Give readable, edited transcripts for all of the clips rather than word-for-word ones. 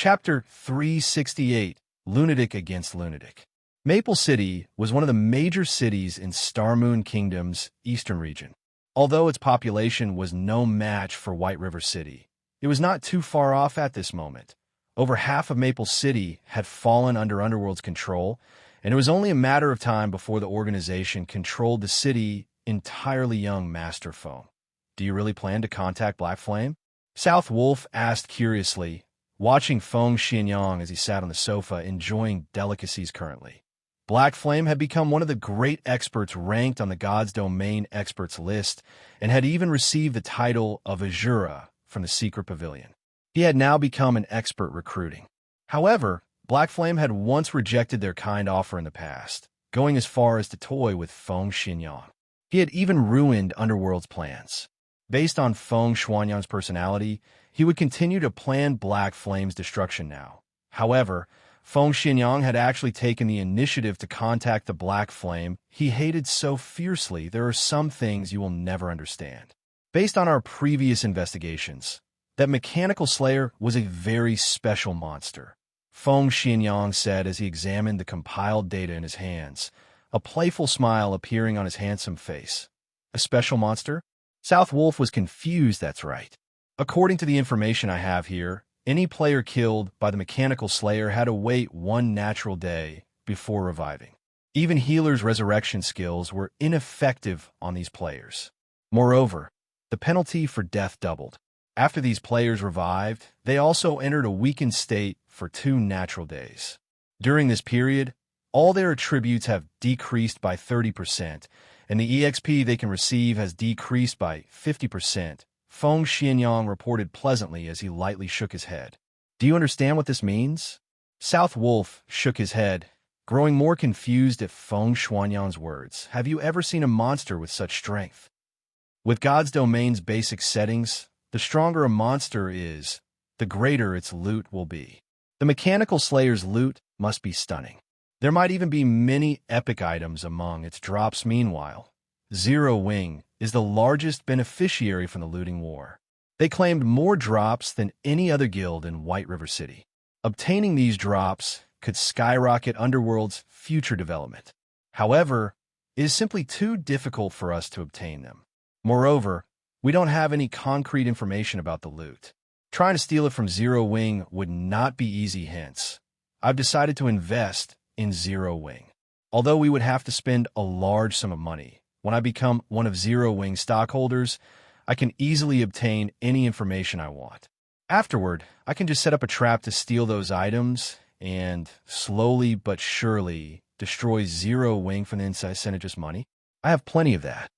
Chapter 368, Lunatic against Lunatic. Maple City was one of the major cities in Star Moon Kingdom's eastern region. Although its population was no match for White River City, it was not too far off at this moment. Over half of Maple City had fallen under Underworld's control, and it was only a matter of time before the organization controlled the city entirely. Young Master Feng, do you really plan to contact Black Flame? South Wolf asked curiously, watching Feng Xianxia as he sat on the sofa enjoying delicacies currently. Black Flame had become one of the great experts ranked on the God's Domain experts list and had even received the title of Azura from the Secret Pavilion. He had now become an expert recruiting. However, Black Flame had once rejected their kind offer in the past, going as far as to toy with Feng Xianxia. He had even ruined Underworld's plans. Based on Feng Xianxia's personality, he would continue to plan Black Flame's destruction now. However, Feng Xianxia had actually taken the initiative to contact the Black Flame he hated so fiercely. There are some things you will never understand. Based on our previous investigations, that Mechanical Slayer was a very special monster, Feng Xianxia said as he examined the compiled data in his hands, a playful smile appearing on his handsome face. A special monster? South Wolf was confused. That's right. According to the information I have here, any player killed by the Mechanical Slayer had to wait 1 natural day before reviving. Even healers' resurrection skills were ineffective on these players. Moreover, the penalty for death doubled. After these players revived, they also entered a weakened state for 2 natural days. During this period, all their attributes have decreased by 30%, and the EXP they can receive has decreased by 50%. Feng Xianxia reported pleasantly as he lightly shook his head. Do you understand what this means? South Wolf shook his head, growing more confused at Feng Xianxia's words. Have you ever seen a monster with such strength? With God's Domain's basic settings, the stronger a monster is, the greater its loot will be. The Mechanical Slayer's loot must be stunning. There might even be many epic items among its drops. Meanwhile, Zero Wing is the largest beneficiary from the looting war. They claimed more drops than any other guild in White River City. Obtaining these drops could skyrocket Underworld's future development. However, it is simply too difficult for us to obtain them. Moreover, we don't have any concrete information about the loot. Trying to steal it from Zero Wing would not be easy, hence I've decided to invest in Zero Wing. Although we would have to spend a large sum of money, when I become one of Zero Wing's stockholders, I can easily obtain any information I want. Afterward, I can just set up a trap to steal those items and slowly but surely destroy Zero Wing from the inside. Just money. I have plenty of that.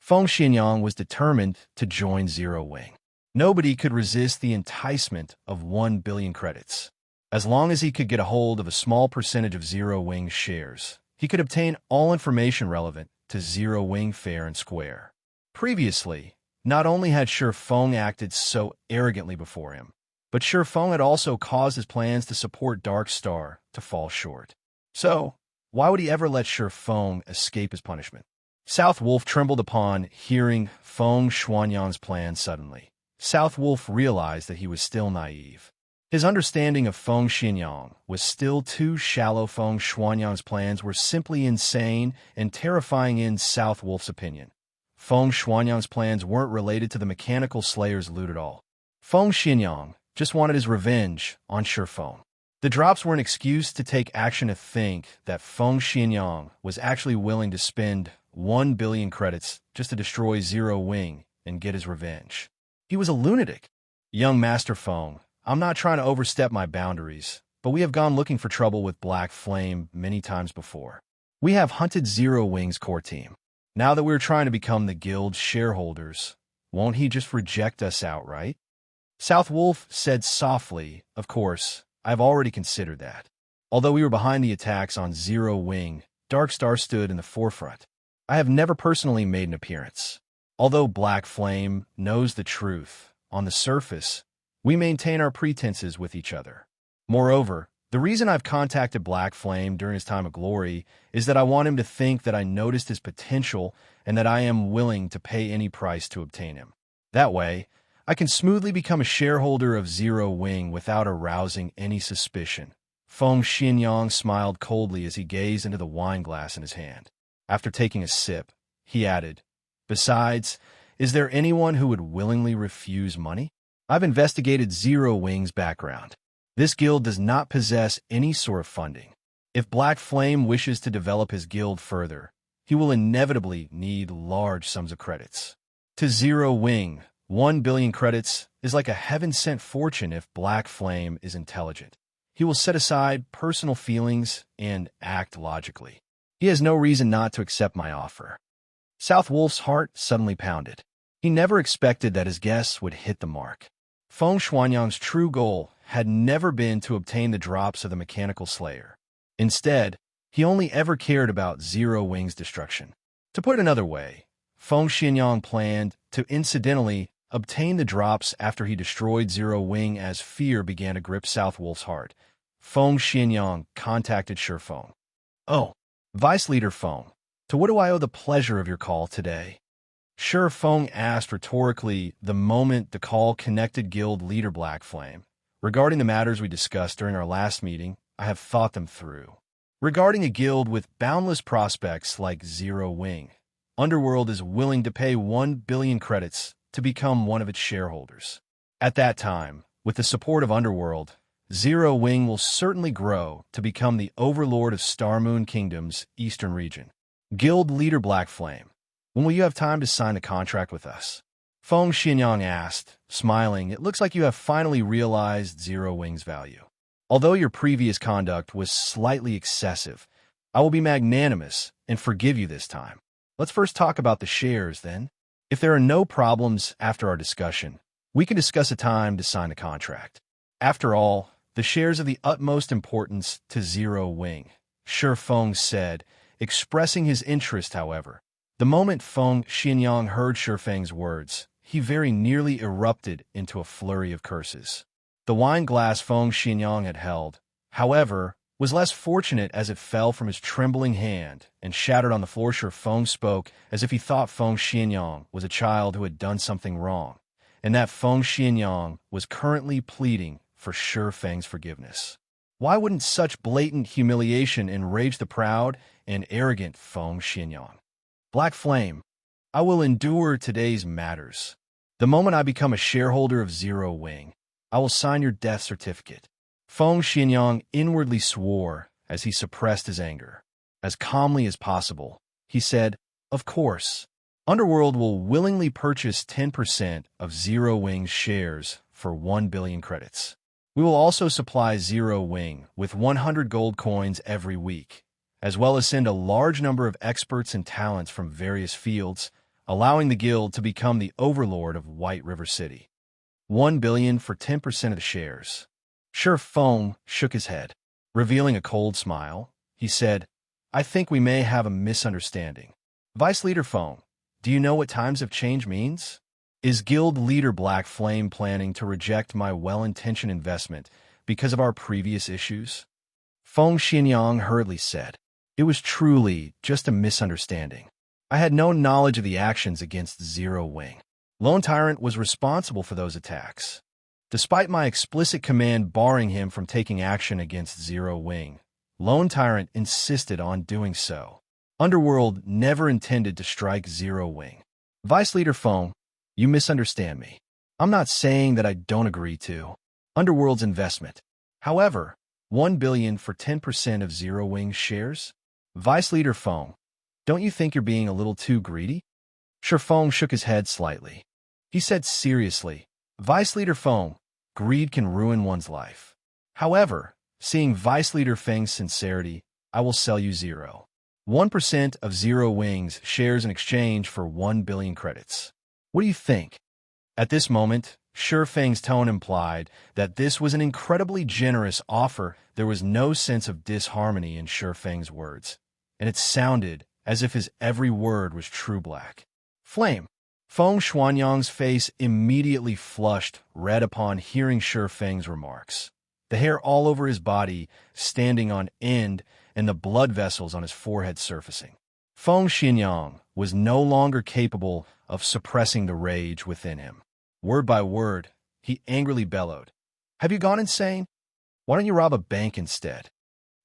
Feng Xianxia was determined to join Zero Wing. Nobody could resist the enticement of 1 billion credits. As long as he could get a hold of a small percentage of Zero Wing's shares, he could obtain all information relevant to Zero Wing fair and square. Previously, not only had Shi Feng acted so arrogantly before him, but Shi Feng had also caused his plans to support Dark Star to fall short. So, why would he ever let Shi Feng escape his punishment? South Wolf trembled upon hearing Feng Xianxia's plan suddenly. South Wolf realized that he was still naive. His understanding of Feng Xianxia was still too shallow. Feng Xianxia's plans were simply insane and terrifying in South Wolf's opinion. Feng Xianxia's plans weren't related to the Mechanical Slayer's loot at all. Feng Xianxia just wanted his revenge on Shi Feng. The drops were an excuse to take action. To think that Feng Xianxia was actually willing to spend 1 billion credits just to destroy Zero Wing and get his revenge. He was a lunatic. Young Master Feng, I'm not trying to overstep my boundaries, but we have gone looking for trouble with Black Flame many times before. We have hunted Zero Wing's core team. Now that we're trying to become the guild's shareholders, won't he just reject us outright? South Wolf said softly, of course, I've already considered that. Although we were behind the attacks on Zero Wing, Dark Star stood in the forefront. I have never personally made an appearance. Although Black Flame knows the truth, on the surface, we maintain our pretenses with each other. Moreover, the reason I've contacted Black Flame during his time of glory is that I want him to think that I noticed his potential and that I am willing to pay any price to obtain him. That way, I can smoothly become a shareholder of Zero Wing without arousing any suspicion. Feng Xianyang smiled coldly as he gazed into the wine glass in his hand. After taking a sip, he added, "Besides, is there anyone who would willingly refuse money? I've investigated Zero Wing's background. This guild does not possess any sort of funding. If Black Flame wishes to develop his guild further, he will inevitably need large sums of credits. To Zero Wing, 1 billion credits is like a heaven-sent fortune if Black Flame is intelligent. He will set aside personal feelings and act logically. He has no reason not to accept my offer." South Wolf's heart suddenly pounded. He never expected that his guests would hit the mark. Feng Xuanyang's true goal had never been to obtain the drops of the Mechanical Slayer. Instead, he only ever cared about Zero Wing's destruction. To put it another way, Feng Xianyang planned to incidentally obtain the drops after he destroyed Zero Wing as fear began to grip South Wolf's heart. Feng Xianyang contacted Shifeng. "Oh, Vice Leader Feng, to what do I owe the pleasure of your call today?" Shifeng asked rhetorically the moment the call connected Guild Leader Black Flame. "Regarding the matters we discussed during our last meeting, I have thought them through. Regarding a guild with boundless prospects like Zero Wing, Underworld is willing to pay 1 billion credits to become one of its shareholders. At that time, with the support of Underworld, Zero Wing will certainly grow to become the Overlord of Starmoon Kingdom's eastern region." Guild Leader Black Flame, "When will you have time to sign the contract with us?" Feng Xianyang asked, smiling. "It looks like you have finally realized Zero Wing's value. Although your previous conduct was slightly excessive, I will be magnanimous and forgive you this time. Let's first talk about the shares, then. If there are no problems after our discussion, we can discuss a time to sign the contract. After all, the shares are the utmost importance to Zero Wing," Shifeng said, expressing his interest, however. The moment Feng Xianyang heard Shifeng's words, he very nearly erupted into a flurry of curses. The wine glass Feng Xianyang had held, however, was less fortunate as it fell from his trembling hand and shattered on the floor. Shifeng spoke as if he thought Feng Xianyang was a child who had done something wrong, and that Feng Xianyang was currently pleading for Shifeng's forgiveness. Why wouldn't such blatant humiliation enrage the proud and arrogant Feng Xianyang? "Black Flame, I will endure today's matters. The moment I become a shareholder of Zero Wing, I will sign your death certificate." Feng Xianyang inwardly swore as he suppressed his anger. As calmly as possible, he said, "Of course, Underworld will willingly purchase 10% of Zero Wing's shares for 1 billion credits. We will also supply Zero Wing with 100 gold coins every week, as well as send a large number of experts and talents from various fields, allowing the guild to become the overlord of White River City. 1 billion for 10% of the shares." Shifeng shook his head. Revealing a cold smile, he said, "I think we may have a misunderstanding. Vice Leader Feng, do you know what times of change means? Is Guild Leader Black Flame planning to reject my well-intentioned investment because of our previous issues?" Feng Xianyang hurriedly said, "It was truly just a misunderstanding. I had no knowledge of the actions against Zero Wing. Lone Tyrant was responsible for those attacks. Despite my explicit command barring him from taking action against Zero Wing, Lone Tyrant insisted on doing so. Underworld never intended to strike Zero Wing. Vice Leader Feng, you misunderstand me. I'm not saying that I don't agree to Underworld's investment. However, 1 billion for 10% of Zero Wing's shares? Vice Leader Feng, don't you think you're being a little too greedy?" Shifeng shook his head slightly. He said seriously, "Vice Leader Feng, greed can ruin one's life. However, seeing Vice Leader Feng's sincerity, I will sell you 0.1% of Zero Wing's shares in exchange for 1 billion credits. What do you think?" At this moment, Shifeng's tone implied that this was an incredibly generous offer. There was no sense of disharmony in Shifeng's words, and it sounded as if his every word was true. Black Flame. Feng Xuanyang's face immediately flushed red upon hearing Shifeng's remarks, the hair all over his body standing on end and the blood vessels on his forehead surfacing. Feng Xianyang was no longer capable of suppressing the rage within him. Word by word, he angrily bellowed. Have you gone insane? Why don't you rob a bank instead?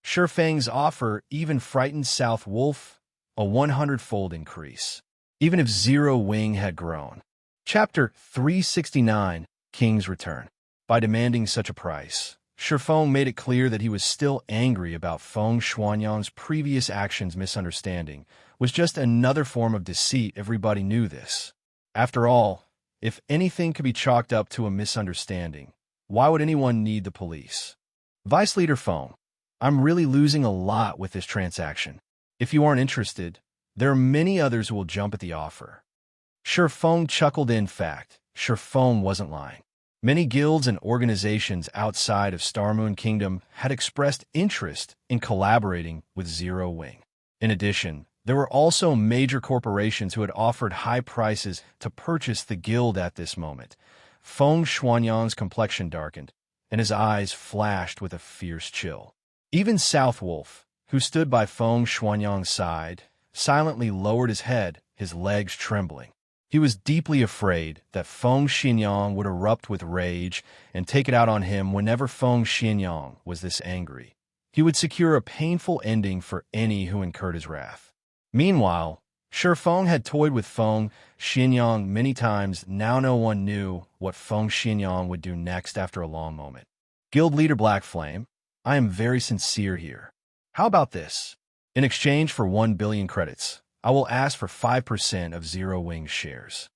Shifeng's offer even frightened South Wolf, a 100-fold increase, even if Zero Wing had grown. Chapter 369, King's Return. By demanding such a price, Shifeng made it clear that he was still angry about Feng Xuanyang's previous actions. Misunderstanding was just another form of deceit. Everybody knew this. After all, if anything could be chalked up to a misunderstanding, why would anyone need the police? Vice Leader Feng, I'm really losing a lot with this transaction. If you aren't interested, there are many others who will jump at the offer. Shifeng chuckled. In fact, Shifeng wasn't lying. Many guilds and organizations outside of Starmoon Kingdom had expressed interest in collaborating with Zero Wing. In addition, there were also major corporations who had offered high prices to purchase the guild at this moment. Feng Xuanyang's complexion darkened, and his eyes flashed with a fierce chill. Even South Wolf, who stood by Feng Xuanyang's side, silently lowered his head, his legs trembling. He was deeply afraid that Feng Xuanyang would erupt with rage and take it out on him whenever Feng Xuanyang was this angry. He would secure a painful ending for any who incurred his wrath. Meanwhile, Shifeng had toyed with Feng Xuanyang many times. Now no one knew what Feng Xuanyang would do next. After a long moment, Guild Leader Black Flame, I am very sincere here. How about this? In exchange for 1 billion credits, I will ask for 5% of Zero Wing's shares.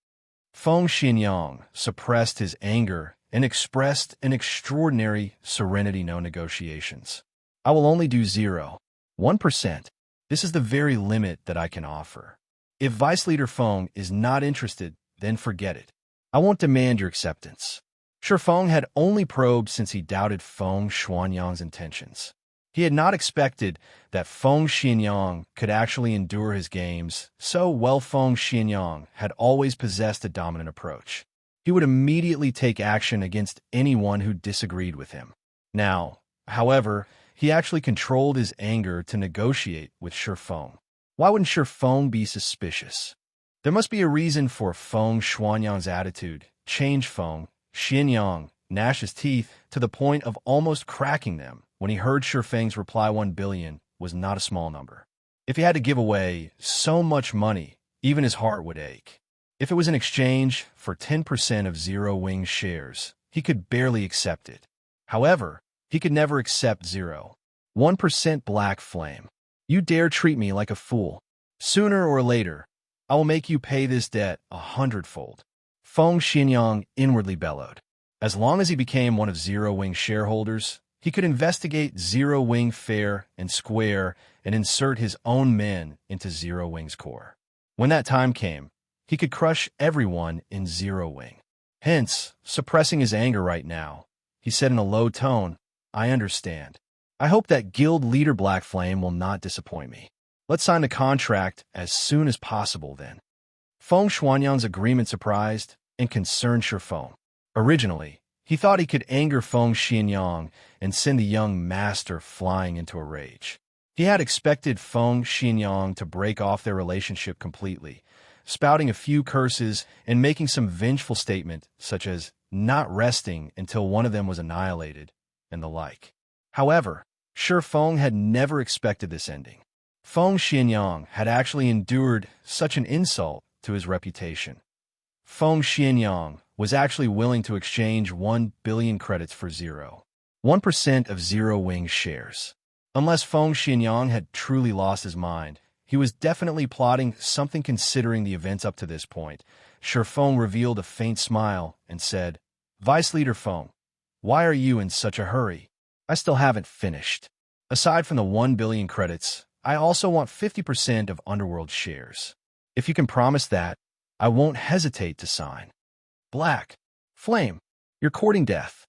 Feng Xuanyang suppressed his anger and expressed an extraordinary serenity. No negotiations. I will only do 1%. This is the very limit that I can offer. If Vice Leader Feng is not interested, then forget it. I won't demand your acceptance. Shifeng had only probed since he doubted Feng Xuanyang's intentions. He had not expected that Feng Xuanyang could actually endure his games so well. Feng Xuanyang had always possessed a dominant approach. He would immediately take action against anyone who disagreed with him. Now, however, he actually controlled his anger to negotiate with Shifeng. Why wouldn't Shifeng be suspicious? There must be a reason for Feng Xuanyang's attitude. Change. Feng Xuanyang gnashed his teeth to the point of almost cracking them when he heard Shifeng's reply. 1 billion was not a small number. If he had to give away so much money, even his heart would ache. If it was in exchange for 10% of Zero Wing's shares, he could barely accept it. However, he could never accept 1% Black Flame. You dare treat me like a fool. Sooner or later, I will make you pay this debt 100-fold. Feng Xuanyang inwardly bellowed. As long as he became one of Zero Wing's shareholders, he could investigate Zero Wing fair and square and insert his own men into Zero Wing's core. When that time came, he could crush everyone in Zero Wing. Hence, suppressing his anger right now, he said in a low tone, I understand. I hope that Guild Leader Black Flame will not disappoint me. Let's sign the contract as soon as possible then. Feng Xuanyang's agreement surprised and concerned Shifeng. Originally, he thought he could anger Feng Xuanyang and send the young master flying into a rage. He had expected Feng Xuanyang to break off their relationship completely, spouting a few curses and making some vengeful statement such as not resting until one of them was annihilated, and the like. However, Shifeng had never expected this ending. Feng Xuanyang had actually endured such an insult to his reputation. Feng Xuanyang was actually willing to exchange 1 billion credits for 1% of Zero Wing's shares. Unless Feng Xuanyang had truly lost his mind, he was definitely plotting something. Considering the events up to this point, Shifeng revealed a faint smile and said, Vice Leader Feng, why are you in such a hurry? I still haven't finished. Aside from the 1 billion credits, I also want 50% of Underworld shares. If you can promise that, I won't hesitate to sign. Black Flame, you're courting death.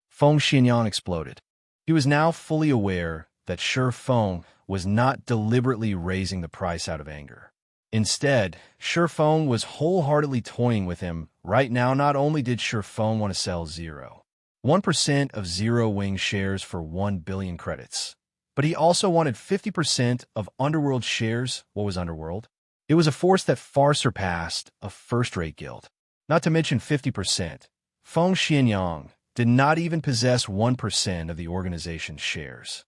Feng Xuanyang exploded. He was now fully aware that Shifeng was not deliberately raising the price out of anger. Instead, Shifeng was wholeheartedly toying with him. Right now, not only did Shifeng want to sell 1% of Zero Wing shares for 1 billion credits, but he also wanted 50% of Underworld shares. What was Underworld? It was a force that far surpassed a first-rate guild. not to mention 50%. Feng Xianyang did not even possess 1% of the organization's shares.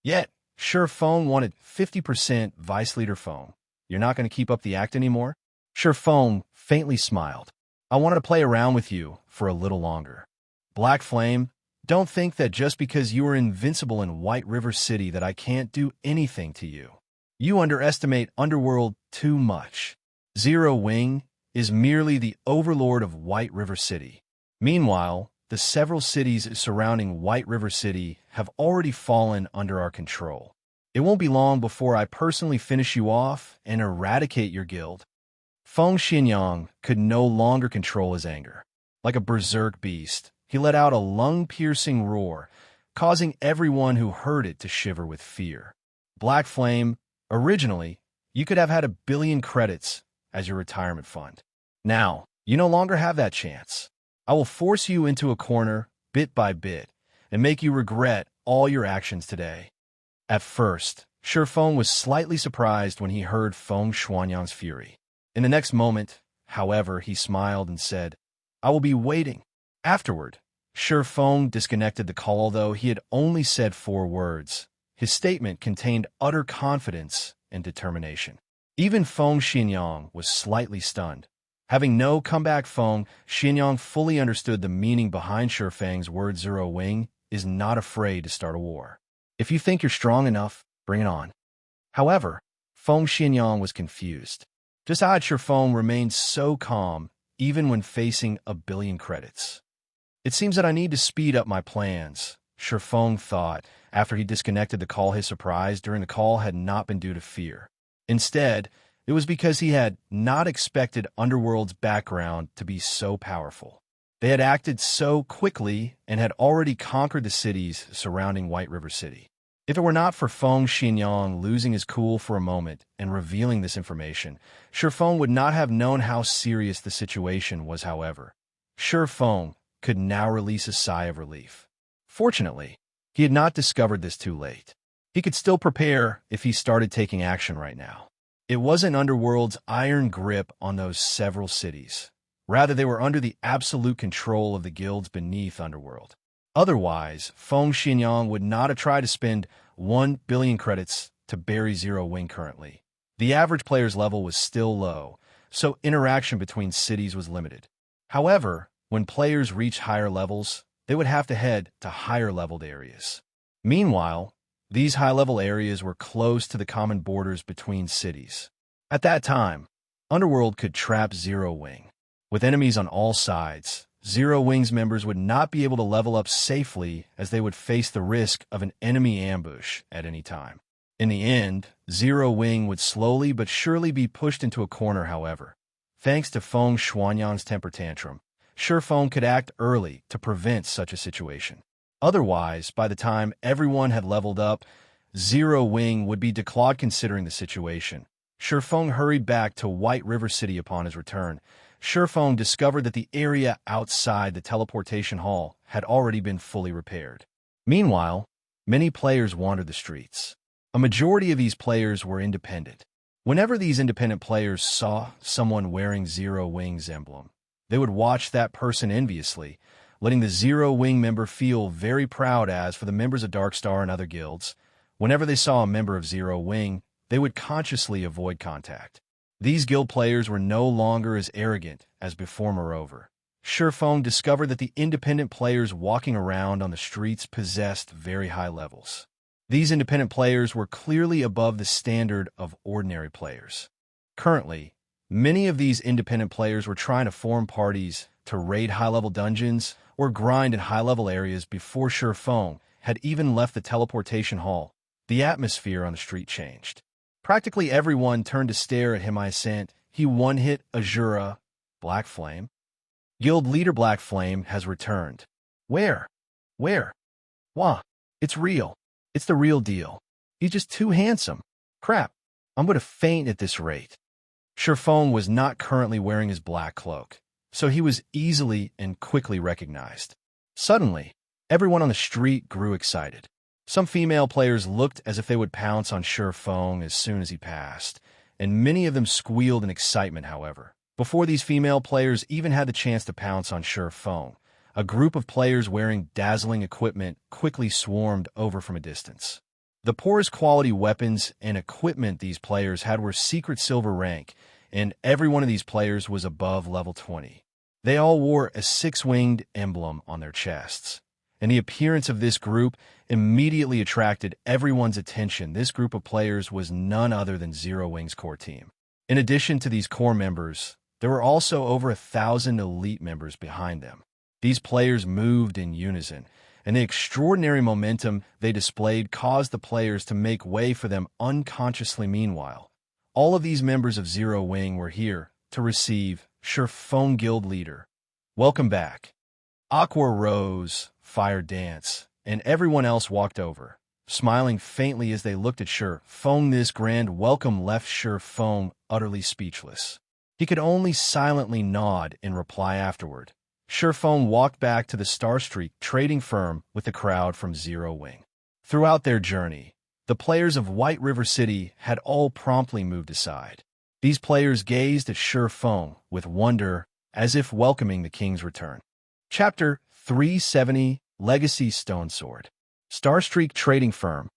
Yet, Shi Feng wanted 50%. Vice Leader Feng, you're not going to keep up the act anymore? Shi Feng faintly smiled. I wanted to play around with you for a little longer. Black Flame, don't think that just because you are invincible in White River City that I can't do anything to you. You underestimate Underworld too much. Zero Wing is merely the overlord of White River City. Meanwhile, the several cities surrounding White River City have already fallen under our control. It won't be long before I personally finish you off and eradicate your guild. Feng Xianyang could no longer control his anger. Like a berserk beast, he let out a lung-piercing roar, causing everyone who heard it to shiver with fear. Black Flame, originally, you could have had 1 billion credits as your retirement fund. Now, you no longer have that chance. I will force you into a corner, bit by bit, and make you regret all your actions today. At first, Shi Feng was slightly surprised when he heard Feng Xianyang's fury. In the next moment, however, he smiled and said, I will be waiting. Afterward, Shi Feng disconnected the call, although he had only said 4 words. His statement contained utter confidence and determination. Even Feng Xianyang was slightly stunned. Having no comeback, Feng Xianyang fully understood the meaning behind Shi Feng's word. Zero Wing is not afraid to start a war. If you think you're strong enough, bring it on. However, Feng Xianyang was confused. Just how Shi Feng remained so calm, even when facing 1 billion credits. It seems that I need to speed up my plans, Shi Feng thought after he disconnected the call. His surprise during the call had not been due to fear. Instead, it was because he had not expected Underworld's background to be so powerful. They had acted so quickly and had already conquered the cities surrounding White River City. If it were not for Feng Xianyang losing his cool for a moment and revealing this information, Shi Feng would not have known how serious the situation was. However, Shi Feng could now release a sigh of relief. Fortunately, he had not discovered this too late. He could still prepare if he started taking action right now. It wasn't Underworld's iron grip on those several cities. Rather, they were under the absolute control of the guilds beneath Underworld. Otherwise, Feng Xianyang would not have tried to spend 1 billion credits to bury Zero Wing currently. The average player's level was still low, so interaction between cities was limited. However, when players reached higher levels, they would have to head to higher-leveled areas. Meanwhile, these high-level areas were close to the common borders between cities. At that time, Underworld could trap Zero Wing. With enemies on all sides, Zero Wing's members would not be able to level up safely as they would face the risk of an enemy ambush at any time. In the end, Zero Wing would slowly but surely be pushed into a corner. However, thanks to Feng Xianyang's temper tantrum, Shi Feng could act early to prevent such a situation. Otherwise, by the time everyone had leveled up, Zero Wing would be declawed. Considering the situation, Shi Feng hurried back to White River City. Upon his return, Shi Feng discovered that the area outside the teleportation hall had already been fully repaired. Meanwhile, many players wandered the streets. A majority of these players were independent. Whenever these independent players saw someone wearing Zero Wing's emblem, they would watch that person enviously, letting the Zero Wing member feel very proud. As for the members of Darkstar and other guilds, whenever they saw a member of Zero Wing, they would consciously avoid contact. These guild players were no longer as arrogant as before. Moreover, Shi Feng discovered that the independent players walking around on the streets possessed very high levels. These independent players were clearly above the standard of ordinary players. Currently, many of these independent players were trying to form parties to raid high-level dungeons or grind in high-level areas before Shi Feng had even left the teleportation hall. The atmosphere on the street changed. Practically everyone turned to stare at him. I sent. He one-hit Azura. Black Flame. Guild leader Black Flame has returned. Where? Wah. It's real. It's the real deal. He's just too handsome. Crap. I'm going to faint at this rate. Shi Feng was not currently wearing his black cloak, so he was easily and quickly recognized. Suddenly, everyone on the street grew excited. Some female players looked as if they would pounce on Shi Feng as soon as he passed, and many of them squealed in excitement. However, Before these female players even had the chance to pounce on Feng, a group of players wearing dazzling equipment quickly swarmed over from a distance. The poorest quality weapons and equipment these players had were secret silver rank, and every one of these players was above level 20. They all wore a six-winged emblem on their chests, and the appearance of this group immediately attracted everyone's attention. This group of players was none other than Zero Wing's core team. In addition to these core members, there were also over 1,000 elite members behind them. These players moved in unison, and the extraordinary momentum they displayed caused the players to make way for them unconsciously. Meanwhile, all of these members of Zero Wing were here to receive Feng Guild Leader. Welcome back. Aqua Rose, Fire Dance, and everyone else walked over, smiling faintly as they looked at Feng. This grand welcome left Feng utterly speechless. He could only silently nod in reply afterward. Feng walked back to the Starstreak trading firm with the crowd from Zero Wing. Throughout their journey, the players of White River City had all promptly moved aside. These players gazed at Feng with wonder, as if welcoming the king's return. Chapter 370, Legacy Stone Sword. Starstreak Trading Firm,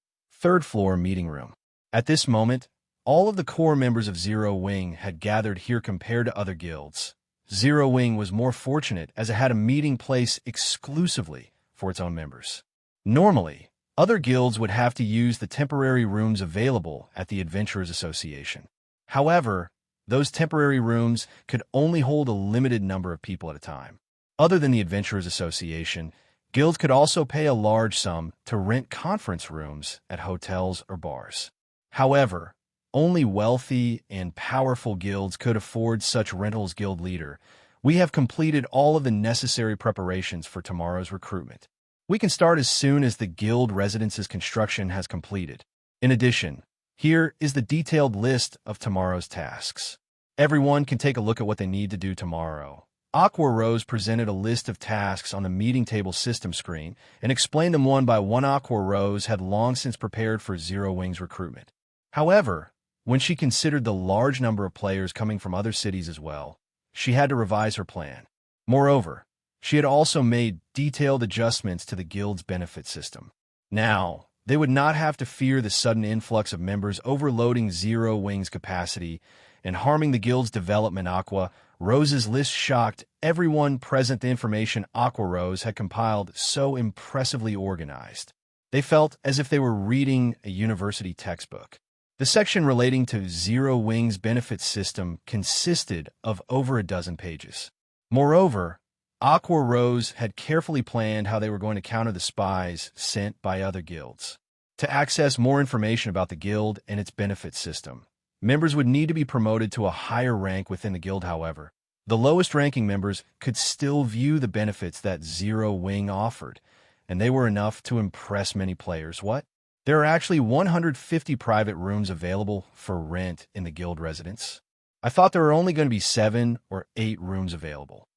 3rd floor meeting room. At this moment, all of the core members of Zero Wing had gathered here. Compared to other guilds, Zero Wing was more fortunate as it had a meeting place exclusively for its own members. Normally, other guilds would have to use the temporary rooms available at the Adventurers Association. However, those temporary rooms could only hold a limited number of people at a time. Other than the Adventurers Association, guilds could also pay a large sum to rent conference rooms at hotels or bars. However, only wealthy and powerful guilds could afford such rentals. Guild Leader, we have completed all of the necessary preparations for tomorrow's recruitment. We can start as soon as the guild residence's construction has completed. In addition, here is the detailed list of tomorrow's tasks. Everyone can take a look at what they need to do tomorrow. Aqua Rose presented a list of tasks on the meeting table system screen and explained them one by one. Aqua Rose had long since prepared for Zero Wing's recruitment. However, when she considered the large number of players coming from other cities as well, she had to revise her plan. Moreover, she had also made detailed adjustments to the guild's benefit system. Now, they would not have to fear the sudden influx of members overloading Zero Wing's capacity and harming the guild's development. Aqua Rose's list shocked everyone present. The information Aqua Rose had compiled so impressively organized. They felt as if they were reading a university textbook. The section relating to Zero Wing's benefits system consisted of over a dozen pages. Moreover, Aqua Rose had carefully planned how they were going to counter the spies sent by other guilds. To access more information about the guild and its benefits system, members would need to be promoted to a higher rank within the guild. However, the lowest-ranking members could still view the benefits that Zero Wing offered, and they were enough to impress many players. What? There are actually 150 private rooms available for rent in the guild residence. I thought there were only going to be 7 or 8 rooms available.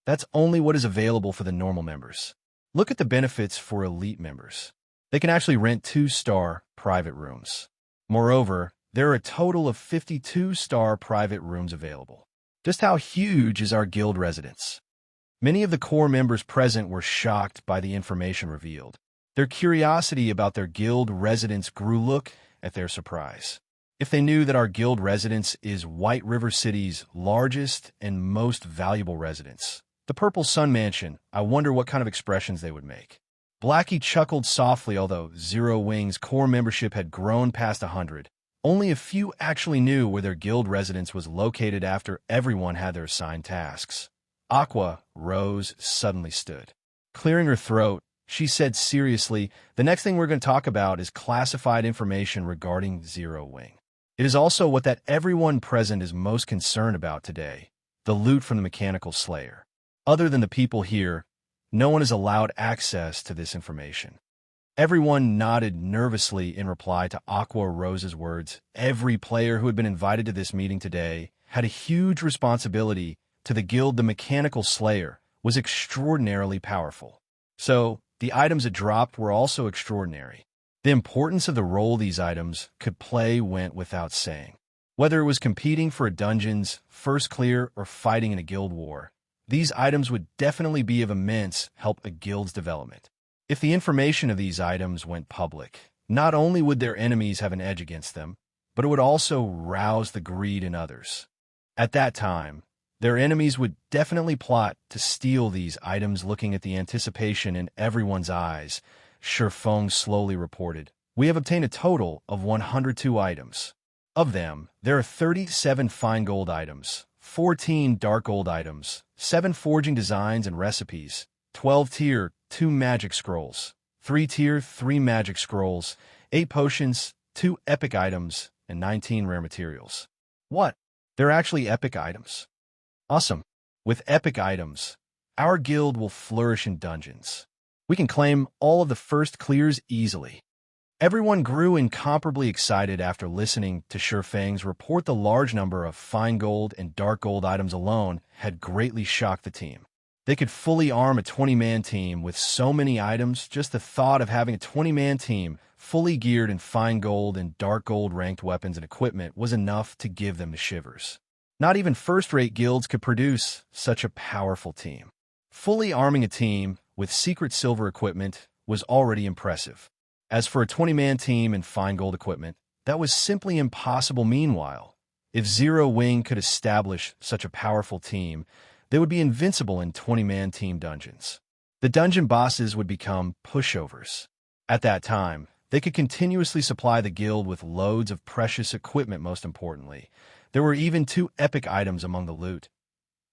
That's only what is available for the normal members. Look at the benefits for elite members. They can actually rent 2-star private rooms. Moreover, there are a total of 52-star private rooms available. Just how huge is our guild residence? Many of the core members present were shocked by the information revealed. Their curiosity about their guild residence grew. Look at their surprise. If they knew that our guild residence is White River City's largest and most valuable residence, the Purple Sun Mansion, I wonder what kind of expressions they would make. Blackie chuckled softly. Although Zero Wing's core membership had grown past 100, only a few actually knew where their guild residence was located. After everyone had their assigned tasks, Aqua Rose suddenly stood. Clearing her throat, she said seriously, "The next thing we're going to talk about is classified information regarding Zero Wing. It is also what that everyone present is most concerned about today, the loot from the Mechanical Slayer. Other than the people here, no one is allowed access to this information." Everyone nodded nervously in reply to Aqua Rose's words. Every player who had been invited to this meeting today had a huge responsibility to the guild. The Mechanical Slayer was extraordinarily powerful. So, the items it dropped were also extraordinary. The importance of the role these items could play went without saying. Whether it was competing for a dungeon's first clear or fighting in a guild war, these items would definitely be of immense help a guild's development. If the information of these items went public, not only would their enemies have an edge against them, but it would also rouse the greed in others. At that time, their enemies would definitely plot to steal these items. Looking at the anticipation in everyone's eyes, Shifeng slowly reported, "We have obtained a total of 102 items. Of them, there are 37 fine gold items, 14 dark gold items, 7 forging designs and recipes, 12 tier 2 magic scrolls, 3 tier 3 magic scrolls, 8 potions, 2 epic items, and 19 rare materials." What? They're actually epic items? Awesome. With epic items, our guild will flourish in dungeons. We can claim all of the first clears easily. Everyone grew incomparably excited after listening to Shifeng's report. The large number of fine gold and dark gold items alone had greatly shocked the team. They could fully arm a 20-man team with so many items. Just the thought of having a 20-man team fully geared in fine gold and dark gold ranked weapons and equipment was enough to give them the shivers. Not even first-rate guilds could produce such a powerful team. Fully arming a team with secret silver equipment was already impressive. As for a 20-man team in fine gold equipment, that was simply impossible. Meanwhile, if Zero Wing could establish such a powerful team, they would be invincible in 20-man team dungeons. The dungeon bosses would become pushovers. At that time, they could continuously supply the guild with loads of precious equipment. Most importantly, there were even 2 epic items among the loot.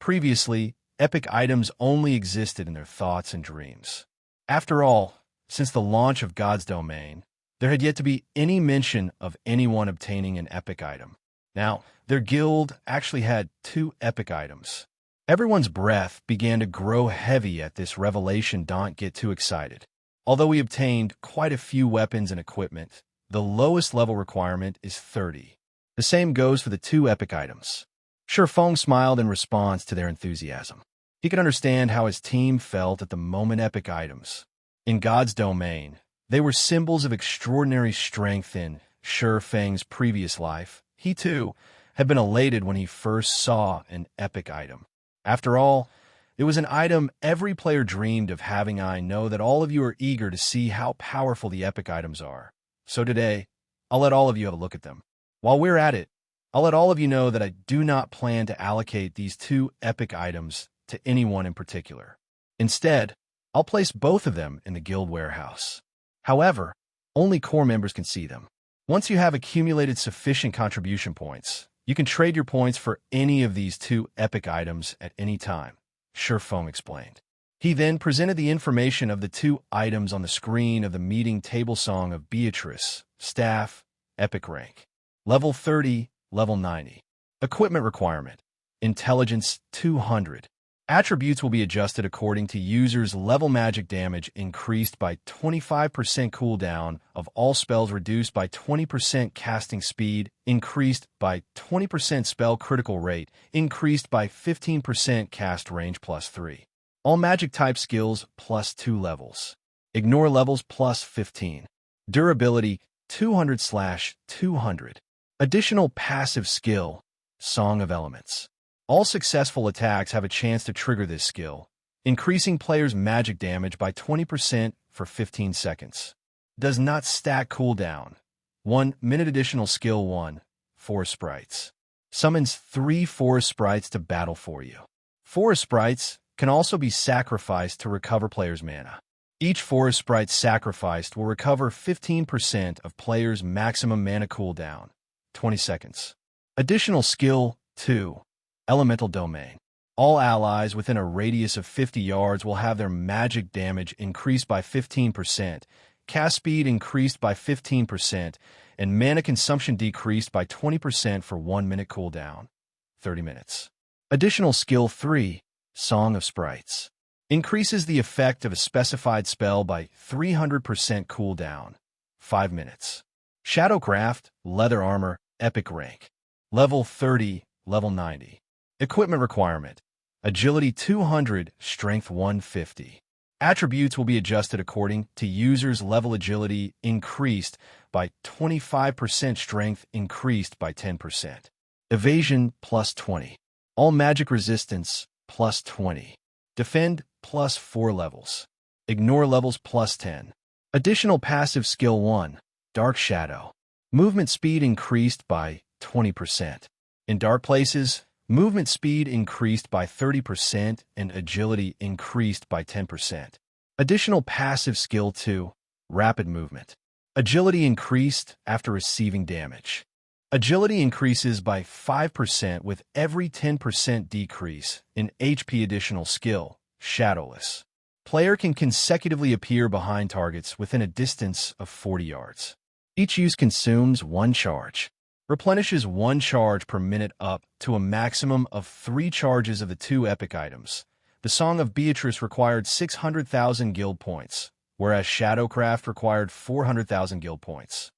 Previously, epic items only existed in their thoughts and dreams. After all, since the launch of God's Domain, there had yet to be any mention of anyone obtaining an epic item. Now, their guild actually had 2 epic items. Everyone's breath began to grow heavy at this revelation. Don't get too excited. Although we obtained quite a few weapons and equipment, the lowest level requirement is 30. The same goes for the 2 epic items. Shifeng smiled in response to their enthusiasm. He could understand how his team felt at the moment. Epic items. In God's Domain, they were symbols of extraordinary strength. In Shifeng's previous life, he too had been elated when he first saw an epic item. After all, it was an item every player dreamed of having. I know that all of you are eager to see how powerful the epic items are. So today, I'll let all of you have a look at them. While we're at it, I'll let all of you know that I do not plan to allocate these 2 epic items to anyone in particular. Instead, I'll place both of them in the guild warehouse. However, only core members can see them. Once you have accumulated sufficient contribution points, you can trade your points for any of these 2 epic items at any time, Shifeng explained. He then presented the information of the 2 items on the screen of the meeting table. Song of Beatrice, Staff, Epic Rank. Level 30, Level 90. Equipment requirement, Intelligence 200. Attributes will be adjusted according to users' level. Magic damage increased by 25%. Cooldown of all spells reduced by 20%. Casting speed increased by 20%. Spell critical rate increased by 15%. Cast range +3. All magic type skills +2 levels. Ignore levels +15. Durability 200/200. Additional passive skill, Song of Elements. All successful attacks have a chance to trigger this skill, increasing players' magic damage by 20% for 15 seconds. Does not stack. Cooldown 1 minute. Additional skill 1, Forest Sprites. Summons 3 forest sprites to battle for you. Forest sprites can also be sacrificed to recover players' mana. Each forest sprite sacrificed will recover 15% of players' maximum mana. Cooldown 20 seconds. Additional skill 2, Elemental Domain. All allies within a radius of 50 yards will have their magic damage increased by 15%, cast speed increased by 15%, and mana consumption decreased by 20% for 1 minute. Cooldown 30 minutes. Additional skill 3, Song of Sprites. Increases the effect of a specified spell by 300%. Cooldown 5 minutes. Shadowcraft, Leather Armor, Epic Rank. Level 30, Level 90. Equipment requirement, Agility 200, Strength 150. Attributes will be adjusted according to users' level. Agility increased by 25%, strength increased by 10%. Evasion plus 20. All magic resistance plus 20. Defend plus 4 levels. Ignore levels plus 10. Additional passive skill 1, Dark Shadow. Movement speed increased by 20%. In dark places, movement speed increased by 30% and agility increased by 10%. Additional passive skill 2, Rapid Movement. Agility increased after receiving damage. Agility increases by 5% with every 10% decrease in HP. Additional skill, Shadowless. Player can consecutively appear behind targets within a distance of 40 yards. Each use consumes 1 charge. Replenishes 1 charge per minute up to a maximum of 3 charges of the 2 epic items. The Song of Beatrice required 600,000 guild points, whereas Shadowcraft required 400,000 guild points.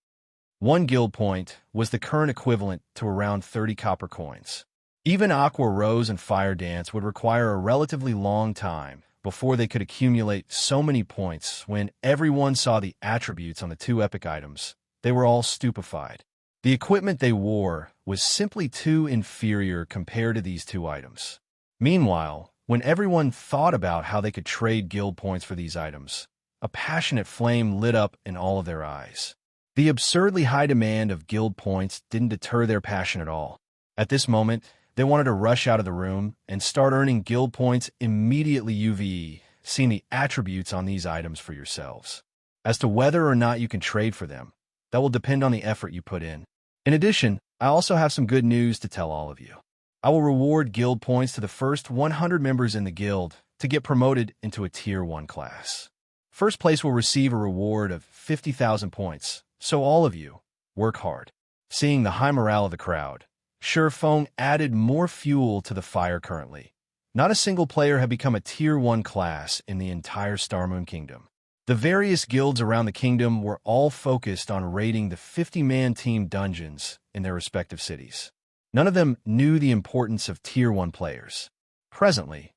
1 guild point was the current equivalent to around 30 copper coins. Even Aqua Rose and Fire Dance would require a relatively long time before they could accumulate so many points. When everyone saw the attributes on the 2 epic items, they were all stupefied. The equipment they wore was simply too inferior compared to these 2 items. Meanwhile, when everyone thought about how they could trade guild points for these items, a passionate flame lit up in all of their eyes. The absurdly high demand of guild points didn't deter their passion at all. At this moment, they wanted to rush out of the room and start earning guild points immediately. UVE, seeing the attributes on these items for yourselves. As to whether or not you can trade for them, that will depend on the effort you put in. In addition, I also have some good news to tell all of you. I will reward guild points to the first 100 members in the guild to get promoted into a Tier 1 class. First place will receive a reward of 50,000 points, so all of you, work hard. Seeing the high morale of the crowd, Shurfeng added more fuel to the fire. Currently, not a single player had become a Tier 1 class in the entire Starmoon Kingdom. The various guilds around the kingdom were all focused on raiding the 50-man team dungeons in their respective cities. None of them knew the importance of Tier 1 players. Presently,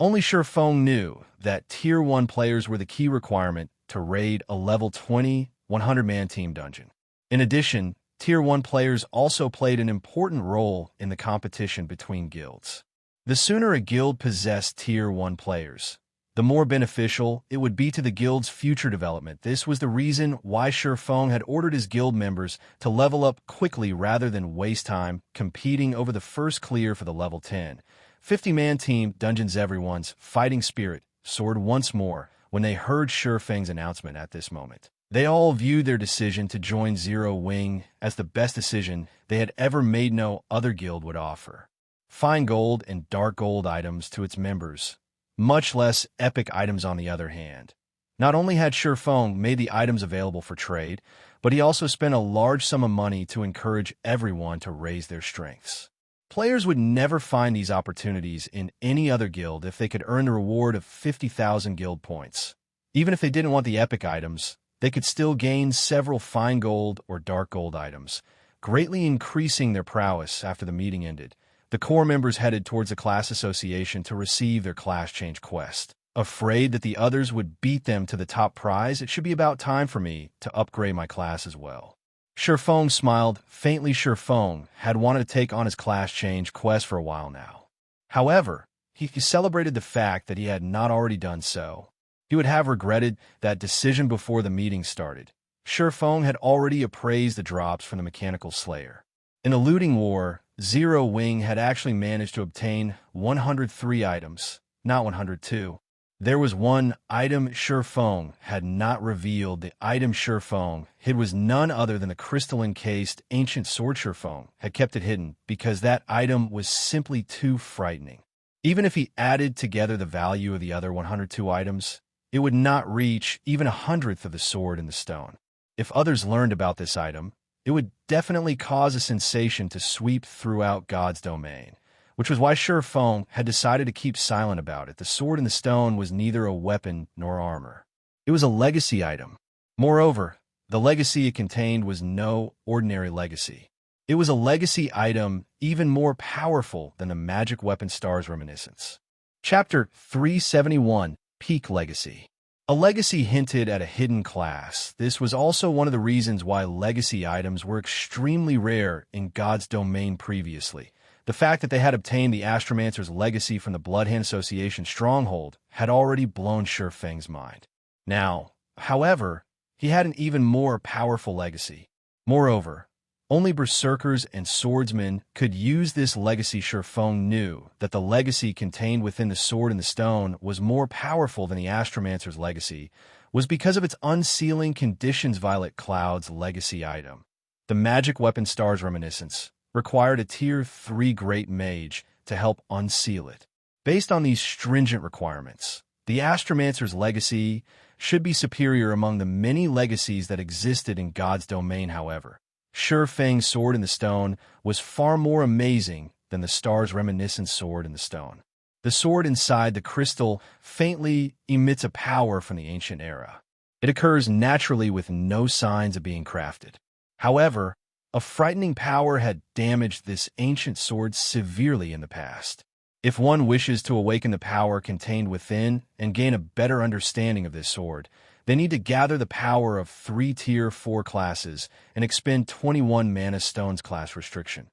only Shurfeng knew that Tier 1 players were the key requirement to raid a level 20, 100-man team dungeon. In addition, Tier 1 players also played an important role in the competition between guilds. The sooner a guild possessed Tier 1 players, the more beneficial it would be to the guild's future development. This was the reason why Shurfeng had ordered his guild members to level up quickly rather than waste time competing over the first clear for the level 10. 50-man team dungeons. Everyone's fighting spirit soared once more when they heard Shurfeng's announcement. At this moment, they all viewed their decision to join Zero Wing as the best decision they had ever made. No other guild would offer fine gold and dark gold items to its members, much less epic items. On the other hand, not only had Shurfeng made the items available for trade, but he also spent a large sum of money to encourage everyone to raise their strengths. Players would never find these opportunities in any other guild if they could earn the reward of 50,000 guild points. Even if they didn't want the epic items, they could still gain several fine gold or dark gold items, greatly increasing their prowess. After the meeting ended, the core members headed towards the class association to receive their class change quest. Afraid that the others would beat them to the top prize, it should be about time for me to upgrade my class as well. Shurfeng smiled faintly. Shurfeng had wanted to take on his class change quest for a while now. However, he celebrated the fact that he had not already done so. He would have regretted that decision before the meeting started. Shurfeng had already appraised the drops from the Mechanical Slayer. In a looting war, Zero Wing had actually managed to obtain 103 items, not 102. There was one item Shurfeng had not revealed. The item Shurfeng hid was none other than the crystal-encased ancient sword. Shurfeng had kept it hidden because that item was simply too frightening. Even if he added together the value of the other 102 items, it would not reach even 1/100th of the sword in the stone. If others learned about this item, it would definitely cause a sensation to sweep throughout God's domain, which was why Shurfeng had decided to keep silent about it. The sword in the stone was neither a weapon nor armor. It was a legacy item. Moreover, the legacy it contained was no ordinary legacy. It was a legacy item even more powerful than the magic weapon Star's Reminiscence. Chapter 371, Peak legacy. A legacy hinted at a hidden class. This was also one of the reasons why legacy items were extremely rare in God's domain previously. The fact that they had obtained the Astromancer's legacy from the Bloodhand Association stronghold had already blown Shifeng's mind. Now, however, he had an even more powerful legacy. Moreover, only berserkers and swordsmen could use this legacy. Shifeng knew that the legacy contained within the Sword in the Stone was more powerful than the Astromancer's legacy, was because of its unsealing conditions. Violet Cloud's legacy item, the magic weapon Star's Reminiscence, required a Tier 3 Great Mage to help unseal it. Based on these stringent requirements, the Astromancer's legacy should be superior among the many legacies that existed in God's domain. However, Shifeng's Sword in the Stone was far more amazing than the Star's Reminiscence Sword in the Stone. The sword inside the crystal faintly emits a power from the ancient era. It occurs naturally with no signs of being crafted. However, a frightening power had damaged this ancient sword severely in the past. If one wishes to awaken the power contained within and gain a better understanding of this sword, they need to gather the power of 3 Tier 4 classes and expend 21 Mana Stones class restriction,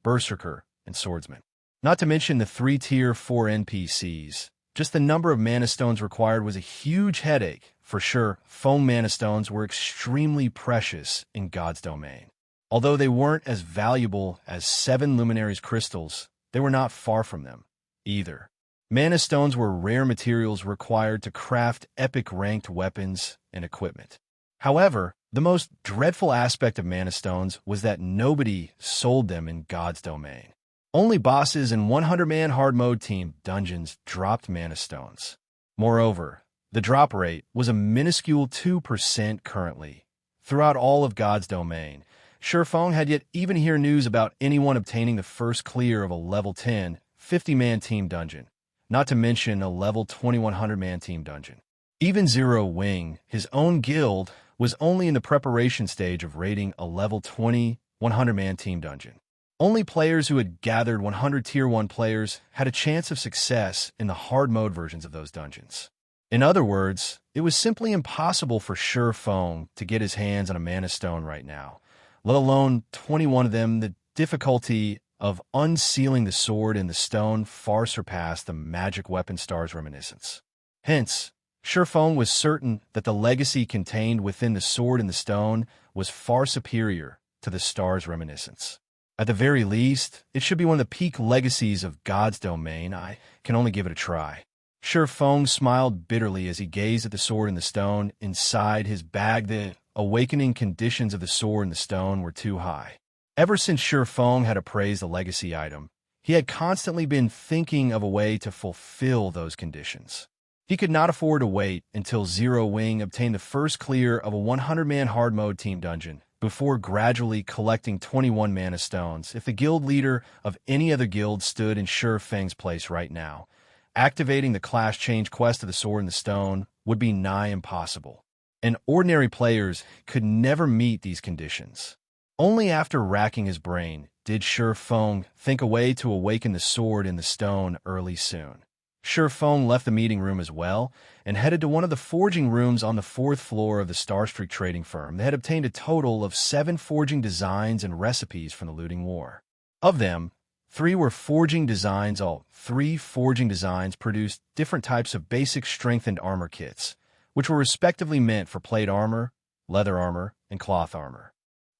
Berserker and Swordsman. Not to mention the 3 Tier 4 NPCs. Just the number of Mana Stones required was a huge headache. For sure, foam Mana Stones were extremely precious in God's domain. Although they weren't as valuable as 7 Luminaries crystals, they were not far from them either. Mana Stones were rare materials required to craft epic ranked weapons and equipment. However, the most dreadful aspect of Mana Stones was that nobody sold them in God's domain. Only bosses in 100-man hard mode team dungeons dropped Mana Stones. Moreover, the drop rate was a minuscule 2% currently. Throughout all of God's domain, Shifeng had yet even hear news about anyone obtaining the first clear of a level 10, 50-man team dungeon, not to mention a level 2100-man team dungeon. Even Zero Wing, his own guild, was only in the preparation stage of raiding a level 20, 100-man team dungeon. Only players who had gathered 100 Tier 1 players had a chance of success in the hard mode versions of those dungeons. In other words, it was simply impossible for Shifeng to get his hands on a Mana Stone right now, let alone 21 of them. The difficulty of unsealing the sword in the stone far surpassed the magic weapon Star's Reminiscence. Hence, Shifeng was certain that the legacy contained within the Sword in the Stone was far superior to the Star's Reminiscence. At the very least, it should be one of the peak legacies of God's domain. I can only give it a try. Shifeng smiled bitterly as he gazed at the Sword in the Stone inside his bag. The awakening conditions of the Sword in the Stone were too high. Ever since Shifeng had appraised the legacy item, he had constantly been thinking of a way to fulfill those conditions. He could not afford to wait until Zero Wing obtained the first clear of a 100-man hard mode team dungeon before gradually collecting 21 Mana Stones. If the guild leader of any other guild stood in Shifeng's place right now, activating the class change quest of the Sword in the Stone would be nigh impossible, and ordinary players could never meet these conditions. Only after racking his brain did Shifeng think a way to awaken the Sword in the Stone early soon. Shifeng left the meeting room as well and headed to one of the forging rooms on the 4th floor of the Starstreak trading firm. They had obtained a total of 7 forging designs and recipes from the looting war. Of them, 3 were forging designs. All 3 forging designs produced different types of basic strengthened armor kits, which were respectively meant for plate armor, leather armor, and cloth armor.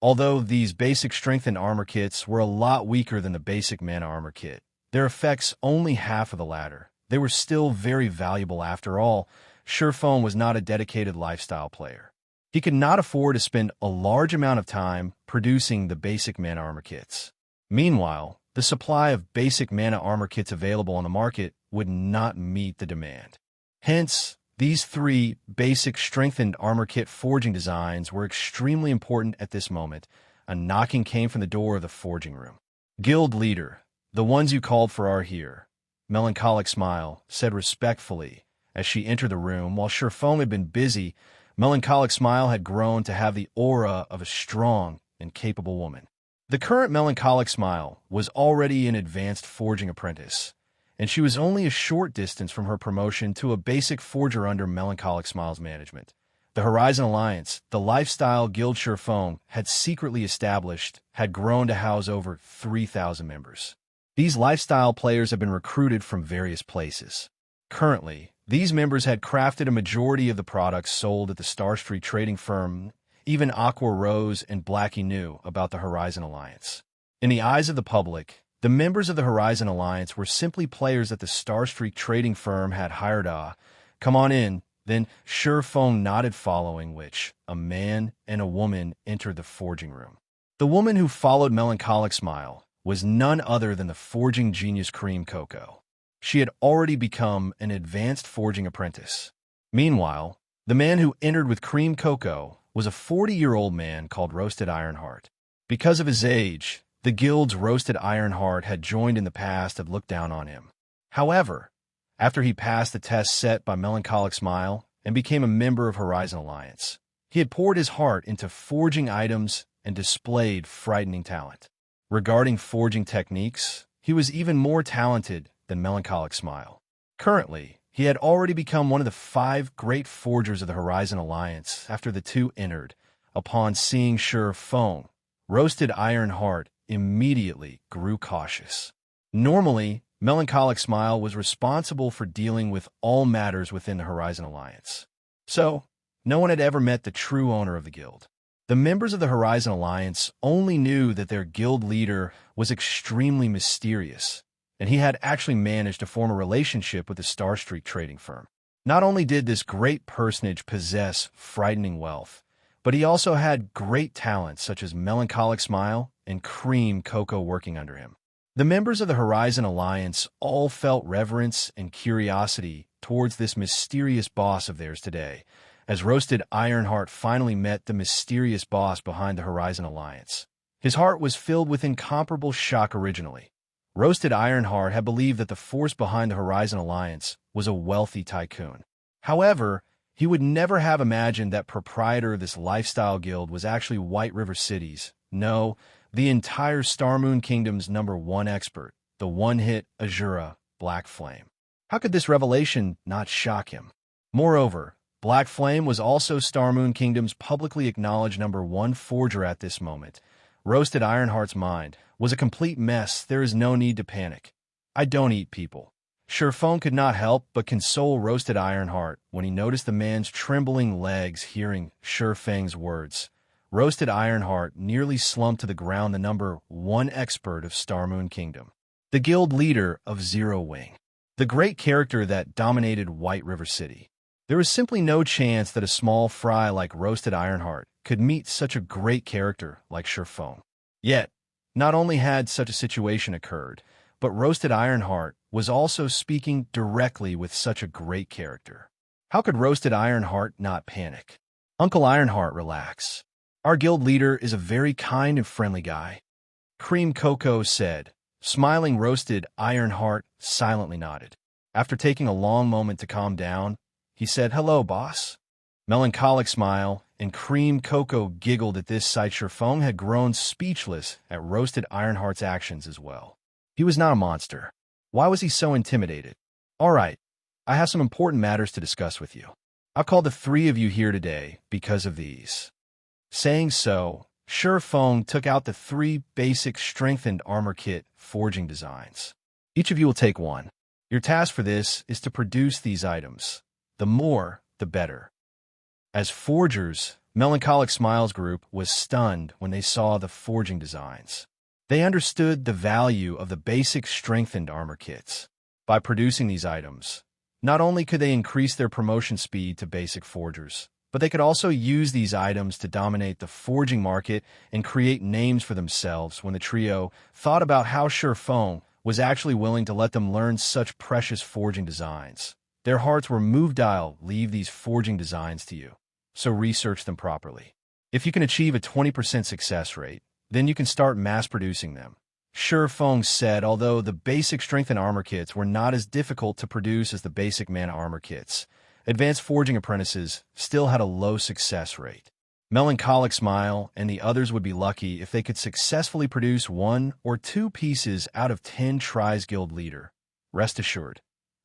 Although these basic strengthened armor kits were a lot weaker than the basic mana armor kit, their effects only half of the latter. They were still very valuable. After all, Shifeng was not a dedicated lifestyle player. He could not afford to spend a large amount of time producing the basic mana armor kits. Meanwhile, the supply of basic mana armor kits available on the market would not meet the demand. Hence, these 3 basic strengthened armor kit forging designs were extremely important at this moment. A knocking came from the door of the forging room. "Guild leader, the ones you called for are here," Melancholic Smile said respectfully as she entered the room. While Shifeng had been busy, Melancholic Smile had grown to have the aura of a strong and capable woman. The current Melancholic Smile was already an advanced forging apprentice, and she was only a short distance from her promotion to a basic forger under Melancholic Smile's management. The Horizon Alliance, the lifestyle guild Shurfeng had secretly established, had grown to house over 3,000 members. These lifestyle players have been recruited from various places. Currently, these members had crafted a majority of the products sold at the Star Street trading firm. Even Aqua Rose and Blackie knew about the Horizon Alliance. In the eyes of the public, the members of the Horizon Alliance were simply players that the Star Street trading firm had hired. Come on in. Then Shurfeng nodded, following which a man and a woman entered the forging room. The woman who followed Melancholic Smile was none other than the forging genius Cream Coco. She had already become an advanced forging apprentice. Meanwhile, the man who entered with Cream Coco was a 40-year-old man called Roasted Ironheart. Because of his age, the guild's Roasted Ironheart had joined in the past had looked down on him. However, after he passed the test set by Melancholic Smile and became a member of Horizon Alliance, he had poured his heart into forging items and displayed frightening talent. Regarding forging techniques, he was even more talented than Melancholic Smile. Currently, he had already become one of the 5 great forgers of the Horizon Alliance after the two entered. Upon seeing Shurfeng, Roasted Ironheart immediately grew cautious. Normally, Melancholic Smile was responsible for dealing with all matters within the Horizon Alliance. So, no one had ever met the true owner of the guild. The members of the Horizon Alliance only knew that their guild leader was extremely mysterious, and he had actually managed to form a relationship with the Star Street trading firm. Not only did this great personage possess frightening wealth, but he also had great talents such as Melancholic Smile and Cream Coco working under him. The members of the Horizon Alliance all felt reverence and curiosity towards this mysterious boss of theirs today, as Roasted Ironheart finally met the mysterious boss behind the Horizon Alliance. His heart was filled with incomparable shock originally. Roasted Ironheart had believed that the force behind the Horizon Alliance was a wealthy tycoon. However, he would never have imagined that proprietor of this lifestyle guild was actually White River City's, no, the entire Starmoon Kingdom's #1 expert, the one-hit Azura, Black Flame. How could this revelation not shock him? Moreover, Black Flame was also Starmoon Kingdom's publicly acknowledged #1 forger at this moment. Roasted Ironheart's mind was a complete mess. There is no need to panic. I don't eat people. Shurfeng could not help but console Roasted Ironheart when he noticed the man's trembling legs hearing Shurfeng's words. Roasted Ironheart nearly slumped to the ground, the #1 expert of Starmoon Kingdom, the guild leader of Zero Wing, the great character that dominated White River City. There was simply no chance that a small fry like Roasted Ironheart could meet such a great character like Shurfeng. Yet, not only had such a situation occurred, but Roasted Ironheart was also speaking directly with such a great character. How could Roasted Ironheart not panic? Uncle Ironheart, relax. Our guild leader is a very kind and friendly guy, Cream Coco said. Smiling, Roasted Ironheart silently nodded. After taking a long moment to calm down, he said, "Hello, boss." Melancholic Smile and Cream Coco giggled at this sight. Shurfeng had grown speechless at Roasted Ironheart's actions as well. He was not a monster. Why was he so intimidated? All right, I have some important matters to discuss with you. I've called the 3 of you here today because of these. Saying so, Shurfeng took out the 3 basic strengthened armor kit forging designs. Each of you will take one. Your task for this is to produce these items. The more, the better. As forgers, Melancholic Smile's group was stunned when they saw the forging designs. They understood the value of the basic strengthened armor kits. By producing these items, not only could they increase their promotion speed to basic forgers, but they could also use these items to dominate the forging market and create names for themselves. When the trio thought about how Shurfeng was actually willing to let them learn such precious forging designs, their hearts were moved. I'll leave these forging designs to you, so research them properly. If you can achieve a 20% success rate, then you can start mass-producing them. Shurfeng said, although the basic strength and armor kits were not as difficult to produce as the basic mana armor kits, advanced forging apprentices still had a low success rate. Melancholic Smile and the others would be lucky if they could successfully produce 1 or 2 pieces out of 10 tries. Guild leader rest assured.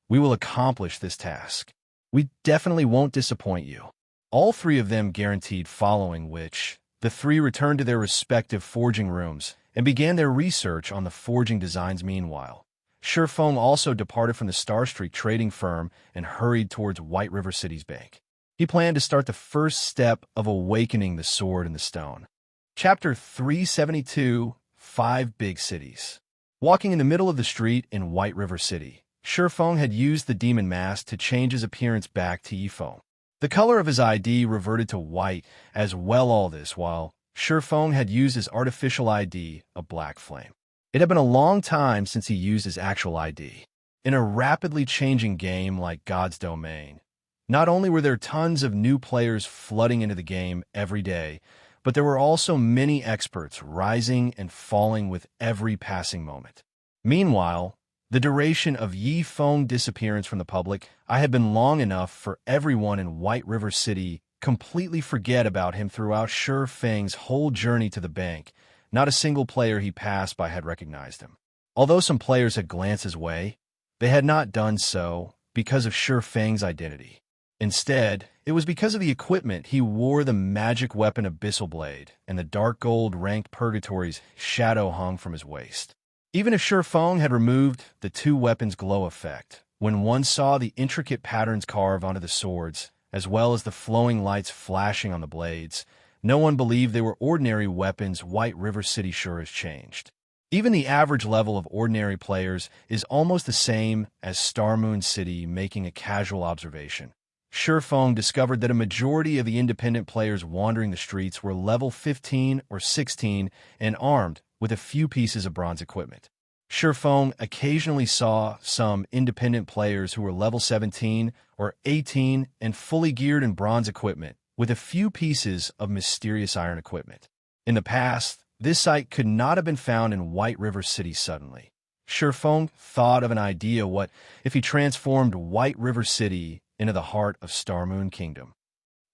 We will accomplish this task. We definitely won't disappoint you." All three of them guaranteed following which, the three returned to their respective forging rooms and began their research on the forging designs meanwhile. Shifeng also departed from the Starstreak trading firm and hurried towards White River City's bank. He planned to start the first step of awakening the sword in the stone. Chapter 372, 5 Big Cities. Walking in the middle of the street in White River City, Shifeng had used the demon mask to change his appearance back to Yifeng. The color of his ID reverted to white as well, all this while Shifeng had used his artificial ID, a black flame. It had been a long time since he used his actual ID. In a rapidly changing game like God's Domain, not only were there tons of new players flooding into the game every day, but there were also many experts rising and falling with every passing moment. Meanwhile, the duration of Yifeng's disappearance from the public had been long enough for everyone in White River City completely forget about him throughout Shifeng's whole journey to the bank. Not a single player he passed by had recognized him. Although some players had glanced his way, they had not done so because of Shifeng's identity. Instead, it was because of the equipment he wore. The magic weapon Abyssal Blade and the dark gold ranked Purgatory's shadow hung from his waist. Even if Shifeng had removed the two weapons' glow effect, when one saw the intricate patterns carved onto the swords, as well as the flowing lights flashing on the blades, no one believed they were ordinary weapons. White River City sure has changed. Even the average level of ordinary players is almost the same as Starmoon City. Making a casual observation, Shifeng discovered that a majority of the independent players wandering the streets were level 15 or 16 and armed with a few pieces of bronze equipment. Shifeng occasionally saw some independent players who were level 17 or 18 and fully geared in bronze equipment, with a few pieces of mysterious iron equipment. In the past, this sight could not have been found in White River City. Suddenly, Shifeng thought of an idea. What if he transformed White River City into the heart of Starmoon Kingdom?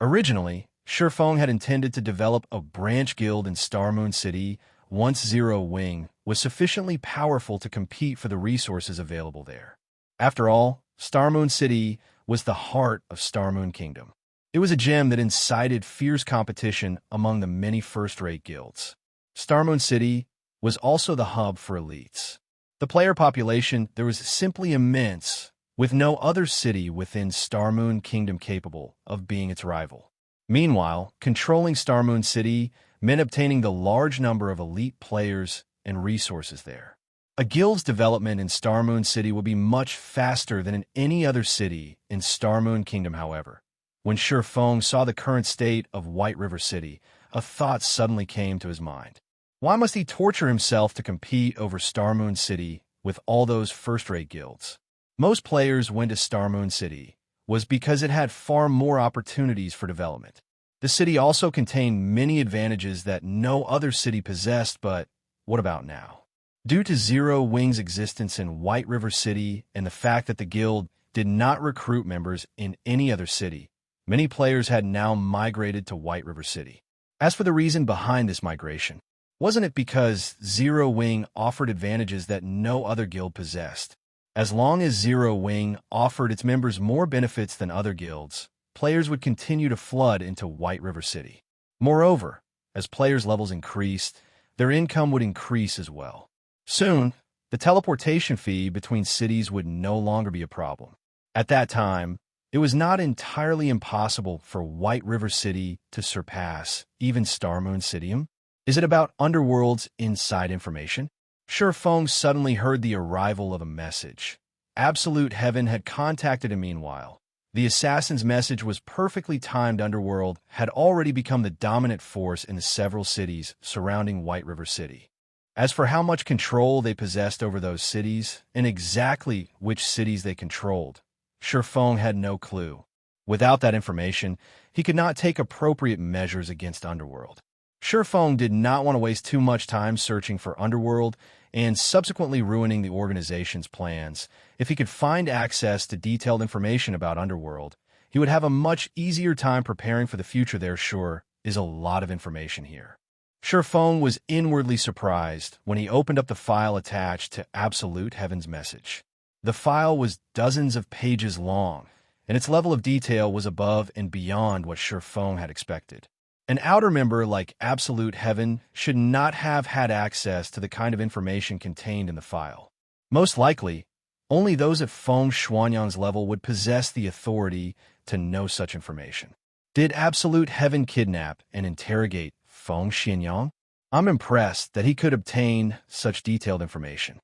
Originally, Shifeng had intended to develop a branch guild in Starmoon City once Zero Wing was sufficiently powerful to compete for the resources available there. After all, Starmoon City was the heart of Starmoon Kingdom. It was a gem that incited fierce competition among the many first-rate guilds. Starmoon City was also the hub for elites. The player population there was simply immense, with no other city within Starmoon Kingdom capable of being its rival. Meanwhile, controlling Starmoon City meant obtaining the large number of elite players and resources there. A guild's development in Starmoon City would be much faster than in any other city in Starmoon Kingdom. However, when Shifeng saw the current state of White River City, a thought suddenly came to his mind. Why must he torture himself to compete over Starmoon City with all those first-rate guilds? Most players went to Starmoon City was because it had far more opportunities for development. The city also contained many advantages that no other city possessed, but what about now? Due to Zero Wing's existence in White River City and the fact that the guild did not recruit members in any other city, many players had now migrated to White River City. As for the reason behind this migration, wasn't it because Zero Wing offered advantages that no other guild possessed? As long as Zero Wing offered its members more benefits than other guilds, players would continue to flood into White River City. Moreover, as players' levels increased, their income would increase as well. Soon, the teleportation fee between cities would no longer be a problem. At that time, it was not entirely impossible for White River City to surpass even Starmoon City. Is it about Underworld's inside information? Shifeng suddenly heard the arrival of a message. Absolute Heaven had contacted him. Meanwhile, the assassin's message was perfectly timed. Underworld had already become the dominant force in the several cities surrounding White River City. As for how much control they possessed over those cities, and exactly which cities they controlled, Shifeng had no clue. Without that information, he could not take appropriate measures against Underworld. Shifeng did not want to waste too much time searching for Underworld and subsequently ruining the organization's plans. If he could find access to detailed information about Underworld, he would have a much easier time preparing for the future. There sure is a lot of information here. Shifeng was inwardly surprised when he opened up the file attached to Absolute Heaven's message. The file was dozens of pages long, and its level of detail was above and beyond what Shifeng had expected. An outer member like Absolute Heaven should not have had access to the kind of information contained in the file. Most likely, only those at Feng Shuanyang's level would possess the authority to know such information. Did Absolute Heaven kidnap and interrogate Feng Xianyang? I'm impressed that he could obtain such detailed information.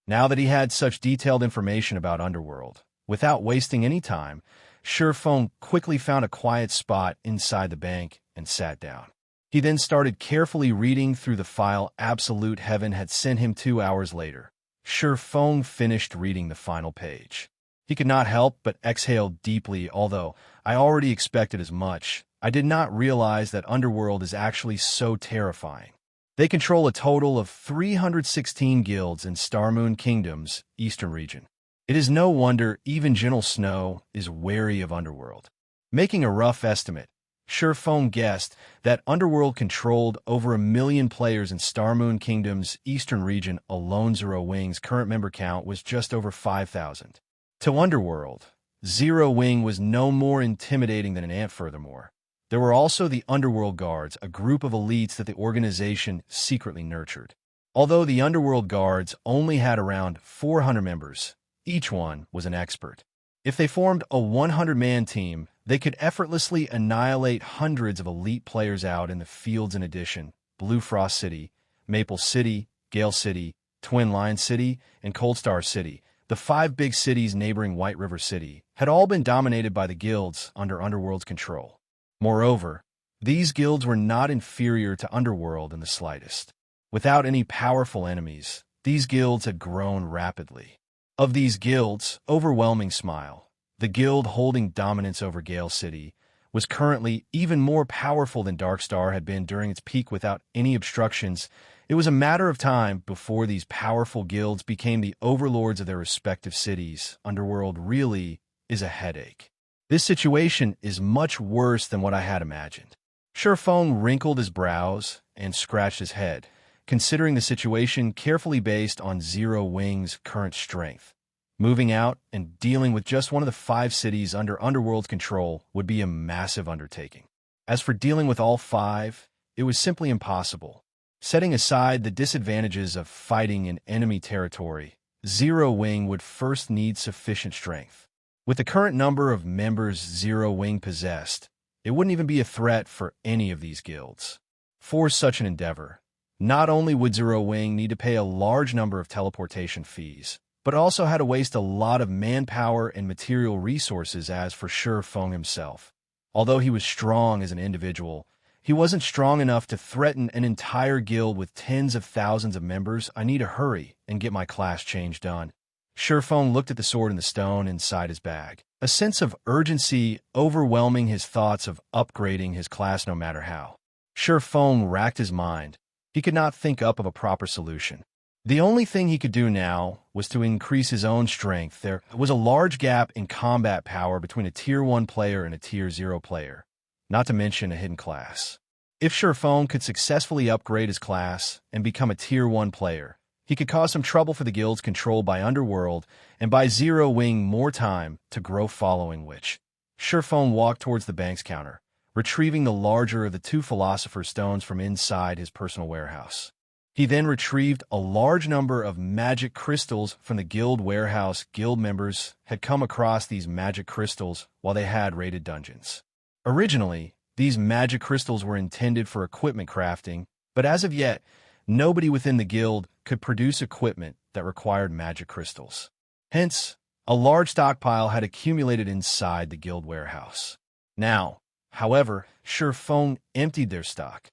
Now that he had such detailed information about Underworld, without wasting any time, Shifeng quickly found a quiet spot inside the bank and sat down. He then started carefully reading through the file Absolute Heaven had sent him 2 hours later. Shifeng finished reading the final page. He could not help but exhale deeply. Although I already expected as much, I did not realize that Underworld is actually so terrifying. They control a total of 316 guilds in Starmoon Kingdom's eastern region. It is no wonder even Gentle Snow is wary of Underworld. Making a rough estimate, Shifeng guessed that Underworld controlled over 1 million players in Starmoon Kingdom's eastern region alone. Zero Wing's current member count was just over 5,000. To Underworld, Zero Wing was no more intimidating than an ant. Furthermore, there were also the Underworld Guards, a group of elites that the organization secretly nurtured. Although the Underworld Guards only had around 400 members, each one was an expert. If they formed a 100-man team, they could effortlessly annihilate hundreds of elite players out in the fields. In addition, Blue Frost City, Maple City, Gale City, Twin Lion City, and Cold Star City, the 5 big cities neighboring White River City, had all been dominated by the guilds under Underworld's control. Moreover, these guilds were not inferior to Underworld in the slightest. Without any powerful enemies, these guilds had grown rapidly. Of these guilds, Overwhelming Smile, the guild holding dominance over Gale City, was currently even more powerful than Darkstar had been during its peak. Without any obstructions, it was a matter of time before these powerful guilds became the overlords of their respective cities. Underworld really is a headache. This situation is much worse than what I had imagined. Shifeng wrinkled his brows and scratched his head, considering the situation carefully based on Zero Wing's current strength. Moving out and dealing with just one of the 5 cities under Underworld's control would be a massive undertaking. As for dealing with all 5, it was simply impossible. Setting aside the disadvantages of fighting in enemy territory, Zero Wing would first need sufficient strength. With the current number of members Zero Wing possessed, it wouldn't even be a threat for any of these guilds. For such an endeavor, not only would Zero Wing need to pay a large number of teleportation fees, but also had to waste a lot of manpower and material resources. As for Shifeng himself, although he was strong as an individual, he wasn't strong enough to threaten an entire guild with tens of thousands of members. I need to hurry and get my class change done. Shifeng looked at the sword in the stone inside his bag, a sense of urgency overwhelming his thoughts of upgrading his class no matter how. Shifeng racked his mind. He could not think up of a proper solution. The only thing he could do now was to increase his own strength. There was a large gap in combat power between a Tier 1 player and a Tier 0 player, not to mention a hidden class. If Shifeng could successfully upgrade his class and become a Tier 1 player, he could cause some trouble for the guilds controlled by Underworld and buy Zero Wing more time to grow, following which Shifeng walked towards the bank's counter, retrieving the larger of the 2 Philosopher's Stones from inside his personal warehouse. He then retrieved a large number of magic crystals from the guild warehouse. Guild members had come across these magic crystals while they had raided dungeons. Originally, these magic crystals were intended for equipment crafting, but as of yet, nobody within the guild could produce equipment that required magic crystals. Hence, a large stockpile had accumulated inside the guild warehouse. Now, however, Shifeng emptied their stock.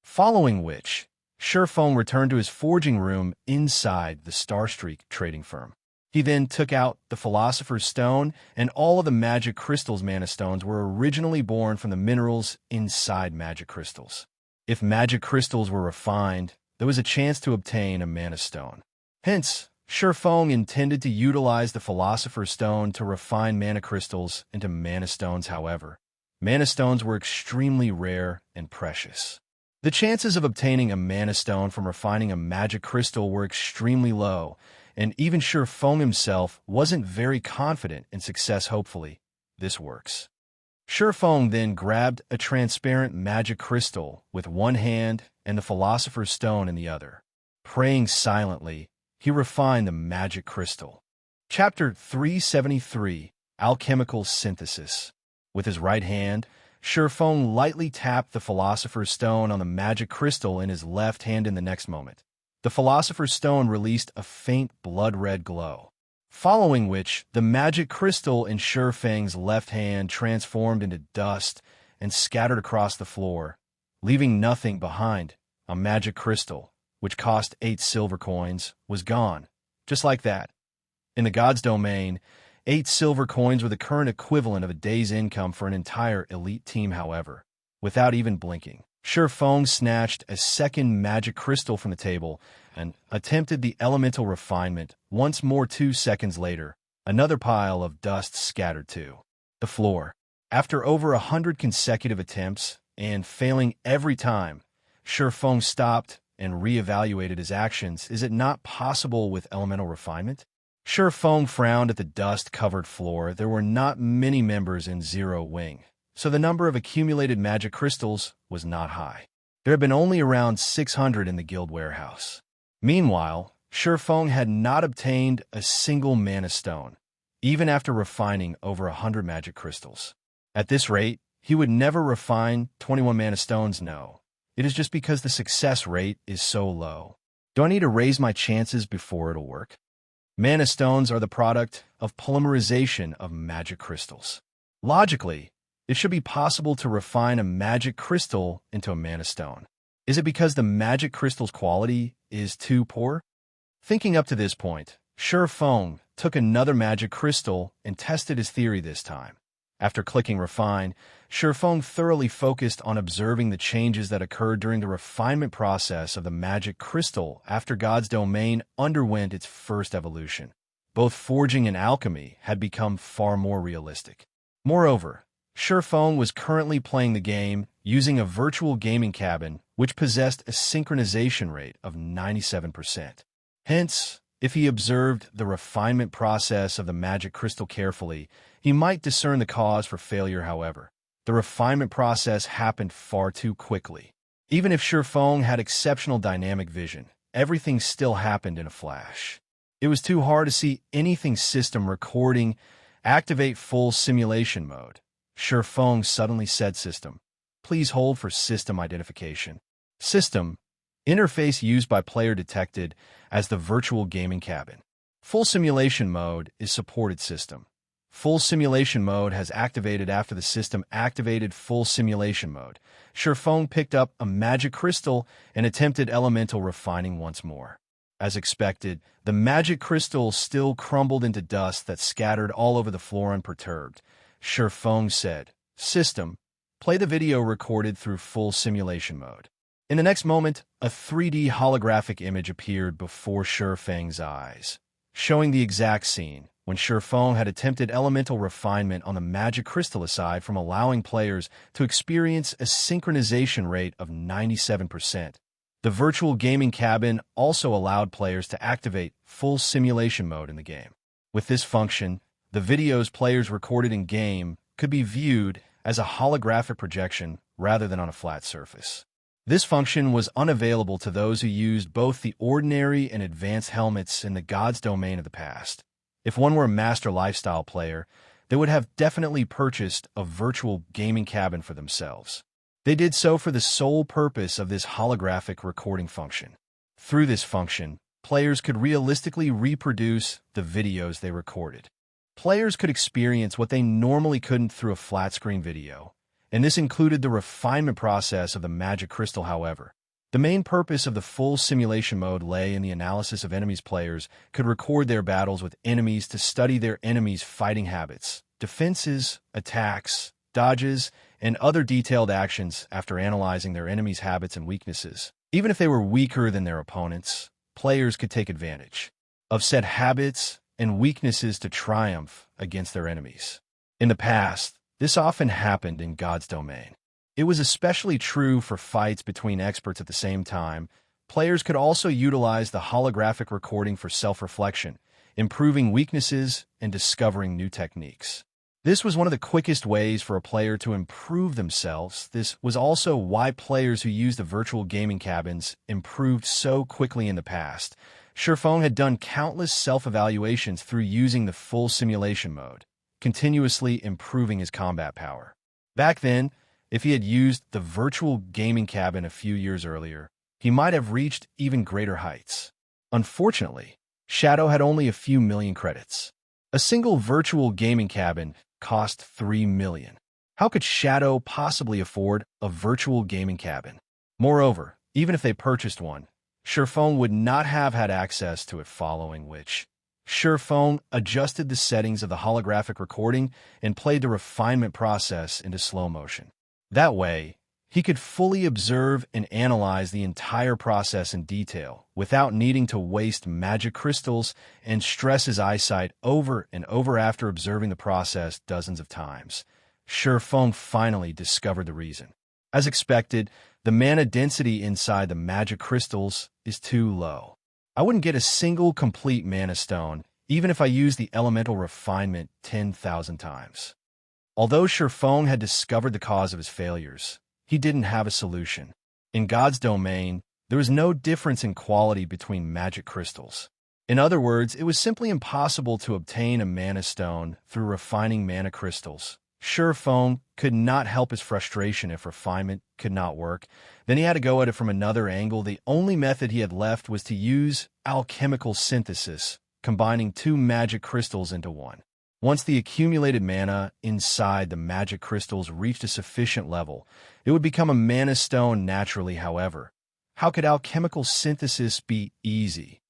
Following which, Shifeng returned to his forging room inside the Starstreak trading firm. He then took out the Philosopher's Stone, and all of the magic crystals. Mana stones were originally born from the minerals inside magic crystals. If magic crystals were refined, there was a chance to obtain a mana stone. Hence, Shifeng intended to utilize the Philosopher's Stone to refine mana crystals into mana stones. However, mana stones were extremely rare and precious. The chances of obtaining a mana stone from refining a magic crystal were extremely low, and even Feng himself wasn't very confident in success. Hopefully, this works. Feng then grabbed a transparent magic crystal with one hand and the Philosopher's Stone in the other. Praying silently, he refined the magic crystal. Chapter 373, Alchemical Synthesis. With his right hand, Feng lightly tapped the Philosopher's Stone on the magic crystal in his left hand. In the next moment, the Philosopher's Stone released a faint blood-red glow, following which the magic crystal in Feng's left hand transformed into dust and scattered across the floor, leaving nothing behind. A magic crystal, which cost 8 silver coins, was gone, just like that. In the God's domain, 8 silver coins were the current equivalent of a day's income for an entire elite team. However, without even blinking, Feng snatched a second magic crystal from the table and attempted the elemental refinement. Once more, 2 seconds later, another pile of dust scattered to the floor. After over 100 consecutive attempts and failing every time, Feng stopped and reevaluated his actions. Is it not possible with elemental refinement? Feng frowned at the dust-covered floor. There were not many members in Zero Wing, so the number of accumulated magic crystals was not high. There had been only around 600 in the guild warehouse. Meanwhile, Feng had not obtained a single mana stone, even after refining over 100 magic crystals. At this rate, he would never refine 21 mana stones. No, it is just because the success rate is so low. Do I need to raise my chances before it'll work? Mana stones are the product of polymerization of magic crystals. Logically, it should be possible to refine a magic crystal into a mana stone. Is it because the magic crystal's quality is too poor? Thinking up to this point, Feng took another magic crystal and tested his theory this time. After clicking refine, Feng thoroughly focused on observing the changes that occurred during the refinement process of the magic crystal after God's domain underwent its first evolution. Both forging and alchemy had become far more realistic. Moreover, Feng was currently playing the game using a virtual gaming cabin which possessed a synchronization rate of 97%. Hence, if he observed the refinement process of the magic crystal carefully, he might discern the cause for failure. However, the refinement process happened far too quickly. Even if Feng had exceptional dynamic vision, everything still happened in a flash. It was too hard to see anything. System recording. Activate full simulation mode. Feng suddenly said, "System, please hold for system identification." System. Interface used by player detected as the virtual gaming cabin. Full simulation mode is supported. System. Full simulation mode has activated. After the system activated full simulation mode, Feng picked up a magic crystal and attempted elemental refining once more. As expected, the magic crystal still crumbled into dust that scattered all over the floor unperturbed. Feng said, "System, play the video recorded through full simulation mode." In the next moment, a 3D holographic image appeared before Feng's eyes, showing the exact scene when Feng had attempted elemental refinement on the magic crystal. Aside from allowing players to experience a synchronization rate of 97%, the virtual gaming cabin also allowed players to activate full simulation mode in the game. With this function, the videos players recorded in-game could be viewed as a holographic projection rather than on a flat surface. This function was unavailable to those who used both the ordinary and advanced helmets in the God's domain of the past. If one were a master lifestyle player, they would have definitely purchased a virtual gaming cabin for themselves. They did so for the sole purpose of this holographic recording function. Through this function, players could realistically reproduce the videos they recorded. Players could experience what they normally couldn't through a flat-screen video, and this included the refinement process of the magic crystal. However, the main purpose of the full simulation mode lay in the analysis of enemies. Players could record their battles with enemies to study their enemies' fighting habits, defenses, attacks, dodges, and other detailed actions. After analyzing their enemies' habits and weaknesses, even if they were weaker than their opponents, players could take advantage of said habits and weaknesses to triumph against their enemies. In the past, this often happened in God's domain. It was especially true for fights between experts. At the same time, players could also utilize the holographic recording for self-reflection, improving weaknesses and discovering new techniques. This was one of the quickest ways for a player to improve themselves. This was also why players who used the virtual gaming cabins improved so quickly in the past. Shifeng had done countless self-evaluations through using the full simulation mode, continuously improving his combat power. Back then, if he had used the virtual gaming cabin a few years earlier, he might have reached even greater heights. Unfortunately, Shadow had only a few million credits. A single virtual gaming cabin cost 3 million. How could Shadow possibly afford a virtual gaming cabin? Moreover, even if they purchased one, Shifeng would not have had access to it, following which Shifeng adjusted the settings of the holographic recording and played the refinement process into slow motion. That way, he could fully observe and analyze the entire process in detail without needing to waste magic crystals and stress his eyesight over and over after observing the process dozens of times. Shifeng finally discovered the reason. As expected, the mana density inside the magic crystals is too low. I wouldn't get a single complete mana stone, even if I used the elemental refinement 10,000 times. Although Shifeng had discovered the cause of his failures, he didn't have a solution. In God's domain, there was no difference in quality between magic crystals. In other words, it was simply impossible to obtain a mana stone through refining mana crystals. Shifeng could not help his frustration if refinement could not work. Then he had to go at it from another angle. The only method he had left was to use alchemical synthesis, combining two magic crystals into one. Once the accumulated mana inside the magic crystals reached a sufficient level, it would become a mana stone naturally. However, how could alchemical synthesis be easy?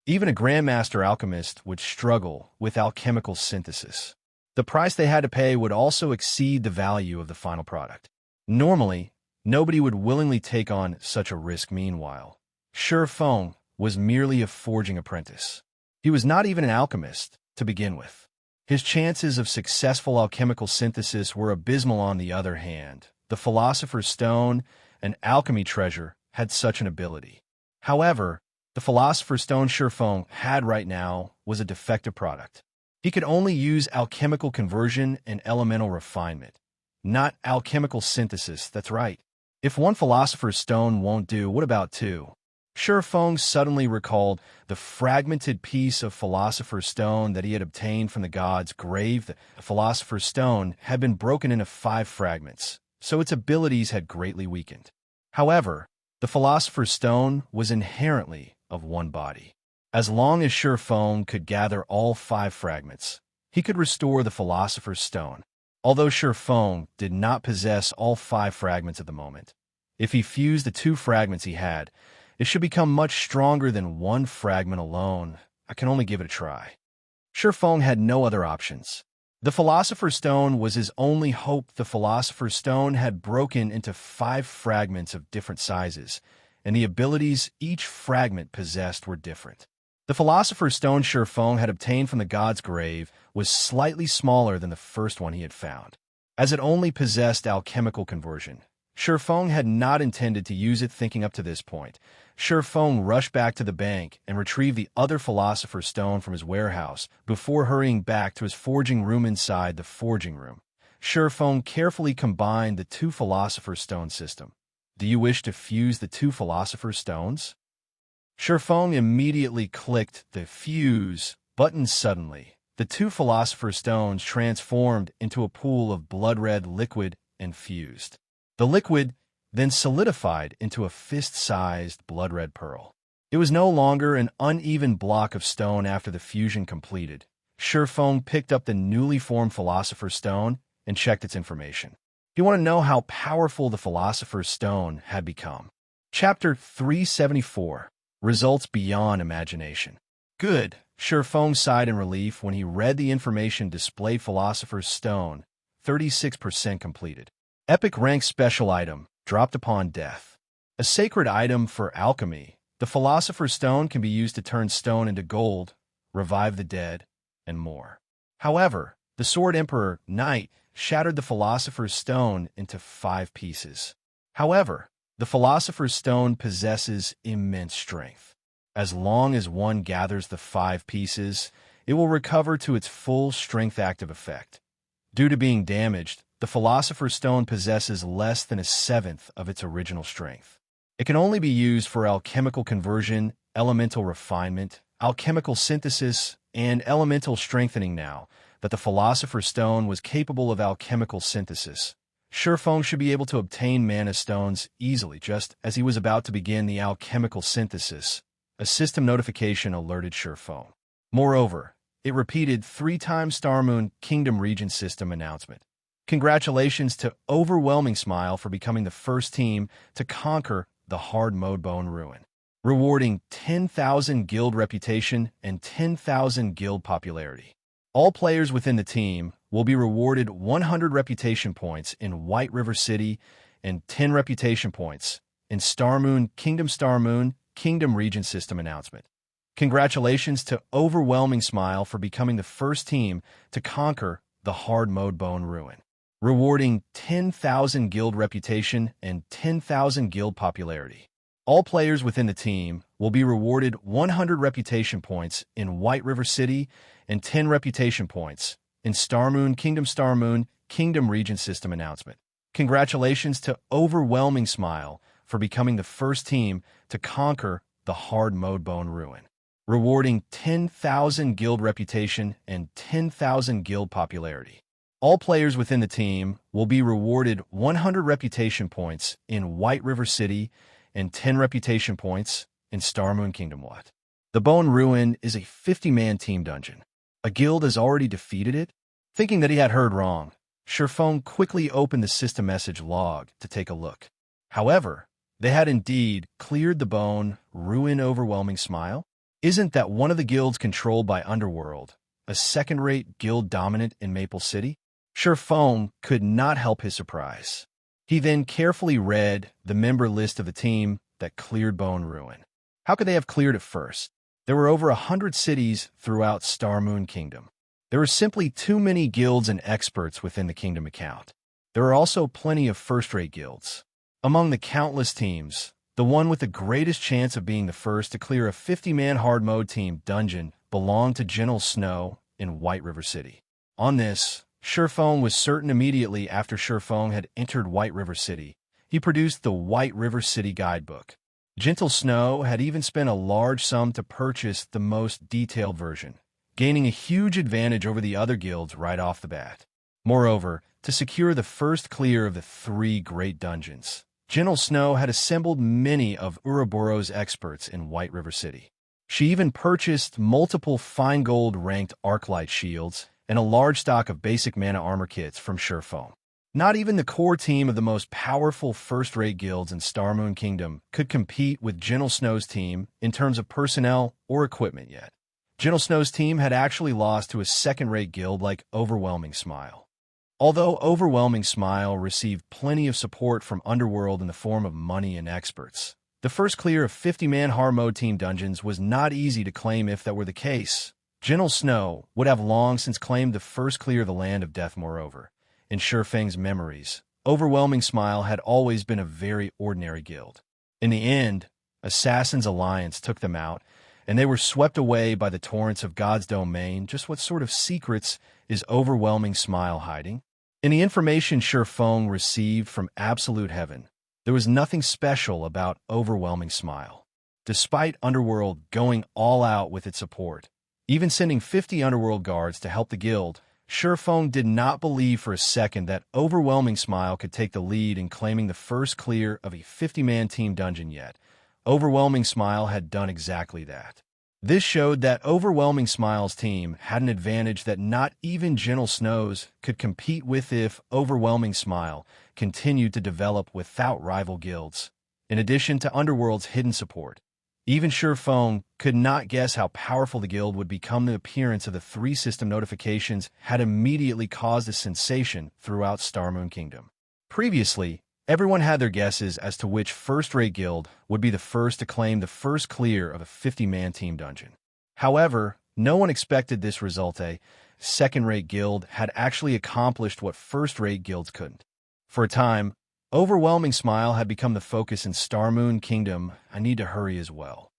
Even a Grandmaster alchemist would struggle with alchemical synthesis. The price they had to pay would also exceed the value of the final product. Normally, nobody would willingly take on such a risk. Meanwhile, Shifeng was merely a forging apprentice. He was not even an alchemist to begin with. His chances of successful alchemical synthesis were abysmal. On the other hand, the Philosopher's Stone, an alchemy treasure, had such an ability. However, the Philosopher's Stone Shifeng had right now was a defective product. He could only use alchemical conversion and elemental refinement, not alchemical synthesis. That's right. If one Philosopher's Stone won't do, what about two? Shifeng suddenly recalled the fragmented piece of Philosopher's Stone that he had obtained from the god's grave. The Philosopher's Stone had been broken into 5 fragments, so its abilities had greatly weakened. However, the Philosopher's Stone was inherently of one body. As long as Shifeng could gather all 5 fragments, he could restore the Philosopher's Stone. Although Shifeng did not possess all 5 fragments at the moment, if he fused the 2 fragments he had, it should become much stronger than 1 fragment alone. I can only give it a try. Shifeng had no other options. The Philosopher's Stone was his only hope. The Philosopher's Stone had broken into 5 fragments of different sizes, and the abilities each fragment possessed were different. The Philosopher's Stone Shifeng had obtained from the god's grave was slightly smaller than the first one he had found. As it only possessed alchemical conversion, Shifeng had not intended to use it. Thinking up to this point, Shifeng rushed back to the bank and retrieved the other Philosopher's Stone from his warehouse before hurrying back to his forging room. Inside the forging room, Shifeng carefully combined the 2 Philosopher's Stone system. Do you wish to fuse the 2 Philosopher's Stones? Shifeng immediately clicked the fuse button. Suddenly, the 2 Philosopher's Stones transformed into a pool of blood-red liquid and fused. The liquid then solidified into a fist-sized blood-red pearl. It was no longer an uneven block of stone. After the fusion completed, Shifeng picked up the newly formed Philosopher's Stone and checked its information. You want to know how powerful the Philosopher's Stone had become? Chapter 374, Results Beyond Imagination. Good. Shifeng sighed in relief when he read the information displayed. Philosopher's Stone, 36% completed. Epic rank special item, dropped upon death. A sacred item for alchemy, the Philosopher's Stone can be used to turn stone into gold, revive the dead, and more. However, the Sword Emperor Knight shattered the Philosopher's Stone into 5 pieces. However, The Philosopher's Stone possesses immense strength. As long as one gathers the 5 pieces, it will recover to its full strength active effect. Due to being damaged, the Philosopher's Stone possesses less than a seventh of its original strength. It can only be used for alchemical conversion, elemental refinement, alchemical synthesis, and elemental strengthening. Now that the Philosopher's Stone was capable of alchemical synthesis, Shifeng should be able to obtain mana stones easily. Just as he was about to begin the alchemical synthesis, a system notification alerted Shifeng. Moreover, it repeated 3 times Starmoon Kingdom Region System announcement. Congratulations to Overwhelming Smile for becoming the first team to conquer the hard mode Bone Ruin, rewarding 10,000 guild reputation and 10,000 guild popularity. All players within the team will be rewarded 100 reputation points in White River City and 10 reputation points in Starmoon Kingdom Region System announcement. Congratulations to Overwhelming Smile for becoming the first team to conquer the hard mode Bone Ruin, rewarding 10,000 guild reputation and 10,000 guild popularity. All players within the team will be rewarded 100 reputation points in White River City and 10 reputation points in Starmoon Kingdom Region System announcement. Congratulations to Overwhelming Smile for becoming the first team to conquer the hard mode Bone Ruin, rewarding 10,000 guild reputation and 10,000 guild popularity. All players within the team will be rewarded 100 reputation points in White River City and 10 reputation points in Starmoon Kingdom. The Bone Ruin is a 50-man team dungeon. A guild has already defeated it? Thinking that he had heard wrong, Shifeng quickly opened the system message log to take a look. However, they had indeed cleared the Bone Ruin. Overwhelming Smile? Isn't that one of the guilds controlled by Underworld, a second-rate guild dominant in Maple City? Shifeng could not help his surprise. He then carefully read the member list of the team that cleared Bone Ruin. How could they have cleared it first? There were over 100 cities throughout Starmoon Kingdom. There were simply too many guilds and experts within the kingdom account. There are also plenty of first-rate guilds. Among the countless teams, the one with the greatest chance of being the first to clear a 50-man hard mode team dungeon belonged to General Snow in White River City. On this, Shifeng was certain immediately after Shifeng had entered White River City. He produced the White River City Guidebook. Gentle Snow had even spent a large sum to purchase the most detailed version, gaining a huge advantage over the other guilds right off the bat. Moreover, to secure the first clear of the 3 great dungeons, Gentle Snow had assembled many of Ouroboros' experts in White River City. She even purchased multiple fine gold ranked Arclight shields and a large stock of basic mana armor kits from Shifeng. Not even the core team of the most powerful first-rate guilds in Starmoon Kingdom could compete with Gentle Snow's team in terms of personnel or equipment yet. Gentle Snow's team had actually lost to a second-rate guild like Overwhelming Smile. Although Overwhelming Smile received plenty of support from Underworld in the form of money and experts, the first clear of 50-man hard mode team dungeons was not easy to claim. If that were the case, Gentle Snow would have long since claimed the first clear of the Land of Death. Moreover, in Shifeng's memories, Overwhelming Smile had always been a very ordinary guild. In the end, Assassin's Alliance took them out, and they were swept away by the torrents of God's domain. Just what sort of secrets is Overwhelming Smile hiding? In the information Shifeng received from Absolute Heaven, there was nothing special about Overwhelming Smile. Despite Underworld going all out with its support, even sending 50 Underworld guards to help the guild, Shifeng did not believe for a second that Overwhelming Smile could take the lead in claiming the first clear of a 50-man team dungeon yet. Overwhelming Smile had done exactly that. This showed that Overwhelming Smile's team had an advantage that not even Gentle Snow's could compete with if Overwhelming Smile continued to develop without rival guilds. In addition to Underworld's hidden support, even Shifeng could not guess how powerful the guild would become. The appearance of the 3 system notifications had immediately caused a sensation throughout Starmoon Kingdom. Previously, everyone had their guesses as to which first-rate guild would be the first to claim the first clear of a 50-man team dungeon. However, no one expected this result. A second-rate guild had actually accomplished what first-rate guilds couldn't. For a time, Overwhelming Smile had become the focus in Starmoon Kingdom. I need to hurry as well.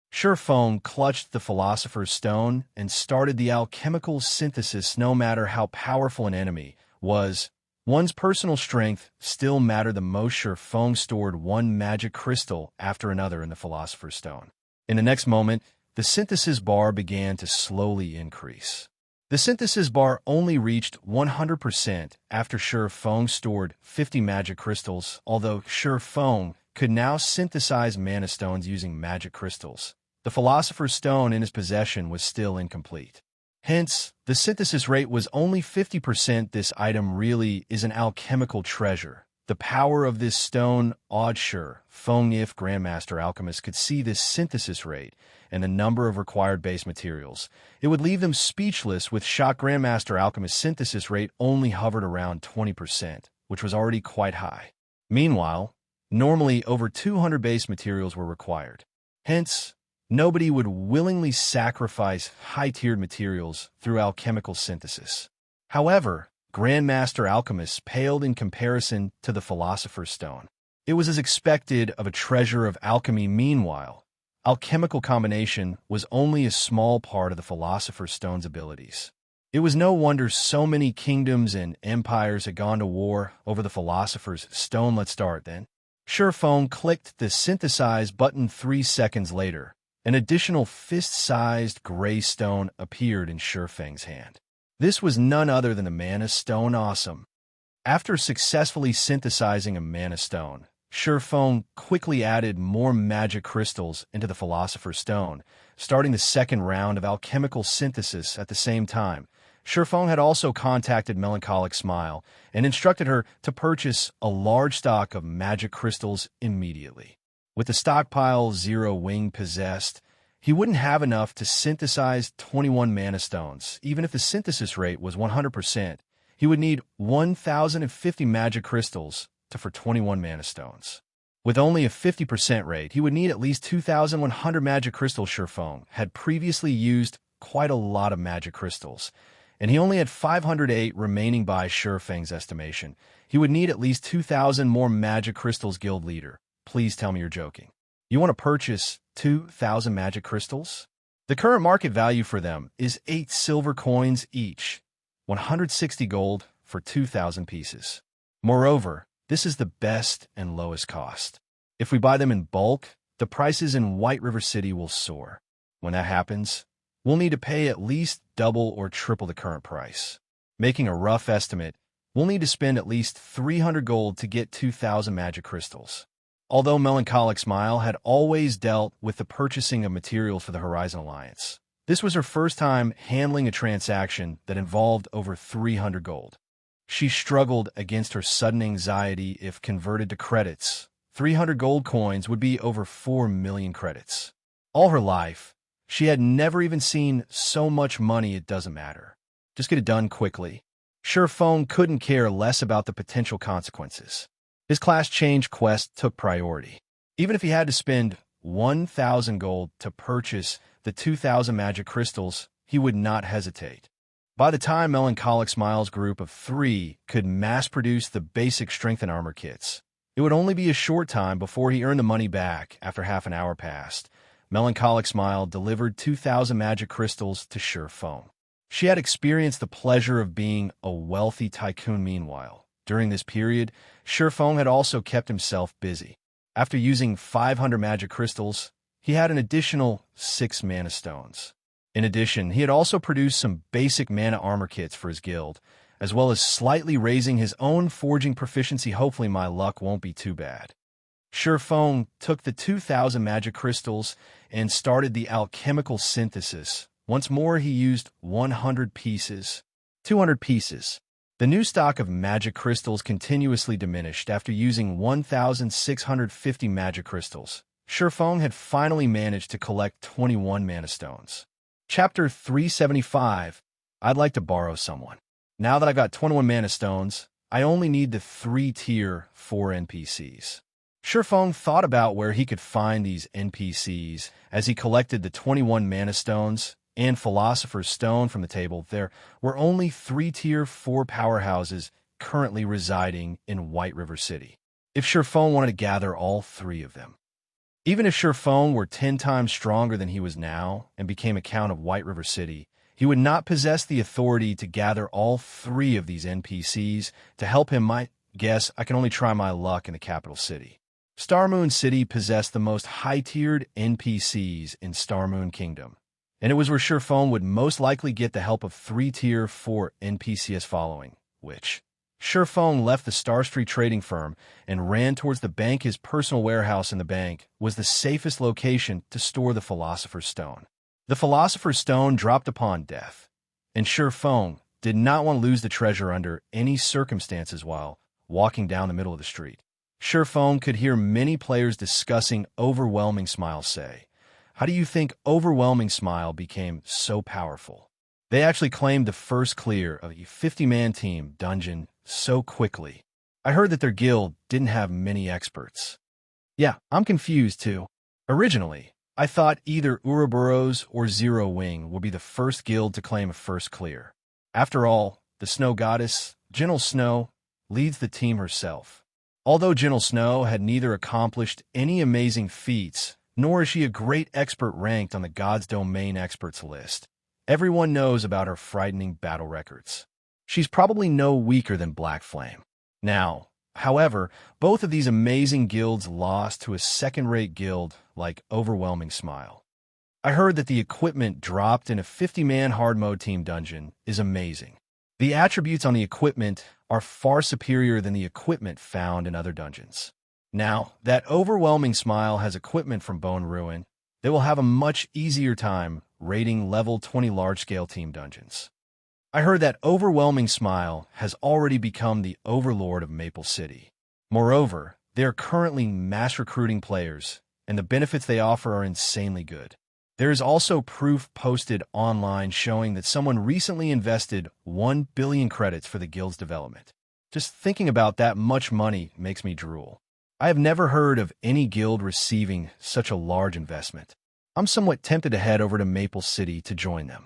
Shurfeng clutched the Philosopher's Stone and started the alchemical synthesis. No matter how powerful an enemy was, one's personal strength still mattered the most. Shurfeng stored one magic crystal after another in the Philosopher's Stone. In the next moment, the synthesis bar began to slowly increase. The synthesis bar only reached 100% after Shurfeng stored 50 magic crystals, although Shurfeng could now synthesize mana stones using magic crystals. The Philosopher's Stone in his possession was still incomplete. Hence, the synthesis rate was only 50%. This item really is an alchemical treasure. The power of this stone awed Shurfeng. If Grandmaster Alchemists could see this synthesis rate and the number of required base materials, it would leave them speechless. With shock, Grandmaster Alchemist's synthesis rate only hovered around 20%, which was already quite high. Meanwhile, normally over 200 base materials were required. Hence, nobody would willingly sacrifice high-tiered materials through alchemical synthesis. However, Grandmaster Alchemists paled in comparison to the Philosopher's Stone. It was as expected of a treasure of alchemy. Meanwhile, alchemical combination was only a small part of the Philosopher's Stone's abilities. It was no wonder so many kingdoms and empires had gone to war over the Philosopher's Stone. Let's start then. Shurfeng clicked the synthesize button. 3 seconds later, an additional fist-sized gray stone appeared in Shurfeng's hand. This was none other than the Mana Stone. Awesome. After successfully synthesizing a Mana Stone, Shurfeng quickly added more magic crystals into the Philosopher's Stone, starting the second round of alchemical synthesis at the same time. Shurfeng had also contacted Melancholic Smile and instructed her to purchase a large stock of magic crystals immediately. With the stockpile Zero Wing possessed, he wouldn't have enough to synthesize 21 mana stones. Even if the synthesis rate was 100%, he would need 1,050 magic crystals for 21 mana stones. With only a 50% rate, he would need at least 2,100 magic crystals. Shurfeng had previously used quite a lot of magic crystals, and he only had 508 remaining. By Shurfeng's estimation, he would need at least 2,000 more magic crystals. Guild leader, please tell me you're joking. You want to purchase 2,000 magic crystals? The current market value for them is 8 silver coins each, 160 gold for 2,000 pieces. Moreover, this is the best and lowest cost. If we buy them in bulk, the prices in White River City will soar. When that happens, we'll need to pay at least double or triple the current price. Making a rough estimate, we'll need to spend at least 300 gold to get 2,000 magic crystals. Although Melancholic Smile had always dealt with the purchasing of materials for the Horizon Alliance, this was her first time handling a transaction that involved over 300 gold. She struggled against her sudden anxiety. If converted to credits, 300 gold coins would be over 4 million credits. All her life, she had never even seen so much money. It doesn't matter. Just get it done quickly. Shurfeng couldn't care less about the potential consequences. His class change quest took priority. Even if he had to spend 1,000 gold to purchase the 2,000 magic crystals, he would not hesitate. By the time Melancholic Smile's group of 3 could mass-produce the basic strength and armor kits, it would only be a short time before he earned the money back. After half an hour passed, Melancholic Smile delivered 2,000 magic crystals to Shurfeng. She had experienced the pleasure of being a wealthy tycoon. Meanwhile, during this period, Shurfeng had also kept himself busy. After using 500 magic crystals, he had an additional 6 mana stones. In addition, he had also produced some basic mana armor kits for his guild, as well as slightly raising his own forging proficiency. Hopefully my luck won't be too bad. Shurfeng took the 2,000 magic crystals and started the alchemical synthesis. Once more, he used 100 pieces, 200 pieces. The new stock of magic crystals continuously diminished. After using 1,650 magic crystals, Shurfeng had finally managed to collect 21 mana stones. Chapter 375. I'd like to borrow someone. Now that I've got 21 mana stones, I only need the 3-tier 4 NPCs. Shurfeng thought about where he could find these NPCs as he collected the 21 mana stones and Philosopher's Stone from the table. There were only 3-tier 4 powerhouses currently residing in White River City. if Shurfeng wanted to gather all three of them. Even if Shurfeng were 10 times stronger than he was now and became a count of White River City, he would not possess the authority to gather all three of these NPCs to help him. My guess, I can only try my luck in the capital city. Starmoon City possessed the most high-tiered NPCs in Starmoon Kingdom, and it was where Shurfeng would most likely get the help of 3 Tier 4 NPCs following, which Shurfeng left the Star Street trading firm and ran towards the bank. His personal warehouse in the bank was the safest location to store the Philosopher's Stone. The Philosopher's Stone dropped upon death, and Shurfeng did not want to lose the treasure under any circumstances while walking down the middle of the street. Shurfeng could hear many players discussing Overwhelming Smile say, "How do you think Overwhelming Smile became so powerful? They actually claimed the first clear of a 50-man team dungeon so quickly. I heard that their guild didn't have many experts." Yeah, I'm confused too. Originally, I thought either Ouroboros or Zero Wing would be the first guild to claim a first clear. After all, the Snow Goddess, Gentle Snow, leads the team herself. Although Gentle Snow had neither accomplished any amazing feats, nor is she a great expert ranked on the God's Domain experts list, everyone knows about her frightening battle records. She's probably no weaker than Black Flame. Now, however, both of these amazing guilds lost to a second-rate guild like Overwhelming Smile. I heard that the equipment dropped in a 50-man hard mode team dungeon is amazing. The attributes on the equipment are far superior than the equipment found in other dungeons. Now that Overwhelming Smile has equipment from Bone Ruin, they will have a much easier time raiding level 20 large-scale team dungeons. I heard that Overwhelming Smile has already become the Overlord of Maple City. Moreover, they are currently mass recruiting players, and the benefits they offer are insanely good. There is also proof posted online showing that someone recently invested 1 billion credits for the guild's development. Just thinking about that much money makes me drool. I have never heard of any guild receiving such a large investment. I'm somewhat tempted to head over to Maple City to join them.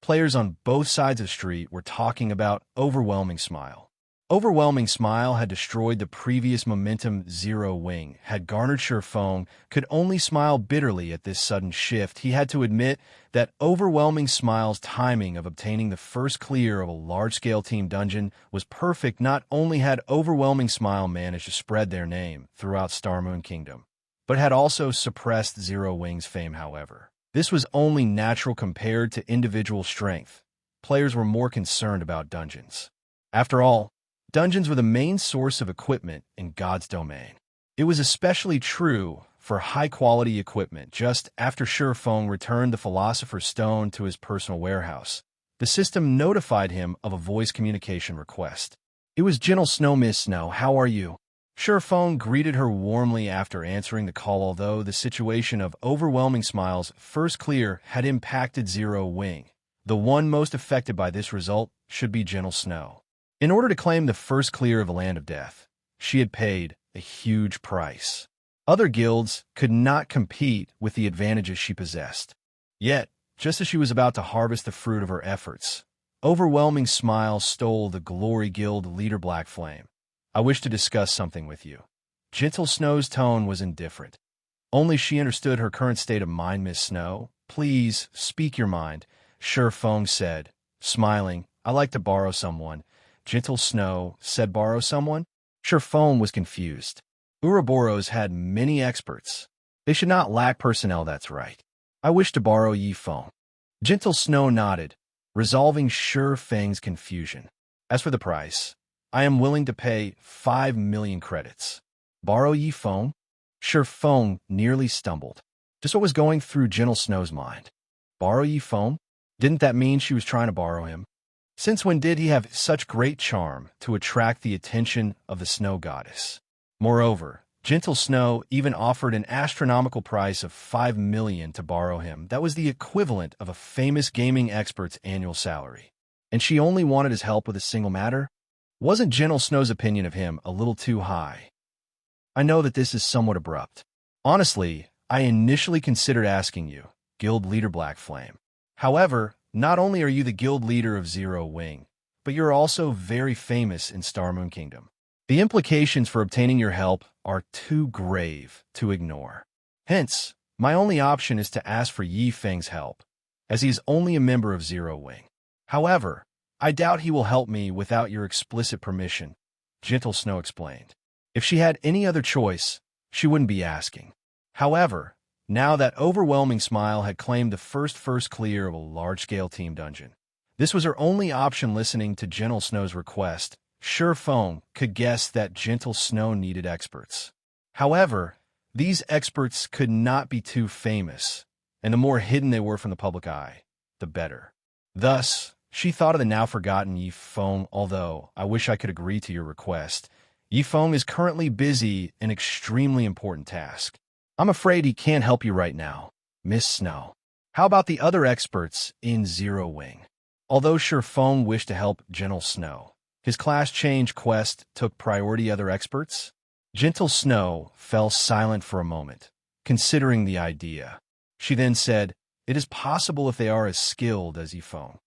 Players on both sides of the street were talking about Overwhelming Smile. Overwhelming Smile had destroyed the previous momentum. Zero Wing had garnered. Shurfeng could only smile bitterly at this sudden shift. He had to admit that Overwhelming Smile's timing of obtaining the first clear of a large-scale team dungeon was perfect. Not only had Overwhelming Smile managed to spread their name throughout Starmoon Kingdom, but had also suppressed Zero Wing's fame. However, this was only natural compared to individual strength. Players were more concerned about dungeons. After all, dungeons were the main source of equipment in God's Domain. It was especially true for high-quality equipment. Just after Shurfeng returned the Philosopher's Stone to his personal warehouse, the system notified him of a voice communication request. It was Gentle Snow. "Miss Snow, how are you?" Shurfeng greeted her warmly after answering the call. Although the situation of Overwhelming Smile's first clear had impacted Zero Wing, the one most affected by this result should be Gentle Snow. In order to claim the first clear of the Land of Death, she had paid a huge price. Other guilds could not compete with the advantages she possessed. Yet, just as she was about to harvest the fruit of her efforts, Overwhelming Smile stole the Glory Guild leader Black Flame. "I wish to discuss something with you." Gentle Snow's tone was indifferent. Only she understood her current state of mind. "Miss Snow, please speak your mind," Shurfeng said, smiling. "I like to borrow someone." Gentle Snow said, "Borrow someone?" Shurfeng was confused. Ouroboros had many experts. They should not lack personnel. "That's right. I wish to borrow Yi Feng." Gentle Snow nodded, resolving Shurfeng's confusion. "As for the price, I am willing to pay 5 million credits. Borrow Yi Feng?" Shurfeng nearly stumbled. Just what was going through Gentle Snow's mind. Borrow Yi Feng? Didn't that mean she was trying to borrow him? Since when did he have such great charm to attract the attention of the Snow Goddess? Moreover, Gentle Snow even offered an astronomical price of 5 million to borrow him. That was the equivalent of a famous gaming expert's annual salary. And she only wanted his help with a single matter? Wasn't Gentle Snow's opinion of him a little too high? I know that this is somewhat abrupt. Honestly, I initially considered asking you, Guild Leader Black Flame. However, not only are you the guild leader of Zero Wing, but you're also very famous in Starmoon Kingdom. The implications for obtaining your help are too grave to ignore. Hence, my only option is to ask for Yi Feng's help, as he is only a member of Zero Wing. However, I doubt he will help me without your explicit permission, Gentle Snow explained. If she had any other choice, she wouldn't be asking. However, now that overwhelming smile had claimed the first clear of a large-scale team dungeon. This was her only option. Listening to Gentle Snow's request, Feng could guess that Gentle Snow needed experts. However, these experts could not be too famous, and the more hidden they were from the public eye, the better. Thus, she thought of the now-forgotten Yi Feng. Although I wish I could agree to your request, Yi Feng is currently busy in an extremely important task. I'm afraid he can't help you right now, Miss Snow. How about the other experts in Zero Wing? Although Feng wished to help Gentle Snow, his class change quest took priority. Other experts? Gentle Snow fell silent for a moment, considering the idea. She then said, "It is possible if they are as skilled as Yi Feng.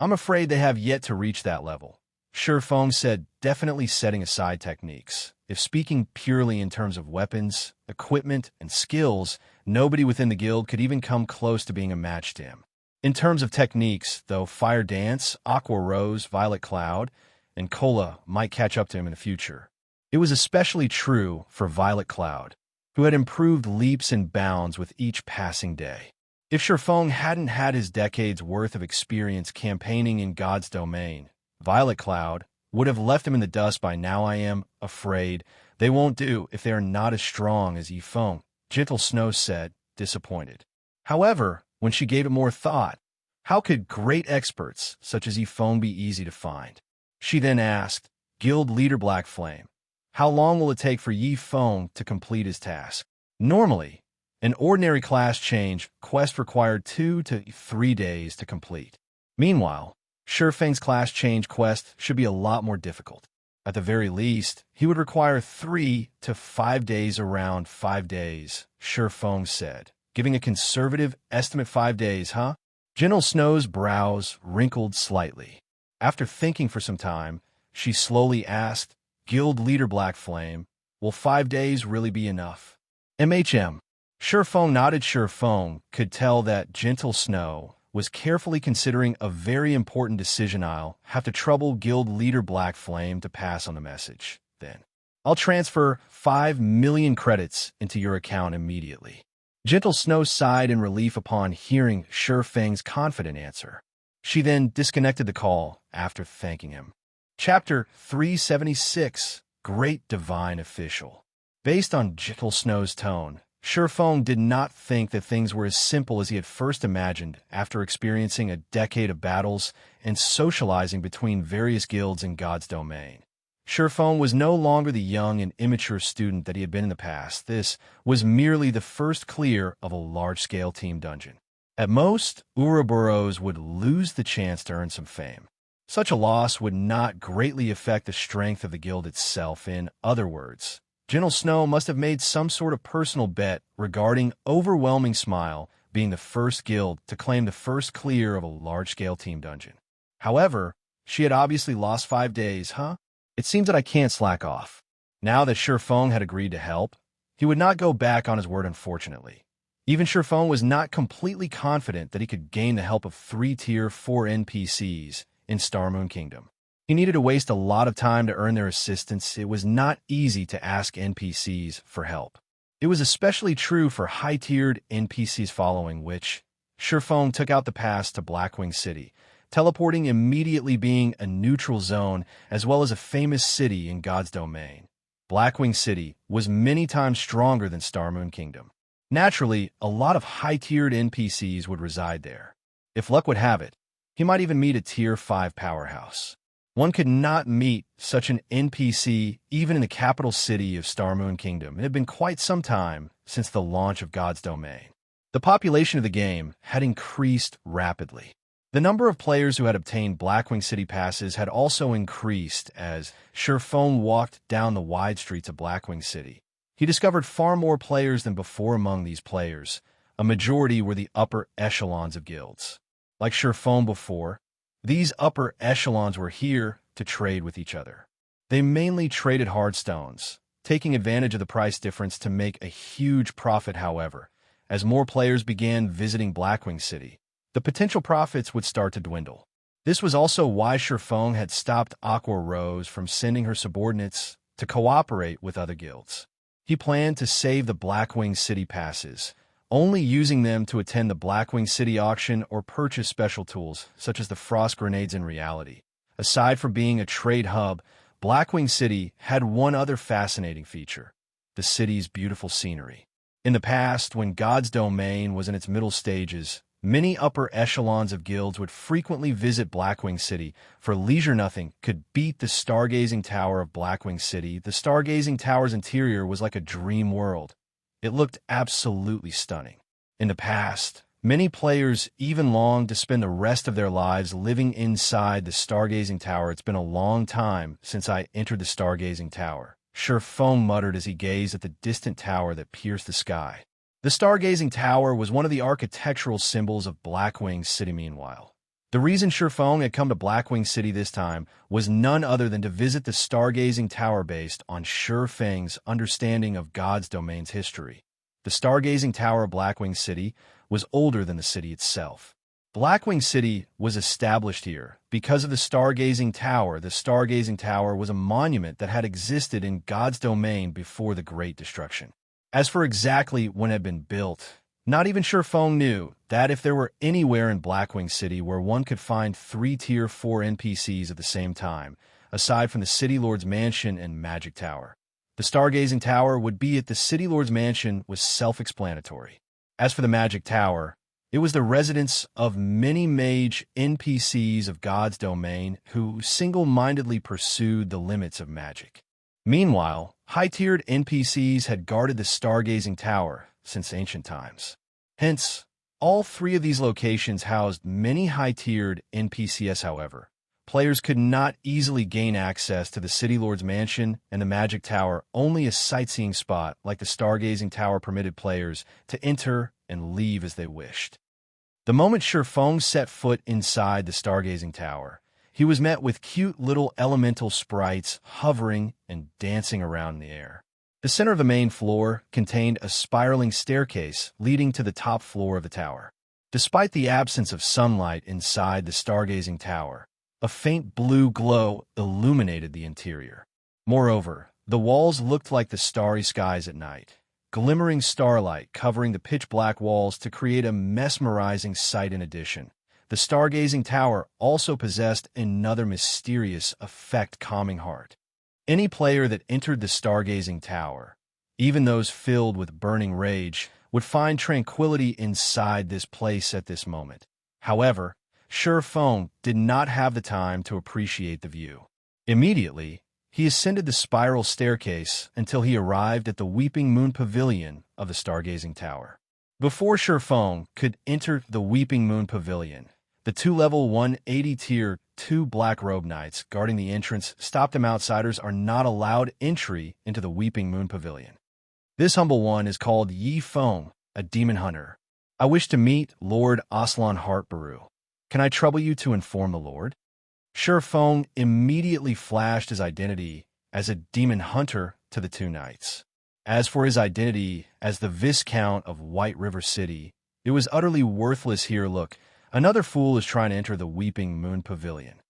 I'm afraid they have yet to reach that level." Feng said, definitely setting aside techniques. If speaking purely in terms of weapons, equipment, and skills, nobody within the guild could even come close to being a match to him. In terms of techniques, though, Fire Dance, Aqua Rose, Violet Cloud, and Cola might catch up to him in the future. It was especially true for Violet Cloud, who had improved leaps and bounds with each passing day. If Feng hadn't had his decades' worth of experience campaigning in God's domain, Violet Cloud would have left him in the dust by now. I am afraid they won't do if they are not as strong as Yi Feng, Gentle Snow said, disappointed. However, when she gave it more thought, how could great experts such as Yi Feng be easy to find? She then asked, Guild Leader Black Flame, how long will it take for Yi Feng to complete his task? Normally, an ordinary class change quest required 2 to 3 days to complete. Meanwhile, Feng's class change quest should be a lot more difficult. At the very least, he would require 3 to 5 days. Around 5 days, Feng said, giving a conservative estimate. 5 days, huh? Gentle Snow's brows wrinkled slightly. After thinking for some time, she slowly asked, Guild Leader Black Flame, will 5 days really be enough? MHM. Feng nodded. Feng could tell that Gentle Snow was carefully considering a very important decision. I'll have to trouble Guild Leader Black Flame to pass on the message. Then, I'll transfer 5 million credits into your account immediately. Gentle Snow sighed in relief upon hearing Feng's confident answer. She then disconnected the call after thanking him. Chapter 376, Great Divine Official. Based on Gentle Snow's tone, Feng did not think that things were as simple as he had first imagined after experiencing a decade of battles and socializing between various guilds in God's domain. Feng was no longer the young and immature student that he had been in the past. This was merely the first clear of a large-scale team dungeon. At most, Ouroboros would lose the chance to earn some fame. Such a loss would not greatly affect the strength of the guild itself. In other words, Gentle Snow must have made some sort of personal bet regarding Overwhelming Smile being the first guild to claim the first clear of a large-scale team dungeon. However, she had obviously lost 5 days, huh? It seems that I can't slack off. Now that Feng had agreed to help, he would not go back on his word, unfortunately. Even Feng was not completely confident that he could gain the help of 3 Tier 4 NPCs in Starmoon Kingdom. He needed to waste a lot of time to earn their assistance. It was not easy to ask NPCs for help. It was especially true for high-tiered NPCs, following which Feng took out the pass to Blackwing City, teleporting immediately, being a neutral zone as well as a famous city in God's domain. Blackwing City was many times stronger than Starmoon Kingdom. Naturally, a lot of high-tiered NPCs would reside there. If luck would have it, he might even meet a Tier 5 powerhouse. One could not meet such an NPC even in the capital city of Starmoon Kingdom. It had been quite some time since the launch of God's domain. The population of the game had increased rapidly. The number of players who had obtained Blackwing City passes had also increased as Feng walked down the wide streets of Blackwing City. He discovered far more players than before. Among these players, a majority were the upper echelons of guilds. Like Feng before, these upper echelons were here to trade with each other. They mainly traded hard stones, taking advantage of the price difference to make a huge profit. However, as more players began visiting Blackwing City, the potential profits would start to dwindle. This was also why Shifeng had stopped Aqua Rose from sending her subordinates to cooperate with other guilds. He planned to save the Blackwing City passes, only using them to attend the Blackwing City auction or purchase special tools, such as the frost grenades in reality. Aside from being a trade hub, Blackwing City had one other fascinating feature: the city's beautiful scenery. In the past, when God's Domain was in its middle stages, many upper echelons of guilds would frequently visit Blackwing City, for leisure. Nothing could beat the stargazing tower of Blackwing City. The stargazing tower's interior was like a dream world. It looked absolutely stunning. In the past, many players even longed to spend the rest of their lives living inside the stargazing tower. It's been a long time since I entered the stargazing tower, Shifeng muttered as he gazed at the distant tower that pierced the sky. The stargazing tower was one of the architectural symbols of Blackwing City. Meanwhile, the reason Shifeng had come to Blackwing City this time was none other than to visit the stargazing tower based on Shifeng's understanding of God's Domain's history. The stargazing tower of Blackwing City was older than the city itself. Blackwing City was established here because of the stargazing tower. The stargazing tower was a monument that had existed in God's domain before the Great Destruction. As for exactly when it had been built, not even Shifeng knew that. If there were anywhere in Blackwing City where one could find 3 Tier 4 NPCs at the same time, aside from the City Lord's Mansion and Magic Tower, the stargazing tower would be at the City Lord's Mansion. Was self-explanatory. As for the Magic Tower, it was the residence of many mage NPCs of God's domain who single-mindedly pursued the limits of magic. Meanwhile, high-tiered NPCs had guarded the stargazing tower since ancient times. Hence, all 3 of these locations housed many high-tiered NPCs. However, players could not easily gain access to the City Lord's Mansion and the Magic Tower. Only a sightseeing spot like the stargazing tower permitted players to enter and leave as they wished. The moment Shifeng set foot inside the stargazing tower, he was met with cute little elemental sprites hovering and dancing around in the air. The center of the main floor contained a spiraling staircase leading to the top floor of the tower. Despite the absence of sunlight inside the stargazing tower, a faint blue glow illuminated the interior. Moreover, the walls looked like the starry skies at night, glimmering starlight covering the pitch-black walls to create a mesmerizing sight. In addition, the stargazing tower also possessed another mysterious effect: calming heart. Any player that entered the stargazing tower, even those filled with burning rage, would find tranquility inside this place at this moment. However, Shifeng did not have the time to appreciate the view. Immediately, he ascended the spiral staircase until he arrived at the Weeping Moon Pavilion of the stargazing tower. Before Shifeng could enter the Weeping Moon Pavilion, the 2 level 180 Tier 2 Black Robe Knights guarding the entrance stopped them. Outsiders are not allowed entry into the Weeping Moon Pavilion. This humble one is called Yi Feng, a demon hunter. I wish to meet Lord Aslan Heartbaru. Can I trouble you to inform the Lord? Shifeng immediately flashed his identity as a demon hunter to the 2 knights. As for his identity as the Viscount of White River City, it was utterly worthless here. Look, another fool is trying to enter the Weeping Moon Pavilion.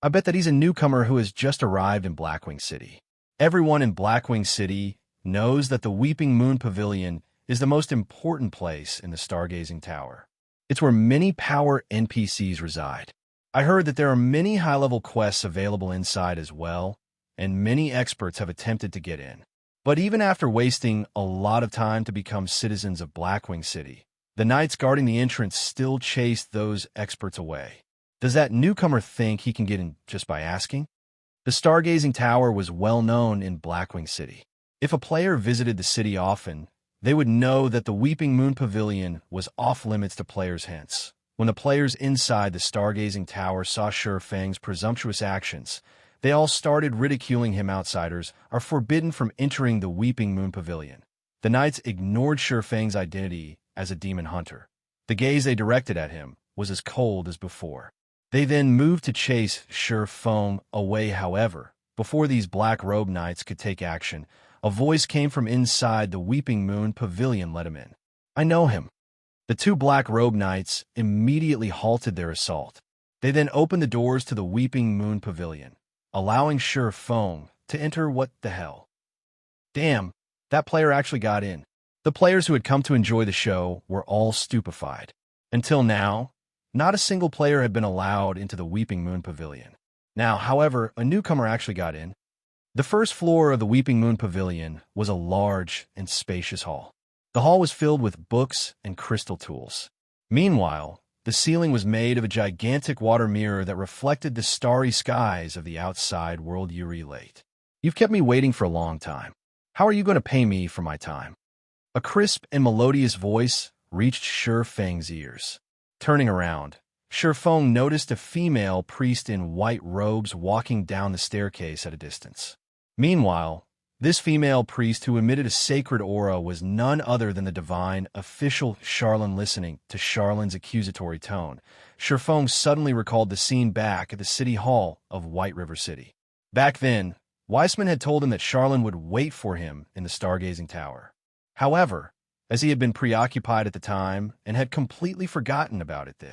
I bet that he's a newcomer who has just arrived in Blackwing City. Everyone in Blackwing City knows that the Weeping Moon Pavilion is the most important place in the stargazing tower. It's where many power NPCs reside. I heard that there are many high-level quests available inside as well, and many experts have attempted to get in. But even after wasting a lot of time to become citizens of Blackwing City, the knights guarding the entrance still chased those experts away. Does that newcomer think he can get in just by asking? The stargazing tower was well known in Blackwing City. If a player visited the city often, they would know that the Weeping Moon Pavilion was off-limits to players. Hence, when the players inside the stargazing tower saw Shifeng's presumptuous actions, they all started ridiculing him. Outsiders are forbidden from entering the Weeping Moon Pavilion. The knights ignored Shifeng's identity as a demon hunter. The gaze they directed at him was as cold as before. They then moved to chase Shifeng away. However, before these black-robed knights could take action, a voice came from inside the Weeping Moon Pavilion. Let him in. I know him. The two black-robed knights immediately halted their assault. They then opened the doors to the Weeping Moon Pavilion, allowing Shifeng to enter. What the hell? Damn, that player actually got in. The players who had come to enjoy the show were all stupefied. Until now, not a single player had been allowed into the Weeping Moon Pavilion. Now, however, a newcomer actually got in. The first floor of the Weeping Moon Pavilion was a large and spacious hall. The hall was filled with books and crystal tools. Meanwhile, the ceiling was made of a gigantic water mirror that reflected the starry skies of the outside world. You relate. You've kept me waiting for a long time. How are you going to pay me for my time? A crisp and melodious voice reached Shifeng's ears. Turning around, Shifeng noticed a female priest in white robes walking down the staircase at a distance. Meanwhile, this female priest who emitted a sacred aura was none other than the divine official Charlene. Listening to Charlene's accusatory tone, Shifeng suddenly recalled the scene back at the city hall of White River City. Back then, Weissman had told him that Charlene would wait for him in the stargazing tower. However, as he had been preoccupied at the time and had completely forgotten about it,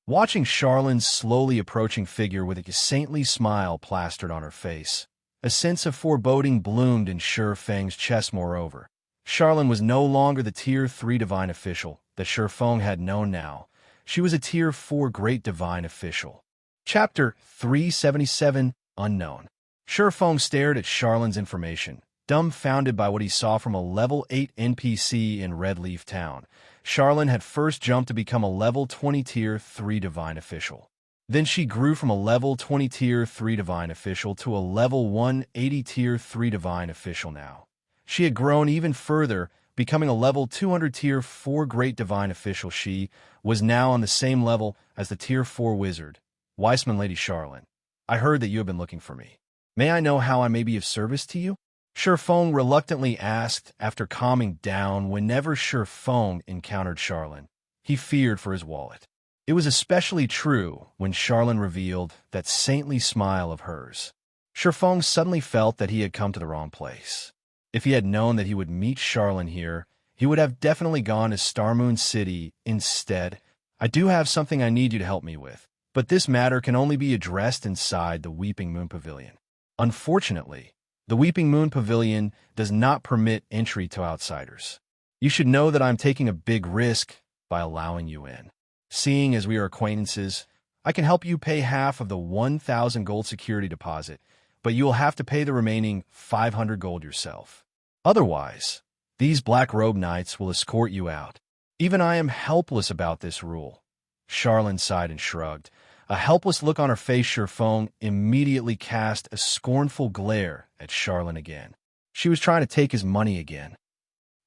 watching Charlene's slowly approaching figure with a saintly smile plastered on her face, a sense of foreboding bloomed in Shifeng's chest. Moreover, Charlene was no longer the Tier 3 divine official that Shifeng had known now. She was a Tier 4 great divine official. Chapter 377, Unknown. Shifeng stared at Charlene's information, dumbfounded by what he saw from a level 8 NPC in Red Leaf Town. Charlene had first jumped to become a level 20 Tier 3 divine official. Then she grew from a level 20 Tier 3 divine official to a level 180 Tier 3 divine official. Now, she had grown even further, becoming a level 200 Tier 4 great divine official. She was now on the same level as the Tier 4 wizard. Weissman. Lady Charlene, I heard that you have been looking for me. May I know how I may be of service to you? Shifeng reluctantly asked after calming down. Whenever Shifeng encountered Charlene, he feared for his wallet. It was especially true when Charlene revealed that saintly smile of hers. Shifeng suddenly felt that he had come to the wrong place. If he had known that he would meet Charlene here, he would have definitely gone to Starmoon City instead. I do have something I need you to help me with, but this matter can only be addressed inside the Weeping Moon Pavilion. Unfortunately, the Weeping Moon Pavilion does not permit entry to outsiders. You should know that I'm taking a big risk by allowing you in. Seeing as we are acquaintances, I can help you pay half of the 1,000 gold security deposit, but you will have to pay the remaining 500 gold yourself. Otherwise, these black-robed knights will escort you out. Even I am helpless about this rule. Charlene sighed and shrugged. A helpless look on her face. Shifeng immediately cast a scornful glare at Charlene again. She was trying to take his money again.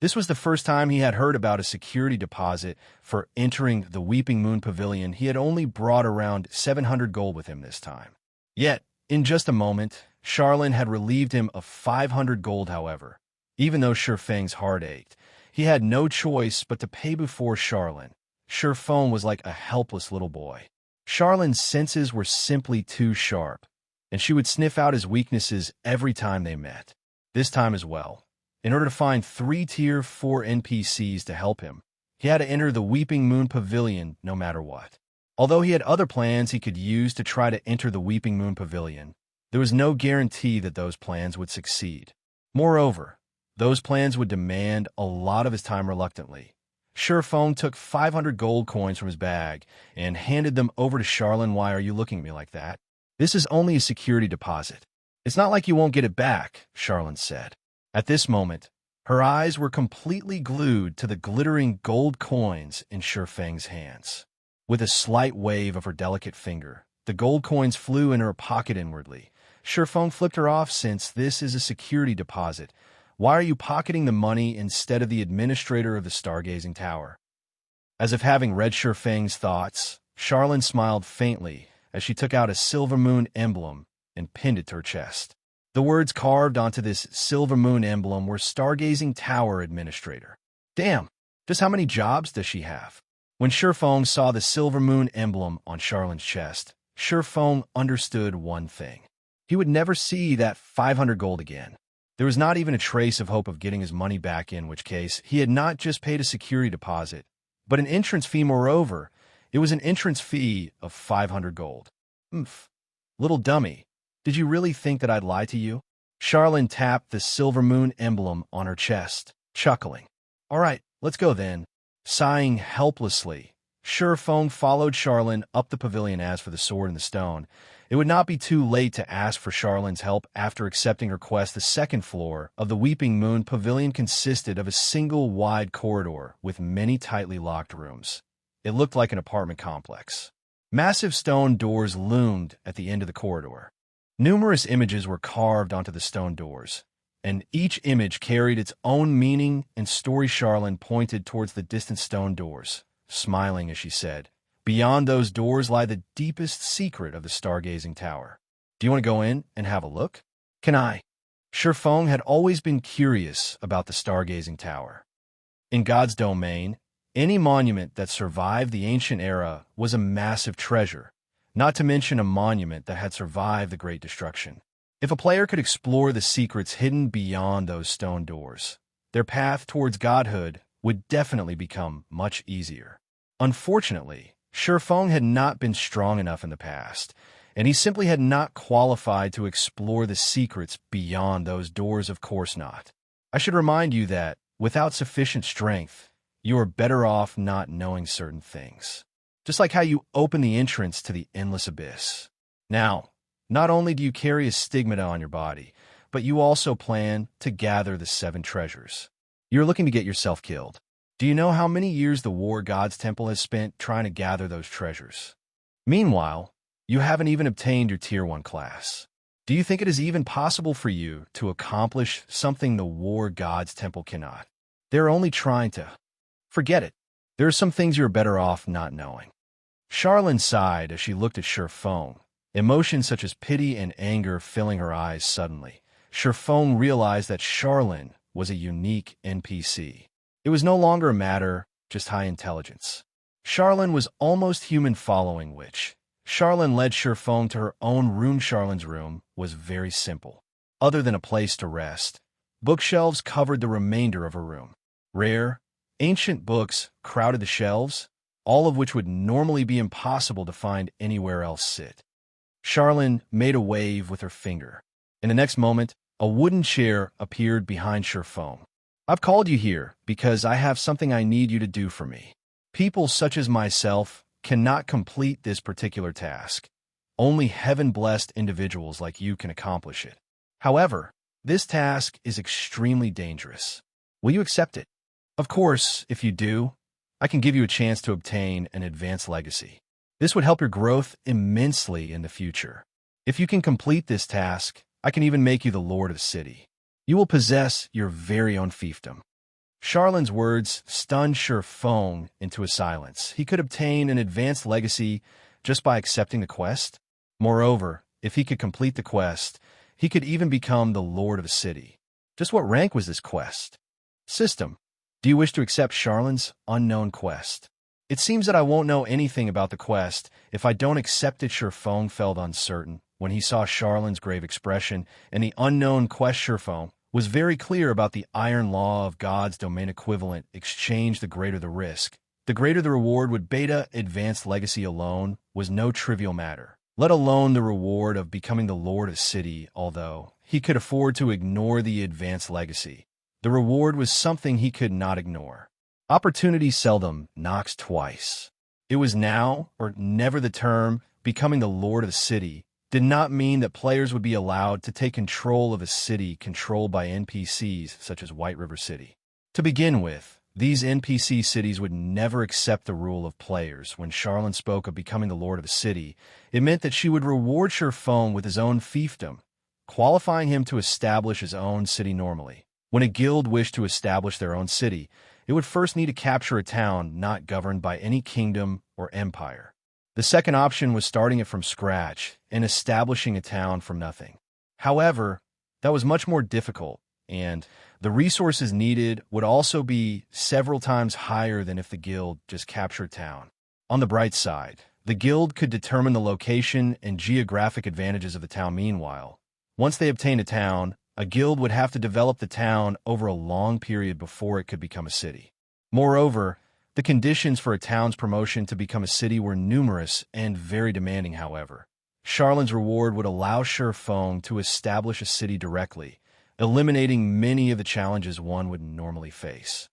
This was the first time he had heard about a security deposit for entering the Weeping Moon Pavilion. He had only brought around 700 gold with him this time. Yet, in just a moment, Charlene had relieved him of 500 gold. However, even though Shifeng's heart ached, he had no choice but to pay before Charlene. Shifeng was like a helpless little boy. Charlene's senses were simply too sharp, and she would sniff out his weaknesses every time they met. This time as well, in order to find 3 Tier 4 NPCs to help him, he had to enter the Weeping Moon Pavilion no matter what. Although he had other plans he could use to try to enter the Weeping Moon Pavilion, there was no guarantee that those plans would succeed. Moreover, those plans would demand a lot of his time. Reluctantly, Shifeng took 500 gold coins from his bag and handed them over to Charlene. Why are you looking at me like that? This is only a security deposit. It's not like you won't get it back, Charlene said. At this moment, her eyes were completely glued to the glittering gold coins in Shifeng's hands. With a slight wave of her delicate finger, the gold coins flew in her pocket inwardly. Shifeng flipped her off. Since this is a security deposit, why are you pocketing the money instead of the administrator of the Stargazing Tower? As if having read Shifeng's thoughts, Charlene smiled faintly as she took out a silver moon emblem and pinned it to her chest. The words carved onto this silver moon emblem were Stargazing Tower Administrator. Damn, just how many jobs does she have? When Shifeng saw the silver moon emblem on Charlene's chest, Shifeng understood one thing. He would never see that 500 gold again. There was not even a trace of hope of getting his money back, in which case he had not just paid a security deposit, but an entrance fee. Moreover, it was an entrance fee of 500 gold. Oomph. Little dummy, did you really think that I'd lie to you? Charlene tapped the silver moon emblem on her chest, chuckling. All right, let's go then. Sighing helplessly, Shurfeng followed Charlene up the pavilion. As for the sword and the stone, it would not be too late to ask for Charlene's help after accepting her quest. The second floor of the Weeping Moon Pavilion consisted of a single wide corridor with many tightly locked rooms. It looked like an apartment complex. Massive stone doors loomed at the end of the corridor. Numerous images were carved onto the stone doors, and each image carried its own meaning and story. Charlene pointed towards the distant stone doors, smiling as she said, "Beyond those doors lie the deepest secret of the stargazing tower. Do you want to go in and have a look?" "Can I?" Shurfeng had always been curious about the stargazing tower. In God's domain, any monument that survived the ancient era was a massive treasure, not to mention a monument that had survived the Great Destruction. If a player could explore the secrets hidden beyond those stone doors, their path towards godhood would definitely become much easier. Unfortunately, Shurfeng had not been strong enough in the past, and he simply had not qualified to explore the secrets beyond those doors. Of course not. I should remind you that, without sufficient strength, you are better off not knowing certain things. Just like how you open the entrance to the endless abyss. Now, not only do you carry a stigmata on your body, but you also plan to gather the 7 treasures. You're looking to get yourself killed. Do you know how many years the War God's Temple has spent trying to gather those treasures? Meanwhile, you haven't even obtained your Tier 1 class. Do you think it is even possible for you to accomplish something the War God's Temple cannot? They're only trying to... Forget it. There are some things you're better off not knowing. Charlene sighed as she looked at Shurfeng, emotions such as pity and anger filling her eyes suddenly. Shurfeng realized that Charlene was a unique NPC. It was no longer a matter just high intelligence. Charlene was almost human, following which Charlene led Shurfeng to her own room. Charlene's room was very simple. Other than a place to rest, bookshelves covered the remainder of her room. Rare, ancient books crowded the shelves, all of which would normally be impossible to find anywhere else sit. Charlene made a wave with her finger. In the next moment, a wooden chair appeared behind Shurfeng. "I've called you here because I have something I need you to do for me. People such as myself cannot complete this particular task. Only heaven-blessed individuals like you can accomplish it. However, this task is extremely dangerous. Will you accept it? Of course, if you do, I can give you a chance to obtain an advanced legacy. This would help your growth immensely in the future. If you can complete this task, I can even make you the lord of the city. You will possess your very own fiefdom." Charlene's words stunned Shurfeng into a silence. He could obtain an advanced legacy just by accepting the quest. Moreover, if he could complete the quest, he could even become the lord of the city. Just what rank was this quest? System. Do you wish to accept Charlene's unknown quest? It seems that I won't know anything about the quest if I don't accept it. Shurfeng felt uncertain when he saw Charlene's grave expression and the unknown quest. Shurfeng was very clear about the iron law of God's domain equivalent exchange. The greater the risk, the greater the reward. With Beta, advanced legacy alone was no trivial matter, let alone the reward of becoming the lord of the city. Although he could afford to ignore the advanced legacy, the reward was something he could not ignore. Opportunity seldom knocks twice. It was now or never. The term becoming the lord of the city did not mean that players would be allowed to take control of a city controlled by NPCs such as White River City. To begin with, these NPC cities would never accept the rule of players. When Charlene spoke of becoming the lord of the city, it meant that she would reward Shurfeng with his own fiefdom, qualifying him to establish his own city. Normally, when a guild wished to establish their own city, it would first need to capture a town not governed by any kingdom or empire. The second option was starting it from scratch and establishing a town from nothing. However, that was much more difficult, and the resources needed would also be several times higher than if the guild just captured town. On the bright side, The guild could determine the location and geographic advantages of the town. Meanwhile, once they obtained a town, a guild would have to develop the town over a long period before it could become a city. Moreover, the conditions for a town's promotion to become a city were numerous and very demanding. However, Charlin's reward would allow Shifeng to establish a city directly, eliminating many of the challenges one would normally face.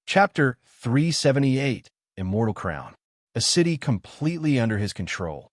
Chapter 378, Immortal Crown. A city completely under his control.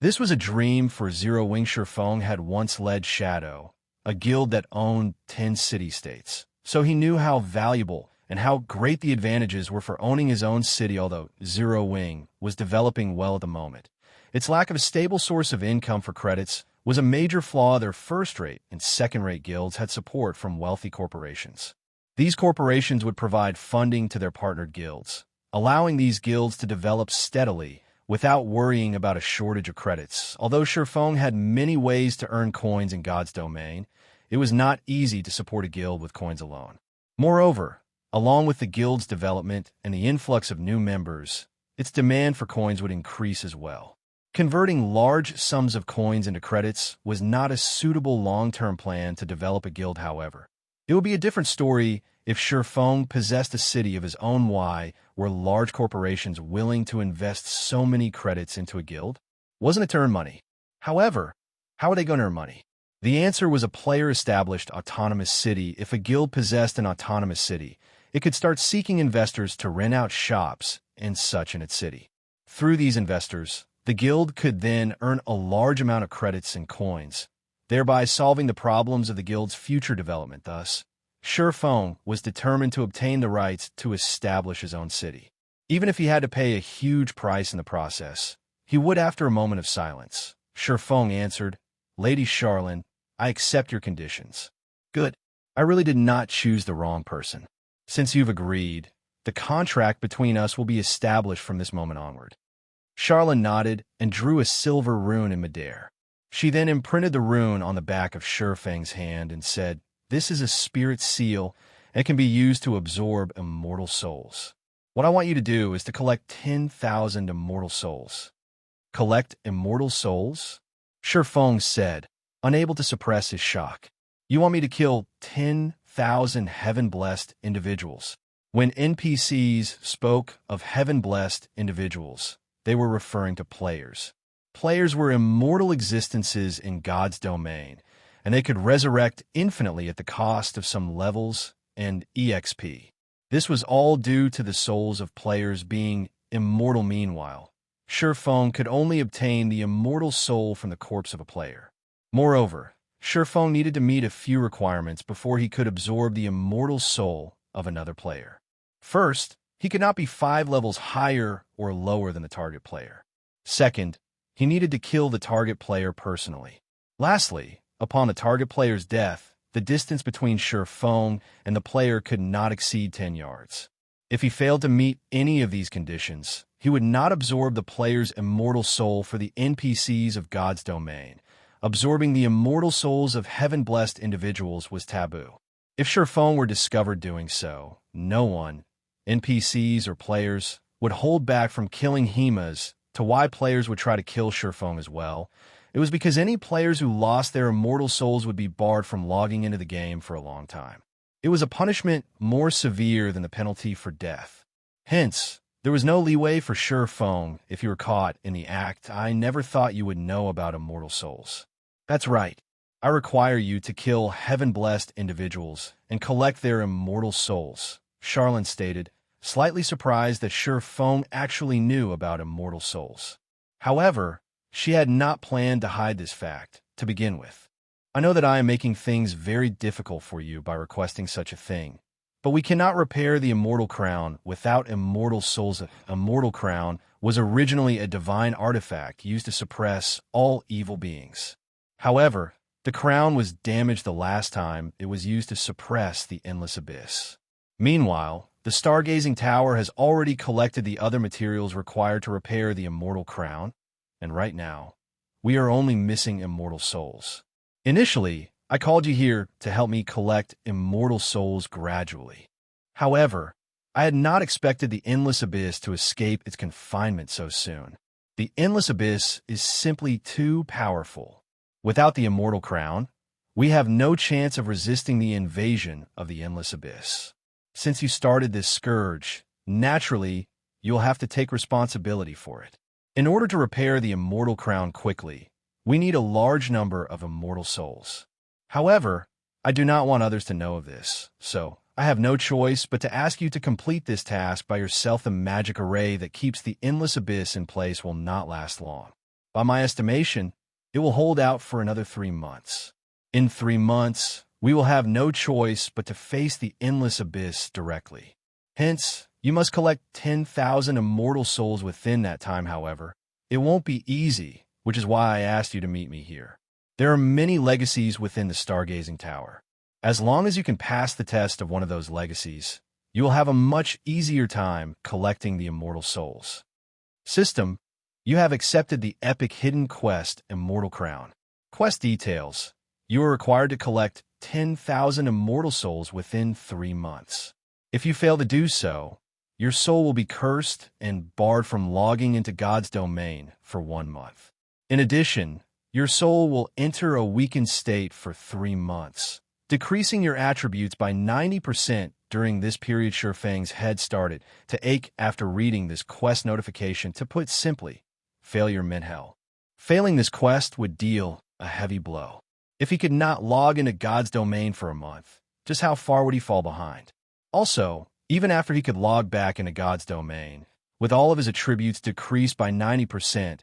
This was a dream for Zero Wing. Shifeng had once led Shadow, a guild that owned 10 city-states, so he knew how valuable and how great the advantages were for owning his own city. Although Zero Wing was developing well at the moment, its lack of a stable source of income for credits was a major flaw. Their first-rate and second-rate guilds had support from wealthy corporations. These corporations would provide funding to their partnered guilds, allowing these guilds to develop steadily without worrying about a shortage of credits. Although Shifeng had many ways to earn coins in God's domain, it was not easy to support a guild with coins alone. Moreover, along with the guild's development and the influx of new members, its demand for coins would increase as well. Converting large sums of coins into credits was not a suitable long-term plan to develop a guild. However, it would be a different story if Shifeng possessed a city of his own. Why were large corporations willing to invest so many credits into a guild? Wasn't it to earn money? However, how are they going to earn money? The answer was a player-established autonomous city. If a guild possessed an autonomous city, it could start seeking investors to rent out shops and such in its city. Through these investors, the guild could then earn a large amount of credits and coins, thereby solving the problems of the guild's future development. Thus, Shifeng was determined to obtain the rights to establish his own city. Even if he had to pay a huge price in the process, he would. After a moment of silence, Shifeng answered, "Lady Charlin, I accept your conditions." "Good. I really did not choose the wrong person. Since you've agreed, the contract between us will be established from this moment onward." Charlin nodded and drew a silver rune in midair. She then imprinted the rune on the back of Shifeng's hand and said, "This is a spirit seal and can be used to absorb immortal souls. What I want you to do is to collect 10,000 immortal souls." "Collect immortal souls?" Shifeng said, unable to suppress his shock. "You want me to kill 10,000 heaven-blessed individuals?" When NPCs spoke of heaven-blessed individuals, they were referring to players. Players were immortal existences in God's domain, and they could resurrect infinitely at the cost of some levels and EXP. This was all due to the souls of players being immortal. Meanwhile, Shifeng could only obtain the immortal soul from the corpse of a player. Moreover, Shifeng needed to meet a few requirements before he could absorb the immortal soul of another player. First, he could not be 5 levels higher or lower than the target player. Second, he needed to kill the target player personally. Lastly, upon the target player's death, the distance between Shifeng and the player could not exceed 10 yards. If he failed to meet any of these conditions, he would not absorb the player's immortal soul. For the NPCs of God's domain, absorbing the immortal souls of heaven-blessed individuals was taboo. If Shifeng were discovered doing so, no one, NPCs or players, would hold back from killing Hemas. To why players would try to kill Shifeng as well, it was because any players who lost their immortal souls would be barred from logging into the game for a long time. It was a punishment more severe than the penalty for death. Hence, there was no leeway for Shifeng if you were caught in the act. "I never thought you would know about immortal souls." "That's right. I require you to kill heaven-blessed individuals and collect their immortal souls," Charlin stated, slightly surprised that Shifeng actually knew about immortal souls. However, she had not planned to hide this fact to begin with. "I know that I am making things very difficult for you by requesting such a thing, but we cannot repair the Immortal Crown without immortal souls." Immortal Crown was originally a divine artifact used to suppress all evil beings. However, the crown was damaged the last time it was used to suppress the Endless Abyss. Meanwhile, the Stargazing Tower has already collected the other materials required to repair the Immortal Crown, and right now, we are only missing immortal souls. Initially, I called you here to help me collect immortal souls gradually. However, I had not expected the Endless Abyss to escape its confinement so soon. The Endless Abyss is simply too powerful. Without the Immortal Crown, we have no chance of resisting the invasion of the Endless Abyss. Since you started this scourge, naturally, you'll have to take responsibility for it. In order to repair the Immortal Crown quickly, we need a large number of immortal souls. However, I do not want others to know of this, so I have no choice but to ask you to complete this task by yourself. The magic array that keeps the Endless Abyss in place will not last long. By my estimation, it will hold out for another 3 months. In 3 months, we will have no choice but to face the Endless Abyss directly. Hence, you must collect 10,000 immortal souls within that time. However, it won't be easy, which is why I asked you to meet me here. There are many legacies within the Stargazing Tower. As long as you can pass the test of one of those legacies, you will have a much easier time collecting the immortal souls. System, you have accepted the epic hidden quest Immortal Crown. Quest details. You are required to collect 10,000 immortal souls within 3 months. If you fail to do so, your soul will be cursed and barred from logging into God's domain for 1 month. In addition, your soul will enter a weakened state for 3 months, decreasing your attributes by 90%. During this period, Shifeng's head started to ache after reading this quest notification. To put simply, failure meant hell. Failing this quest would deal a heavy blow. If he could not log into God's domain for a month, just how far would he fall behind? Also, even after he could log back into God's domain, with all of his attributes decreased by 90%,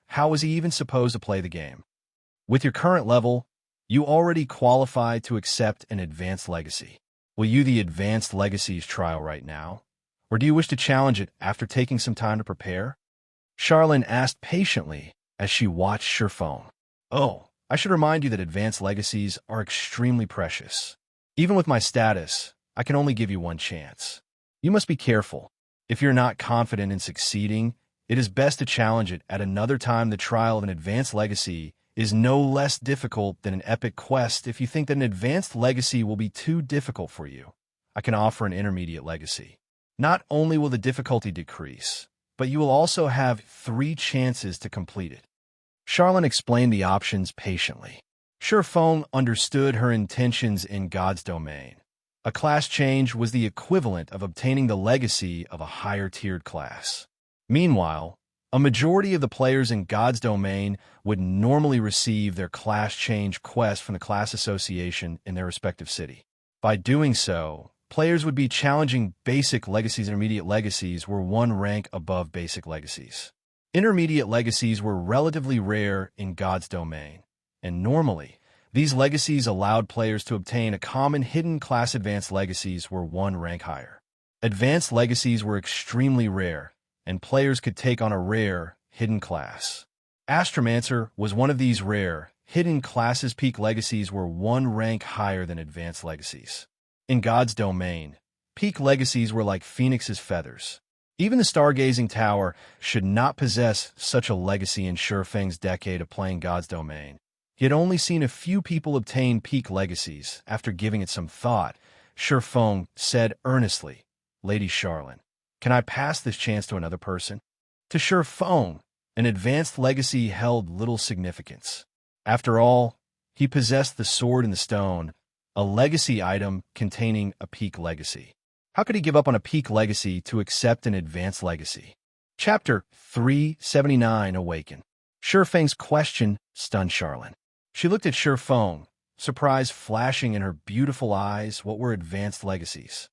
how was he even supposed to play the game? With your current level, you already qualify to accept an advanced legacy. Will you the advanced legacies trial right now? Or do you wish to challenge it after taking some time to prepare? Charlene asked patiently as she watched Shifeng. Oh, I should remind you that advanced legacies are extremely precious. Even with my status, I can only give you 1 chance. You must be careful. If you're not confident in succeeding, it is best to challenge it at another time. The trial of an advanced legacy is no less difficult than an epic quest. If you think that an advanced legacy will be too difficult for you, I can offer an intermediate legacy. Not only will the difficulty decrease, but you will also have 3 chances to complete it. Charlene explained the options patiently. Shifeng understood her intentions in God's domain. A class change was the equivalent of obtaining the legacy of a higher-tiered class. Meanwhile, a majority of the players in God's domain would normally receive their class change quest from the class association in their respective city. By doing so, players would be challenging basic legacies. Intermediate legacies were 1 rank above basic legacies. Intermediate legacies were relatively rare in God's domain, and normally, these legacies allowed players to obtain a common hidden class. Advanced legacies were 1 rank higher. Advanced legacies were extremely rare, and players could take on a rare, hidden class. Astromancer was one of these rare, hidden classes. Peak legacies were 1 rank higher than advanced legacies. In God's domain, peak legacies were like phoenix's feathers. Even the Stargazing Tower should not possess such a legacy. In Shifeng's decade of playing God's domain, he had only seen a few people obtain peak legacies. After giving it some thought, Shifeng said earnestly, "Lady Charlene, can I pass this chance to another person?" To Shifeng, an advanced legacy held little significance. After all, he possessed the Sword in the Stone, a legacy item containing a peak legacy. How could he give up on a peak legacy to accept an advanced legacy? Chapter 379 Awaken. Shifeng's question stunned Charlene. She looked at Shifeng, surprise flashing in her beautiful eyes. What were advanced legacies?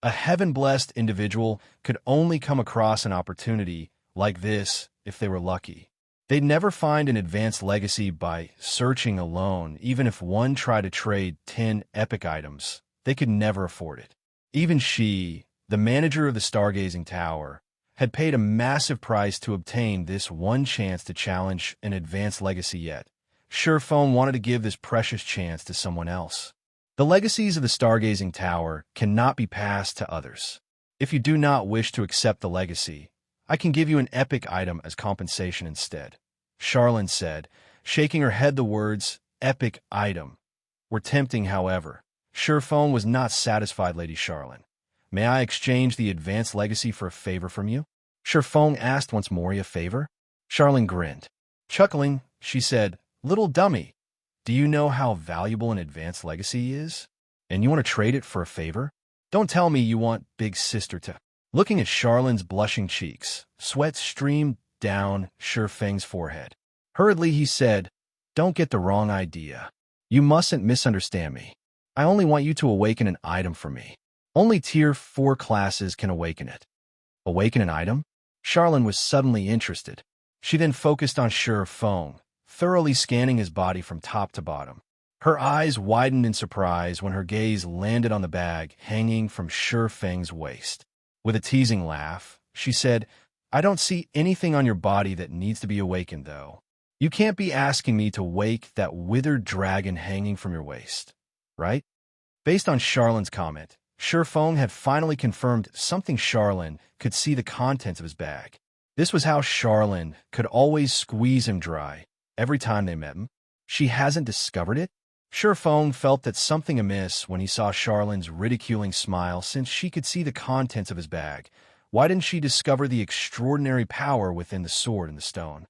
A heaven-blessed individual could only come across an opportunity like this if they were lucky. They'd never find an advanced legacy by searching alone. Even if one tried to trade 10 epic items, they could never afford it. Even she, the manager of the Stargazing Tower, had paid a massive price to obtain this 1 chance to challenge an advanced legacy. Yet Shifeng wanted to give this precious chance to someone else. The legacies of the Stargazing Tower cannot be passed to others. If you do not wish to accept the legacy, I can give you an epic item as compensation instead, Charlene said, shaking her head. The words, epic item, were tempting. However, Shifeng was not satisfied. Lady Charlene, may I exchange the advanced legacy for a favor from you? Shifeng asked once more. A favor? Charlene grinned. Chuckling, she said, "Little dummy, do you know how valuable an advanced legacy is? And you want to trade it for a favor? Don't tell me you want Big Sister to—" Looking at Charlene's blushing cheeks, sweat streamed down Feng's forehead. Hurriedly, he said, "Don't get the wrong idea. You mustn't misunderstand me. I only want you to awaken an item for me. Only Tier 4 classes can awaken it." Awaken an item? Charlene was suddenly interested. She then focused on Feng, thoroughly scanning his body from top to bottom. Her eyes widened in surprise when her gaze landed on the bag hanging from Feng's waist. With a teasing laugh, she said, "I don't see anything on your body that needs to be awakened, though. You can't be asking me to wake that withered dragon hanging from your waist, right?" Based on Charlene's comment, Feng had finally confirmed something. Charlene could see the contents of his bag. This was how Charlene could always squeeze him dry every time they met him. She hasn't discovered it? Feng felt that something amiss when he saw Charlene's ridiculing smile. Since she could see the contents of his bag, why didn't she discover the extraordinary power within the sword and the stone?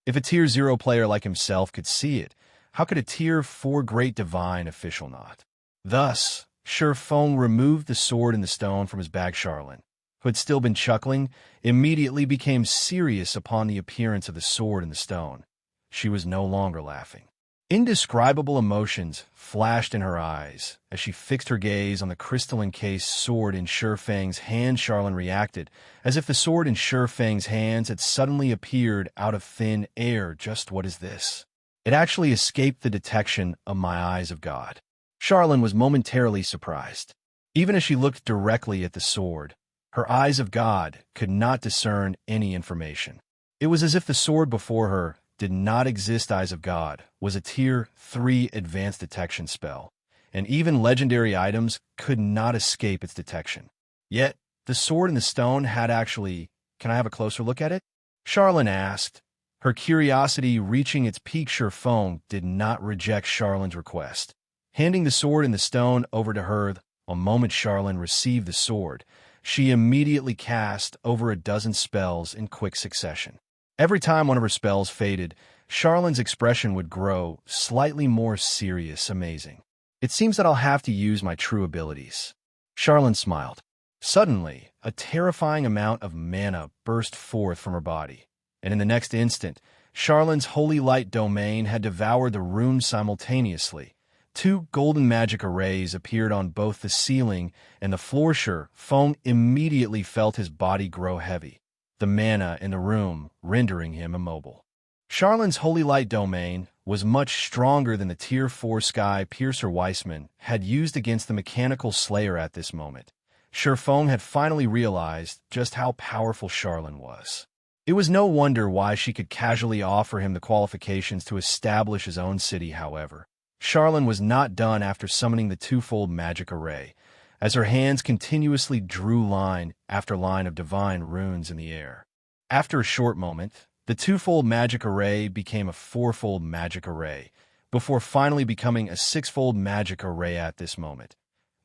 If a Tier 0 player like himself could see it, how could a Tier 4 Great Divine official not? Thus, Feng removed the sword and the stone from his bag. Charlene, who had still been chuckling, immediately became serious upon the appearance of the sword and the stone. She was no longer laughing. Indescribable emotions flashed in her eyes as she fixed her gaze on the crystalline-cased sword in Feng's hand. Charlene reacted, as if the sword in Feng's hands had suddenly appeared out of thin air. Just what is this? It actually escaped the detection of my eyes of God. Charlene was momentarily surprised. Even as she looked directly at the sword, her eyes of God could not discern any information. It was as if the sword before her did not exist. Eyes of God was a Tier 3 advanced detection spell, and even legendary items could not escape its detection. Yet, the sword and the stone had actually— "Can I have a closer look at it?" Charlene asked, her curiosity reaching its peak. Feng did not reject Charlene's request. Handing the sword and the stone over to her, the moment Charlene received the sword, she immediately cast over a dozen spells in quick succession. Every time one of her spells faded, Charlene's expression would grow slightly more serious. Amazing. It seems that I'll have to use my true abilities. Charlene smiled. Suddenly, a terrifying amount of mana burst forth from her body, and in the next instant, Charlene's holy light domain had devoured the room simultaneously. Two golden magic arrays appeared on both the ceiling and the floor. Feng immediately felt his body grow heavy, the mana in the room rendering him immobile. Charlene's holy light domain was much stronger than the Tier 4 Sky Piercer Weissman had used against the Mechanical Slayer at this moment. Feng had finally realized just how powerful Charlene was. It was no wonder why she could casually offer him the qualifications to establish his own city. However, Charlene was not done after summoning the twofold magic array, as her hands continuously drew line after line of divine runes in the air. After a short moment, the twofold magic array became a fourfold magic array, before finally becoming a sixfold magic array. At this moment,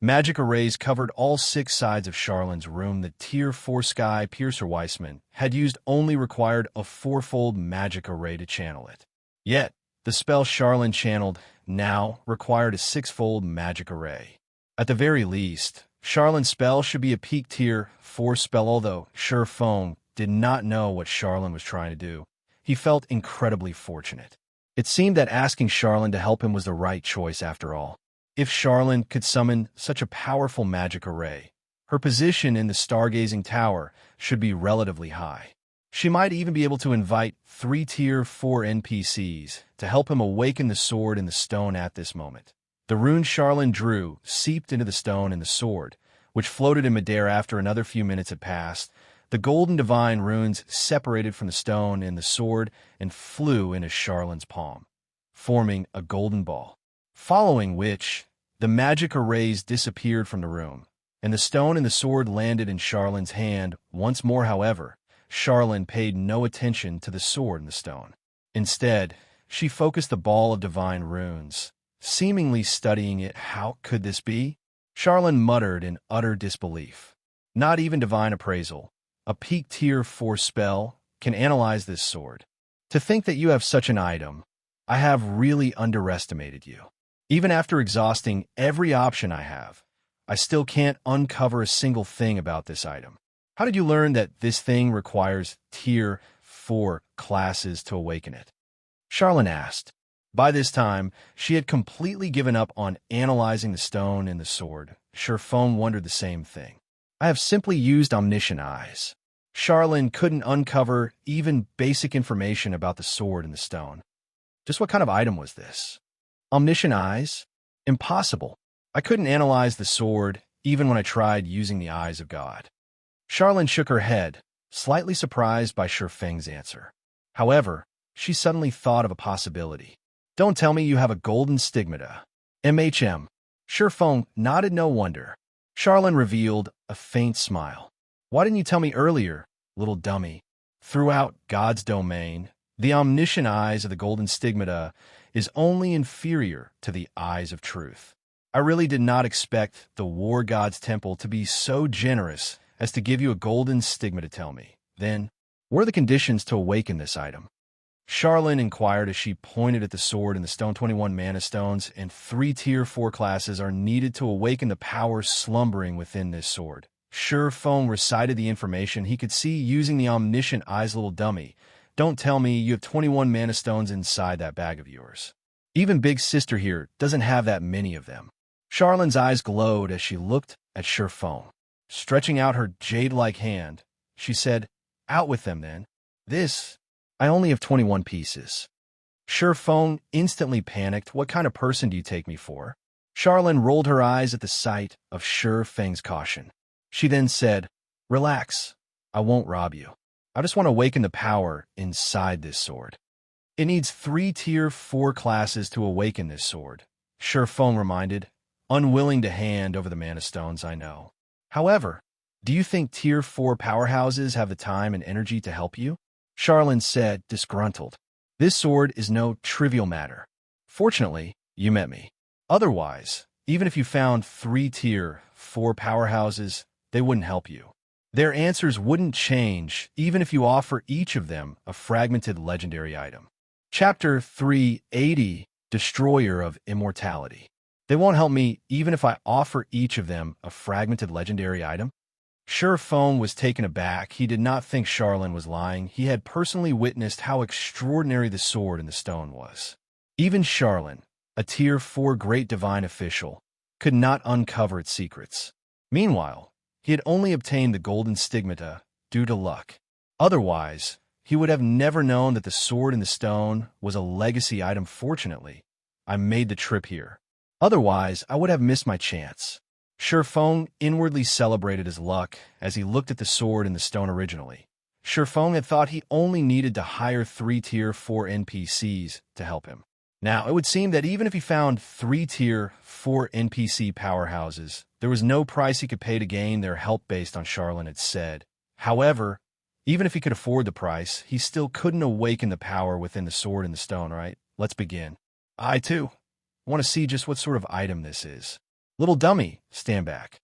magic arrays covered all 6 sides of Charlene's room. The Tier 4 Sky Piercer Weissman had used only required a fourfold magic array to channel it. Yet, the spell Charlene channeled now required a 6-fold magic array. At the very least, Charlene's spell should be a peak Tier 4 spell. Although Feng did not know what Charlene was trying to do, he felt incredibly fortunate. It seemed that asking Charlene to help him was the right choice after all. If Charlene could summon such a powerful magic array, her position in the Stargazing Tower should be relatively high. She might even be able to invite 3 Tier 4 NPCs to help him awaken the sword and the stone. At this moment, the rune Charlene drew seeped into the stone and the sword, which floated in midair. After another few minutes had passed, the golden divine runes separated from the stone and the sword and flew into Charlene's palm, forming a golden ball. Following which, the magic arrays disappeared from the room, and the stone and the sword landed in Charlene's hand once more. However, Charlene paid no attention to the sword and the stone. Instead, she focused the ball of divine runes, seemingly studying it. How could this be? Charlene muttered in utter disbelief. Not even divine appraisal, a peak Tier 4 spell, can analyze this sword. To think that you have such an item, I have really underestimated you. Even after exhausting every option I have, I still can't uncover a single thing about this item. How did you learn that this thing requires Tier 4 classes to awaken it? Charlene asked. By this time, she had completely given up on analyzing the stone and the sword. Shurfeng wondered the same thing. I have simply used omniscient eyes. Charlene couldn't uncover even basic information about the sword and the stone. Just what kind of item was this? Omniscient eyes? Impossible. I couldn't analyze the sword even when I tried using the eyes of God. Charlene shook her head, slightly surprised by Shurfeng's answer. However, she suddenly thought of a possibility. Don't tell me you have a golden stigmata. MHM. Shurfeng nodded no wonder. Charlene revealed a faint smile. Why didn't you tell me earlier, little dummy? Throughout God's domain, the omniscient eyes of the golden stigmata is only inferior to the eyes of truth. I really did not expect the war god's temple to be so generous as to give you a golden stigmata. Tell me, then, what are the conditions to awaken this item? Charlene inquired as she pointed at the sword and the stone. 21 mana stones and 3 Tier 4 classes are needed to awaken the power slumbering within this sword. Shurfeng recited the information he could see using the omniscient eyes. Little dummy, don't tell me you have 21 mana stones inside that bag of yours. Even Big Sister here doesn't have that many of them. Charlene's eyes glowed as she looked at Shurfeng. Stretching out her jade-like hand, she said, out with them then. I only have 21 pieces. Shurfeng instantly panicked. What kind of person do you take me for? Charlene rolled her eyes at the sight of Shurfeng's caution. She then said, relax, I won't rob you. I just want to awaken the power inside this sword. It needs 3 Tier 4 classes to awaken this sword, Shurfeng reminded, unwilling to hand over the mana stones. I know. However, do you think Tier 4 powerhouses have the time and energy to help you? Charlene said, disgruntled. This sword is no trivial matter. Fortunately, you met me. Otherwise, even if you found 3 Tier 4 powerhouses, they wouldn't help you. Their answers wouldn't change even if you offer each of them a fragmented legendary item. Chapter 380, Destroyer of Immortality. They won't help me even if I offer each of them a fragmented legendary item? Shurfeng was taken aback. He did not think Charlene was lying. He had personally witnessed how extraordinary the sword and the stone was. Even Charlene, a Tier 4 great divine official, could not uncover its secrets. Meanwhile, he had only obtained the golden stigmata due to luck. Otherwise, he would have never known that the sword and the stone was a legacy item. Fortunately, I made the trip here. Otherwise, I would have missed my chance. Shurfeng inwardly celebrated his luck as he looked at the sword and the stone. Originally, Shurfeng had thought he only needed to hire 3 Tier 4 NPCs to help him. Now, it would seem that even if he found 3 Tier 4 NPC powerhouses, there was no price he could pay to gain their help based on Charlene had said. However, even if he could afford the price, he still couldn't awaken the power within the sword and the stone, right? Let's begin. I, too, want to see just what sort of item this is. Little dummy, stand back.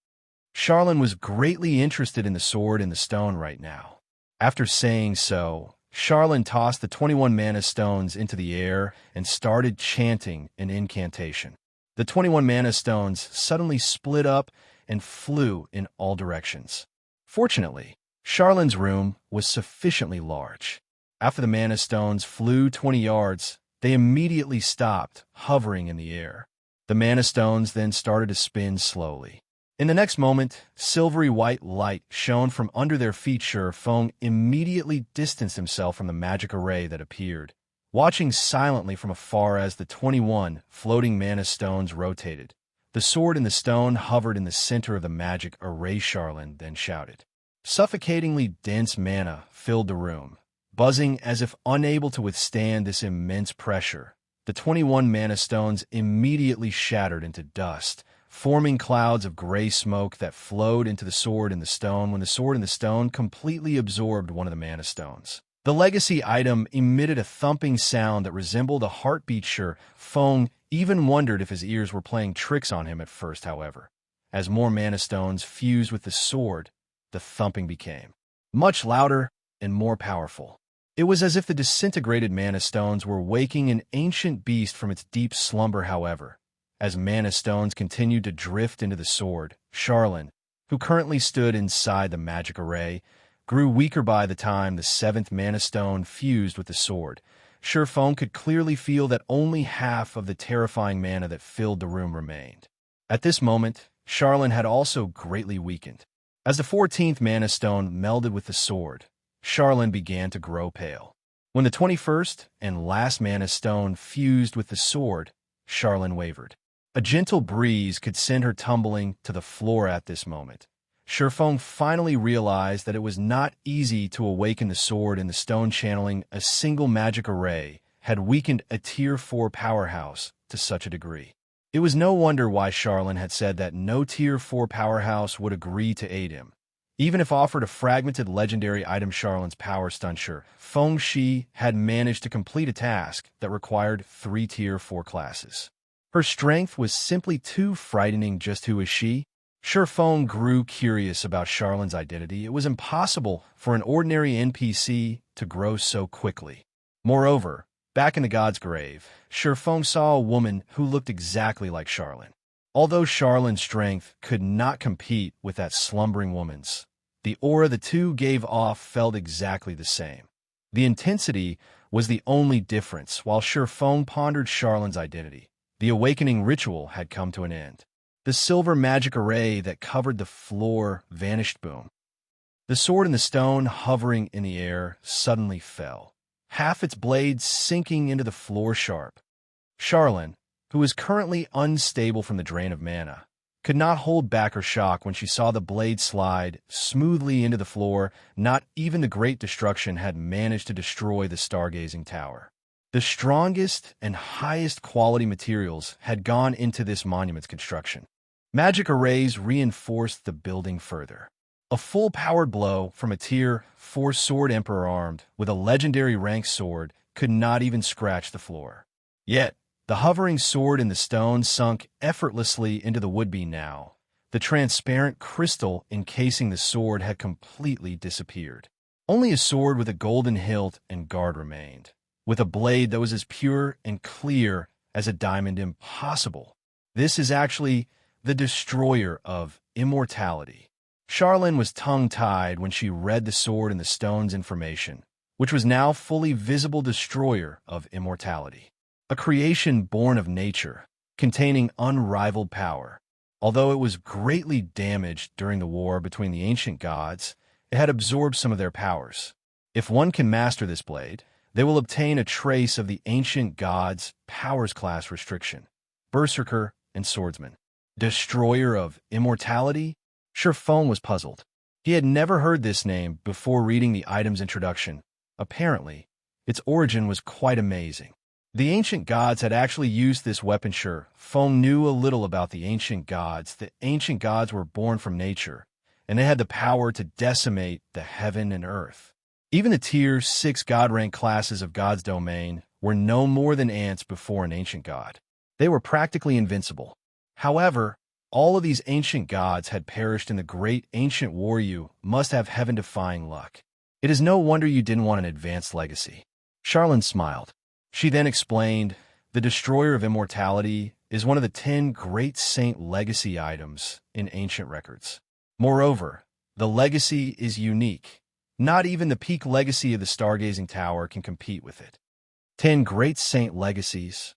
Charlene was greatly interested in the sword and the stone right now. After saying so, Charlene tossed the 21 mana stones into the air and started chanting an incantation. The 21 mana stones suddenly split up and flew in all directions. Fortunately, Charlene's room was sufficiently large. After the mana stones flew 20 yards, they immediately stopped, hovering in the air. The mana stones then started to spin slowly. In the next moment, silvery white light shone from under their feet. Shurfeng immediately distanced himself from the magic array that appeared, watching silently from afar as the 21 floating mana stones rotated. The sword and the stone hovered in the center of the magic array. Charlene then shouted. Suffocatingly dense mana filled the room. Buzzing as if unable to withstand this immense pressure, the 21 mana stones immediately shattered into dust, forming clouds of gray smoke that flowed into the sword and the stone when the sword and the stone completely absorbed one of the mana stones. The legacy item emitted a thumping sound that resembled a heartbeat. Shurfeng even wondered if his ears were playing tricks on him at first. However, as more mana stones fused with the sword, the thumping became much louder and more powerful. It was as if the disintegrated mana stones were waking an ancient beast from its deep slumber. However, as mana stones continued to drift into the sword, Charlene, who currently stood inside the magic array, grew weaker. By the time the seventh mana stone fused with the sword, Shurfong could clearly feel that only half of the terrifying mana that filled the room remained. At this moment, Charlene had also greatly weakened. As the 14th mana stone melded with the sword, Charlene began to grow pale. When the 21st and last mana stone fused with the sword, Charlene wavered. A gentle breeze could send her tumbling to the floor. At this moment, Shurfong finally realized that it was not easy to awaken the sword in the stone. Channeling a single magic array had weakened a Tier 4 powerhouse to such a degree. It was no wonder why Charlene had said that no Tier 4 powerhouse would agree to aid him. Even if offered a fragmented legendary item, Charlene's power stun Shurfong had managed to complete a task that required 3 Tier 4 classes. Her strength was simply too frightening. Just who is she? Shurfong grew curious about Charlene's identity. It was impossible for an ordinary NPC to grow so quickly. Moreover, back in the God's Grave, Shurfong saw a woman who looked exactly like Charlene. Although Charlene's strength could not compete with that slumbering woman's, the aura the two gave off felt exactly the same. The intensity was the only difference. While Shurfong pondered Charlene's identity, the awakening ritual had come to an end. The silver magic array that covered the floor vanished. Boom. The sword in the stone hovering in the air suddenly fell, half its blade sinking into the floor sharp. Charlene, who was currently unstable from the drain of mana, could not hold back her shock when she saw the blade slide smoothly into the floor. Not even the Great Destruction had managed to destroy the stargazing tower. The strongest and highest quality materials had gone into this monument's construction. Magic arrays reinforced the building further. A full-powered blow from a Tier 4 sword emperor armed with a legendary rank sword could not even scratch the floor. Yet, the hovering sword in the stone sunk effortlessly into the would-be. Now, the transparent crystal encasing the sword had completely disappeared. Only a sword with a golden hilt and guard remained, with a blade that was as pure and clear as a diamond. Impossible. This is actually the destroyer of immortality. Charlene was tongue-tied when she read the sword in the stone's information, which was now fully visible. Destroyer of immortality. A creation born of nature, containing unrivaled power. Although it was greatly damaged during the war between the ancient gods, it had absorbed some of their powers. If one can master this blade, they will obtain a trace of the ancient gods' powers class restriction. Berserker and Swordsman. Destroyer of immortality? Shurfong was puzzled. He had never heard this name before reading the item's introduction. Apparently, its origin was quite amazing. The ancient gods had actually used this weapon. Shurfong knew a little about the ancient gods. The ancient gods were born from nature, and they had the power to decimate the heaven and earth. Even the Tier 6 god-rank classes of God's domain were no more than ants before an ancient god. They were practically invincible. However, all of these ancient gods had perished in the great ancient war. You must have heaven-defying luck. It is no wonder you didn't want an advanced legacy. Charlene smiled. She then explained, the Destroyer of Immortality is one of the 10 great saint legacy items in ancient records. Moreover, the legacy is unique. Not even the peak legacy of the Stargazing Tower can compete with it. 10 great saint legacies.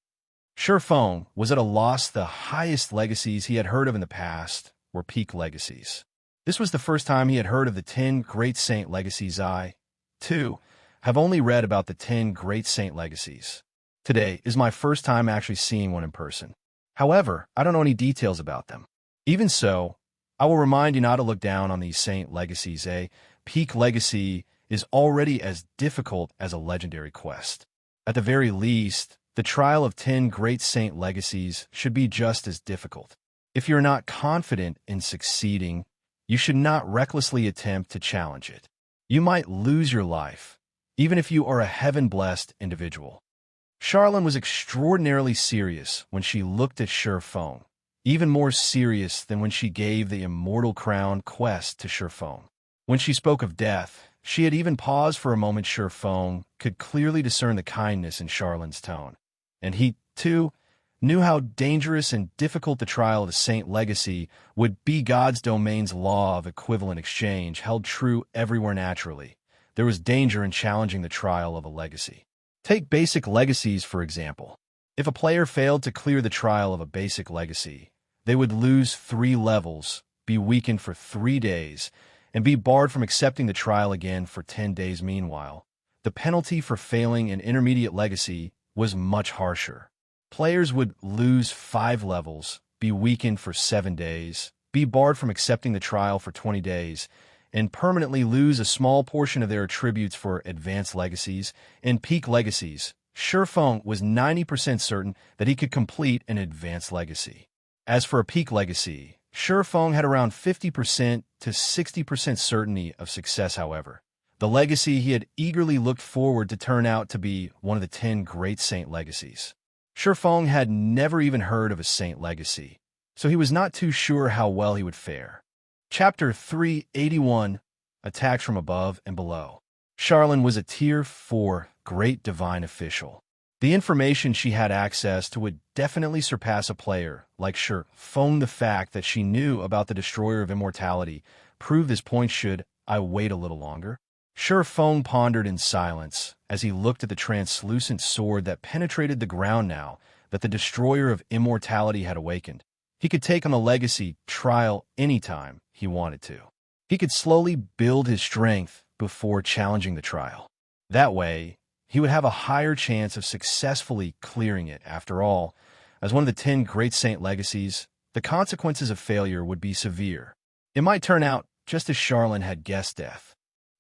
Shurfong was at a loss. The highest legacies he had heard of in the past were peak legacies. This was the first time he had heard of the 10 great saint legacies. I, too, have only read about the 10 great saint legacies. Today is my first time actually seeing one in person. However, I don't know any details about them. Even so, I will remind you not to look down on these saint legacies. A peak legacy is already as difficult as a legendary quest. At the very least, the trial of 10 great saint legacies should be just as difficult. If you're not confident in succeeding, you should not recklessly attempt to challenge it. You might lose your life, even if you are a heaven-blessed individual. Charlene was extraordinarily serious when she looked at Shurfong, even more serious than when she gave the Immortal Crown quest to Shurfong. When she spoke of death, She had even paused for a moment. Feng could clearly discern the kindness in Charlin's tone. And he, too, knew how dangerous and difficult the trial of the Saint Legacy would be. God's domain's law of equivalent exchange held true everywhere naturally. There was danger in challenging the trial of a legacy. Take basic legacies, for example. If a player failed to clear the trial of a basic legacy, they would lose 3 levels, be weakened for 3 days, and be barred from accepting the trial again for 10 days. Meanwhile, the penalty for failing an intermediate legacy was much harsher. Players would lose 5 levels, be weakened for 7 days, be barred from accepting the trial for 20 days, and permanently lose a small portion of their attributes for advanced legacies and peak legacies. Feng was 90% certain that he could complete an advanced legacy. As for a peak legacy, Feng had around 50% to 60% certainty of success. However, the legacy he had eagerly looked forward to turned out to be one of the 10 great saint legacies. Feng had never even heard of a saint legacy, so he was not too sure how well he would fare. Chapter 381, Attacks from Above and Below. Charlin was a Tier 4 Great Divine Official. The information she had access to would definitely surpass a player like Feng. The fact that she knew about the Destroyer of Immortality proved this point. Should I wait a little longer? Feng pondered in silence as he looked at the translucent sword that penetrated the ground. Now that the Destroyer of Immortality had awakened, he could take on a legacy trial anytime he wanted to. He could slowly build his strength before challenging the trial. That way, he would have a higher chance of successfully clearing it. After all, as one of the 10 great saint legacies, the consequences of failure would be severe. It might turn out just as Charlin had guessed. Death.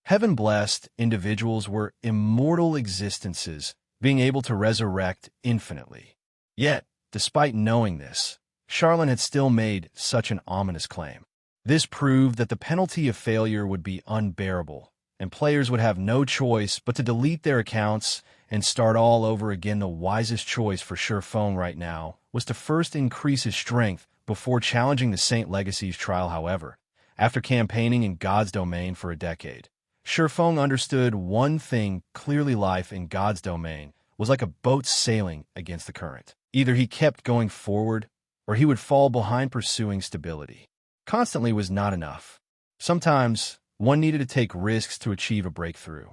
Heaven-blessed individuals were immortal existences, being able to resurrect infinitely. Yet, despite knowing this, Charlin had still made such an ominous claim. This proved that the penalty of failure would be unbearable, and players would have no choice but to delete their accounts and start all over again. The wisest choice for Feng right now was to first increase his strength before challenging the Saint Legacy's trial. However, after campaigning in God's domain for a decade, Feng understood one thing clearly: life in God's domain was like a boat sailing against the current. Either he kept going forward, or he would fall behind. Pursuing stability constantly was not enough. Sometimes, one needed to take risks to achieve a breakthrough.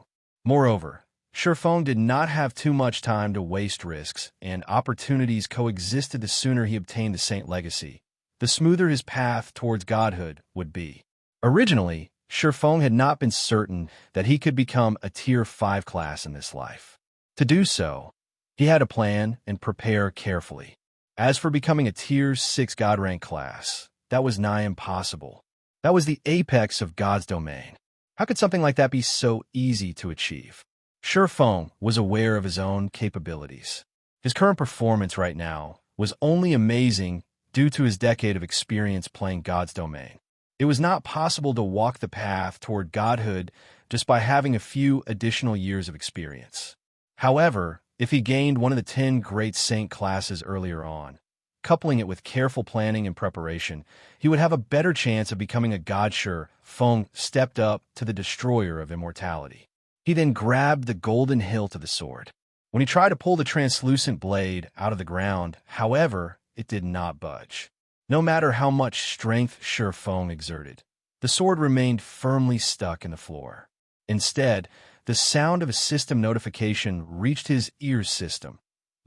Moreover, Feng did not have too much time to waste. Risks and opportunities coexisted. The sooner he obtained the Saint Legacy, the smoother his path towards godhood would be. Originally, Feng had not been certain that he could become a Tier 5 class in this life. To do so, he had to plan and prepare carefully. As for becoming a Tier 6 God rank class, that was nigh impossible. That was the apex of God's domain. How could something like that be so easy to achieve? Feng was aware of his own capabilities. His current performance right now was only amazing due to his decade of experience playing God's domain. It was not possible to walk the path toward godhood just by having a few additional years of experience. However, if he gained one of the 10 great saint classes earlier on, coupling it with careful planning and preparation, he would have a better chance of becoming a god. Feng stepped up to the Destroyer of Immortality. He then grabbed the golden hilt of the sword. When he tried to pull the translucent blade out of the ground, however, it did not budge. No matter how much strength Feng exerted, the sword remained firmly stuck in the floor. Instead, the sound of a system notification reached his ears. System: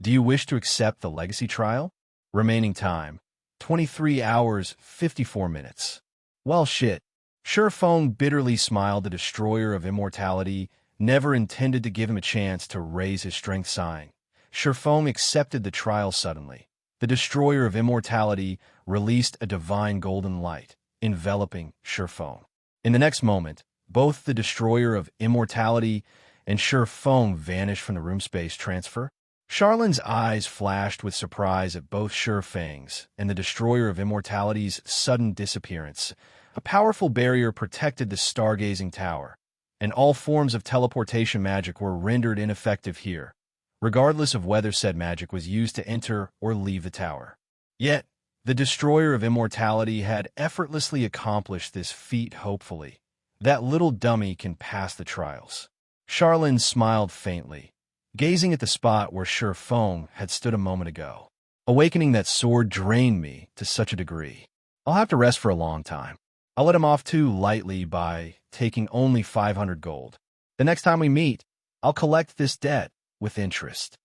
do you wish to accept the legacy trial? Remaining time: 23 hours, 54 minutes. Well, shit. Feng bitterly smiled. The Destroyer of Immortality never intended to give him a chance to raise his strength. Sighing, Feng accepted the trial. Suddenly, the Destroyer of Immortality released a divine golden light, enveloping Feng. In the next moment, both the Destroyer of Immortality and Feng vanished from the room. Space transfer. Charlin's eyes flashed with surprise at both Feng's and the Destroyer of Immortality's sudden disappearance. A powerful barrier protected the stargazing tower, and all forms of teleportation magic were rendered ineffective here, regardless of whether said magic was used to enter or leave the tower. Yet, the Destroyer of Immortality had effortlessly accomplished this feat. Hopefully, That little dummy can pass the trials. Charlene smiled faintly, gazing at the spot where Shifeng had stood a moment ago. Awakening that sword drained me to such a degree. I'll have to rest for a long time. I'll let him off too lightly by taking only 500 gold. The next time we meet, I'll collect this debt with interest.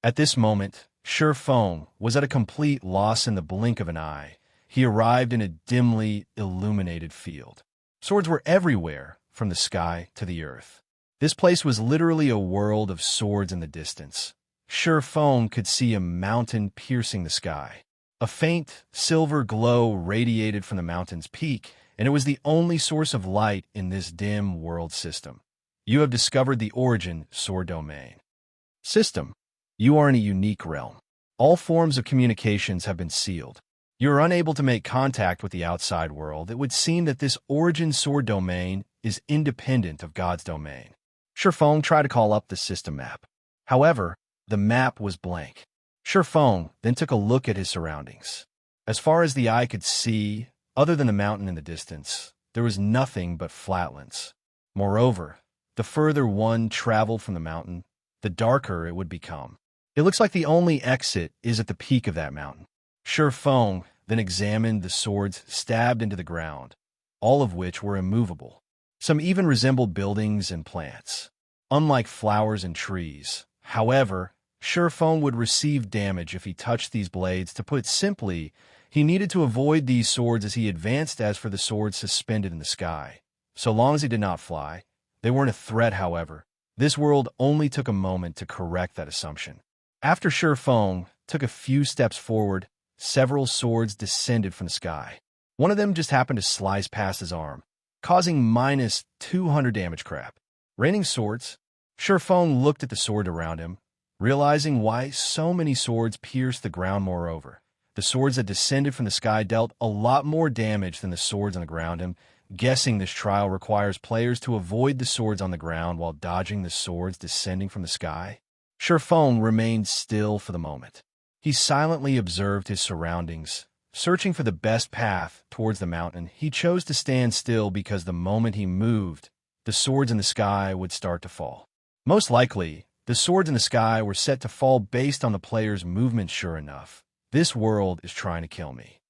At this moment, Shifeng was at a complete loss. In the blink of an eye, he arrived in a dimly illuminated field. Swords were everywhere, from the sky to the earth. This place was literally a world of swords in the distance. Shifeng could see a mountain piercing the sky. A faint, silver glow radiated from the mountain's peak, and it was the only source of light in this dim world system. You have discovered the origin sword domain. System. You are in a unique realm. All forms of communications have been sealed. You are unable to make contact with the outside world. It would seem that this origin sword domain is independent of God's domain. Shifeng tried to call up the system map. However, the map was blank. Shifeng then took a look at his surroundings. As far as the eye could see, other than the mountain in the distance, there was nothing but flatlands. Moreover, the further one traveled from the mountain, the darker it would become. It looks like the only exit is at the peak of that mountain. Shifeng then examined the swords stabbed into the ground, all of which were immovable. Some even resembled buildings and plants. Unlike flowers and trees, however, Shifeng would receive damage if he touched these blades. To put it simply, he needed to avoid these swords as he advanced. As for the swords suspended in the sky, so long as he did not fly, they weren't a threat. However, this world only took a moment to correct that assumption. After Shifeng took a few steps forward, several swords descended from the sky. One of them just happened to slice past his arm, causing minus 200 damage. Crap. Raining swords. Shifeng looked at the sword around him, realizing why so many swords pierced the ground. Moreover, the swords that descended from the sky dealt a lot more damage than the swords on the ground. Him guessing this trial requires players to avoid the swords on the ground while dodging the swords descending from the sky. Shifeng remained still for the moment. He silently observed his surroundings, searching for the best path towards the mountain. He chose to stand still because the moment he moved, the swords in the sky would start to fall. Most likely, the swords in the sky were set to fall based on the player's movement. Sure enough, this world is trying to kill me.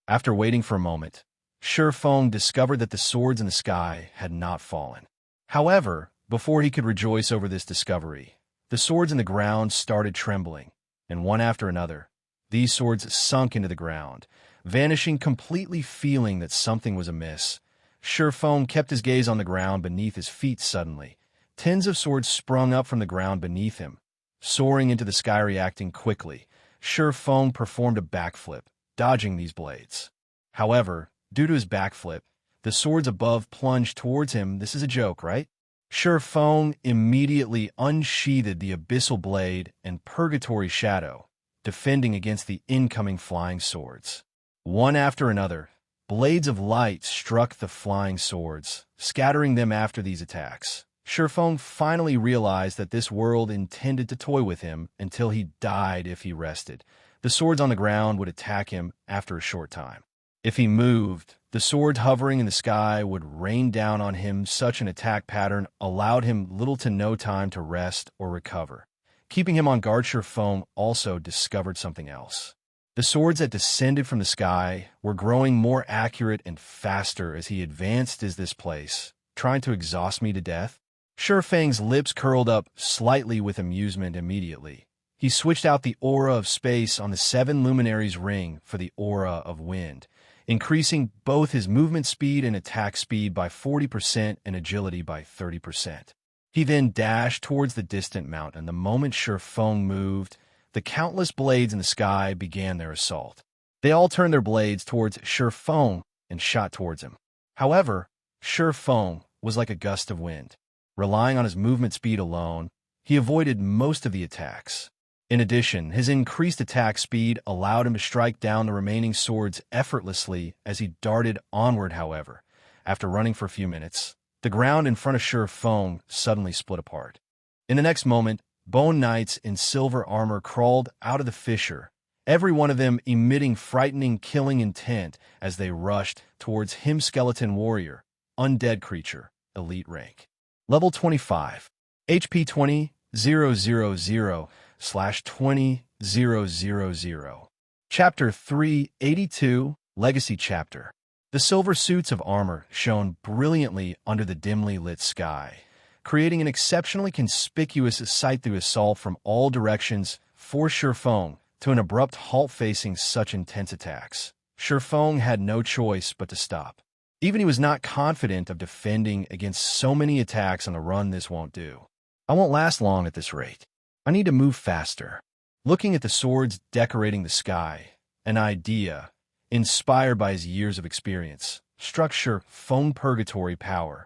After waiting for a moment, Shifeng discovered that the swords in the sky had not fallen. However, before he could rejoice over this discovery, the swords in the ground started trembling, and one after another, these swords sunk into the ground, vanishing completely. Feeling that something was amiss, Shifeng kept his gaze on the ground beneath his feet. Suddenly, tens of swords sprung up from the ground beneath him, soaring into the sky. Reacting quickly, Shifeng performed a backflip, dodging these blades. However, due to his backflip, the swords above plunged towards him. This is a joke, right? Shifeng immediately unsheathed the abyssal blade and purgatory shadow, defending against the incoming flying swords. One after another, blades of light struck the flying swords, scattering them. After these attacks, Shifeng finally realized that this world intended to toy with him until he died. If he rested, the swords on the ground would attack him after a short time. If he moved, the sword hovering in the sky would rain down on him. Such an attack pattern allowed him little to no time to rest or recover, keeping him on guard. Shifeng also discovered something else. The swords that descended from the sky were growing more accurate and faster as he advanced. Is this place trying to exhaust me to death? Shifeng's lips curled up slightly with amusement. Immediately, he switched out the aura of space on the 7 luminaries ring for the aura of wind, increasing both his movement speed and attack speed by 40% and agility by 30%. He then dashed towards the distant mountain. The moment Shifeng moved, the countless blades in the sky began their assault. They all turned their blades towards Shifeng and shot towards him. However, Shifeng was like a gust of wind. Relying on his movement speed alone, he avoided most of the attacks. In addition, his increased attack speed allowed him to strike down the remaining swords effortlessly as he darted onward. However, after running for a few minutes, the ground in front of Shifeng suddenly split apart. In the next moment, bone knights in silver armor crawled out of the fissure, every one of them emitting frightening killing intent as they rushed towards him. Skeleton warrior, undead creature, elite rank. Level 25. HP 20,000/20,000. Chapter 382, Legacy Chapter. The silver suits of armor shone brilliantly under the dimly lit sky, creating an exceptionally conspicuous sight through assault from all directions, forced Shifeng to an abrupt halt facing such intense attacks. Shifeng had no choice but to stop. Even he was not confident of defending against so many attacks on the run. This won't do. I won't last long at this rate. I need to move faster. Looking at the swords decorating the sky, an idea, inspired by his years of experience, struck Shifeng purgatory power.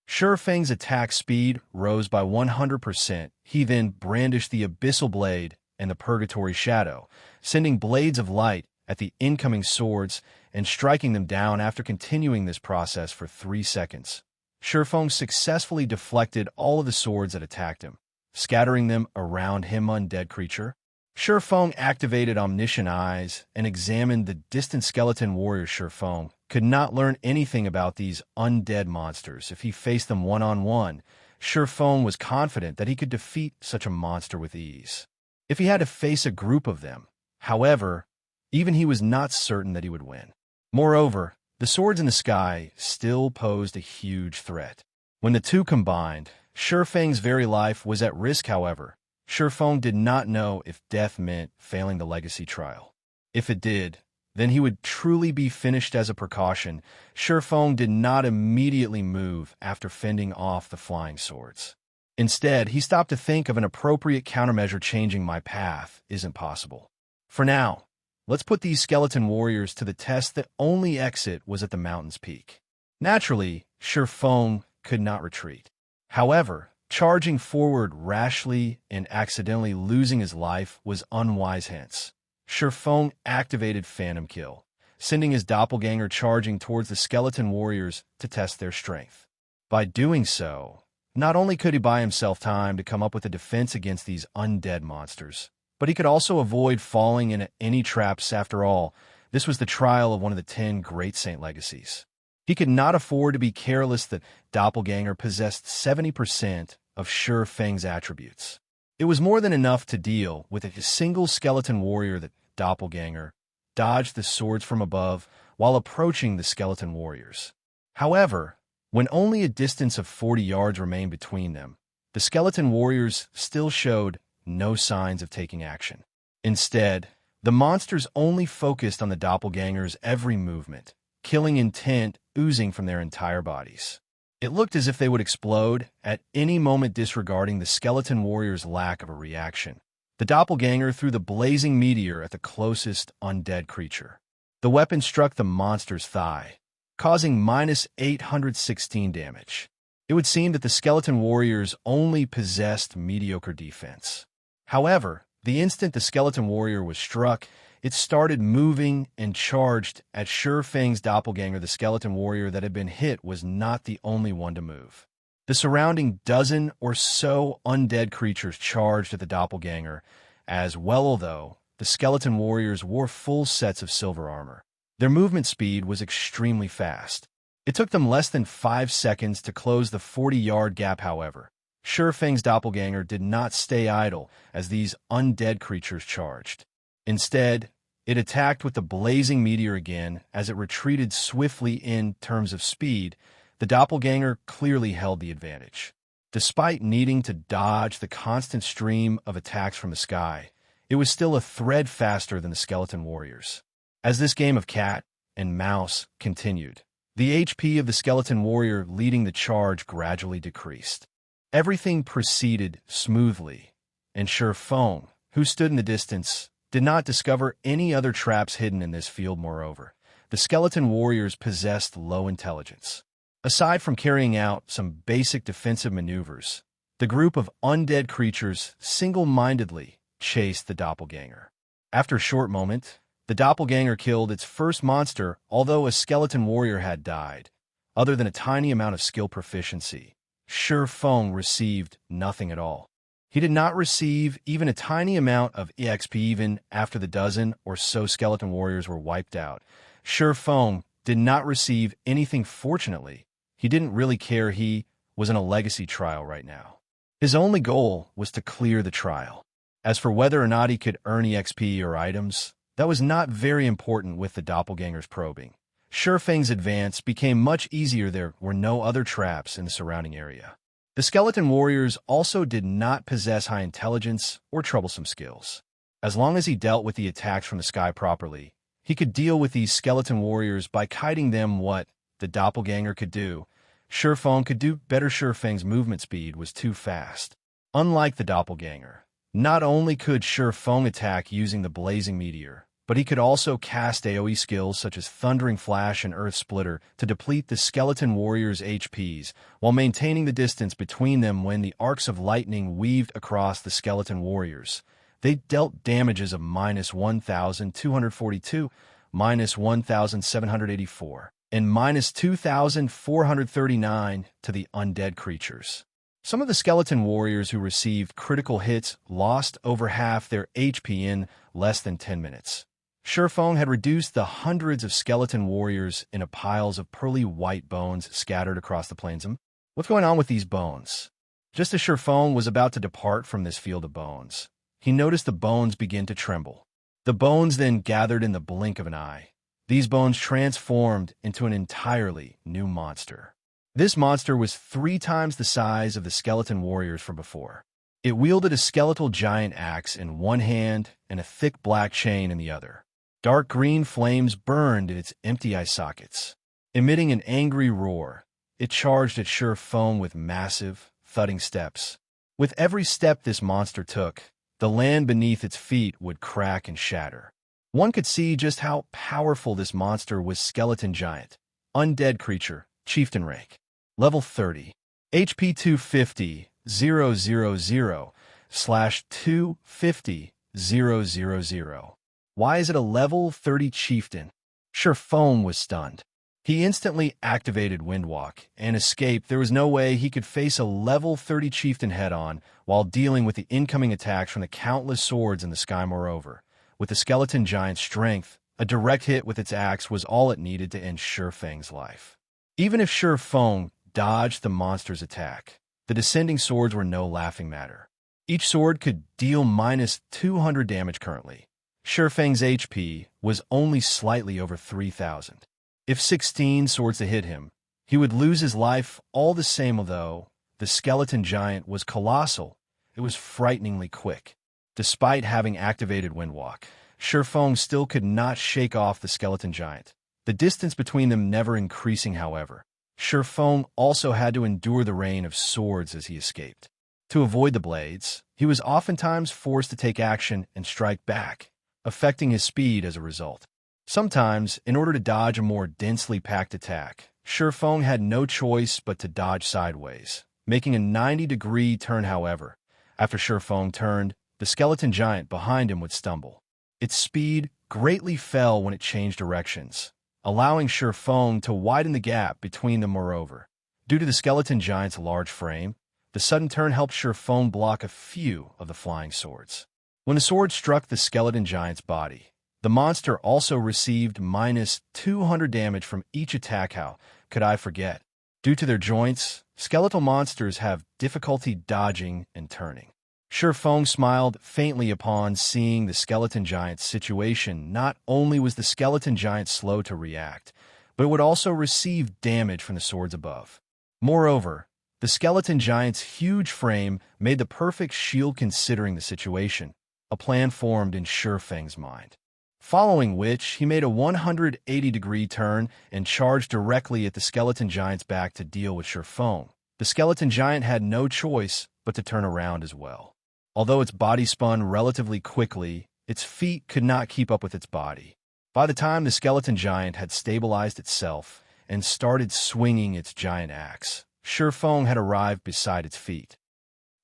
Shifeng's attack speed rose by 100%. He then brandished the abyssal blade and the purgatory shadow, sending blades of light at the incoming swords and striking them down. After continuing this process for 3 seconds, Shifeng successfully deflected all of the swords that attacked him, scattering them around him. Undead creature. Shifeng activated omniscient eyes and examined the distant skeleton warrior. Shifeng could not learn anything about these undead monsters. If he faced them one-on-one, Shifeng was confident that he could defeat such a monster with ease. If he had to face a group of them, however, even he was not certain that he would win. Moreover, the swords in the sky still posed a huge threat. When the two combined, Shifeng's very life was at risk. However, Shifeng did not know if death meant failing the legacy trial. If it did, then he would truly be finished. As a precaution, Shifeng did not immediately move after fending off the flying swords. Instead, he stopped to think of an appropriate countermeasure. Changing my path isn't possible. For now, let's put these skeleton warriors to the test. The only exit was at the mountain's peak. Naturally, Shifeng could not retreat. However, charging forward rashly and accidentally losing his life was unwise. Hence, Shifeng activated Phantom Kill, sending his doppelganger charging towards the skeleton warriors to test their strength. By doing so, not only could he buy himself time to come up with a defense against these undead monsters, but he could also avoid falling into any traps. After all, this was the trial of one of the 10 great saint legacies. He could not afford to be careless. The doppelganger possessed 70% of Shifeng's attributes. It was more than enough to deal with a single skeleton warrior. The doppelganger dodged the swords from above while approaching the skeleton warriors. However, when only a distance of 40 yards remained between them, the skeleton warriors still showed no signs of taking action. Instead, the monsters only focused on the doppelganger's every movement, killing intent oozing from their entire bodies. It looked as if they would explode at any moment. Disregarding the skeleton warrior's lack of a reaction, the doppelganger threw the blazing meteor at the closest undead creature. The weapon struck the monster's thigh, causing -816 damage. It would seem that the skeleton warriors only possessed mediocre defense. However, the instant the skeleton warrior was struck, it started moving and charged at Shifeng's doppelganger. The skeleton warrior that had been hit was not the only one to move. The surrounding dozen or so undead creatures charged at the doppelganger as well, although the skeleton warriors wore full sets of silver armor. Their movement speed was extremely fast. It took them less than 5 seconds to close the 40-yard gap. However, Shifeng's doppelganger did not stay idle as these undead creatures charged. Instead, it attacked with the blazing meteor again. As it retreated swiftly in terms of speed, the doppelganger clearly held the advantage. Despite needing to dodge the constant stream of attacks from the sky, it was still a thread faster than the skeleton warriors. As this game of cat and mouse continued, the HP of the skeleton warrior leading the charge gradually decreased. Everything proceeded smoothly, and Shifeng, who stood in the distance, did not discover any other traps hidden in this field. Moreover, the skeleton warriors possessed low intelligence. Aside from carrying out some basic defensive maneuvers, the group of undead creatures single-mindedly chased the doppelganger. After a short moment, the doppelganger killed its first monster, although a skeleton warrior had died. Other than a tiny amount of skill proficiency, Shifeng received nothing at all. He did not receive even a tiny amount of EXP even after the dozen or so skeleton warriors were wiped out. Shifeng did not receive anything. Fortunately, He didn't really care. He was in a legacy trial right now. His only goal was to clear the trial. As for whether or not he could earn EXP or items, that was not very important with the doppelgangers probing. Shifeng's advance became much easier. There were no other traps in the surrounding area. The skeleton warriors also did not possess high intelligence or troublesome skills. As long as he dealt with the attacks from the sky properly, he could deal with these skeleton warriors by kiting them. What the doppelganger could do, Shifeng could do better. Shifeng's movement speed was too fast. Unlike the doppelganger, not only could Shifeng attack using the blazing meteor, but he could also cast AoE skills such as Thundering Flash and Earth Splitter to deplete the skeleton warriors' HPs while maintaining the distance between them. When the arcs of lightning weaved across the skeleton warriors, they dealt damages of -1,242, -1,784, and -2,439 to the undead creatures. Some of the skeleton warriors who received critical hits lost over half their HP in less than 10 minutes. Shifeng had reduced the hundreds of skeleton warriors into piles of pearly white bones scattered across the plains. What's going on with these bones? Just as Shifeng was about to depart from this field of bones, he noticed the bones begin to tremble. The bones then gathered in the blink of an eye. These bones transformed into an entirely new monster. This monster was 3 times the size of the skeleton warriors from before. It wielded a skeletal giant axe in one hand and a thick black chain in the other. Dark green flames burned in its empty eye sockets. Emitting an angry roar, it charged at Shifeng with massive, thudding steps. With every step this monster took, the land beneath its feet would crack and shatter. One could see just how powerful this monster was. Skeleton giant, undead creature, chieftain rank, level 30, HP 250, 000/250, 000. Why is it a level 30 chieftain? Shifeng was stunned. He instantly activated Windwalk and escaped. There was no way he could face a level 30 chieftain head-on while dealing with the incoming attacks from the countless swords in the sky. Moreover, with the skeleton giant's strength, a direct hit with its axe was all it needed to end Shifeng's life. Even if Shifeng dodged the monster's attack, the descending swords were no laughing matter. Each sword could deal -200 damage currently. Shifeng's HP was only slightly over 3,000. If 16 swords to hit him, he would lose his life all the same. Although the skeleton giant was colossal, it was frighteningly quick. Despite having activated Windwalk, Shifeng still could not shake off the skeleton giant, the distance between them never increasing. However, Shifeng also had to endure the rain of swords as he escaped. To avoid the blades, he was oftentimes forced to take action and strike back, affecting his speed as a result. Sometimes, in order to dodge a more densely packed attack, Shifeng had no choice but to dodge sideways, making a 90-degree turn. However, after Shifeng turned, the skeleton giant behind him would stumble. Its speed greatly fell when it changed directions, allowing Shifeng to widen the gap between them. Moreover, due to the skeleton giant's large frame, the sudden turn helped Shifeng block a few of the flying swords. When the sword struck the skeleton giant's body, the monster also received -200 damage from each attack. How could I forget? Due to their joints, skeletal monsters have difficulty dodging and turning. Shifeng smiled faintly upon seeing the skeleton giant's situation. Not only was the skeleton giant slow to react, but it would also receive damage from the swords above. Moreover, the skeleton giant's huge frame made the perfect shield considering the situation. A plan formed in Shifeng's mind, following which he made a 180-degree turn and charged directly at the skeleton giant's back to deal with Shifeng. The skeleton giant had no choice but to turn around as well. Although its body spun relatively quickly, its feet could not keep up with its body. By the time the skeleton giant had stabilized itself and started swinging its giant axe, Shifeng had arrived beside its feet.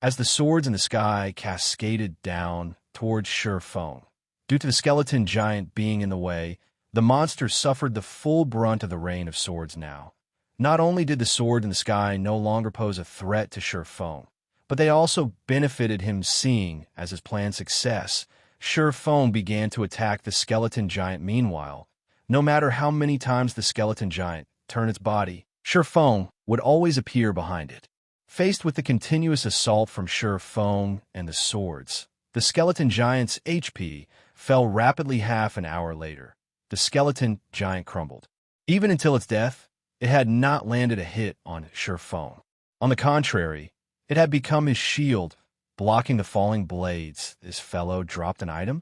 As the swords in the sky cascaded down towards Shifeng, due to the skeleton giant being in the way, the monster suffered the full brunt of the rain of swords now. Not only did the sword in the sky no longer pose a threat to Shifeng, but they also benefited him. Seeing as his planned success, Shifeng began to attack the skeleton giant. Meanwhile, no matter how many times the skeleton giant turned its body, Shifeng would always appear behind it. Faced with the continuous assault from Feng and the swords, the skeleton giant's HP fell rapidly. Half an hour later, the skeleton giant crumbled. Even until its death, it had not landed a hit on Feng. On the contrary, it had become his shield, blocking the falling blades. This fellow dropped an item?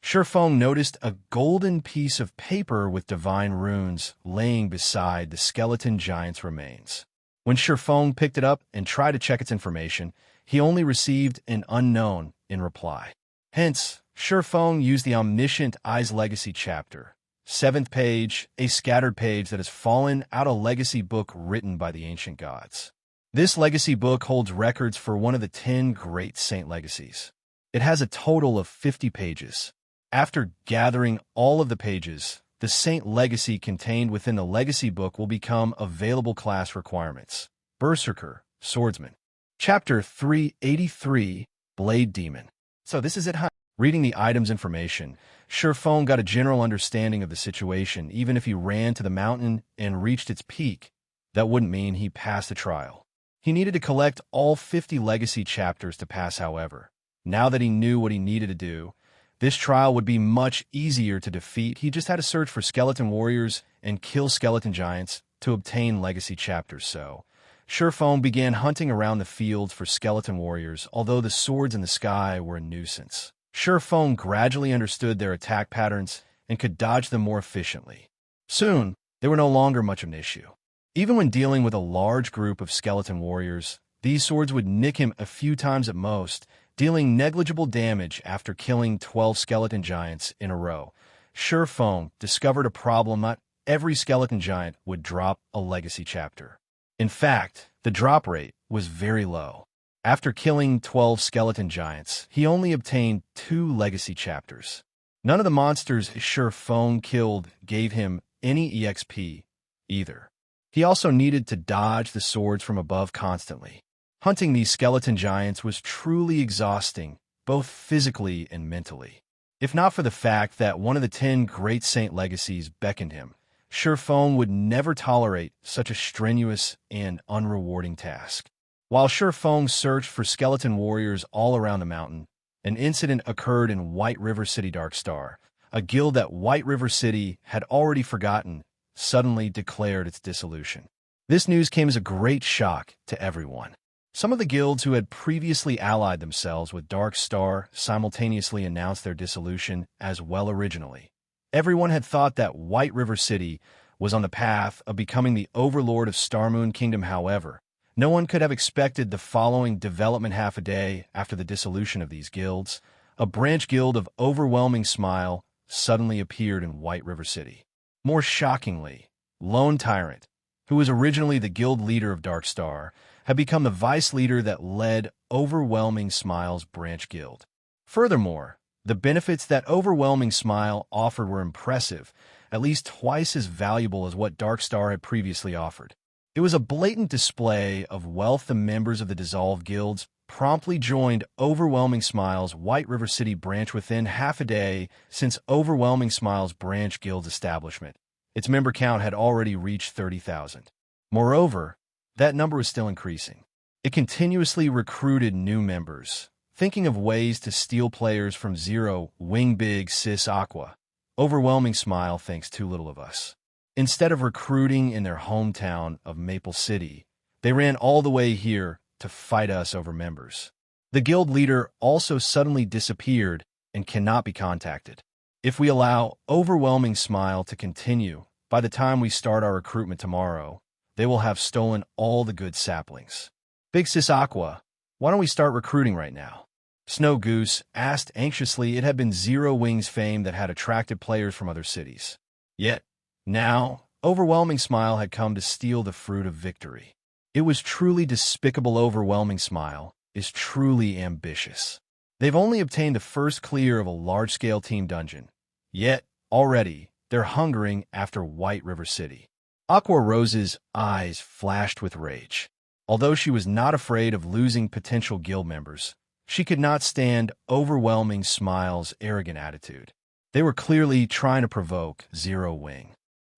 Feng noticed a golden piece of paper with divine runes laying beside the skeleton giant's remains. When Feng picked it up and tried to check its information, he only received an unknown in reply. Hence, Feng used the omniscient Eyes Legacy chapter. 7th page, a scattered page that has fallen out a legacy book written by the ancient gods. This legacy book holds records for one of the 10 great saint legacies. It has a total of 50 pages. After gathering all of the pages, the saint legacy contained within the legacy book will become available class requirements. Berserker, Swordsman. Chapter 383, Blade Demon. So this is it, huh? Reading the item's information, Feng got a general understanding of the situation. Even if he ran to the mountain and reached its peak, that wouldn't mean he passed the trial. He needed to collect all 50 legacy chapters to pass, however. Now that he knew what he needed to do, this trial would be much easier to defeat. He just had to search for skeleton warriors and kill skeleton giants to obtain legacy chapters. So, Feng began hunting around the fields for skeleton warriors, although the swords in the sky were a nuisance. Feng gradually understood their attack patterns and could dodge them more efficiently. Soon, they were no longer much of an issue. Even when dealing with a large group of skeleton warriors, these swords would nick him a few times at most, dealing negligible damage. After killing 12 skeleton giants in a row, Feng discovered a problem. Not every skeleton giant would drop a legacy chapter. In fact, the drop rate was very low. After killing 12 skeleton giants, he only obtained 2 legacy chapters. None of the monsters Feng killed gave him any EXP either. He also needed to dodge the swords from above constantly. Hunting these skeleton giants was truly exhausting, both physically and mentally. If not for the fact that one of the 10 great saint legacies beckoned him, Feng would never tolerate such a strenuous and unrewarding task. While Feng searched for skeleton warriors all around the mountain, an incident occurred in White River City. Dark Star, a guild that White River City had already forgotten, suddenly declared its dissolution. This news came as a great shock to everyone. Some of the guilds who had previously allied themselves with Dark Star simultaneously announced their dissolution as well. Originally, everyone had thought that White River City was on the path of becoming the overlord of Starmoon Kingdom. However, no one could have expected the following development. Half a day after the dissolution of these guilds, a branch guild of Overwhelming Smile suddenly appeared in White River City. More shockingly, Lone Tyrant, who was originally the guild leader of Dark Star, had become the vice leader that led Overwhelming Smile's branch guild. Furthermore, the benefits that Overwhelming Smile offered were impressive, at least twice as valuable as what Dark Star had previously offered. It was a blatant display of wealth. The members of the dissolved guilds promptly joined Overwhelming Smile's White River City branch within half a day. Since Overwhelming Smile's branch guild's establishment, its member count had already reached 30,000. Moreover, that number was still increasing. It continuously recruited new members, thinking of ways to steal players from Zero. Wing Big Sis Aqua. Overwhelming Smile thinks too little of us. Instead of recruiting in their hometown of Maple City, they ran all the way here to fight us over members. The guild leader also suddenly disappeared and cannot be contacted. If we allow Overwhelming Smile to continue, by the time we start our recruitment tomorrow, they will have stolen all the good saplings. Big Sis Aqua, why don't we start recruiting right now? Snow Goose asked anxiously. It had been Zero Wing's fame that had attracted players from other cities. Yet, now, Overwhelming Smile had come to steal the fruit of victory. It was truly despicable. Overwhelming Smile is truly ambitious. They've only obtained the first clear of a large-scale team dungeon, yet already they're hungering after White River City. Aqua Rose's eyes flashed with rage. Although she was not afraid of losing potential guild members, she could not stand Overwhelming Smile's arrogant attitude. They were clearly trying to provoke Zero Wing.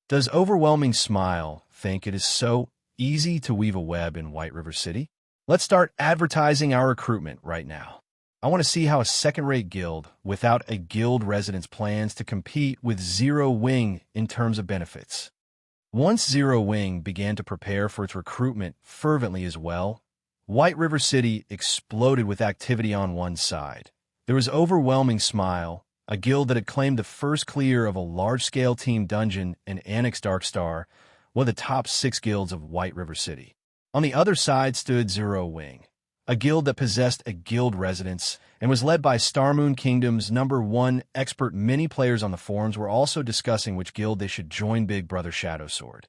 Does Overwhelming Smile think it is so easy to weave a web in White River City? Let's start advertising our recruitment right now. I want to see how a second-rate guild without a guild residence plans to compete with Zero Wing in terms of benefits. Once Zero Wing began to prepare for its recruitment fervently as well, White River City exploded with activity on one side. There was overwhelming Smile, a guild that had claimed the first clear of a large-scale team dungeon in Annex Darkstar, one of the top 6 guilds of White River City. On the other side stood Zero Wing, a guild that possessed a guild residence and was led by Starmoon Kingdom's #1 expert. Many players on the forums were also discussing which guild they should join. Big Brother Shadow Sword.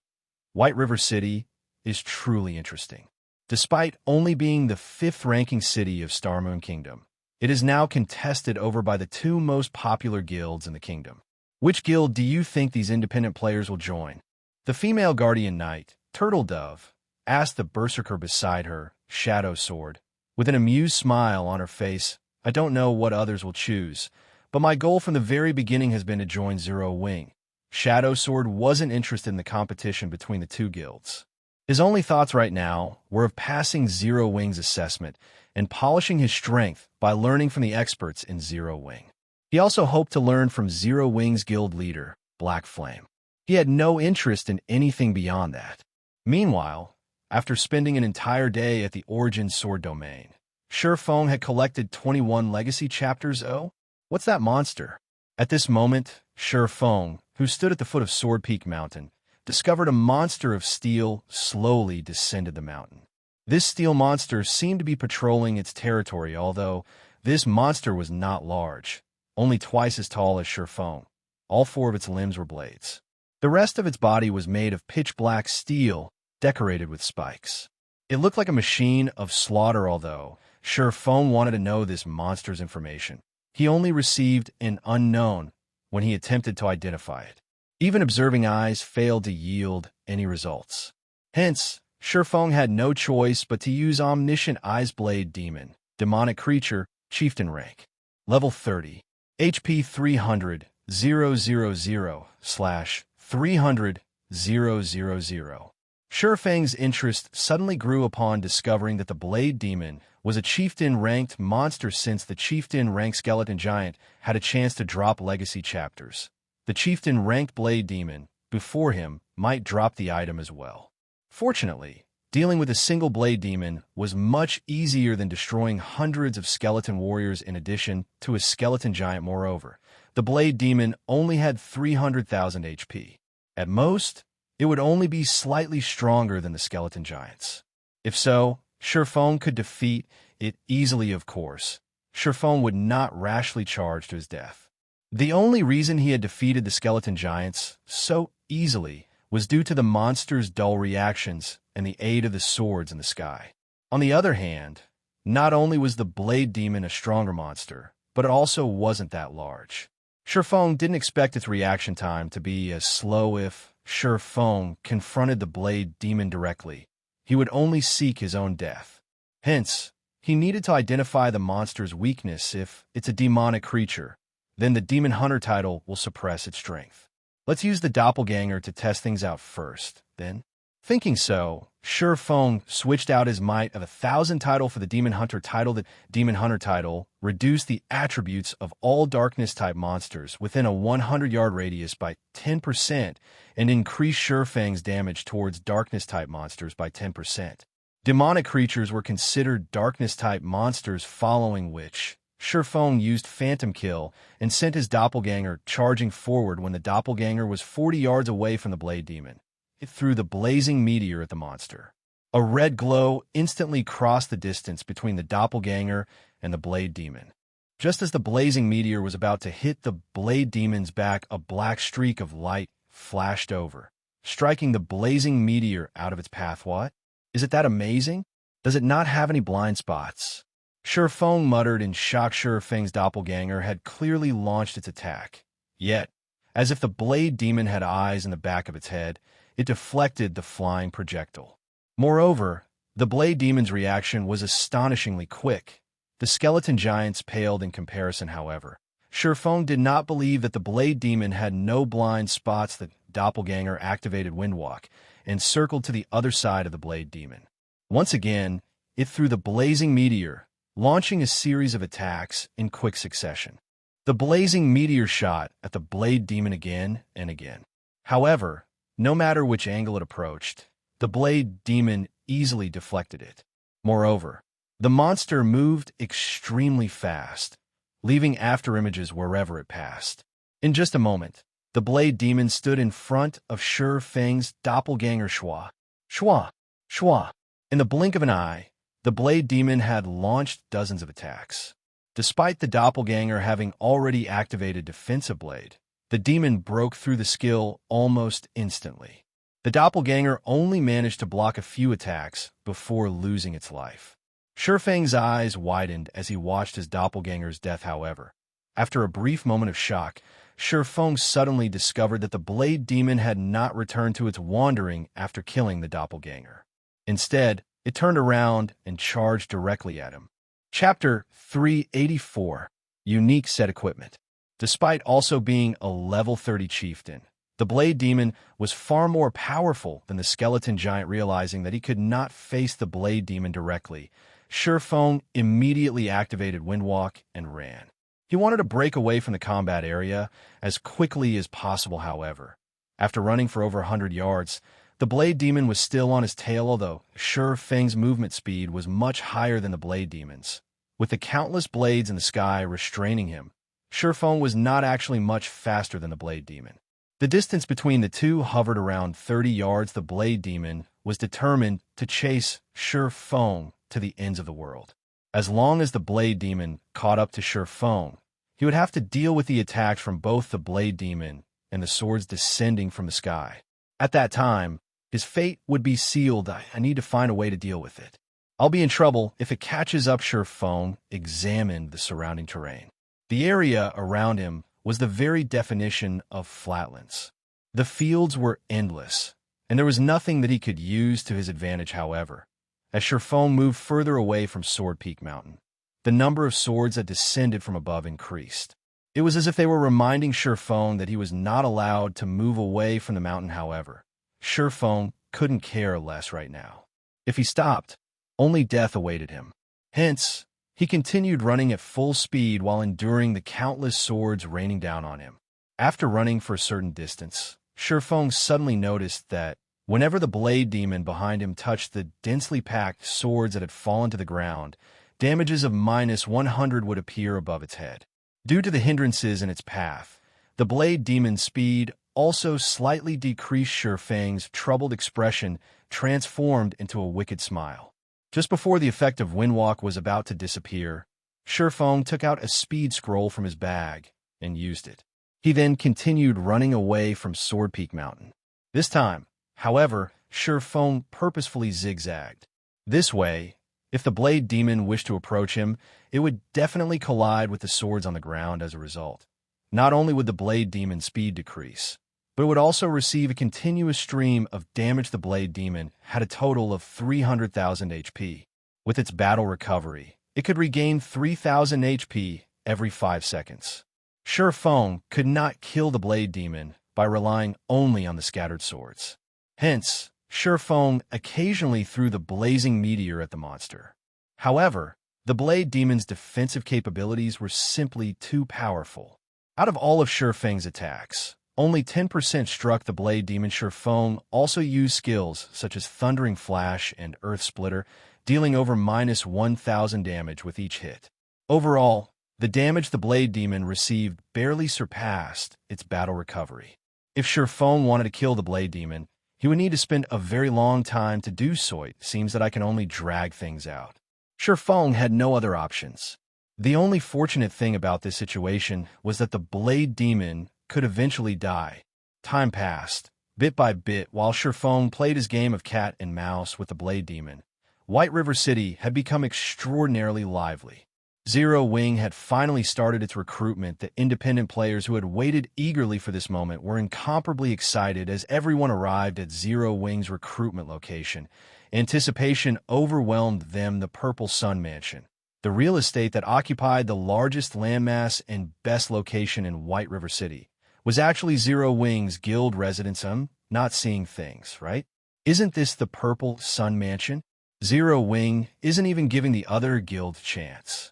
White River City is truly interesting. Despite only being the 5th-ranking city of Starmoon Kingdom, it is now contested over by the 2 most popular guilds in the kingdom. Which guild do you think these independent players will join? The female Guardian Knight, Turtle Dove, asked the berserker beside her, Shadow Sword. With an amused smile on her face, I don't know what others will choose, but my goal from the very beginning has been to join Zero Wing. Shadow Sword wasn't interested in the competition between the 2 guilds. His only thoughts right now were of passing Zero Wing's assessment and polishing his strength by learning from the experts in Zero Wing. He also hoped to learn from Zero Wing's guild leader, Black Flame. He had no interest in anything beyond that. Meanwhile, after spending an entire day at the Origin Sword domain, Shifeng had collected 21 legacy chapters. Oh, what's that monster? At this moment, Shifeng, who stood at the foot of Sword Peak Mountain, discovered a monster of steel slowly descended the mountain. This steel monster seemed to be patrolling its territory, although this monster was not large, only twice as tall as Shifeng. All 4 of its limbs were blades. The rest of its body was made of pitch-black steel, decorated with spikes. It looked like a machine of slaughter, although Shifeng wanted to know this monster's information. He only received an unknown when he attempted to identify it. Even observing eyes failed to yield any results. Hence, Shifeng had no choice but to use Omniscient Eyes Blade Demon, demonic creature, chieftain rank. Level 30. HP 300, 000/300, 000. Shifeng's interest suddenly grew upon discovering that the Blade Demon was a chieftain-ranked monster, since the chieftain-ranked skeleton giant had a chance to drop legacy chapters. The chieftain-ranked Blade Demon, before him, might drop the item as well. Fortunately, dealing with a single Blade Demon was much easier than destroying hundreds of skeleton warriors in addition to a skeleton giant. Moreover, the Blade Demon only had 300,000 HP. At most, it would only be slightly stronger than the skeleton giants. If so, Shifeng could defeat it easily. Of course, Shifeng would not rashly charge to his death. The only reason he had defeated the skeleton giants so easily was due to the monster's dull reactions and the aid of the swords in the sky. On the other hand, not only was the Blade Demon a stronger monster, but it also wasn't that large. Shifeng didn't expect its reaction time to be as slow. If Shifeng confronted the Blade Demon directly, he would only seek his own death. Hence, he needed to identify the monster's weakness. If it's a demonic creature, then the Demon Hunter title will suppress its strength. Let's use the Doppelganger to test things out first, then. Thinking so, Shifeng switched out his Might of 1,000 title for the Demon Hunter title. The Demon Hunter title reduced the attributes of all Darkness-type monsters within a 100-yard radius by 10% and increased Shifeng's damage towards Darkness-type monsters by 10%. Demonic creatures were considered Darkness-type monsters, following which Shifeng used Phantom Kill and sent his Doppelganger charging forward. When the Doppelganger was 40 yards away from the Blade Demon, it threw the blazing meteor at the monster. A red glow instantly crossed the distance between the Doppelganger and the Blade Demon. Just as the blazing meteor was about to hit the Blade Demon's back, a black streak of light flashed over, striking the blazing meteor out of its path. What? Is it that amazing? Does it not have any blind spots? Shifeng muttered in shock. Shifeng's Doppelganger had clearly launched its attack. Yet, as if the Blade Demon had eyes in the back of its head, it deflected the flying projectile. Moreover, the Blade Demon's reaction was astonishingly quick. The skeleton giants paled in comparison, however. Shifeng did not believe that the Blade Demon had no blind spots. The doppelganger activated Windwalk and circled to the other side of the Blade Demon. Once again, it threw the blazing meteor, launching a series of attacks in quick succession. The blazing meteor shot at the Blade Demon again and again. However, no matter which angle it approached, the Blade Demon easily deflected it. Moreover, the monster moved extremely fast, leaving afterimages wherever it passed. In just a moment, the Blade Demon stood in front of Shi Feng's doppelganger Shua. Shua! Shua! In the blink of an eye, the Blade Demon had launched dozens of attacks. Despite the doppelganger having already activated Defensive Blade, the demon broke through the skill almost instantly. The doppelganger only managed to block a few attacks before losing its life. Shi Feng's eyes widened as he watched his doppelganger's death, however. After a brief moment of shock, Shi Feng suddenly discovered that the Blade Demon had not returned to its wandering after killing the doppelganger. Instead, it turned around and charged directly at him. Chapter 384, Unique Set Equipment. Despite also being a level 30 chieftain, the Blade Demon was far more powerful than the skeleton giant. Realizing that he could not face the Blade Demon directly, Shi Feng immediately activated Windwalk and ran. He wanted to break away from the combat area as quickly as possible, however. After running for over 100 yards, the Blade Demon was still on his tail, although Shi Feng's movement speed was much higher than the Blade Demon's. With the countless blades in the sky restraining him, Shi Feng was not actually much faster than the Blade Demon. The distance between the two hovered around 30 yards. The Blade Demon was determined to chase Shi Feng to the ends of the world. As long as the Blade Demon caught up to Shi Feng, he would have to deal with the attacks from both the Blade Demon and the swords descending from the sky. At that time, his fate would be sealed. I need to find a way to deal with it. I'll be in trouble if it catches up. Shi Feng examined the surrounding terrain. The area around him was the very definition of flatlands. The fields were endless, and there was nothing that he could use to his advantage. However, as Shi Feng moved further away from Sword Peak Mountain, the number of swords that descended from above increased. It was as if they were reminding Shi Feng that he was not allowed to move away from the mountain. However, Shi Feng couldn't care less right now. If he stopped, only death awaited him. Hence, he continued running at full speed while enduring the countless swords raining down on him. After running for a certain distance, Shi Feng suddenly noticed that whenever the Blade Demon behind him touched the densely packed swords that had fallen to the ground, damages of -100 would appear above its head. Due to the hindrances in its path, the Blade Demon's speed also slightly decreased. Shi Feng's troubled expression transformed into a wicked smile. Just before the effect of Windwalk was about to disappear, Shi Feng took out a speed scroll from his bag and used it. He then continued running away from Sword Peak Mountain. This time, however, Shi Feng purposefully zigzagged. This way, if the Blade Demon wished to approach him, it would definitely collide with the swords on the ground as a result. Not only would the Blade Demon's speed decrease, but it would also receive a continuous stream of damage. The Blade Demon had a total of 300,000 HP. With its battle recovery, it could regain 3,000 HP every 5 seconds. Shi Feng could not kill the Blade Demon by relying only on the scattered swords. Hence, Shi Feng occasionally threw the blazing meteor at the monster. However, the Blade Demon's defensive capabilities were simply too powerful. Out of all of Shi Feng's attacks, only 10% struck the Blade Demon. Shi Feng also used skills such as Thundering Flash and Earth Splitter, dealing over -1,000 damage with each hit. Overall, the damage the Blade Demon received barely surpassed its battle recovery. If Shi Feng wanted to kill the Blade Demon, he would need to spend a very long time to do so. It seems that I can only drag things out. Shi Feng had no other options. The only fortunate thing about this situation was that the Blade Demon could eventually die. Time passed, bit by bit, while Shi Feng played his game of cat and mouse with the Blade Demon. White River City had become extraordinarily lively. Zero Wing had finally started its recruitment. The independent players who had waited eagerly for this moment were incomparably excited as everyone arrived at Zero Wing's recruitment location. Anticipation overwhelmed them. The Purple Sun Mansion, the real estate that occupied the largest landmass and best location in White River City, was actually Zero Wing's guild residence. Not seeing things, right? Isn't this the Purple Sun Mansion? Zero Wing isn't even giving the other guild a chance.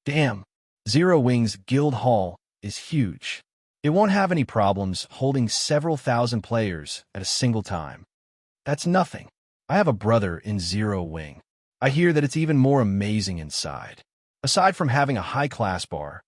Damn, Zero Wing's guild hall is huge. It won't have any problems holding several thousand players at a single time. That's nothing. I have a brother in Zero Wing. I hear that it's even more amazing inside. Aside from having a high-class bar,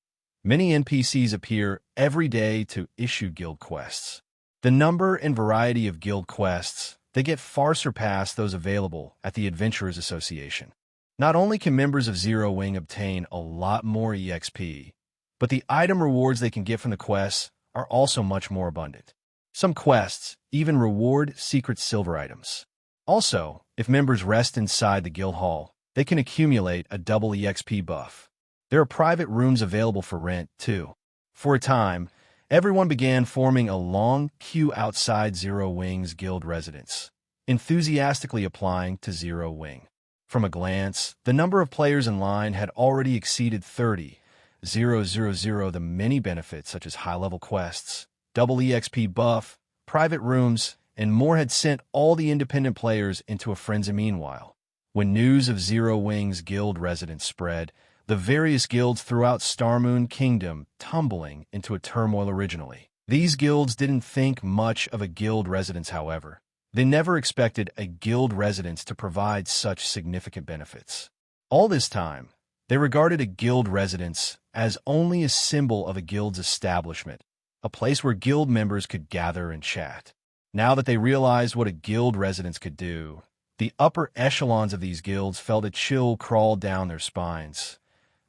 many NPCs appear every day to issue guild quests. The number and variety of guild quests, they get far surpass those available at the Adventurers Association. Not only can members of Zero Wing obtain a lot more EXP, but the item rewards they can get from the quests are also much more abundant. Some quests even reward secret silver items. Also, if members rest inside the guild hall, they can accumulate a double EXP buff. There are private rooms available for rent, too. For a time, everyone began forming a long queue outside Zero Wing's guild residence, enthusiastically applying to Zero Wing. From a glance, the number of players in line had already exceeded 30,000. The many benefits such as high-level quests, double EXP buff, private rooms, and more had sent all the independent players into a frenzy. Meanwhile, when news of Zero Wing's guild residence spread, the various guilds throughout Starmoon Kingdom tumbling into a turmoil originally. These guilds didn't think much of a guild residence, however. They never expected a guild residence to provide such significant benefits. All this time, they regarded a guild residence as only a symbol of a guild's establishment, a place where guild members could gather and chat. Now that they realized what a guild residence could do, the upper echelons of these guilds felt a chill crawl down their spines.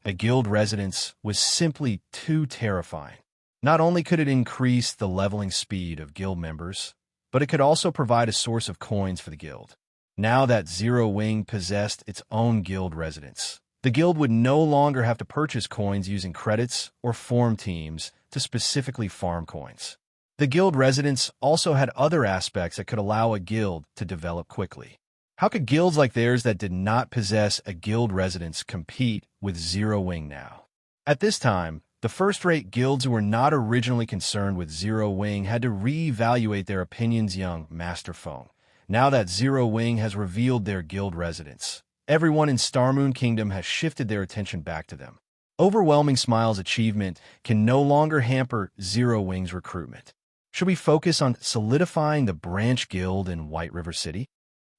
A guild residence was simply too terrifying. Not only could it increase the leveling speed of guild members, but it could also provide a source of coins for the guild. Now that Zero Wing possessed its own guild residence, the guild would no longer have to purchase coins using credits or form teams to specifically farm coins. The guild residence also had other aspects that could allow a guild to develop quickly. How could guilds like theirs that did not possess a guild residence compete with Zero Wing now? At this time, the first-rate guilds who were not originally concerned with Zero Wing had to re-evaluate their opinions. Young Master Feng. Now that Zero Wing has revealed their guild residence, everyone in Starmoon Kingdom has shifted their attention back to them. Overwhelming Smile's achievement can no longer hamper Zero Wing's recruitment. Should we focus on solidifying the branch guild in White River City?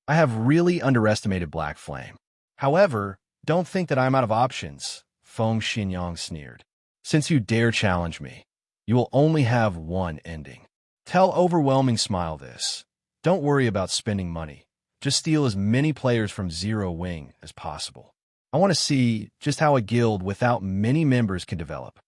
I have really underestimated Black Flame. However, don't think that I'm out of options, Feng Xinyang sneered. Since you dare challenge me, you will only have one ending. Tell Overwhelming Smile this. Don't worry about spending money. Just steal as many players from Zero Wing as possible. I want to see just how a guild without many members can develop.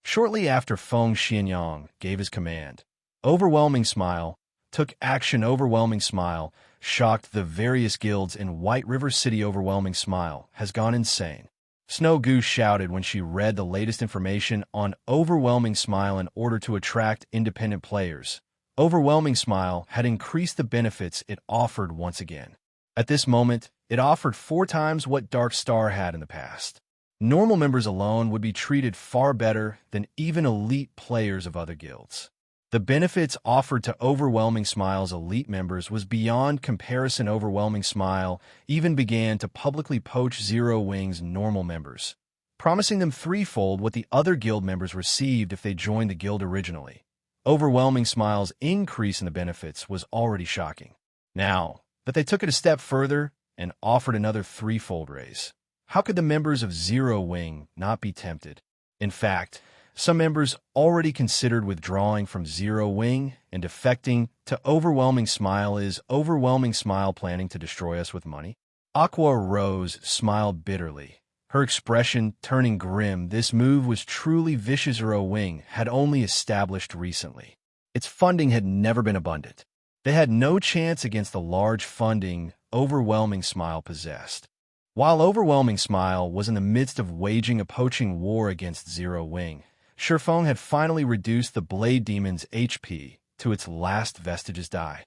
Shortly after Feng Xinyang gave his command, Overwhelming Smile took action. Overwhelming Smile shocked the various guilds in White River City. Overwhelming Smile has gone insane. Snow Goose shouted when she read the latest information on Overwhelming Smile. In order to attract independent players, Overwhelming Smile had increased the benefits it offered once again. At this moment, it offered 4 times what Dark Star had in the past. Normal members alone would be treated far better than even elite players of other guilds. The benefits offered to Overwhelming Smile's elite members was beyond comparison. Overwhelming Smile even began to publicly poach Zero Wing's normal members, promising them threefold what the other guild members received if they joined the guild originally. Overwhelming Smile's increase in the benefits was already shocking. Now that they took it a step further and offered another threefold raise, how could the members of Zero Wing not be tempted? In fact, some members already considered withdrawing from Zero Wing and defecting to Overwhelming Smile. Is Overwhelming Smile planning to destroy us with money? Aqua Rose smiled bitterly, her expression turning grim. This move was truly vicious. Zero Wing had only established recently. Its funding had never been abundant. They had no chance against the large funding Overwhelming Smile possessed. While Overwhelming Smile was in the midst of waging a poaching war against Zero Wing, Shifeng had finally reduced the Blade Demon's HP to its last vestiges die.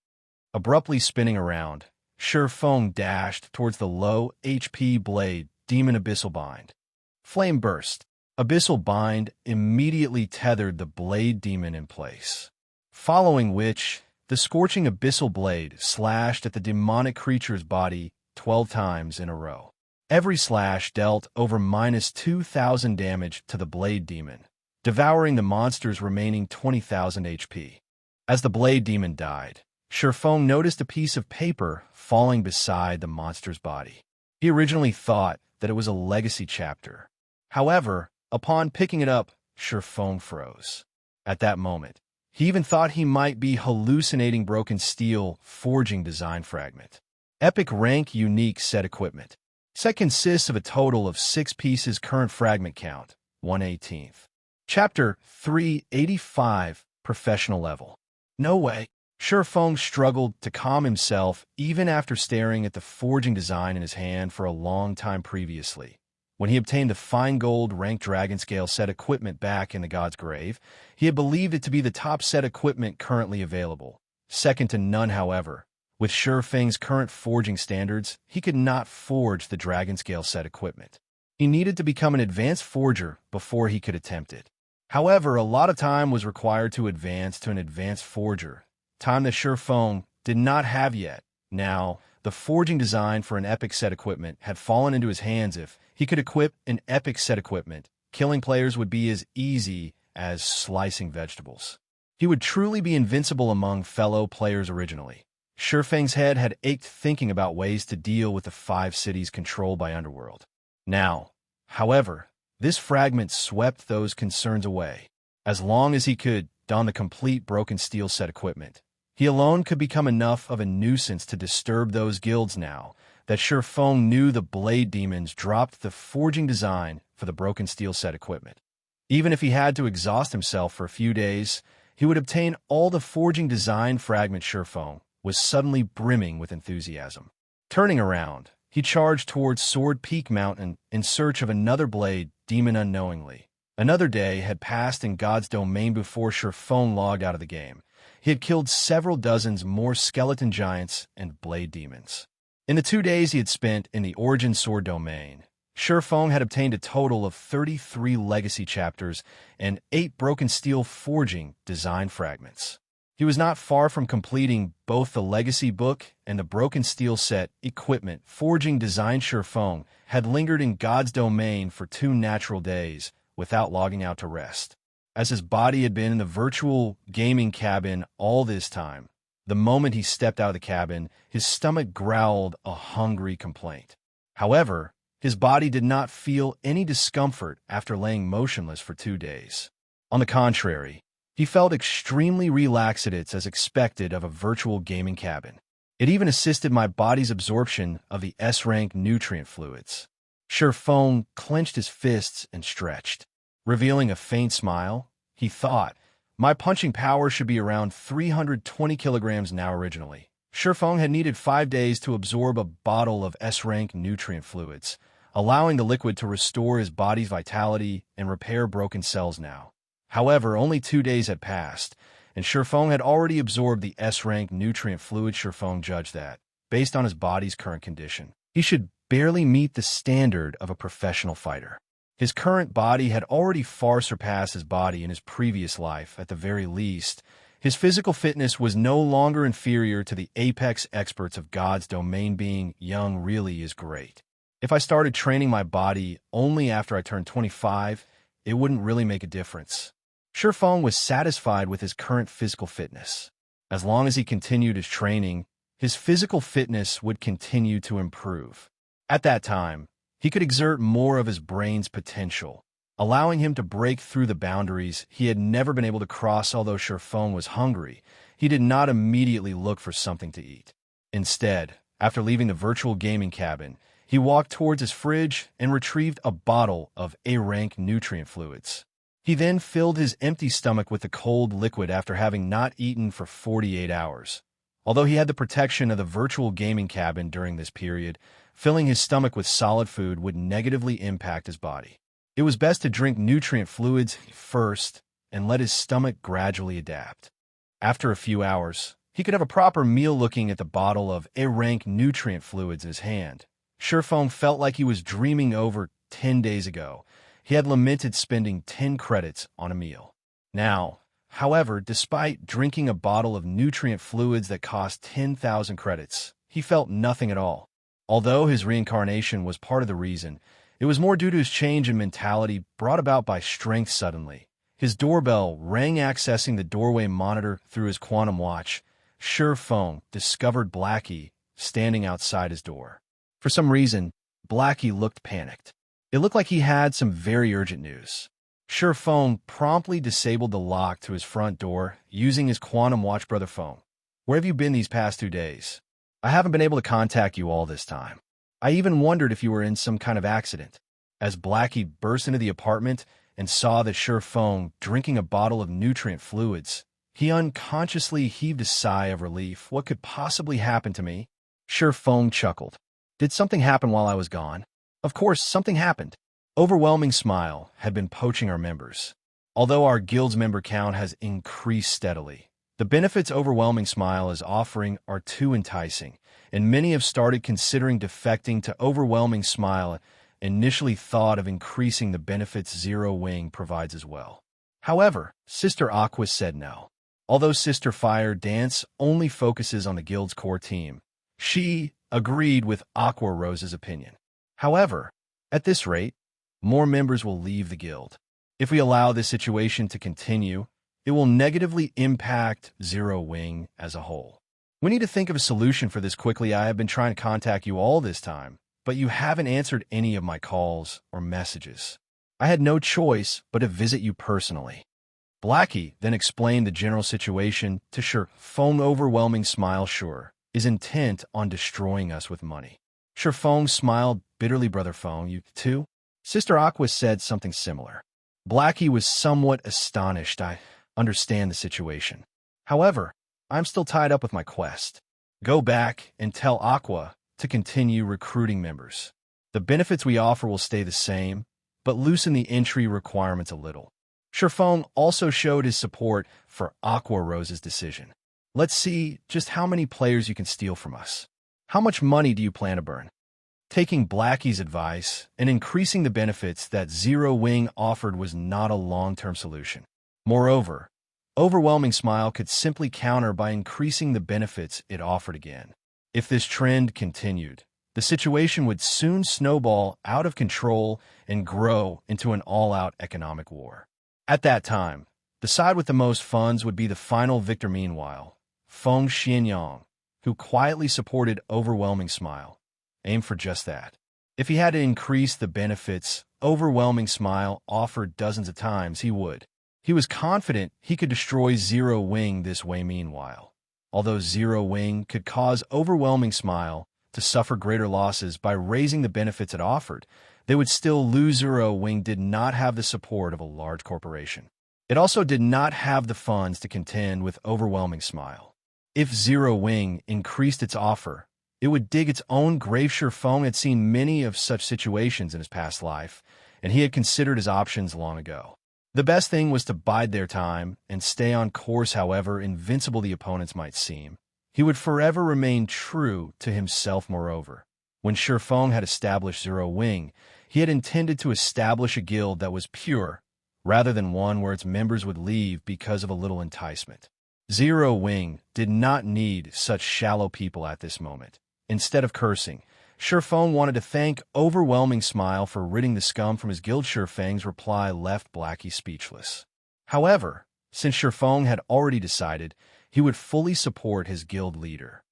Abruptly spinning around, Shifeng dashed towards the low HP Blade Demon Abyssal Bind. Flame burst. Abyssal Bind immediately tethered the blade demon in place, following which the scorching abyssal blade slashed at the demonic creature's body 12 times in a row. Every slash dealt over -2,000 damage to the blade demon, devouring the monster's remaining 20,000 HP. As the blade demon died, Shifeng noticed a piece of paper falling beside the monster's body. He originally thought that it was a legacy chapter. However, upon picking it up, Shifeng froze. At that moment, he even thought he might be hallucinating broken steel forging design fragment. Epic rank unique set equipment. Set consists of a total of 6 pieces. Current fragment count, 1/18. Chapter 385, Professional Level. No way. Shifeng struggled to calm himself even after staring at the forging design in his hand for a long time previously. When he obtained the fine gold ranked dragon scale set equipment back in the God's Grave, he had believed it to be the top set equipment currently available. Second to none, however. With Shifeng's current forging standards, he could not forge the dragon scale set equipment. He needed to become an advanced forger before he could attempt it. However, a lot of time was required to advance to an advanced forger, time that Shifeng did not have yet. Now, the forging design for an epic set equipment had fallen into his hands. If he could equip an epic set equipment, killing players would be as easy as slicing vegetables. He would truly be invincible among fellow players originally. Shifeng's head had ached thinking about ways to deal with the 5 cities controlled by Underworld. Now, however, this fragment swept those concerns away. As long as he could don the complete broken steel set equipment, he alone could become enough of a nuisance to disturb those guilds. Now that Shifeng knew the blade demons dropped the forging design for the broken steel set equipment. Even if he had to exhaust himself for a few days, he would obtain all the forging design fragment. Shifeng was suddenly brimming with enthusiasm. Turning around, he charged towards Sword Peak Mountain in search of another blade demon. Unknowingly, another day had passed in God's domain before Shifeng logged out of the game. He had killed several dozens more skeleton giants and blade demons. In the 2 days he had spent in the Origin Sword domain, Shifeng had obtained a total of 33 legacy chapters and 8 broken steel forging design fragments. He was not far from completing both the legacy book and the broken steel set equipment forging design. Shifeng had lingered in God's domain for 2 natural days without logging out to rest. As his body had been in the virtual gaming cabin all this time, the moment he stepped out of the cabin, his stomach growled a hungry complaint. However, his body did not feel any discomfort after laying motionless for 2 days. On the contrary, he felt extremely relaxed as expected of a virtual gaming cabin. It even assisted my body's absorption of the S-rank nutrient fluids. Shifeng clenched his fists and stretched. Revealing a faint smile, he thought, my punching power should be around 320 kilograms now. Originally, Shifeng had needed 5 days to absorb a bottle of S-rank nutrient fluids, allowing the liquid to restore his body's vitality and repair broken cells now. However, only 2 days had passed, and Shifeng had already absorbed the S-rank nutrient fluid. Shifeng judged that, based on his body's current condition, he should barely meet the standard of a professional fighter. His current body had already far surpassed his body in his previous life. At the very least, his physical fitness was no longer inferior to the apex experts of God's domain. Being young really is great. If I started training my body only after I turned 25, it wouldn't really make a difference. Shifeng was satisfied with his current physical fitness. As long as he continued his training, his physical fitness would continue to improve. At that time, he could exert more of his brain's potential, allowing him to break through the boundaries he had never been able to cross. Although Shifeng was hungry, he did not immediately look for something to eat. Instead, after leaving the virtual gaming cabin, he walked towards his fridge and retrieved a bottle of A-rank nutrient fluids. He then filled his empty stomach with the cold liquid after having not eaten for 48 hours. Although he had the protection of the virtual gaming cabin during this period, filling his stomach with solid food would negatively impact his body. It was best to drink nutrient fluids first and let his stomach gradually adapt. After a few hours, he could have a proper meal. Looking at the bottle of A-rank nutrient fluids in his hand, Shifeng felt like he was dreaming over 10 days ago. he had lamented spending 10 credits on a meal. Now, however, despite drinking a bottle of nutrient fluids that cost 10,000 credits, he felt nothing at all. Although his reincarnation was part of the reason, it was more due to his change in mentality brought about by strength suddenly. His doorbell rang. Accessing the doorway monitor through his quantum watch, Feng discovered Blackie standing outside his door. For some reason, Blackie looked panicked. It looked like he had some very urgent news. Feng promptly disabled the lock to his front door using his quantum watch. Brother Feng, where have you been these past 2 days? I haven't been able to contact you all this time. I even wondered if you were in some kind of accident. As Blackie burst into the apartment and saw that Feng drinking a bottle of nutrient fluids, he unconsciously heaved a sigh of relief. What could possibly happen to me? Feng chuckled. Did something happen while I was gone? Of course, something happened. Overwhelming Smile had been poaching our members. Although our guild's member count has increased steadily, the benefits Overwhelming Smile is offering are too enticing, and many have started considering defecting to Overwhelming Smile, initially thought of increasing the benefits Zero Wing provides as well. However, Sister Aqua said no. Although Sister Fire Dance only focuses on the guild's core team, she agreed with Aqua Rose's opinion. However, at this rate, more members will leave the guild. If we allow this situation to continue, it will negatively impact Zero Wing as a whole. We need to think of a solution for this quickly. I have been trying to contact you all this time, but you haven't answered any of my calls or messages. I had no choice but to visit you personally. Blackie then explained the general situation to Feng. Overwhelming Smile is intent on destroying us with money. Feng smiled bitterly. Brother Feng, you too? Sister Aqua said something similar. Blackie was somewhat astonished. I understand the situation. However, I'm still tied up with my quest. Go back and tell Aqua to continue recruiting members. The benefits we offer will stay the same, but loosen the entry requirements a little. Feng also showed his support for Aqua Rose's decision. Let's see just how many players you can steal from us. How much money do you plan to burn? Taking Blackie's advice and increasing the benefits that Zero Wing offered was not a long-term solution. Moreover, Overwhelming Smile could simply counter by increasing the benefits it offered again. If this trend continued, the situation would soon snowball out of control and grow into an all-out economic war. At that time, the side with the most funds would be the final victor. Meanwhile, Feng Xianxia, who quietly supported Overwhelming Smile, aimed for just that. If he had to increase the benefits Overwhelming Smile offered dozens of times, he would. He was confident he could destroy Zero Wing this way. Meanwhile, although Zero Wing could cause Overwhelming Smile to suffer greater losses by raising the benefits it offered, they would still lose. Zero Wing did not have the support of a large corporation. It also did not have the funds to contend with Overwhelming Smile. If Zero Wing increased its offer, it would dig its own grave. Feng had seen many of such situations in his past life, and he had considered his options long ago. The best thing was to bide their time and stay on course. However invincible the opponents might seem, he would forever remain true to himself. Moreover, when Feng had established Zero Wing, he had intended to establish a guild that was pure, rather than one where its members would leave because of a little enticement. Zero Wing did not need such shallow people at this moment. Instead of cursing, Feng wanted to thank Overwhelming Smile for ridding the scum from his guild. Feng's reply left Blackie speechless. However, since Feng had already decided, he would fully support his guild leader.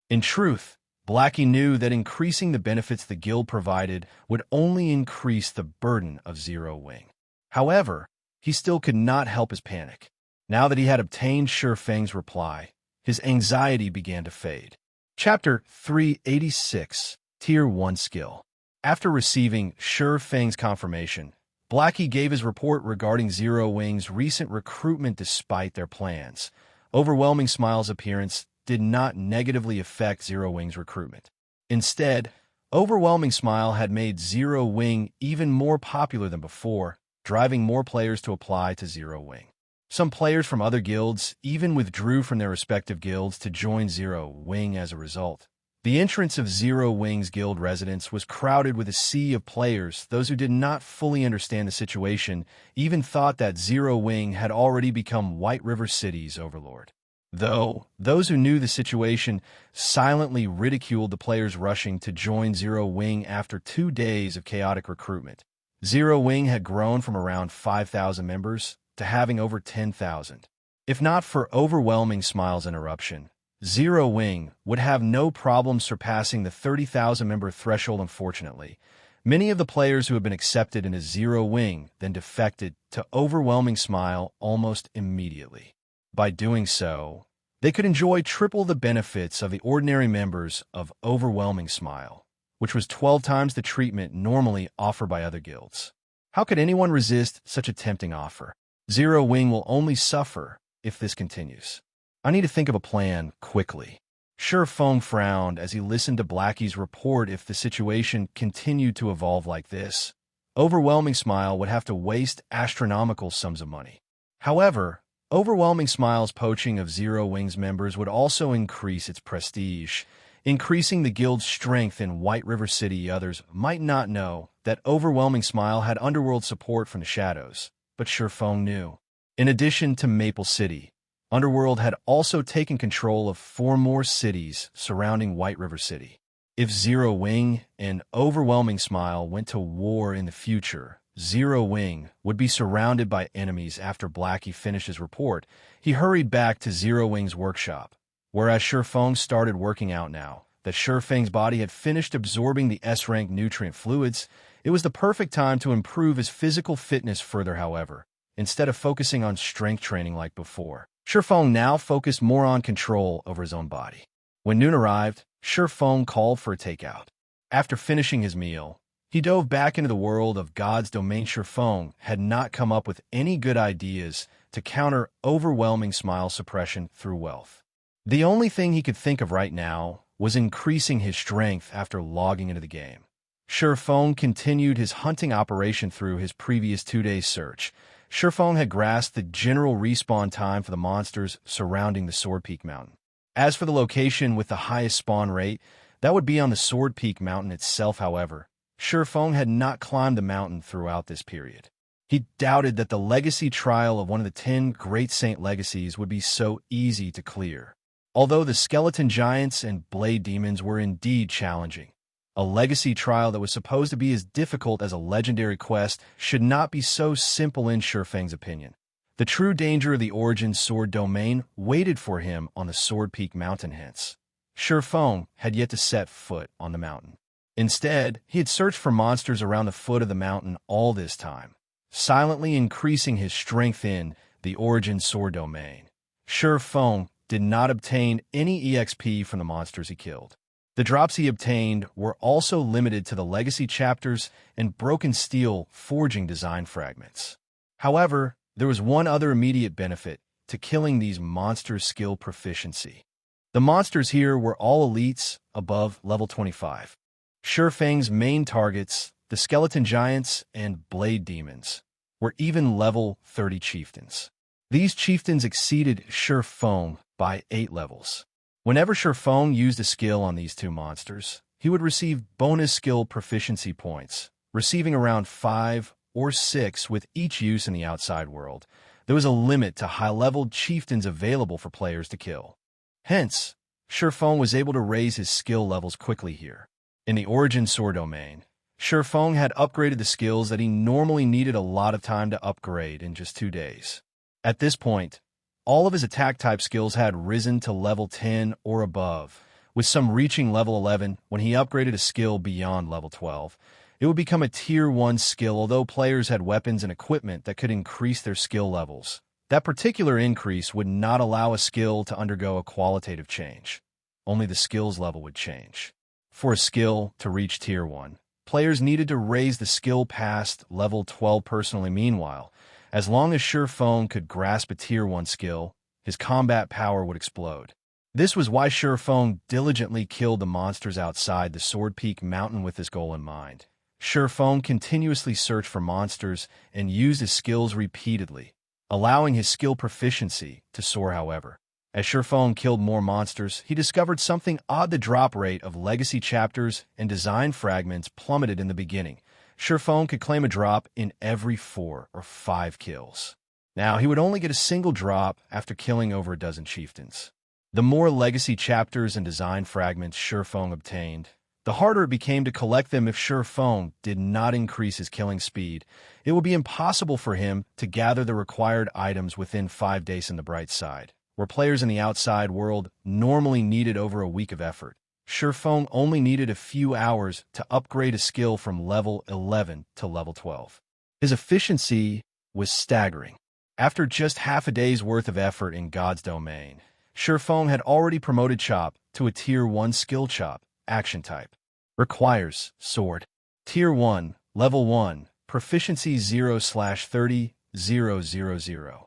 In truth, Blackie knew that increasing the benefits the guild provided would only increase the burden of Zero Wing. However, he still could not help his panic. Now that he had obtained Feng's reply, his anxiety began to fade. Chapter 386, Tier 1 Skill. After receiving Feng's confirmation, Blackie gave his report regarding Zero Wing's recent recruitment. Despite their plans, Overwhelming Smile's appearance did not negatively affect Zero Wing's recruitment. Instead, Overwhelming Smile had made Zero Wing even more popular than before, driving more players to apply to Zero Wing. Some players from other guilds even withdrew from their respective guilds to join Zero Wing as a result. The entrance of Zero Wing's guild residence was crowded with a sea of players. Those who did not fully understand the situation even thought that Zero Wing had already become White River City's overlord. Though those who knew the situation silently ridiculed the players rushing to join Zero Wing after 2 days of chaotic recruitment. Zero Wing had grown from around 5,000 members to having over 10,000. If not for Overwhelming Smile's interruption, Zero Wing would have no problem surpassing the 30,000 member threshold. Unfortunately, many of the players who had been accepted into Zero Wing then defected to Overwhelming Smile almost immediately. By doing so, they could enjoy triple the benefits of the ordinary members of Overwhelming Smile, which was 12 times the treatment normally offered by other guilds. How could anyone resist such a tempting offer? Zero Wing will only suffer if this continues. I need to think of a plan quickly. Shurfeng frowned as he listened to Blackie's report. If the situation continued to evolve like this, Overwhelming Smile would have to waste astronomical sums of money. However, Overwhelming Smile's poaching of Zero Wing's members would also increase its prestige, increasing the guild's strength in White River City. Others might not know that Overwhelming Smile had underworld support from the shadows, but Shurfeng knew. In addition to Maple City, Underworld had also taken control of 4 more cities surrounding White River City. If Zero Wing and Overwhelming Smile went to war in the future, Zero Wing would be surrounded by enemies. After Blackie finished his report, he hurried back to Zero Wing's workshop, whereas Shurfeng started working out. Now that Shurfeng's body had finished absorbing the S-rank nutrient fluids, it was the perfect time to improve his physical fitness further. However, instead of focusing on strength training like before, Shurfeng now focused more on control over his own body. When noon arrived, Shurfeng called for a takeout. After finishing his meal, he dove back into the world of God's domain. Shurfeng had not come up with any good ideas to counter Overwhelming Smile suppression through wealth. The only thing he could think of right now was increasing his strength after logging into the game. Shurfeng continued his hunting operation through his previous 2-day search. Shurfeng had grasped the general respawn time for the monsters surrounding the Sword Peak Mountain. As for the location with the highest spawn rate, that would be on the Sword Peak Mountain itself. However, Shurfeng had not climbed the mountain throughout this period. He doubted that the legacy trial of one of the 10 Great Saint Legacies would be so easy to clear. Although the Skeleton Giants and Blade Demons were indeed challenging, a legacy trial that was supposed to be as difficult as a legendary quest should not be so simple in Shurfeng's opinion. The true danger of the Origin Sword domain waited for him on the Sword Peak Mountain. Hence, Shurfeng had yet to set foot on the mountain. Instead, he had searched for monsters around the foot of the mountain all this time, silently increasing his strength in the Origin Sword domain. Shurfeng did not obtain any EXP from the monsters he killed. The drops he obtained were also limited to the legacy chapters and broken steel forging design fragments. However, there was one other immediate benefit to killing these monsters' skill proficiency. The monsters here were all elites above level 25. Shurfeng's main targets, the Skeleton Giants and Blade Demons, were even level 30 chieftains. These chieftains exceeded Shurfeng by 8 levels. Whenever Shurfeng used a skill on these 2 monsters, he would receive bonus skill proficiency points, receiving around 5 or 6 with each use in the outside world. There was a limit to high-leveled chieftains available for players to kill. Hence, Shurfeng was able to raise his skill levels quickly here. In the Origin Sword domain, Shurfeng had upgraded the skills that he normally needed a lot of time to upgrade in just 2 days. At this point, all of his attack type skills had risen to level 10 or above, with some reaching level 11. When he upgraded a skill beyond level 12, it would become a tier 1 skill. Although players had weapons and equipment that could increase their skill levels, that particular increase would not allow a skill to undergo a qualitative change. Only the skill's level would change. For a skill to reach tier 1, players needed to raise the skill past level 12 personally. Meanwhile, as long as Shurfeng could grasp a tier 1 skill, his combat power would explode. This was why Shurfeng diligently killed the monsters outside the Sword Peak Mountain with this goal in mind. Shurfeng continuously searched for monsters and used his skills repeatedly, allowing his skill proficiency to soar. However, As Shifeng killed more monsters, he discovered something odd. The drop rate of legacy chapters and design fragments plummeted in the beginning. Shifeng could claim a drop in every 4 or 5 kills. Now, he would only get a single drop after killing over a dozen chieftains. The more legacy chapters and design fragments Shifeng obtained, the harder it became to collect them. If Shifeng did not increase his killing speed, it would be impossible for him to gather the required items within 5 days. On the bright side, where players in the outside world normally needed over a week of effort, Shifeng only needed a few hours to upgrade a skill from level 11 to level 12. His efficiency was staggering. After just half a day's worth of effort in God's domain, Shifeng had already promoted Chop to a Tier 1 skill. Chop, action type. Requires sword. Tier 1, level 1, proficiency 0/30,000.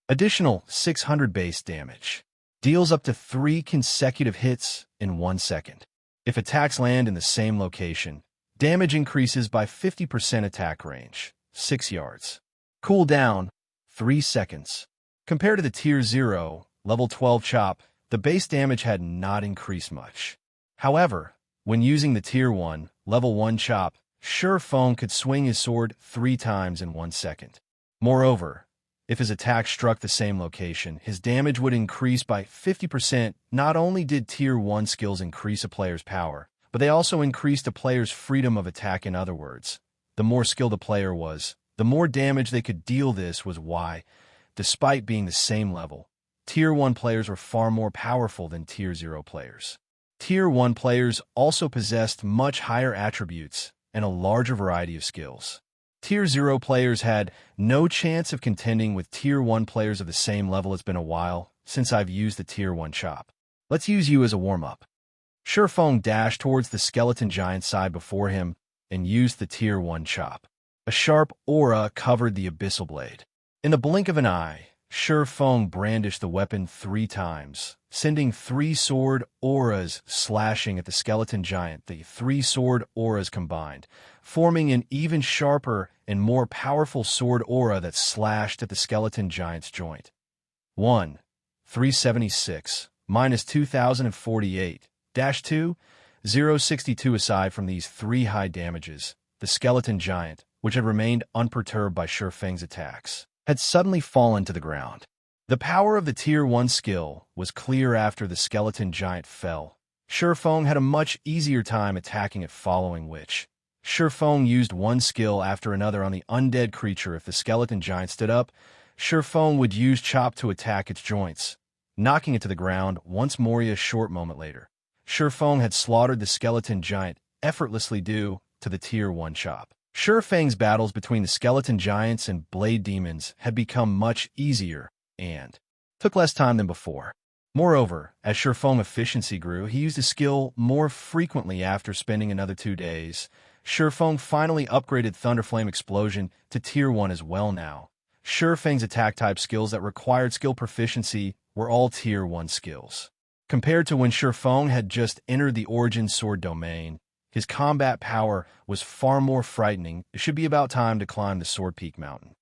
Additional 600 base damage. Deals up to 3 consecutive hits in 1 second. If attacks land in the same location, damage increases by 50%. Attack range, 6 yards. Cooldown, 3 seconds. Compared to the Tier 0, level 12 Chop, the base damage had not increased much. However, when using the Tier 1, level 1 Chop, Shifeng could swing his sword 3 times in 1 second. Moreover, if his attack struck the same location, his damage would increase by 50%. Not only did Tier 1 skills increase a player's power, but they also increased a player's freedom of attack. In other words, the more skilled a player was, the more damage they could deal. This was why, despite being the same level, Tier 1 players were far more powerful than Tier 0 players. Tier 1 players also possessed much higher attributes and a larger variety of skills. Tier 0 players had no chance of contending with Tier 1 players of the same level. It's been a while since I've used the Tier 1 Chop. Let's use you as a warm-up. Shifeng dashed towards the skeleton giant side before him and used the Tier 1 Chop. A sharp aura covered the abyssal blade. In the blink of an eye, Shifeng brandished the weapon 3 times, sending 3 sword auras slashing at the skeleton giant. The 3 sword auras combined, forming an even sharper and more powerful sword aura that slashed at the skeleton giant's joint. 1. 376, minus 2048, -2, 062. Aside from these 3 high damages, the skeleton giant, which had remained unperturbed by Shifeng's attacks, had suddenly fallen to the ground. The power of the Tier 1 skill was clear after the skeleton giant fell. Shifeng had a much easier time attacking it, following which, Shifeng used one skill after another on the undead creature. If the skeleton giant stood up, Shifeng would use Chop to attack its joints, knocking it to the ground once more. A short moment later, Shifeng had slaughtered the skeleton giant effortlessly due to the Tier 1 Chop. Shifeng's battles between the skeleton giants and blade demons had become much easier and took less time than before. Moreover, as Shifeng's efficiency grew, he used his skill more frequently. After spending another 2 days, Shifeng finally upgraded Thunderflame Explosion to Tier 1 as well. Now, Shifeng's attack type skills that required skill proficiency were all Tier 1 skills. Compared to when Shifeng had just entered the Origin Sword domain, his combat power was far more frightening. It should be about time to climb the Sword Peak Mountain.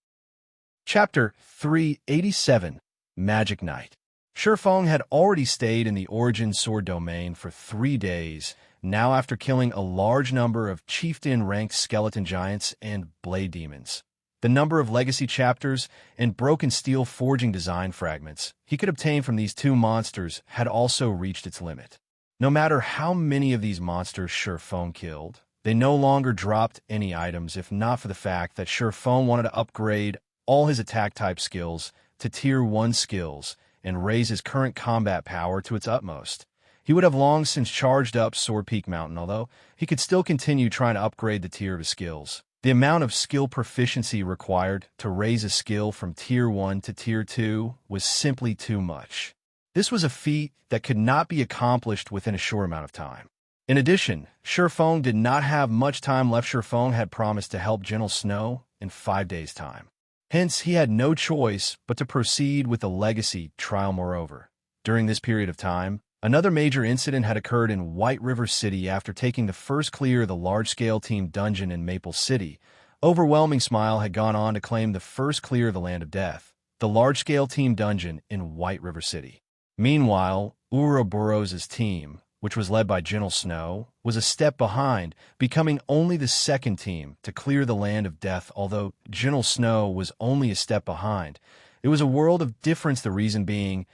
Chapter 387, Magic Night. Shifeng had already stayed in the Origin Sword domain for 3 days, now after killing a large number of chieftain-ranked skeleton giants and blade demons. The number of legacy chapters and broken steel forging design fragments he could obtain from these 2 monsters had also reached its limit. No matter how many of these monsters Shifeng killed, they no longer dropped any items, if not for the fact that Shifeng wanted to upgrade all his attack type skills to Tier 1 skills and raise his current combat power to its utmost. He would have long since charged up Sword Peak Mountain, although he could still continue trying to upgrade the tier of his skills. The amount of skill proficiency required to raise a skill from Tier 1 to Tier 2 was simply too much. This was a feat that could not be accomplished within a short amount of time. In addition, Shifeng did not have much time left. Shifeng had promised to help Gentle Snow in 5 days' time. Hence, he had no choice but to proceed with the legacy trial. Moreover, during this period of time, another major incident had occurred in White River City. After taking the first clear of the large-scale team dungeon in Maple City, Overwhelming Smile had gone on to claim the first clear of the Land of Death, the large-scale team dungeon in White River City. Meanwhile, Ouroboros's team, which was led by Gentle Snow, was a step behind, becoming only the second team to clear the Land of Death. Although Gentle Snow was only a step behind, it was a world of difference, the reason being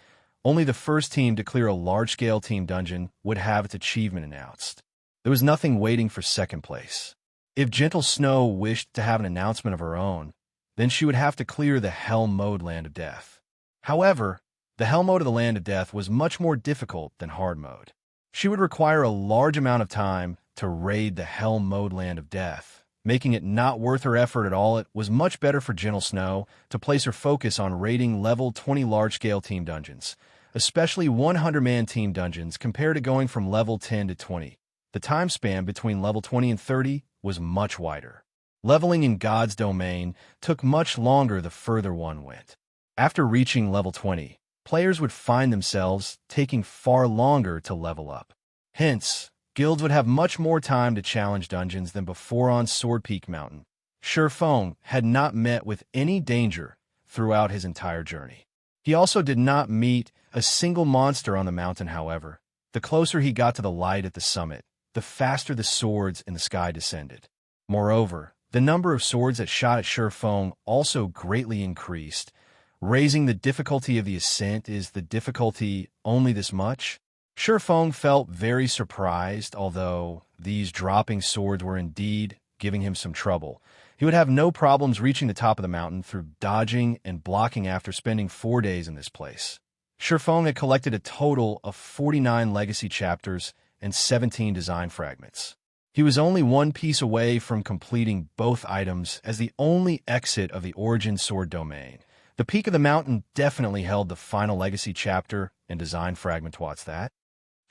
only the first team to clear a large-scale team dungeon would have its achievement announced. There was nothing waiting for second place. If Gentle Snow wished to have an announcement of her own, then she would have to clear the Hell Mode Land of Death. However, the Hell Mode of the Land of Death was much more difficult than Hard Mode. She would require a large amount of time to raid the Hell Mode Land of Death, making it not worth her effort at all. It was much better for Gentle Snow to place her focus on raiding level 20 large-scale team dungeons, especially 100-man team dungeons, compared to going from level 10 to 20. The time span between level 20 and 30 was much wider. Leveling in God's domain took much longer the further one went. After reaching level 20, players would find themselves taking far longer to level up. Hence, guilds would have much more time to challenge dungeons than before on Sword Peak Mountain. Shurfeng had not met with any danger throughout his entire journey. He also did not meet a single monster on the mountain. However, the closer he got to the light at the summit, the faster the swords in the sky descended. Moreover, the number of swords that shot at Shurfeng also greatly increased, raising the difficulty of the ascent. Is the difficulty only this much? Shurfeng felt very surprised. Although these dropping swords were indeed giving him some trouble, he would have no problems reaching the top of the mountain through dodging and blocking after spending 4 days in this place. Shurfeng had collected a total of 49 legacy chapters and 17 design fragments. He was only one piece away from completing both items as the only exit of the Origin Sword domain. The peak of the mountain definitely held the final legacy chapter and design fragment. What's that?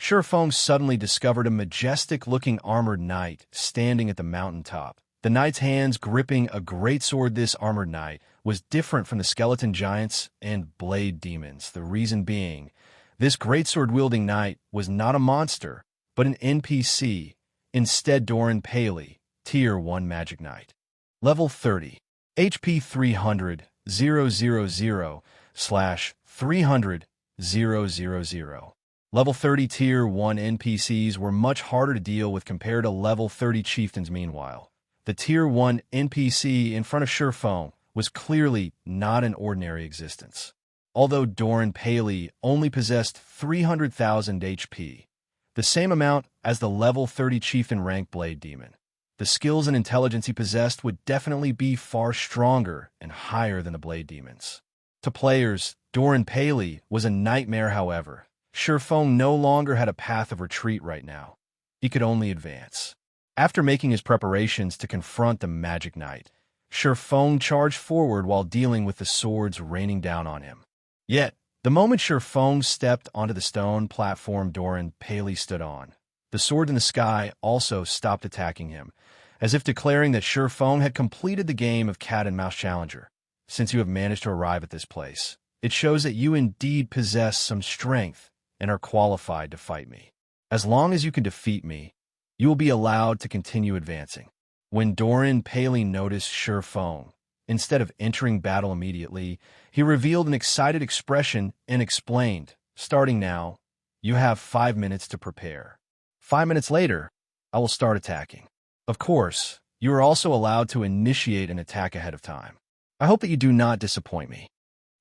Shurfeng suddenly discovered a majestic-looking armored knight standing at the mountaintop. The knight's hands gripping a great sword. This armored knight was different from the skeleton giants and blade demons. The reason being, this great sword-wielding knight was not a monster, but an NPC. Instead, Doran Paley, Tier 1 Magic Knight. Level 30. HP 300, 000/300, 000. Level 30 Tier 1 NPCs were much harder to deal with compared to level 30 chieftains. Meanwhile, the Tier 1 NPC in front of Shurfeng was clearly not an ordinary existence. Although Doran Paley only possessed 300,000 HP, the same amount as the level 30 chieftain rank Blade Demon, the skills and intelligence he possessed would definitely be far stronger and higher than the Blade Demons. To players, Doran Paley was a nightmare. However, Shurfeng no longer had a path of retreat right now. He could only advance. After making his preparations to confront the Magic Knight, Shurfeng charged forward while dealing with the swords raining down on him. Yet, the moment Shurfeng stepped onto the stone platform Doran Paley stood on, the sword in the sky also stopped attacking him, as if declaring that Shurfeng had completed the game of cat and mouse challenger. Since you have managed to arrive at this place, it shows that you indeed possess some strength and are qualified to fight me. As long as you can defeat me, you will be allowed to continue advancing. When Doran Paley noticed Shurfeng, instead of entering battle immediately, he revealed an excited expression and explained, "Starting now, you have 5 minutes to prepare. 5 minutes later, I will start attacking. Of course, you are also allowed to initiate an attack ahead of time. I hope that you do not disappoint me."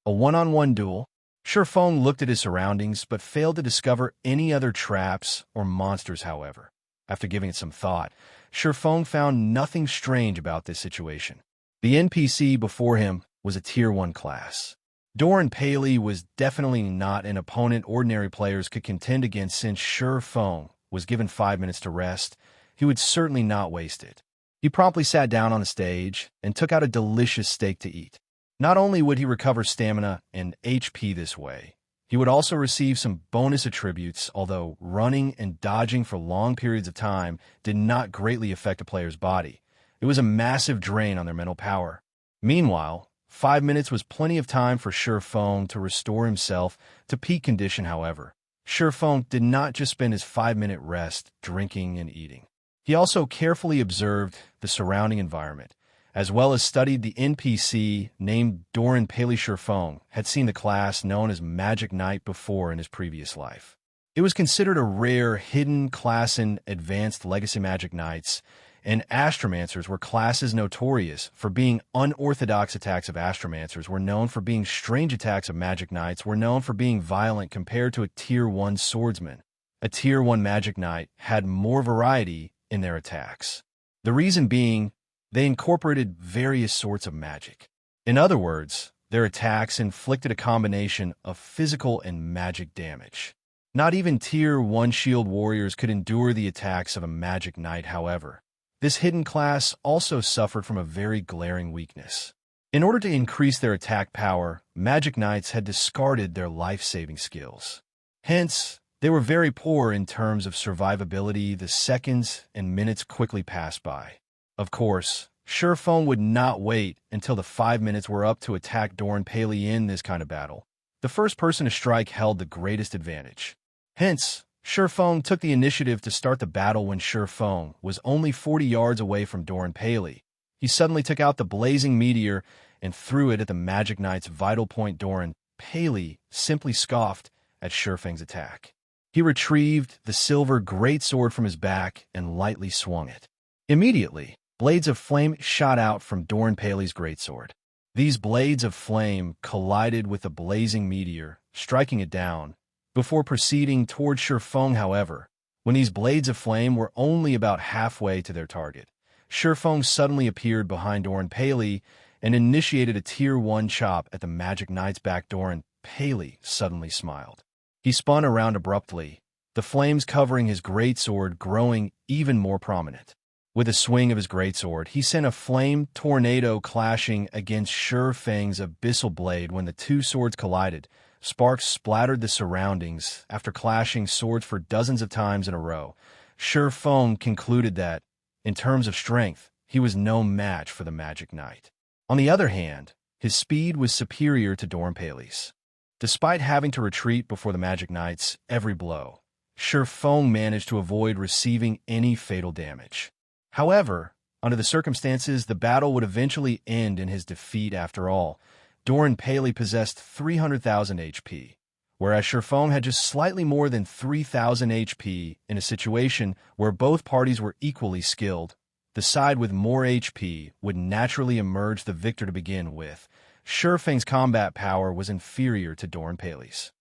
A one-on-one duel? Shurfeng looked at his surroundings but failed to discover any other traps or monsters. However, after giving it some thought, Shurfeng found nothing strange about this situation. The NPC before him was a Tier 1 class. Doran Paley was definitely not an opponent ordinary players could contend against. Since Shurfeng was given 5 minutes to rest, he would certainly not waste it. He promptly sat down on the stage and took out a delicious steak to eat. Not only would he recover stamina and HP this way, he would also receive some bonus attributes. Although running and dodging for long periods of time did not greatly affect a player's body, it was a massive drain on their mental power. Meanwhile, 5 minutes was plenty of time for Shurfeng to restore himself to peak condition. However, Shurfeng did not just spend his 5-minute rest drinking and eating. He also carefully observed the surrounding environment, as well as studied the NPC named Doran Paley Shurfong, had seen the class known as Magic Knight before in his previous life. It was considered a rare, hidden class in advanced Legacy Magic Knights, and Astromancers were classes notorious for being unorthodox attacks of Astromancers, were known for being strange attacks of Magic Knights, were known for being violent compared to a Tier 1 swordsman. A Tier 1 Magic Knight had more variety in their attacks. The reason being, they incorporated various sorts of magic. In other words, their attacks inflicted a combination of physical and magic damage. Not even Tier 1 shield warriors could endure the attacks of a Magic Knight, however. This hidden class also suffered from a very glaring weakness. In order to increase their attack power, Magic Knights had discarded their life-saving skills. Hence, they were very poor in terms of survivability. The seconds and minutes quickly passed by. Of course, Shurfong would not wait until the 5 minutes were up to attack Doran Paley in this kind of battle. The first person to strike held the greatest advantage. Hence, Shurfong took the initiative to start the battle when Shurfong was only 40 yards away from Doran Paley. He suddenly took out the blazing meteor and threw it at the Magic Knight's vital point. Doran Paley simply scoffed at Shurfong's attack. He retrieved the silver greatsword from his back and lightly swung it. Immediately, blades of flame shot out from Doran Paley's greatsword. These blades of flame collided with the blazing meteor, striking it down, before proceeding toward Shurfong. However, when these blades of flame were only about halfway to their target, Shurfong suddenly appeared behind Doran Paley and initiated a Tier 1 chop at the Magic Knight's back. Doran Paley suddenly smiled. He spun around abruptly, the flames covering his greatsword growing even more prominent. With a swing of his greatsword, he sent a flame tornado clashing against Shurfong's abyssal blade. When the two swords collided, sparks splattered the surroundings. After clashing swords for dozens of times in a row, Shurfong concluded that, in terms of strength, he was no match for the Magic Knight. On the other hand, his speed was superior to Doran Paley's. Despite having to retreat before the Magic Knight's every blow, Shurfong managed to avoid receiving any fatal damage. However, under the circumstances, the battle would eventually end in his defeat. After all, Doran Paley possessed 300,000 HP, whereas Shurfong had just slightly more than 3,000 HP. In a situation where both parties were equally skilled, the side with more HP would naturally emerge the victor to begin with. Shurfong's combat power was inferior to Doran Paley's.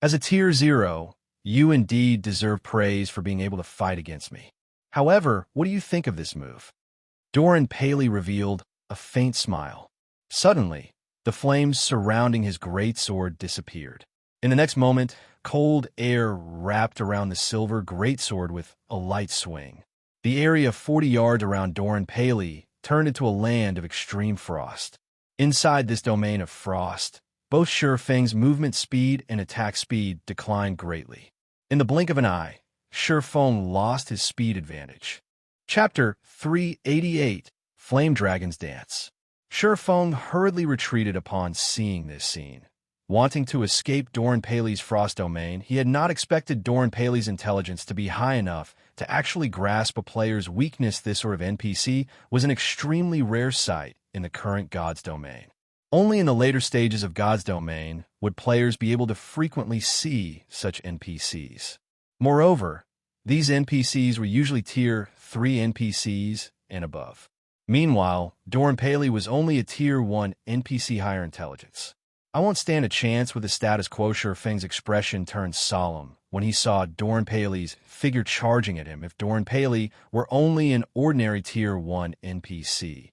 As a Tier 0, you indeed deserve praise for being able to fight against me. However, what do you think of this move? Doran Paley revealed a faint smile. Suddenly, the flames surrounding his greatsword disappeared. In the next moment, cold air wrapped around the silver greatsword with a light swing. The area 40 yards around Doran Paley turned into a land of extreme frost. Inside this domain of frost, both Shurfong's movement speed and attack speed declined greatly. In the blink of an eye, Shurfong lost his speed advantage. Chapter 388, Flame Dragon's Dance. Shurfong hurriedly retreated upon seeing this scene. Wanting to escape Doran Paley's frost domain, he had not expected Doran Paley's intelligence to be high enough to actually grasp a player's weakness. This sort of NPC was an extremely rare sight in the current God's Domain. Only in the later stages of God's Domain would players be able to frequently see such NPCs. Moreover, these NPCs were usually Tier 3 NPCs and above. Meanwhile, Doran Paley was only a Tier 1 NPC higher intelligence. I won't stand a chance with the status quo. Shurfong's expression turned solemn when he saw Doran Paley's figure charging at him. If Doran Paley were only an ordinary Tier 1 NPC,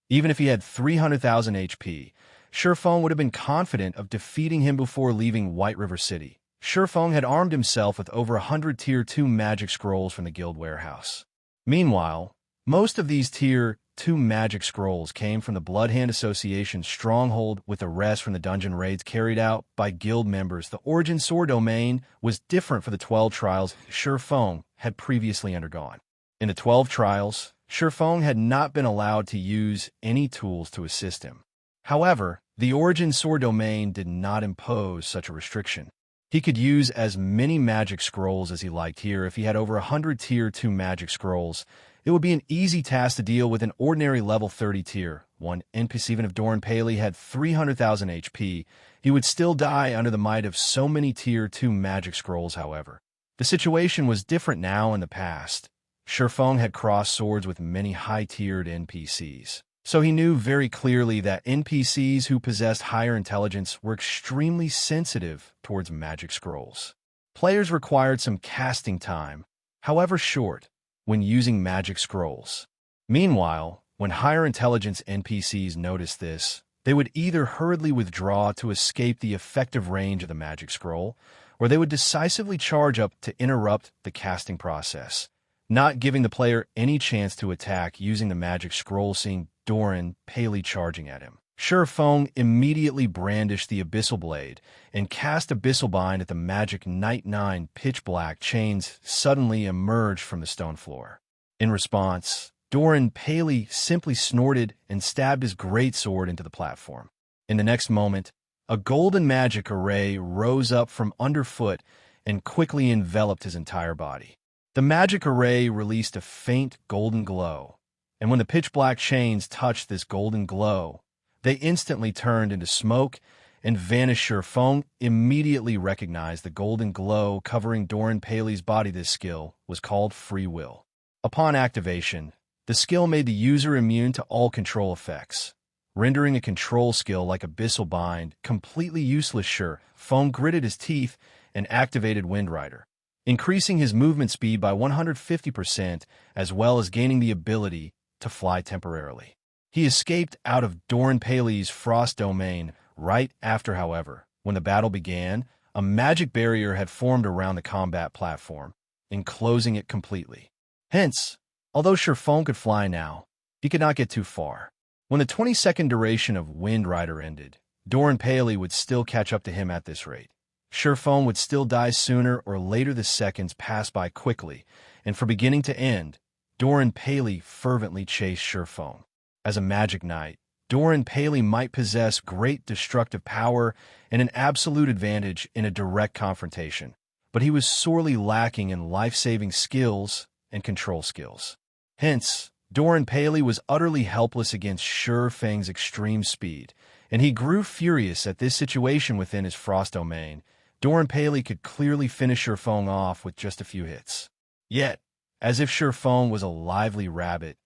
even if he had 300,000 HP, Shurfong would have been confident of defeating him before leaving White River City. Shurfong had armed himself with over 100 Tier 2 magic scrolls from the guild warehouse. Meanwhile, most of these Tier 2 magic scrolls came from the Bloodhand Association's stronghold, with the rest from the dungeon raids carried out by guild members. The Origin Sword domain was different for the 12 trials Shurfong had previously undergone. In the 12 trials, Shurfong had not been allowed to use any tools to assist him. However, the Origin Sword domain did not impose such a restriction. He could use as many magic scrolls as he liked here. If he had over 100 Tier 2 magic scrolls, It would be an easy task to deal with an ordinary level 30 tier 1 NPC. Even if Doran Paley had 300,000 HP, he would still die under the might of so many tier 2 magic scrolls, however. The situation was different now in the past. Shifeng had crossed swords with many high-tiered NPCs, so he knew very clearly that NPCs who possessed higher intelligence were extremely sensitive towards magic scrolls. Players required some casting time, however short, when using magic scrolls. Meanwhile, when higher intelligence NPCs noticed this, they would either hurriedly withdraw to escape the effective range of the magic scroll, or they would decisively charge up to interrupt the casting process, not giving the player any chance to attack using the magic scroll. Seeing Doran Paley charging at him, Shifeng immediately brandished the Abyssal Blade and cast Abyssal Bind at the magic Night 9. Pitch black chains suddenly emerged from the stone floor. In response, Doran Paley simply snorted and stabbed his greatsword into the platform. In the next moment, a golden magic array rose up from underfoot and quickly enveloped his entire body. The magic array released a faint golden glow, and when the pitch-black chains touched this golden glow, they instantly turned into smoke and vanished. Shifeng immediately recognized the golden glow covering Doran Paley's body. This skill was called Free Will. Upon activation, the skill made the user immune to all control effects, rendering a control skill like Abyssal Bind completely useless. Shifeng gritted his teeth and activated Wind Rider, increasing his movement speed by 150% as well as gaining the ability to fly temporarily. He escaped out of Doran Paley's Frost Domain right after, however, when the battle began, a magic barrier had formed around the combat platform, enclosing it completely. Hence, although Shifeng could fly now, he could not get too far. When the 20-second duration of Wind Rider ended, Doran Paley would still catch up to him at this rate. Shifeng would still die sooner or later. The seconds passed by quickly, and from beginning to end, Doran Paley fervently chased Shifeng. As a magic knight, Doran Paley might possess great destructive power and an absolute advantage in a direct confrontation, but he was sorely lacking in life-saving skills and control skills. Hence, Doran Paley was utterly helpless against Shifeng's extreme speed, and he grew furious at this situation within his Frost Domain. Doran Paley could clearly finish Shifeng off with just a few hits. Yet, as if Shifeng was a lively rabbit,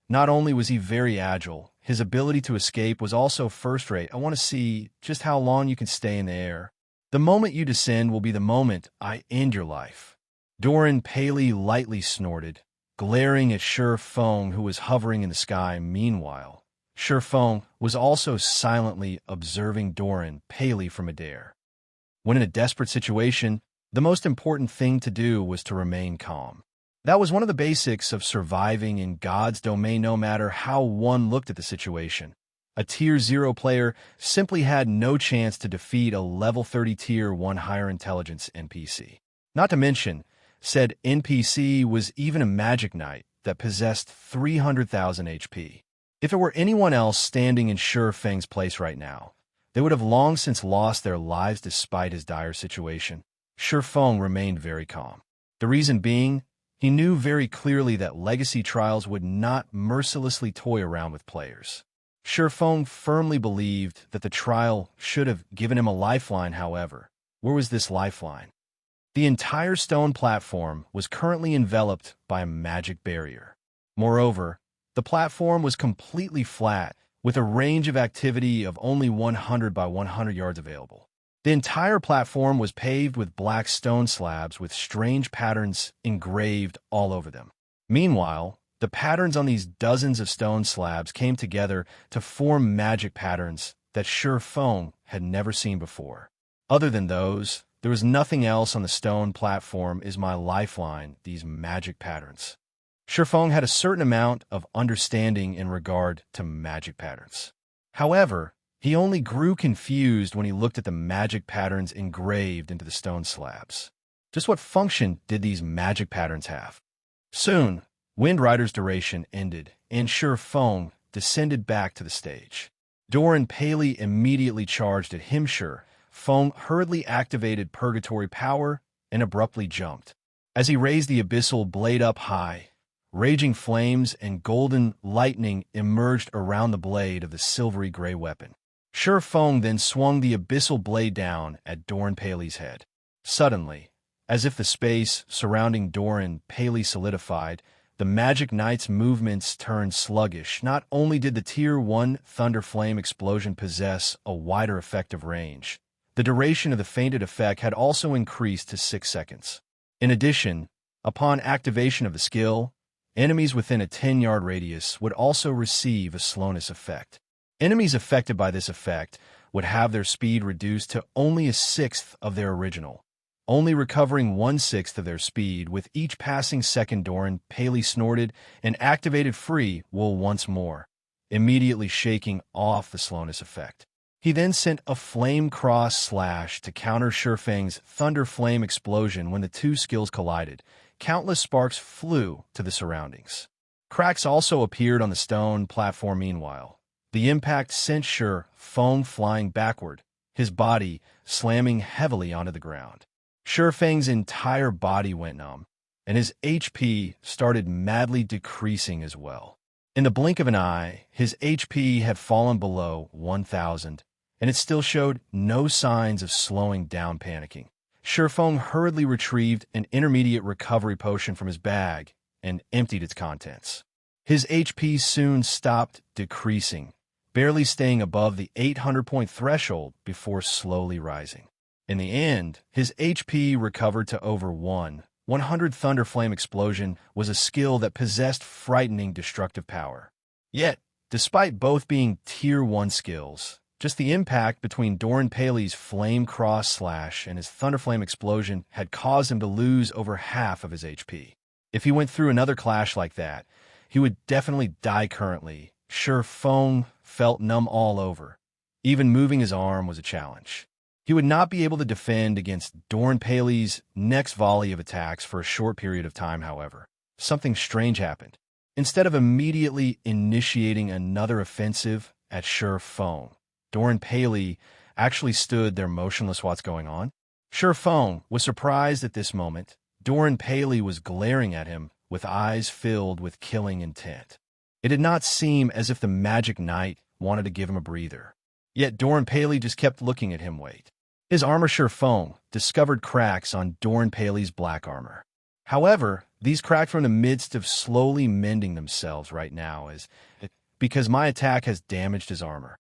not only was he very agile, his ability to escape was also first-rate. I want to see just how long you can stay in the air. The moment you descend will be the moment I end your life. Doran Paley lightly snorted, glaring at Shifeng, who was hovering in the sky. Meanwhile, Shifeng was also silently observing Doran Paley from midair. When in a desperate situation, the most important thing to do was to remain calm. That was one of the basics of surviving in God's domain, no matter how one looked at the situation. A Tier 0 player simply had no chance to defeat a level 30 Tier 1 higher intelligence NPC. Not to mention, said NPC was even a magic knight that possessed 300,000 HP. If it were anyone else standing in Shifeng's place right now, they would have long since lost their lives despite his dire situation. Shifeng remained very calm. The reason being, he knew very clearly that legacy trials would not mercilessly toy around with players. Shifeng firmly believed that the trial should have given him a lifeline. However, where was this lifeline? The entire stone platform was currently enveloped by a magic barrier. Moreover, the platform was completely flat, with a range of activity of only 100 by 100 yards available. The entire platform was paved with black stone slabs with strange patterns engraved all over them. Meanwhile, the patterns on these dozens of stone slabs came together to form magic patterns that Shifeng had never seen before. Other than those, there was nothing else on the stone platform. Is my lifeline, these magic patterns. Shifeng had a certain amount of understanding in regard to magic patterns. However, he only grew confused when he looked at the magic patterns engraved into the stone slabs. Just what function did these magic patterns have? Soon, Wind Rider's duration ended, and Shifeng descended back to the stage. Doran Paley immediately charged at him. Shifeng hurriedly activated Purgatory Power and abruptly jumped. As he raised the Abyssal Blade up high, Raging flames and golden lightning emerged around the blade of the silvery gray weapon. Shi Feng then swung the abyssal blade down at Doran Paley's head. Suddenly, as if the space surrounding Doran Paley solidified, the Magic Knight's movements turned sluggish. Not only did the Tier 1 Thunder Flame explosion possess a wider effective range, the duration of the fainted effect had also increased to 6 seconds. In addition, upon activation of the skill, enemies within a 10-yard radius would also receive a slowness effect. Enemies affected by this effect would have their speed reduced to only a sixth of their original, only recovering 1/6 of their speed with each passing second. Doran Paley snorted and activated Free Will once more, immediately shaking off the slowness effect. He then sent a Flame Cross Slash to counter Shi Feng's Thunder Flame explosion. When the two skills collided, countless sparks flew to the surroundings. Cracks also appeared on the stone platform meanwhile. The impact sent Shi Feng flying backward, his body slamming heavily onto the ground. Shi Feng's entire body went numb, and his HP started madly decreasing as well. In the blink of an eye, his HP had fallen below 1,000, and it still showed no signs of slowing down. Panicking, Shi Feng hurriedly retrieved an intermediate recovery potion from his bag and emptied its contents. His HP soon stopped decreasing, barely staying above the 800-point threshold before slowly rising. In the end, his HP recovered to over 100. Thunder Flame Explosion was a skill that possessed frightening destructive power. Yet, despite both being Tier 1 skills, just the impact between Doran Paley's Flame Cross Slash and his Thunder Flame Explosion had caused him to lose over half of his HP. If he went through another clash like that, he would definitely die. Currently, Shi Feng felt numb all over. Even moving his arm was a challenge. He would not be able to defend against Doran Paley's next volley of attacks for a short period of time. However, something strange happened. Instead of immediately initiating another offensive at Shi Feng, Doran Paley actually stood there motionless. What's going on? Shi Feng was surprised at this moment. Doran Paley was glaring at him with eyes filled with killing intent. It did not seem as if the Magic Knight wanted to give him a breather. Yet Doran Paley just kept looking at him. Wait. His armor Shi Feng discovered cracks on Doran Paley's black armor. However, these cracks were in the midst of slowly mending themselves right now because my attack has damaged his armor.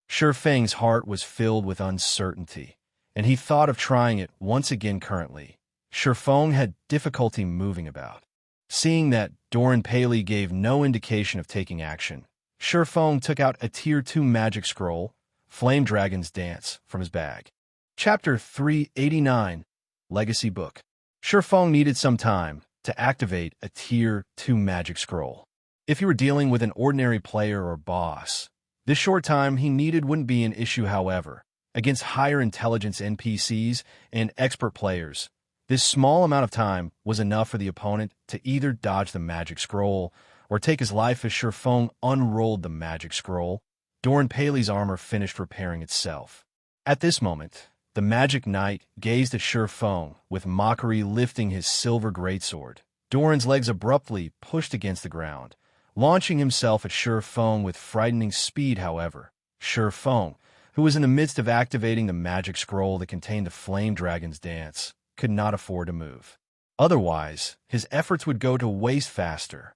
Shi Feng's heart was filled with uncertainty, and he thought of trying it once again. Currently, Shi Feng had difficulty moving about. Seeing that Doran Paley gave no indication of taking action, Shi Feng took out a Tier 2 magic scroll, Flame Dragon's Dance, from his bag. Chapter 389, Legacy Book. Shi Feng needed some time to activate a Tier 2 magic scroll. If you were dealing with an ordinary player or boss, this short time he needed wouldn't be an issue. However, against higher intelligence NPCs and expert players, this small amount of time was enough for the opponent to either dodge the magic scroll or take his life. As Shi Feng unrolled the magic scroll, Doran Paley's armor finished repairing itself. At this moment, the Magic Knight gazed at Shi Feng with mockery, lifting his silver greatsword. Doran's legs abruptly pushed against the ground, launching himself at Shi Feng with frightening speed. However, Shi Feng, who was in the midst of activating the magic scroll that contained the Flame Dragon's Dance, could not afford to move. Otherwise, his efforts would go to waste faster.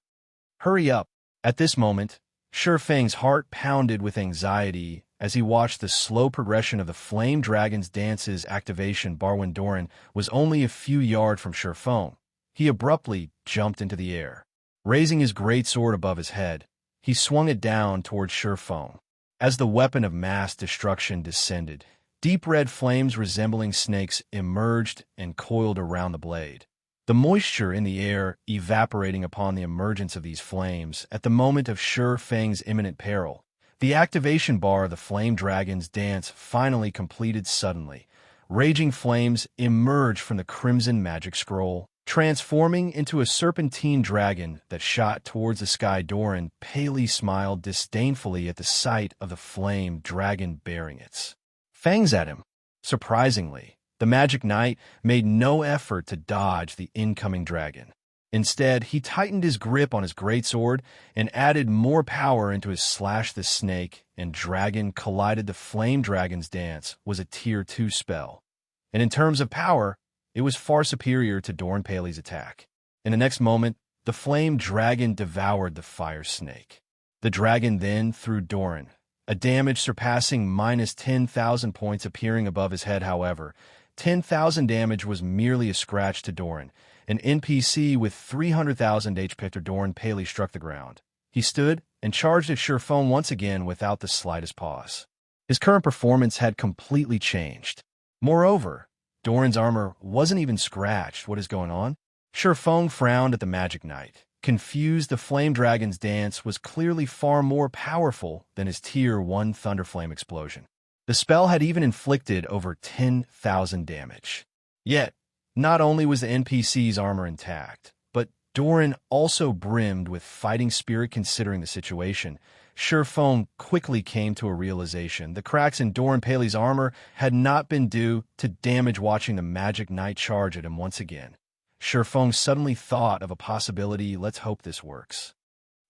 Hurry up! At this moment, Shi Feng's heart pounded with anxiety as he watched the slow progression of the Flame Dragon's Dance's activation bar. When Doran was only a few yards from Shi Feng, he abruptly jumped into the air. Raising his greatsword above his head, he swung it down towards Shi Feng. As the weapon of mass destruction descended, deep red flames resembling snakes emerged and coiled around the blade. The moisture in the air evaporating upon the emergence of these flames at the moment of Shi Feng's imminent peril. The activation bar of the Flame Dragon's Dance finally completed. Suddenly, raging flames emerged from the crimson magic scroll, transforming into a serpentine dragon that shot towards the sky. Doran Paley smiled disdainfully at the sight of the flame dragon bearing its fangs at him. Surprisingly, the Magic Knight made no effort to dodge the incoming dragon. Instead, he tightened his grip on his greatsword and added more power into his Slash the Snake and Dragon Collided. The Flame Dragon's Dance was a Tier 2 spell, and in terms of power, it was far superior to Doran Paley's attack. In the next moment, the Flame Dragon devoured the Fire Snake. The dragon then threw Doran, a damage surpassing minus 10,000 points appearing above his head. However, 10,000 damage was merely a scratch to Doran. An NPC with 300,000 HP after Doran Paley struck the ground. He stood and charged at Shurfong once again without the slightest pause. His current performance had completely changed. Moreover, Doran's armor wasn't even scratched. What is going on? Shurfong frowned at the Magic Knight. Confused, the Flame Dragon's Dance was clearly far more powerful than his Tier 1 Thunderflame explosion. The spell had even inflicted over 10,000 damage. Yet, not only was the NPC's armor intact, but Doran also brimmed with fighting spirit. Considering the situation, Shurfong quickly came to a realization. The cracks in Doran Paley's armor had not been due to damage. Watching the Magic Knight charge at him once again, Shurfong suddenly thought of a possibility. Let's hope this works.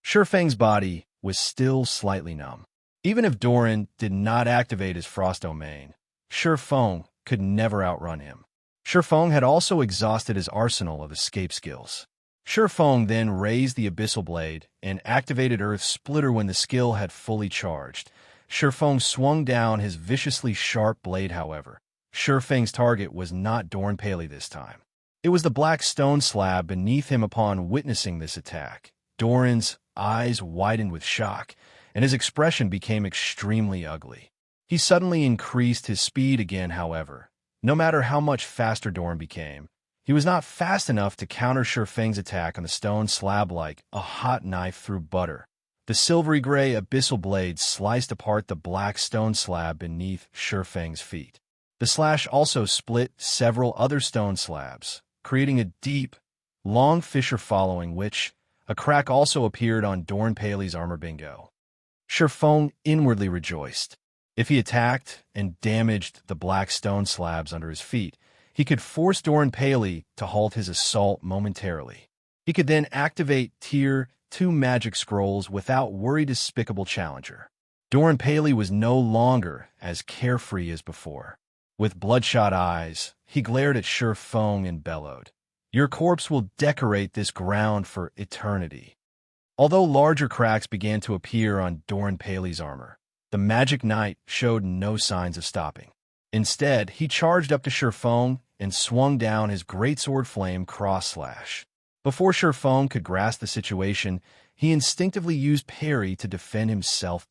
Shurfang's body was still slightly numb. Even if Doran did not activate his Frost Domain, Shurfong could never outrun him. Shurfong had also exhausted his arsenal of escape skills. Shurfong then raised the Abyssal Blade and activated Earth Splitter. When the skill had fully charged, Shurfong swung down his viciously sharp blade. However, Shurfang's target was not Doran Paley this time. It was the black stone slab beneath him. Upon witnessing this attack, Doran's eyes widened with shock, and his expression became extremely ugly. He suddenly increased his speed again. However, no matter how much faster Doran became, he was not fast enough to counter Shurfang's attack on the stone slab like a hot knife through butter. The silvery gray Abyssal Blade sliced apart the black stone slab beneath Shurfang's feet. The slash also split several other stone slabs, creating a deep, long fissure following which a crack also appeared on Doran Paley's armor. Bingo. Shurfong inwardly rejoiced. If he attacked and damaged the black stone slabs under his feet, he could force Doran Paley to halt his assault momentarily. He could then activate Tier 2 magic scrolls without worry. Despicable challenger. Doran Paley was no longer as carefree as before. With bloodshot eyes, he glared at Shurfong and bellowed, "Your corpse will decorate this ground for eternity." Although larger cracks began to appear on Doran Paley's armor, the Magic Knight showed no signs of stopping. Instead, he charged up to Shurfong and swung down his greatsword flame cross slash. Before Shurfong could grasp the situation, he instinctively used parry to defend himself.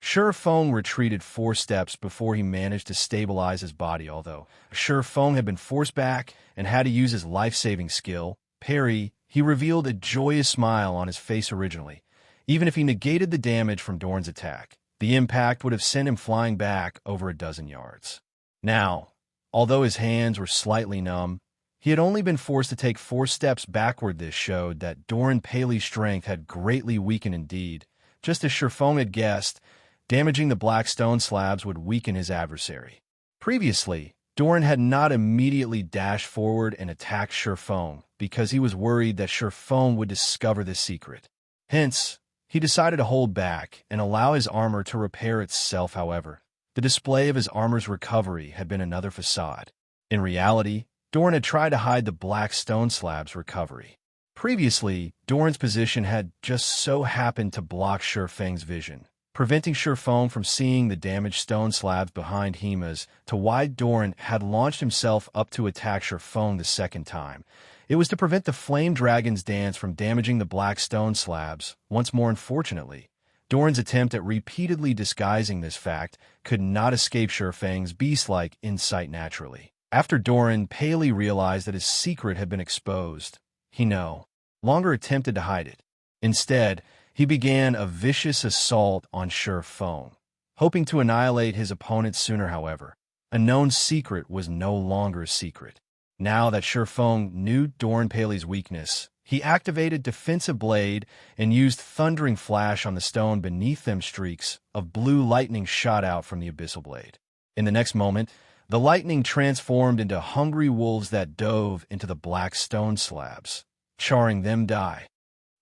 Shurfong retreated 4 steps before he managed to stabilize his body. Although Shurfong had been forced back and had to use his life-saving skill, parry, he revealed a joyous smile on his face. Originally, even if he negated the damage from Doran's attack, the impact would have sent him flying back over a dozen yards. Now, although his hands were slightly numb, he had only been forced to take 4 steps backward. This showed that Doran Paley's strength had greatly weakened indeed. Just as Shurfong had guessed, damaging the black stone slabs would weaken his adversary. Previously, Doran had not immediately dashed forward and attacked Shurfong because he was worried that Shurfong would discover this secret. Hence, he decided to hold back and allow his armor to repair itself. However, the display of his armor's recovery had been another facade. In reality, Doran had tried to hide the black stone slab's recovery. Previously, Doran's position had just so happened to block Shurfang's vision, preventing Shurfong from seeing the damaged stone slabs behind him. As to why Doran had launched himself up to attack Shurfong the second time, it was to prevent the Flame Dragon's Dance from damaging the black stone slabs. Once more, unfortunately, Doran's attempt at repeatedly disguising this fact could not escape Shurfang's beast-like insight naturally. After Doran Paley realized that his secret had been exposed, he no longer attempted to hide it. Instead, he began a vicious assault on Shurfong, hoping to annihilate his opponent sooner. However, a known secret was no longer a secret. Now that Shurfong knew Doran Paley's weakness, he activated Defensive Blade and used Thundering Flash on the stone beneath them. Streaks of blue lightning shot out from the Abyssal Blade. In the next moment, the lightning transformed into hungry wolves that dove into the black stone slabs. charring them die.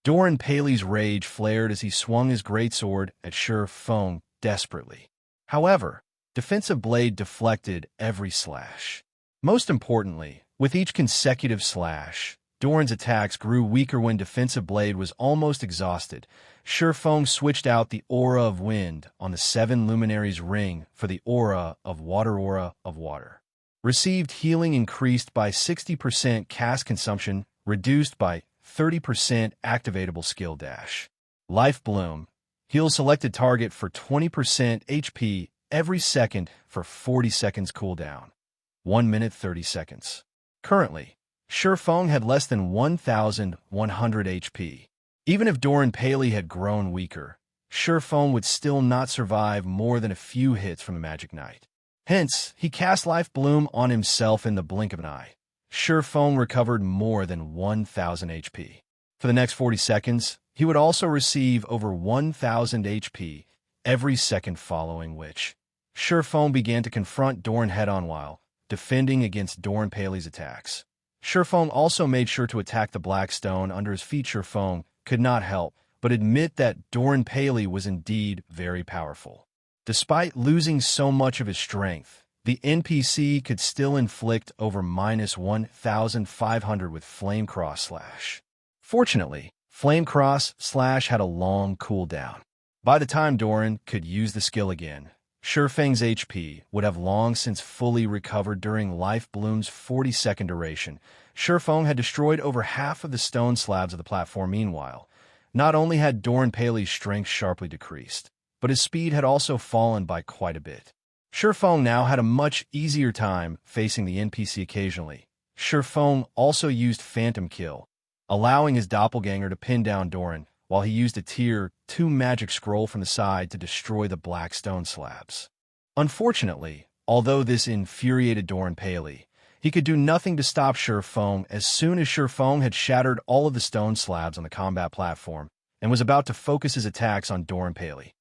Doran Paley's rage flared as he swung his greatsword at Shur Feng desperately. However, Defensive Blade deflected every slash. Most importantly, with each consecutive slash, Doran's attacks grew weaker. When Defensive Blade was almost exhausted, Shur Feng switched out the Aura of Wind on the 7 Luminaries ring for the Aura of Water. Received healing increased by 60%, cast consumption reduced by 30%, activatable skill dash. Life Bloom. Heal selected target for 20% HP every second for 40 seconds cooldown. 1 minute 30 seconds. Currently, Shur Feng had less than 1,100 HP. Even if Doran Paley had grown weaker, Shur Feng would still not survive more than a few hits from the Magic Knight. Hence, he cast Life Bloom on himself in the blink of an eye. Shur Feng recovered more than 1,000 HP. For the next 40 seconds, he would also receive over 1,000 HP every second, following which Shur Feng began to confront Doran head-on while defending against Doran Paley's attacks. Shur Feng also made sure to attack the black stone under his feet. Shur Feng could not help but admit that Doran Paley was indeed very powerful. Despite losing so much of his strength, the NPC could still inflict over -1,500 with Flame Cross Slash. Fortunately, Flame Cross Slash had a long cooldown. By the time Doran could use the skill again, Shur Feng's HP would have long since fully recovered. During Life Bloom's 40-second duration, Shur Feng had destroyed over half of the stone slabs of the platform. Meanwhile, not only had Doran Paley's strength sharply decreased, but his speed had also fallen by quite a bit. Shur Feng now had a much easier time facing the NPC occasionally. Shur Feng also used Phantom Kill, allowing his doppelganger to pin down Doran, while he used a Tier 2 magic scroll from the side to destroy the black stone slabs. Unfortunately, although this infuriated Doran Paley, he could do nothing to stop Shur Feng. As soon as Shur Feng had shattered all of the stone slabs on the combat platform and was about to focus his attacks on Doran Paley.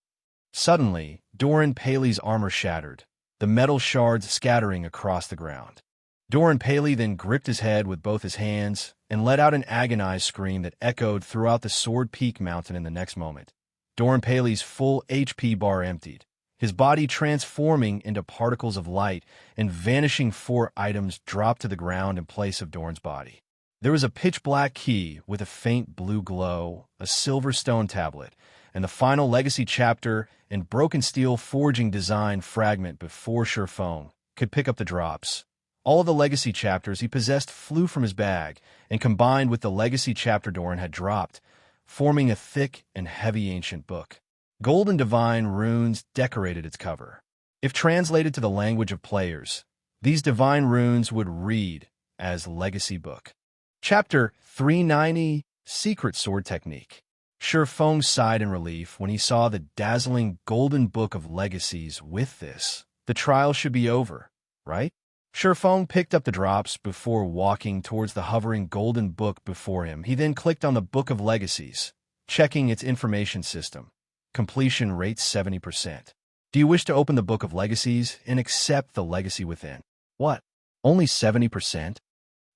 Suddenly, Doran Paley's armor shattered, the metal shards scattering across the ground. Doran Paley then gripped his head with both his hands and let out an agonized scream that echoed throughout the Sword Peak Mountain. In the next moment, Doran Paley's full HP bar emptied, his body transforming into particles of light, and vanishing 4 items dropped to the ground in place of Doran's body. There was a pitch-black key with a faint blue glow, a silver stone tablet, and the final legacy chapter in broken steel forging design fragment. Before Shur Feng could pick up the drops, all of the legacy chapters he possessed flew from his bag and combined with the legacy chapter Doran had dropped, forming a thick and heavy ancient book. Golden divine runes decorated its cover. If translated to the language of players, these divine runes would read as Legacy Book. Chapter 390, Secret Sword Technique. Shur Feng sighed in relief when he saw the dazzling golden book of legacies. With this, the trial should be over, right? Shur Feng picked up the drops before walking towards the hovering golden book before him. He then clicked on the Book of Legacies, checking its information system. Completion rate 70%. Do you wish to open the Book of Legacies and accept the legacy within? What? Only 70%?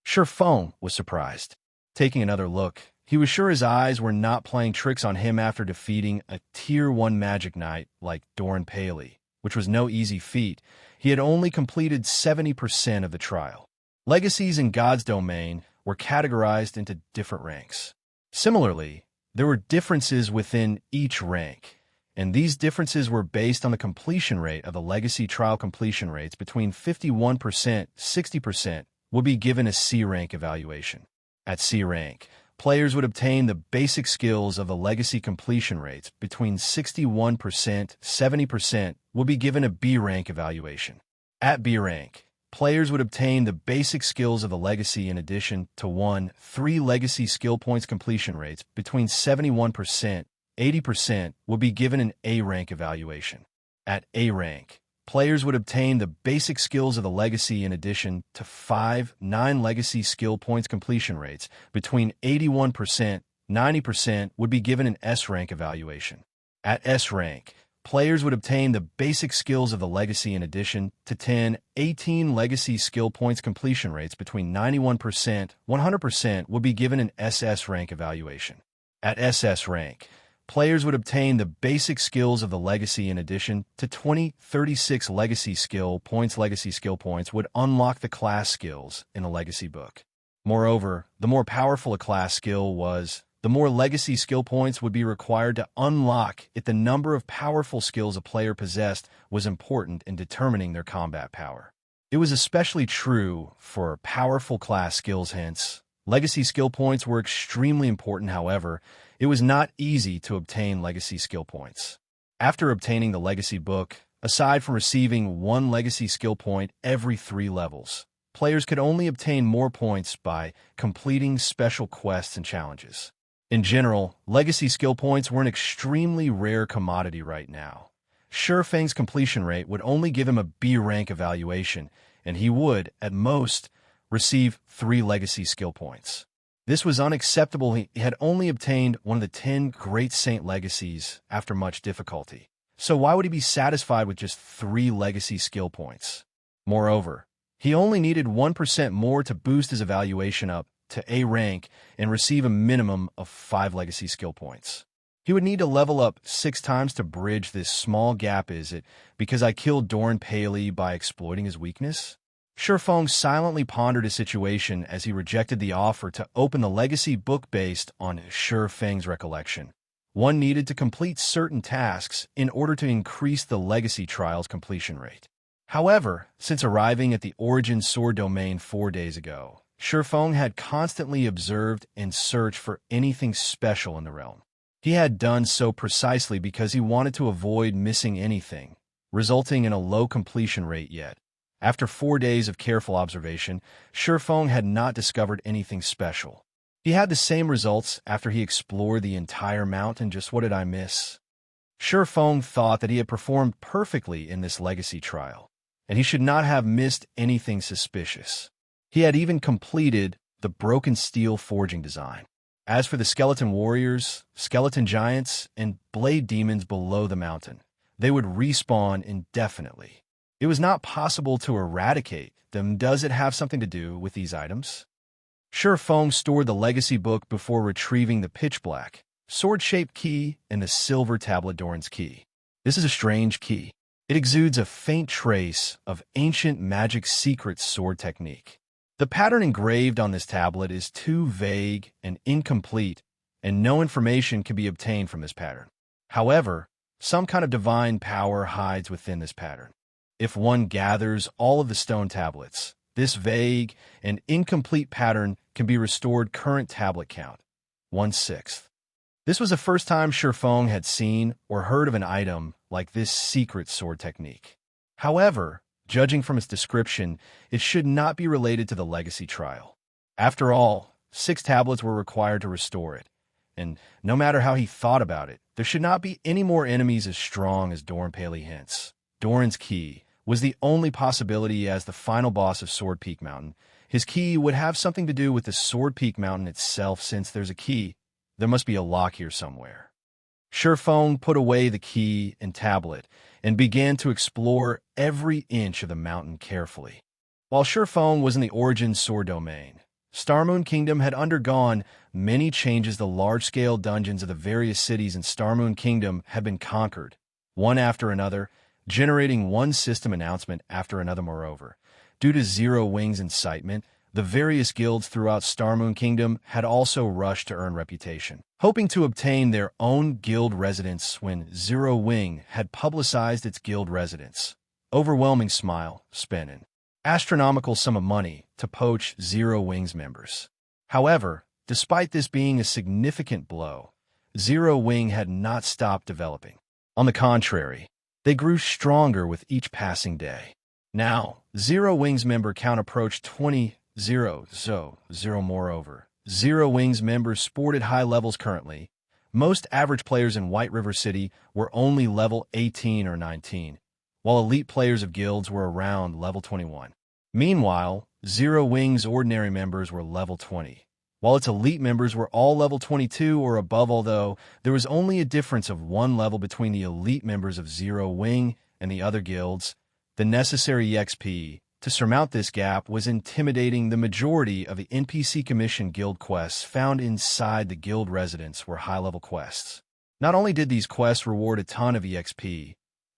Shur Feng was surprised. Taking another look, he was sure his eyes were not playing tricks on him after defeating a Tier 1 Magic Knight like Doran Paley, which was no easy feat. He had only completed 70% of the trial. Legacies in God's domain were categorized into different ranks. Similarly, there were differences within each rank, and these differences were based on the completion rate of the legacy trial. Completion rates between 51% 60% would be given a C rank evaluation. At C rank, players would obtain the basic skills of the legacy. Completion rates between 61% 70% would be given a B rank evaluation. At B rank, players would obtain the basic skills of the legacy in addition to 3 legacy skill points. Completion rates between 71% 80% would be given an A rank evaluation. At A rank, players would obtain the basic skills of the legacy in addition to 9 legacy skill points. Completion rates between 81% 90% would be given an S rank evaluation. At S rank, players would obtain the basic skills of the Legacy in addition to 18 Legacy skill points. Completion rates between 91% 100% would be given an SS rank evaluation. At SS rank, players would obtain the basic skills of the Legacy in addition to 36 Legacy skill points. Legacy skill points would unlock the class skills in a Legacy book. Moreover, the more powerful a class skill was, the more Legacy skill points would be required to unlock it. The number of powerful skills a player possessed was important in determining their combat power. It was especially true for powerful class skills, hence, Legacy skill points were extremely important. However, it was not easy to obtain Legacy skill points. After obtaining the Legacy book, aside from receiving one Legacy skill point every 3 levels, players could only obtain more points by completing special quests and challenges. In general, Legacy skill points were an extremely rare commodity right now. Shifeng's completion rate would only give him a B rank evaluation, and he would, at most, receive 3 Legacy skill points. This was unacceptable. He had only obtained one of the 10 Great Saint Legacies after much difficulty. So why would he be satisfied with just 3 Legacy skill points? Moreover, he only needed 1% more to boost his evaluation up to A rank and receive a minimum of 5 Legacy skill points. He would need to level up 6 times to bridge this small gap. Is it because I killed Doran Paley by exploiting his weakness? Shifeng silently pondered his situation as he rejected the offer to open the Legacy book based on Shifeng's recollection. One needed to complete certain tasks in order to increase the Legacy trial's completion rate. However, since arriving at the Origin Sword domain 4 days ago, Shifeng had constantly observed and searched for anything special in the realm. He had done so precisely because he wanted to avoid missing anything, resulting in a low completion rate. Yet, after 4 days of careful observation, Shifeng had not discovered anything special. He had the same results after he explored the entire mountain. Just what did I miss? Shifeng thought that he had performed perfectly in this Legacy trial, and he should not have missed anything suspicious. He had even completed the broken steel forging design. As for the skeleton warriors, skeleton giants, and blade demons below the mountain, they would respawn indefinitely. It was not possible to eradicate them. Does it have something to do with these items? Shifeng stored the Legacy book before retrieving the pitch-black, sword-shaped key and the silver tablet Doran's key. This is a strange key. It exudes a faint trace of ancient magic secret sword technique. The pattern engraved on this tablet is too vague and incomplete, and no information can be obtained from this pattern. However, some kind of divine power hides within this pattern. If one gathers all of the stone tablets, this vague and incomplete pattern can be restored. Current tablet count, 1/6. This was the first time Shifeng had seen or heard of an item like this secret sword technique. However, judging from its description, it should not be related to the Legacy trial. After all, 6 tablets were required to restore it, and no matter how he thought about it, there should not be any more enemies as strong as Doran Paley. Hence, Doran's key was the only possibility as the final boss of Sword Peak Mountain. His key would have something to do with the Sword Peak Mountain itself. Since there's a key, there must be a lock here somewhere. Shifeng put away the key and tablet and began to explore every inch of the mountain carefully. While Shifeng was in the Origin Sword domain, Starmoon Kingdom had undergone many changes. The large-scale dungeons of the various cities in Starmoon Kingdom had been conquered, one after another, generating one system announcement after another. Moreover, due to Zero Wing's incitement, the various guilds throughout Starmoon Kingdom had also rushed to earn reputation, hoping to obtain their own guild residence. When Zero Wing had publicized its guild residence, Overwhelming Smile spent an astronomical sum of money to poach Zero Wing's members. However, despite this being a significant blow, Zero Wing had not stopped developing. On the contrary, they grew stronger with each passing day. Now, Zero Wing's member count approached 20,000. Moreover, Zero Wing's members sported high levels. Currently, most average players in White River City were only level 18 or 19, while elite players of guilds were around level 21. Meanwhile, Zero Wing's ordinary members were level 20, while its elite members were all level 22 or above, although there was only a difference of 1 level between the elite members of Zero Wing and the other guilds. The necessary EXP to surmount this gap was intimidating. The majority of the NPC commission guild quests found inside the guild residence were high-level quests. Not only did these quests reward a ton of EXP,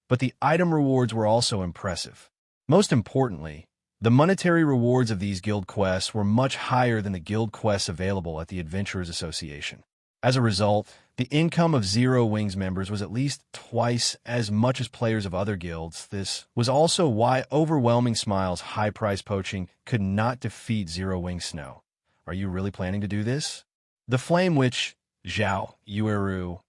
but the item rewards were also impressive. Most importantly, the monetary rewards of these guild quests were much higher than the guild quests available at the Adventurers Association. As a result, the income of Zero Wing's members was at least twice as much as players of other guilds. This was also why Overwhelming Smile's high-price poaching could not defeat Zero Wing Snow. Are you really planning to do this? The Flame Witch, Zhao Yueru,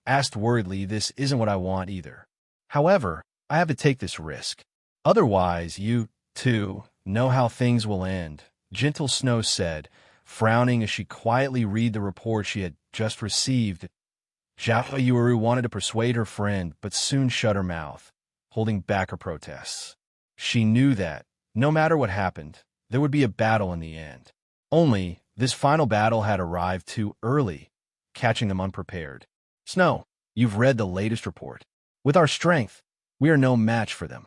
asked worriedly. This isn't what I want either. However, I have to take this risk. Otherwise, you, too, know how things will end, Gentle Snow said, frowning as she quietly read the report she had just received. Zhao Yueru wanted to persuade her friend, but soon shut her mouth, holding back her protests. She knew that, no matter what happened, there would be a battle in the end. Only, this final battle had arrived too early, catching them unprepared. Snow, you've read the latest report. With our strength, we are no match for them.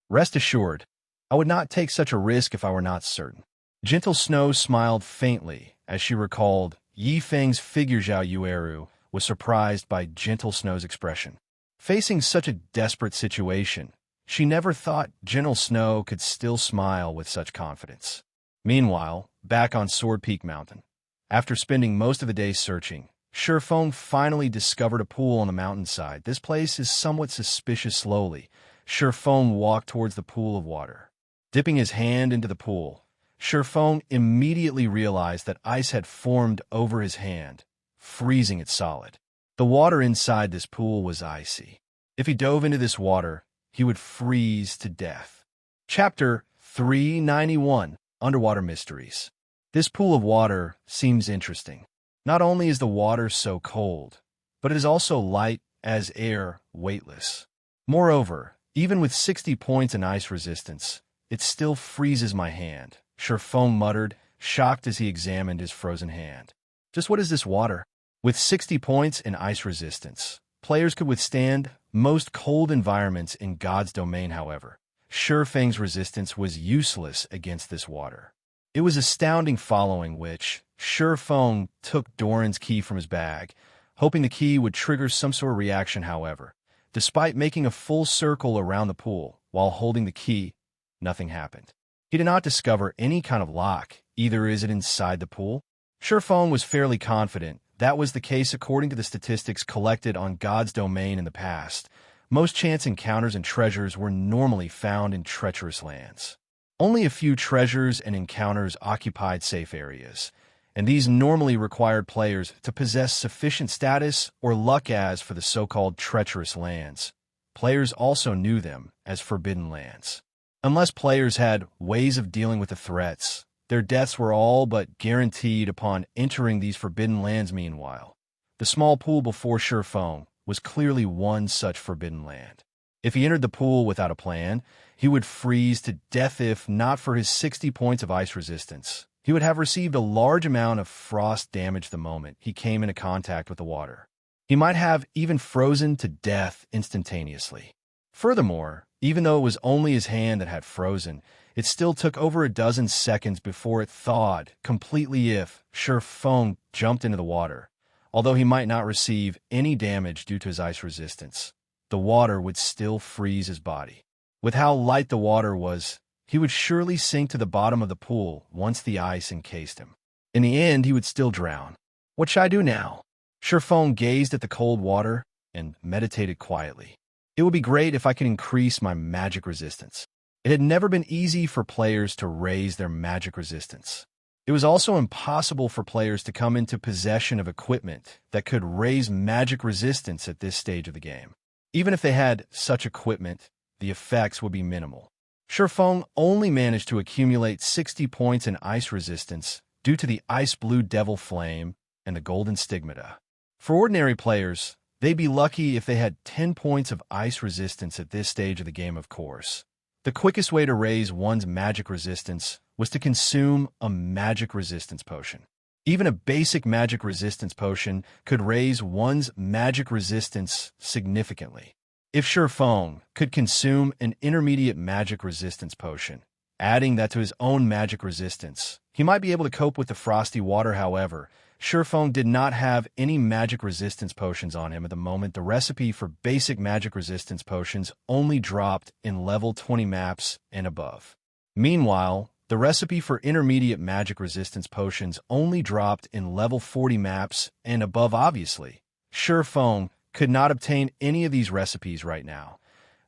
Rest assured, I would not take such a risk if I were not certain. Gentle Snow smiled faintly as she recalled Yi Feng's figure. Zhao Yueru was surprised by Gentle Snow's expression. Facing such a desperate situation, she never thought Gentle Snow could still smile with such confidence. Meanwhile, back on Sword Peak Mountain, after spending most of the day searching, Shifeng finally discovered a pool on the mountainside. This place is somewhat suspicious. Slowly, Shifeng walked towards the pool of water. Dipping his hand into the pool, Shifeng immediately realized that ice had formed over his hand, freezing it solid. The water inside this pool was icy. If he dove into this water, he would freeze to death. Chapter 391, Underwater Mysteries. This pool of water seems interesting. Not only is the water so cold, but it is also light as air, weightless. Moreover, even with 60 points in ice resistance, it still freezes my hand, Shifeng muttered, shocked as he examined his frozen hand. Just what is this water? With 60 points in ice resistance, players could withstand most cold environments in God's domain. However, Shifeng's resistance was useless against this water. It was astounding. Following which, Shifeng took Doran's key from his bag, hoping the key would trigger some sort of reaction. However, despite making a full circle around the pool while holding the key, nothing happened. He did not discover any kind of lock. Either is it inside the pool? Shifeng was fairly confident that was the case. According to the statistics collected on God's domain in the past, most chance encounters and treasures were normally found in treacherous lands. Only a few treasures and encounters occupied safe areas, and these normally required players to possess sufficient status or luck. As for the so-called treacherous lands, players also knew them as forbidden lands. Unless players had ways of dealing with the threats, their deaths were all but guaranteed upon entering these forbidden lands. Meanwhile, the small pool before Shifeng was clearly one such forbidden land. If he entered the pool without a plan, he would freeze to death. If not for his 60 points of ice resistance, he would have received a large amount of frost damage the moment he came into contact with the water. He might have even frozen to death instantaneously. Furthermore, even though it was only his hand that had frozen, it still took over a dozen seconds before it thawed completely. If Shifeng jumped into the water, although he might not receive any damage due to his ice resistance, the water would still freeze his body. With how light the water was, he would surely sink to the bottom of the pool once the ice encased him. In the end, he would still drown. What should I do now? Shifeng gazed at the cold water and meditated quietly. It would be great if I could increase my magic resistance. It had never been easy for players to raise their magic resistance. It was also impossible for players to come into possession of equipment that could raise magic resistance at this stage of the game. Even if they had such equipment, the effects would be minimal. Shifeng only managed to accumulate 60 points in ice resistance due to the Ice Blue Devil Flame and the Golden Stigmata. For ordinary players, they'd be lucky if they had 10 points of ice resistance at this stage of the game. Of course, the quickest way to raise one's magic resistance was to consume a magic resistance potion. Even a basic magic resistance potion could raise one's magic resistance significantly. If Shifeng could consume an intermediate magic resistance potion, adding that to his own magic resistance, he might be able to cope with the frosty water. However, Shifeng did not have any magic resistance potions on him at the moment. The recipe for basic magic resistance potions only dropped in level 20 maps and above. Meanwhile, the recipe for intermediate magic resistance potions only dropped in level 40 maps and above. Obviously, Shifeng could not obtain any of these recipes right now.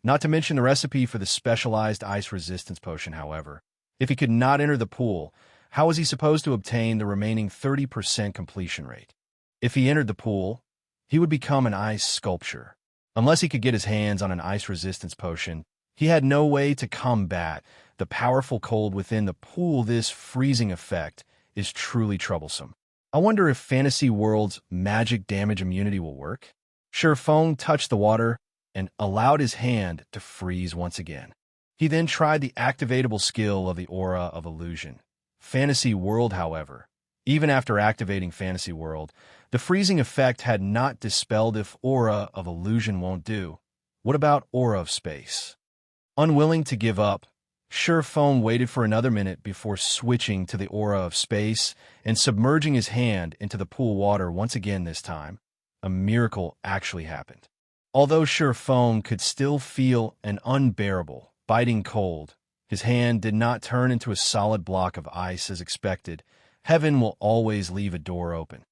Not to mention the recipe for the specialized ice resistance potion. However, if he could not enter the pool, how was he supposed to obtain the remaining 30% completion rate? If he entered the pool, he would become an ice sculpture. Unless he could get his hands on an ice resistance potion, he had no way to combat the powerful cold within the pool. This freezing effect is truly troublesome. I wonder if Fantasy World's magic damage immunity will work. Shifeng touched the water and allowed his hand to freeze once again. He then tried the activatable skill of the Aura of Illusion. Fantasy World, however, even after activating Fantasy World, the freezing effect had not dispelled. If Aura of Illusion won't do, what about Aura of Space? Unwilling to give up, Shifeng waited for another minute before switching to the Aura of Space and submerging his hand into the pool water once again. This time, a miracle actually happened. Although Shifeng could still feel an unbearable, biting cold, his hand did not turn into a solid block of ice as expected. Heaven will always leave a door open.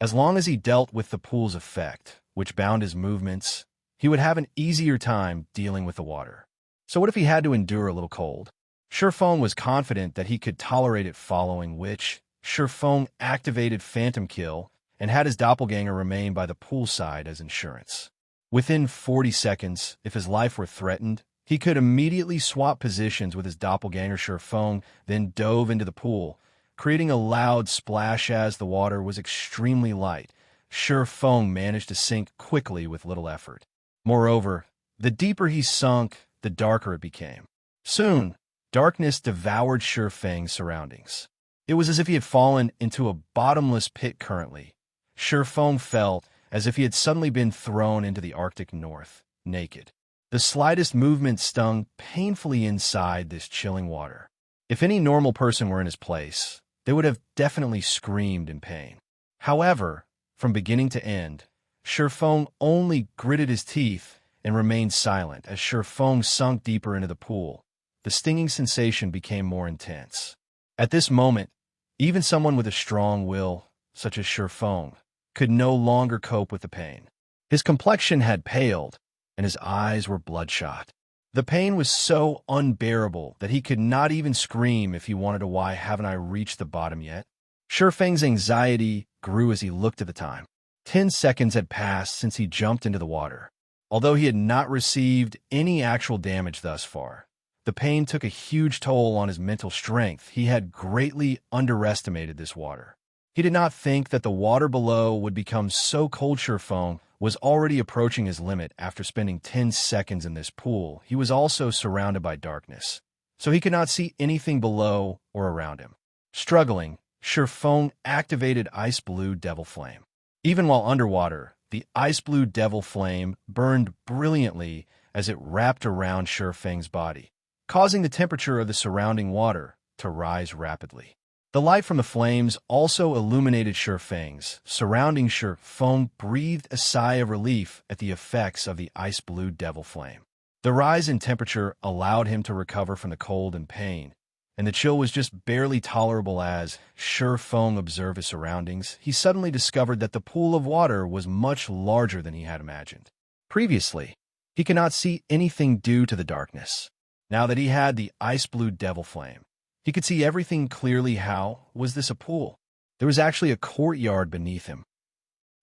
As long as he dealt with the pool's effect, which bound his movements, he would have an easier time dealing with the water. So what if he had to endure a little cold? Shifeng was confident that he could tolerate it, following which Shifeng activated Phantom Kill and had his doppelganger remain by the poolside as insurance. Within 40 seconds, if his life were threatened, he could immediately swap positions with his doppelganger. Shifeng then dove into the pool, creating a loud splash. As the water was extremely light, Shifeng managed to sink quickly with little effort. Moreover, the deeper he sunk, the darker it became. Soon, darkness devoured Shifeng's surroundings. It was as if he had fallen into a bottomless pit. Currently, Shifeng felt as if he had suddenly been thrown into the Arctic North, naked. The slightest movement stung painfully inside this chilling water. If any normal person were in his place, they would have definitely screamed in pain. However, from beginning to end, Shifeng only gritted his teeth and remained silent. As Shifeng sunk deeper into the pool, the stinging sensation became more intense. At this moment, even someone with a strong will, such as Shifeng, could no longer cope with the pain. His complexion had paled, and his eyes were bloodshot. The pain was so unbearable that he could not even scream if he wanted to. Why haven't I reached the bottom yet? Shifeng's anxiety grew as he looked at the time. 10 seconds had passed since he jumped into the water. Although he had not received any actual damage thus far, the pain took a huge toll on his mental strength. He had greatly underestimated this water. He did not think that the water below would become so cold. Shifeng was already approaching his limit after spending 10 seconds in this pool. He was also surrounded by darkness, so he could not see anything below or around him. Struggling, Shifeng activated Ice Blue Devil Flame. Even while underwater, the Ice Blue Devil Flame burned brilliantly as it wrapped around Shifeng's body, causing the temperature of the surrounding water to rise rapidly. The light from the flames also illuminated Shifeng's surrounding. Shifeng breathed a sigh of relief at the effects of the Ice Blue Devil Flame. The rise in temperature allowed him to recover from the cold and pain, and the chill was just barely tolerable. As Shifeng observed his surroundings, he suddenly discovered that the pool of water was much larger than he had imagined. Previously, he could not see anything due to the darkness. Now that he had the Ice Blue Devil Flame, he could see everything clearly. How was this a pool? There was actually a courtyard beneath him.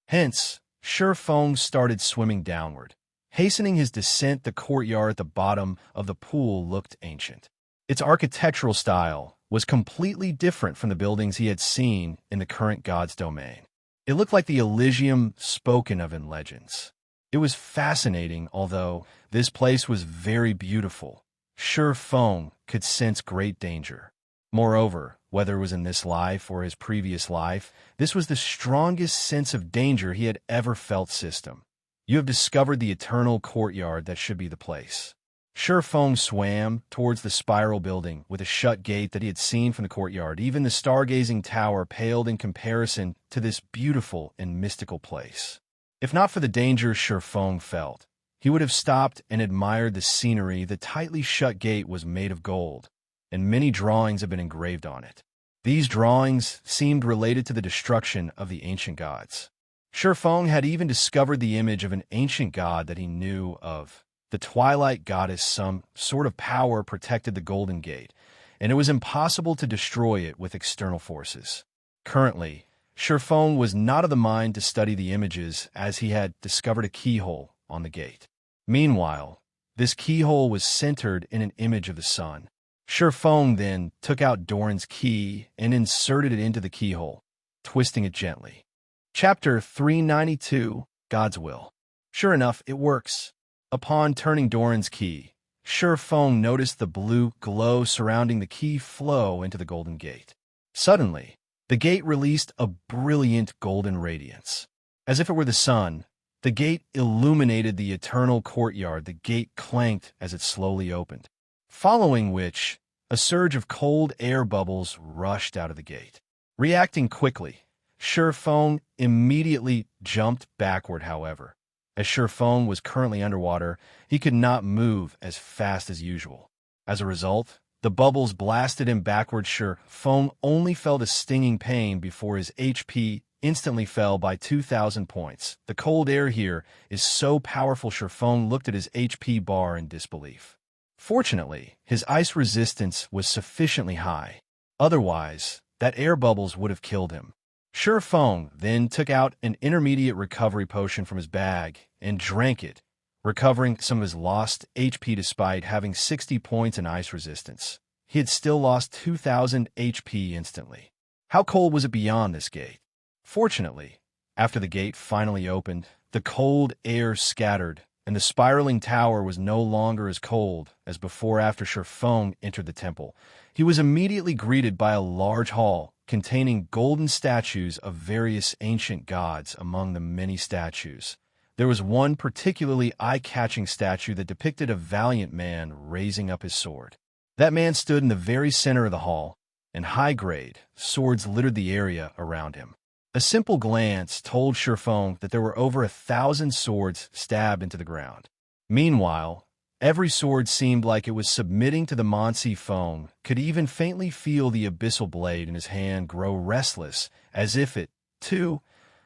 Hence, Shifeng started swimming downward. Hastening his descent, the courtyard at the bottom of the pool looked ancient. Its architectural style was completely different from the buildings he had seen in the current god's domain. It looked like the Elysium spoken of in legends. It was fascinating, although this place was very beautiful. Shifeng could sense great danger. Moreover, whether it was in this life or his previous life, this was the strongest sense of danger he had ever felt. System. You have discovered the eternal courtyard that should be the place. Shifeng swam towards the spiral building with a shut gate that he had seen from the courtyard. Even the stargazing tower paled in comparison to this beautiful and mystical place. If not for the danger Shifeng felt, he would have stopped and admired the scenery. The tightly shut gate was made of gold, and many drawings have been engraved on it. These drawings seemed related to the destruction of the ancient gods. Shifeng had even discovered the image of an ancient god that he knew of. The twilight goddess, some sort of power protected the Golden Gate, and it was impossible to destroy it with external forces. Currently, Shifeng was not of the mind to study the images, as he had discovered a keyhole on the gate. Meanwhile, this keyhole was centered in an image of the sun. Shifeng then took out Doran's key and inserted it into the keyhole, twisting it gently. Chapter 392, God's Will. Sure enough, it works. Upon turning Doran's key, Shifeng noticed the blue glow surrounding the key flow into the Golden Gate. Suddenly, the gate released a brilliant golden radiance. As if it were the sun, the gate illuminated the eternal courtyard. The gate clanked as it slowly opened, following which a surge of cold air bubbles rushed out of the gate. Reacting quickly, Shifeng immediately jumped backward. However, as Shifeng was currently underwater, he could not move as fast as usual. As a result, the bubbles blasted him backward. Shifeng only felt a stinging pain before his HP instantly fell by 2,000 points. The cold air here is so powerful. Shifeng looked at his HP bar in disbelief. Fortunately, his ice resistance was sufficiently high. Otherwise, that air bubbles would have killed him. Shifeng then took out an intermediate recovery potion from his bag and drank it, recovering some of his lost HP despite having 60 points in ice resistance. He had still lost 2,000 HP instantly. How cold was it beyond this gate? Fortunately, after the gate finally opened, the cold air scattered, and the spiraling tower was no longer as cold as before. After Shifeng entered the temple, he was immediately greeted by a large hall containing golden statues of various ancient gods. Among the many statues, there was one particularly eye-catching statue that depicted a valiant man raising up his sword. That man stood in the very center of the hall, and high-grade swords littered the area around him. A simple glance told Shifeng that there were over 1,000 swords stabbed into the ground. Meanwhile, every sword seemed like it was submitting to the Monsi Feng, could even faintly feel the abyssal blade in his hand grow restless, as if it, too,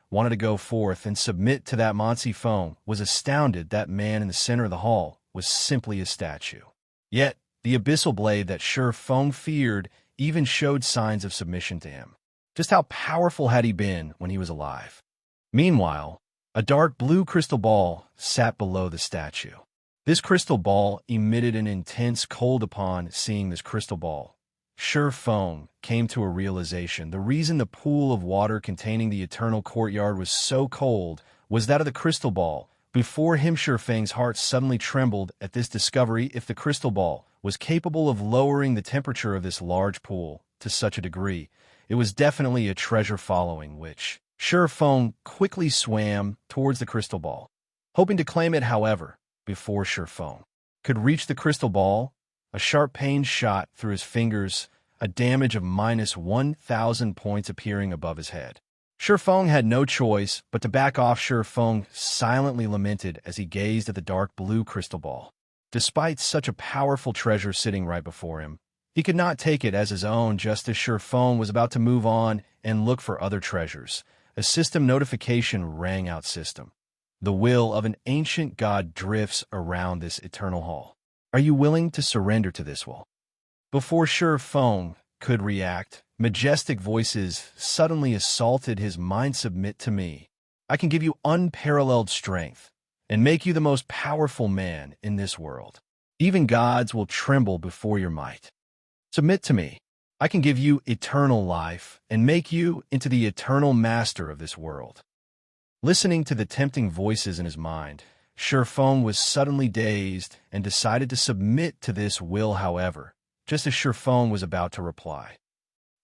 wanted to go forth and submit to that. Monsi Feng was astounded that man in the center of the hall was simply a statue. Yet, the abyssal blade that Shifeng feared even showed signs of submission to him. Just how powerful had he been when he was alive? Meanwhile, a dark blue crystal ball sat below the statue. This crystal ball emitted an intense cold. Upon seeing this crystal ball, Shifeng came to a realization. The reason the pool of water containing the eternal courtyard was so cold was that of the crystal ball. Before him, Shifeng's heart suddenly trembled at this discovery. If the crystal ball was capable of lowering the temperature of this large pool to such a degree, it was definitely a treasure. Following which, Shifeng quickly swam towards the crystal ball, hoping to claim it. However, before Shifeng could reach the crystal ball, a sharp pain shot through his fingers, a damage of minus 1,000 points appearing above his head. Shifeng had no choice but to back off. Shifeng silently lamented as he gazed at the dark blue crystal ball. Despite such a powerful treasure sitting right before him, he could not take it as his own. Just as Shifeng was about to move on and look for other treasures, a system notification rang out. System. The will of an ancient god drifts around this eternal hall. Are you willing to surrender to this will? Before Shifeng could react, majestic voices suddenly assaulted his mind. Submit to me. I can give you unparalleled strength and make you the most powerful man in this world. Even gods will tremble before your might. Submit to me. I can give you eternal life and make you into the eternal master of this world. Listening to the tempting voices in his mind, Shifeng was suddenly dazed and decided to submit to this will. However, just as Shifeng was about to reply.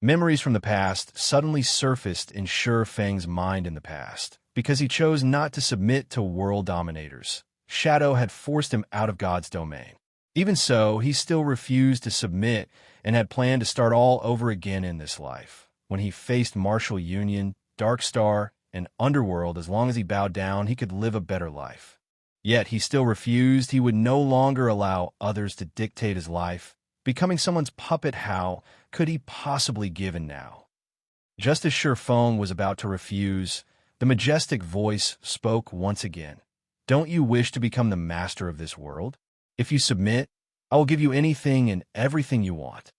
Memories from the past suddenly surfaced in Shifeng's mind in the past, because he chose not to submit to world dominators. Shadow had forced him out of God's domain. Even so, he still refused to submit and had planned to start all over again in this life. When he faced Martial Union, Darkstar, and Underworld, as long as he bowed down, he could live a better life. Yet he still refused. He would no longer allow others to dictate his life. Becoming someone's puppet, how could he possibly give in now? Just as Shifeng was about to refuse, the majestic voice spoke once again. Don't you wish to become the master of this world? If you submit, I will give you anything and everything you want.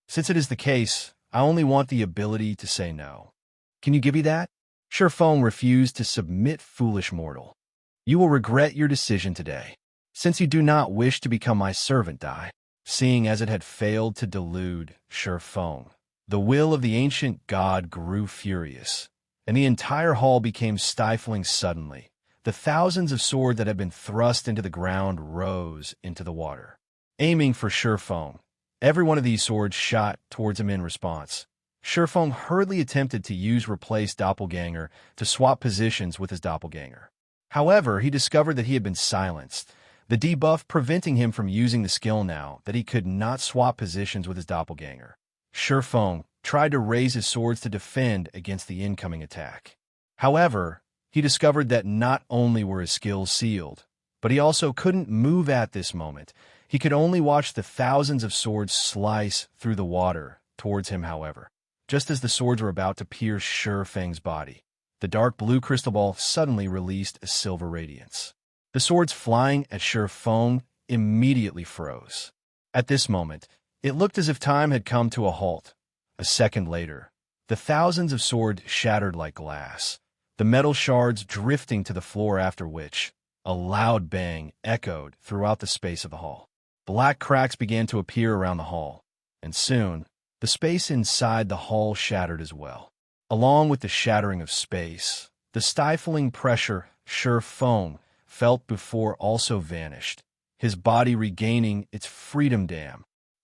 Since it is the case, I only want the ability to say no. Can you give me that? Shifeng refused to submit, foolish mortal. You will regret your decision today. Since you do not wish to become my servant, die. Seeing as it had failed to delude Shifeng, the will of the ancient god grew furious, and the entire hall became stifling suddenly. The thousands of swords that had been thrust into the ground rose into the water, aiming for Shifeng. Every one of these swords shot towards him in response. Shifeng hurriedly attempted to use Replace Doppelganger to swap positions with his doppelganger. However, he discovered that he had been silenced, the debuff preventing him from using the skill now that he could not swap positions with his doppelganger. Shifeng tried to raise his swords to defend against the incoming attack. However, he discovered that not only were his skills sealed, but he also couldn't move at this moment. He could only watch the thousands of swords slice through the water towards him. However, just as the swords were about to pierce Shifeng's body, the dark blue crystal ball suddenly released a silver radiance. The swords flying at Shifeng immediately froze. At this moment, it looked as if time had come to a halt. A second later, the thousands of swords shattered like glass, the metal shards drifting to the floor, after which a loud bang echoed throughout the space of the hall. Black cracks began to appear around the hall, and soon the space inside the hall shattered as well. Along with the shattering of space, the stifling pressure Shifeng felt before also vanished, his body regaining its freedom.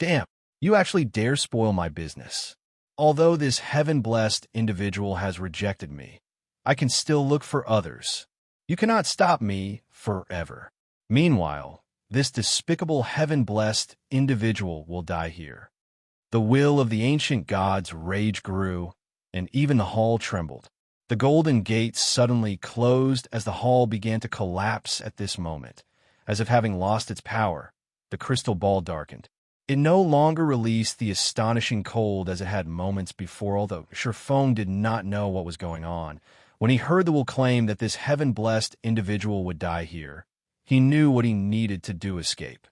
Damn, you actually dare spoil my business. Although this heaven-blessed individual has rejected me, I can still look for others. You cannot stop me forever. Meanwhile, this despicable heaven-blessed individual will die here. The will of the ancient gods' rage grew, and even the hall trembled. The golden gates suddenly closed as the hall began to collapse at this moment. As if having lost its power, the crystal ball darkened. It no longer released the astonishing cold as it had moments before, although Shifeng did not know what was going on. When he heard the will claim that this heaven-blessed individual would die here, he knew what he needed to do: escape.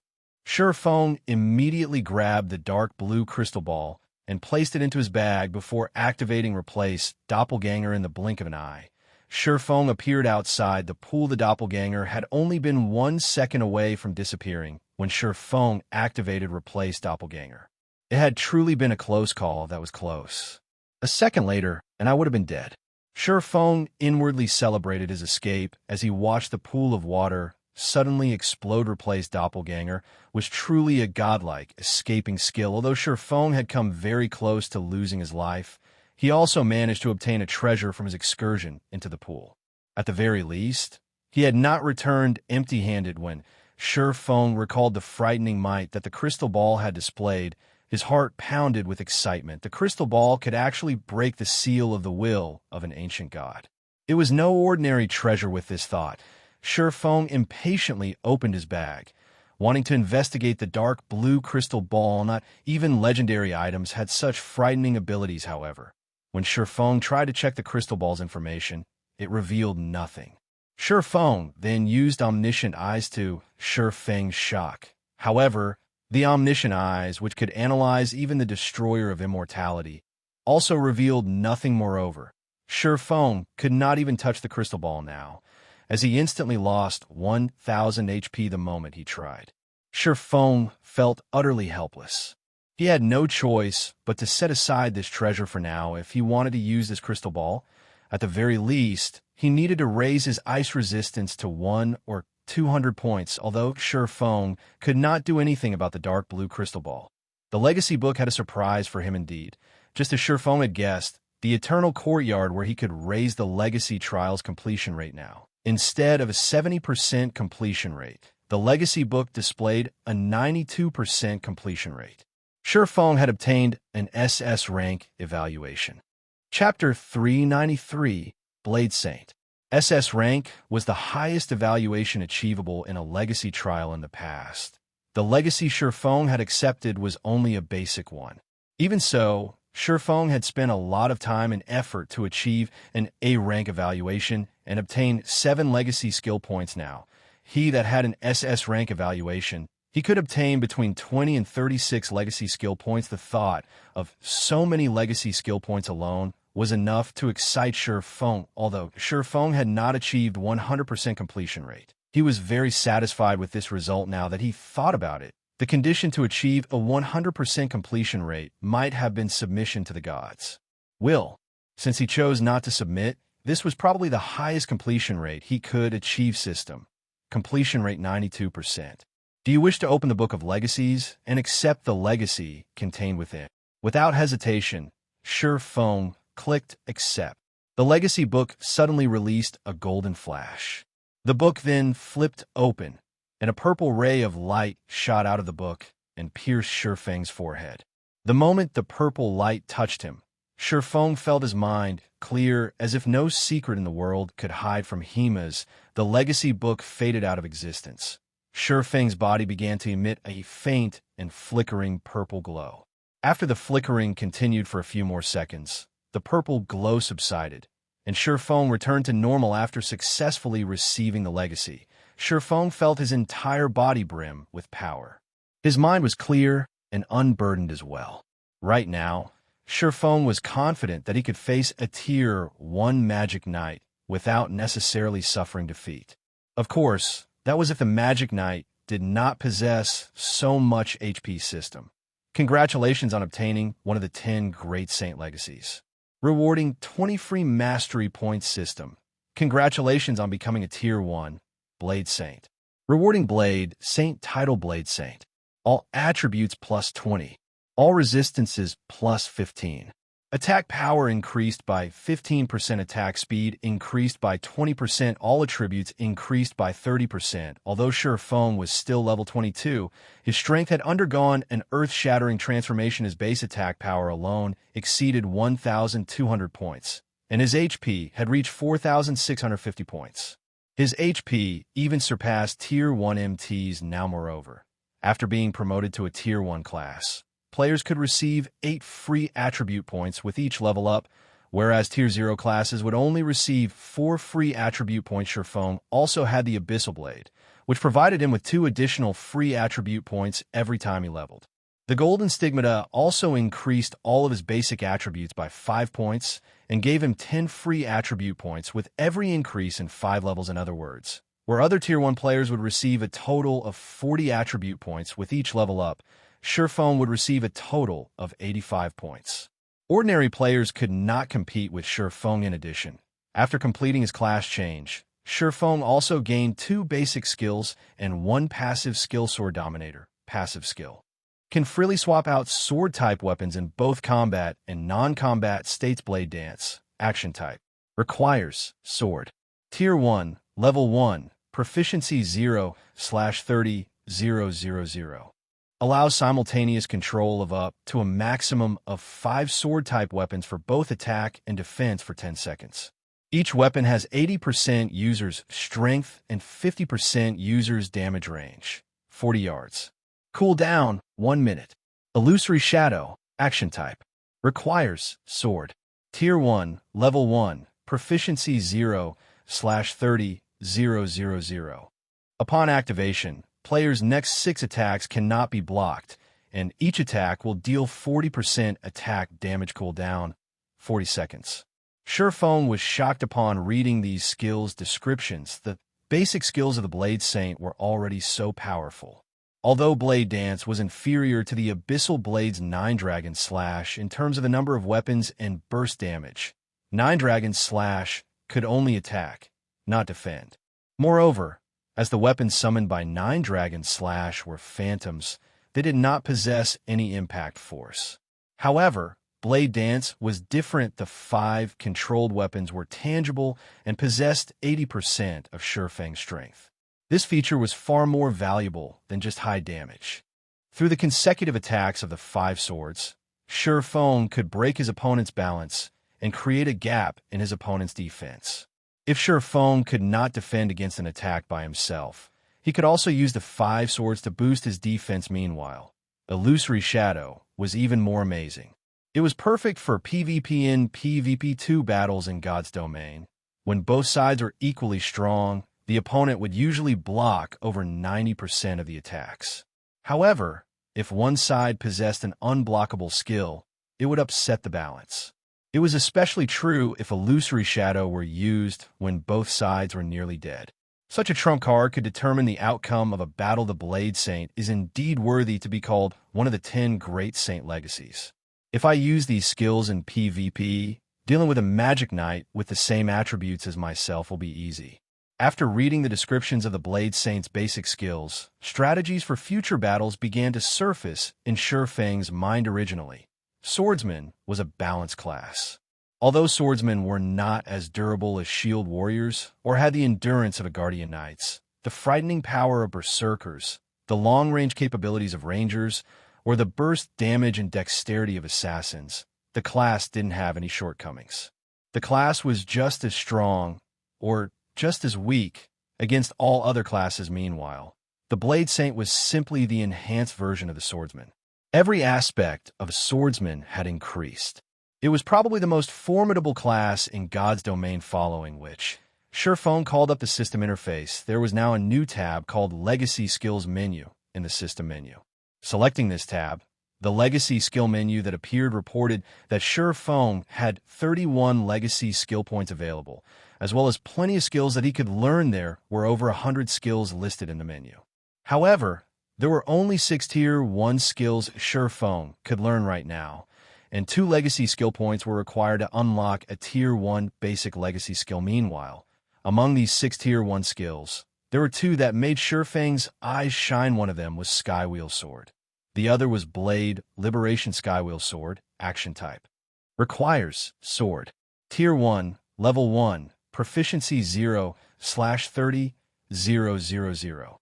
Shifeng immediately grabbed the dark blue crystal ball and placed it into his bag before activating Replace Doppelganger in the blink of an eye. Shifeng appeared outside the pool. The doppelganger had only been 1 second away from disappearing when Shifeng activated Replace Doppelganger. It had truly been a close call. That was close. A second later, and I would have been dead. Shifeng inwardly celebrated his escape as he watched the pool of water suddenly explode. Replace Doppelganger was truly a godlike escaping skill. Although Shifeng had come very close to losing his life, he also managed to obtain a treasure from his excursion into the pool. At the very least, he had not returned empty-handed. When Shifeng recalled the frightening might that the crystal ball had displayed, his heart pounded with excitement. The crystal ball could actually break the seal of the will of an ancient god. It was no ordinary treasure. With this thought, Shifeng impatiently opened his bag, wanting to investigate the dark blue crystal ball. Not even legendary items had such frightening abilities. However, when Shifeng tried to check the crystal ball's information, it revealed nothing. Shifeng then used omniscient eyes to Shifeng's shock. However, the omniscient eyes, which could analyze even the destroyer of immortality, also revealed nothing. Moreover, Shifeng could not even touch the crystal ball now, as he instantly lost 1,000 HP the moment he tried. Shifeng felt utterly helpless. He had no choice but to set aside this treasure for now if he wanted to use this crystal ball. At the very least, he needed to raise his ice resistance to 100 or 200 points, although Shifeng could not do anything about the dark blue crystal ball. The legacy book had a surprise for him indeed. Just as Shifeng had guessed, the Eternal Courtyard where he could raise the legacy trial's completion rate now. Instead of a 70% completion rate, the legacy book displayed a 92% completion rate. Shifeng had obtained an SS rank evaluation. Chapter 393, Blade Saint. SS rank was the highest evaluation achievable in a legacy trial in the past. The legacy Shifeng had accepted was only a basic one. Even so, Shifeng had spent a lot of time and effort to achieve an A rank evaluation and obtain 7 legacy skill points now. He that had an SS rank evaluation, he could obtain between 20 and 36 legacy skill points. The thought of so many legacy skill points alone was enough to excite Shifeng, although Shifeng had not achieved 100% completion rate. He was very satisfied with this result now that he thought about it. The condition to achieve a 100% completion rate might have been submission to the gods' will. Since he chose not to submit, this was probably the highest completion rate he could achieve. System completion rate 92%. Do you wish to open the Book of Legacies and accept the legacy contained within? Without hesitation, Shifeng clicked accept. The legacy book suddenly released a golden flash. The book then flipped open, and a purple ray of light shot out of the book and pierced Shifeng's forehead. The moment the purple light touched him, Shifeng felt his mind clear as if no secret in the world could hide from him. As the legacy book faded out of existence, Shifeng's body began to emit a faint and flickering purple glow. After the flickering continued for a few more seconds, the purple glow subsided, and Shifeng returned to normal after successfully receiving the legacy. Shifeng felt his entire body brim with power. His mind was clear and unburdened as well. Right now, Shifeng was confident that he could face a Tier 1 Magic Knight without necessarily suffering defeat. Of course, that was if the Magic Knight did not possess so much HP. System. Congratulations on obtaining one of the 10 Great Saint Legacies. Rewarding 20 free Mastery Points. System. Congratulations on becoming a Tier 1 Blade Saint. Rewarding Blade Saint title. Blade Saint. All attributes plus 20. All resistances plus 15. Attack power increased by 15%. Attack speed increased by 20%. All attributes increased by 30%. Although Shifeng was still level 22, his strength had undergone an earth-shattering transformation. His base attack power alone exceeded 1,200 points, and his HP had reached 4,650 points. His HP even surpassed Tier 1 MTs now. Moreover, after being promoted to a Tier 1 class, players could receive 8 free attribute points with each level up, whereas Tier 0 classes would only receive 4 free attribute points. Shifeng also had the Abyssal Blade, which provided him with 2 additional free attribute points every time he leveled. The Golden Stigmata also increased all of his basic attributes by 5 points and gave him 10 free attribute points with every increase in 5 levels. In other words, where other Tier 1 players would receive a total of 40 attribute points with each level up, Shifeng would receive a total of 85 points. Ordinary players could not compete with Shifeng. In addition, after completing his class change, Shifeng also gained 2 basic skills and 1 passive skill. Sword Dominator, passive skill, can freely swap out sword-type weapons in both combat and non-combat states. Blade Dance, action type, requires sword. Tier 1, Level 1, Proficiency 0/30,000. Allows simultaneous control of up to a maximum of 5 sword-type weapons for both attack and defense for 10 seconds. Each weapon has 80% user's strength and 50% user's damage range, 40 yards. Cooldown, 1 minute. Illusory Shadow, action type, requires sword. Tier 1, Level 1, Proficiency 0/30,000. Upon activation, players' next 6 attacks cannot be blocked, and each attack will deal 40% attack damage. Cooldown, 40 seconds. Shifeng was shocked upon reading these skills descriptions. The basic skills of the Blade Saint were already so powerful. Although Blade Dance was inferior to the Abyssal Blade's 9 Dragon Slash in terms of the number of weapons and burst damage, 9 Dragon Slash could only attack, not defend. Moreover, as the weapons summoned by 9 Dragon Slash were phantoms, they did not possess any impact force. However, Blade Dance was different. The 5 controlled weapons were tangible and possessed 80% of Shifang's strength. This feature was far more valuable than just high damage. Through the consecutive attacks of the 5 swords, Shifang could break his opponent's balance and create a gap in his opponent's defense. If Shifang could not defend against an attack by himself, he could also use the 5 swords to boost his defense. Meanwhile, Illusory Shadow was even more amazing. It was perfect for PvP and PvP2 battles in God's Domain. When both sides are equally strong, the opponent would usually block over 90% of the attacks. However, if one side possessed an unblockable skill, it would upset the balance. It was especially true if Illusory Shadow were used when both sides were nearly dead. Such a trump card could determine the outcome of a battle. The Blade Saint is indeed worthy to be called one of the 10 great Saint legacies. If I use these skills in PvP, dealing with a Magic Knight with the same attributes as myself will be easy. After reading the descriptions of the Blade Saint's basic skills, strategies for future battles began to surface in Shifang's mind. Originally, Swordsman was a balanced class. Although swordsmen were not as durable as shield warriors or had the endurance of a guardian knights, the frightening power of berserkers, the long-range capabilities of rangers, or the burst damage and dexterity of assassins, the class didn't have any shortcomings. The class was just as strong, or just as weak, against all other classes. Meanwhile, the Blade Saint was simply the enhanced version of the swordsman. Every aspect of a swordsman had increased. It was probably the most formidable class in God's Domain, following which Shifang called up the system interface. There was now a new tab called Legacy Skills Menu in the system menu. Selecting this tab, the Legacy Skill menu that appeared reported that Shifang had 31 legacy skill points available, as well as plenty of skills that he could learn. There were over 100 skills listed in the menu. However, there were only 6 Tier 1 skills Shifang could learn right now, and 2 legacy skill points were required to unlock a Tier 1 basic legacy skill. Meanwhile, among these 6 Tier 1 skills, there were 2 that made Shifang's eyes shine. One of them was Skywheel Sword. The other was Blade Liberation. Skywheel Sword, action type. Requires Sword. Tier 1, Level 1, Proficiency 0/30,000.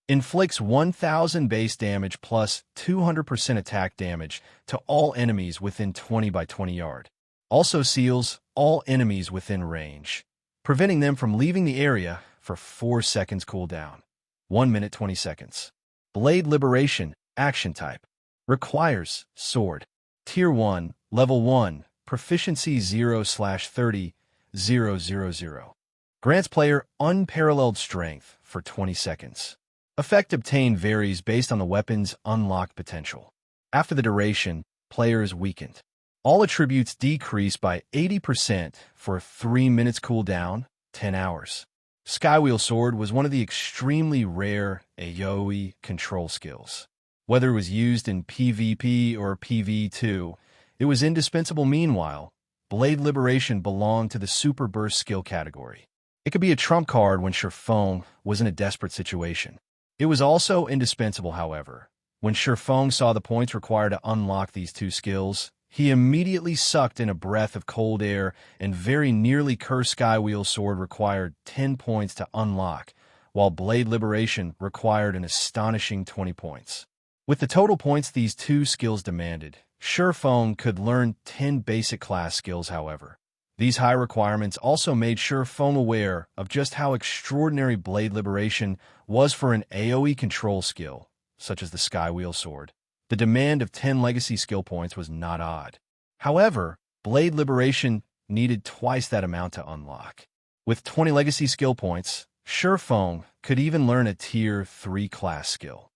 Inflicts 1000 base damage plus 200% attack damage to all enemies within 20 by 20 yard. Also seals all enemies within range, preventing them from leaving the area for 4 seconds cooldown. 1 minute 20 seconds. Blade Liberation, action type. Requires Sword. Tier 1, Level 1, Proficiency 0/30,000. Grants player unparalleled strength for 20 seconds. Effect obtained varies based on the weapon's unlocked potential. After the duration, player is weakened. All attributes decrease by 80% for 3 minutes cooldown, 10 hours. Skywheel Sword was one of the extremely rare AoE control skills. Whether it was used in PvP or PvE2, it was indispensable. Meanwhile, Blade Liberation belonged to the Super Burst skill category. It could be a trump card when Shifang was in a desperate situation. It was also indispensable, however. When Shifang saw the points required to unlock these 2 skills, he immediately sucked in a breath of cold air and very nearly cursed. Skywheel Sword required 10 points to unlock, while Blade Liberation required an astonishing 20 points. With the total points these 2 skills demanded, Shifang could learn 10 basic class skills. However, these high requirements also made Shifang aware of just how extraordinary Blade Liberation was for an AoE control skill, such as the Skywheel Sword. The demand of 10 legacy skill points was not odd. However, Blade Liberation needed twice that amount to unlock. With 20 legacy skill points, Shifang could even learn a Tier 3 class skill.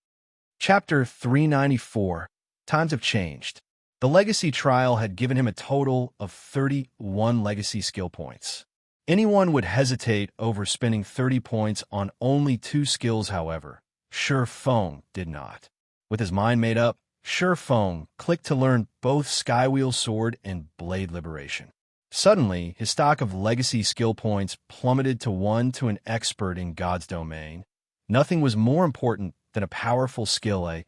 Chapter 394. Times have changed. The Legacy Trial had given him a total of 31 legacy skill points. Anyone would hesitate over spending 30 points on only 2 skills. However, Shifang did not. With his mind made up, Shifang clicked to learn both Skywheel Sword and Blade Liberation. Suddenly, his stock of legacy skill points plummeted to 1 to an expert in God's Domain. Nothing was more important than a powerful skill, a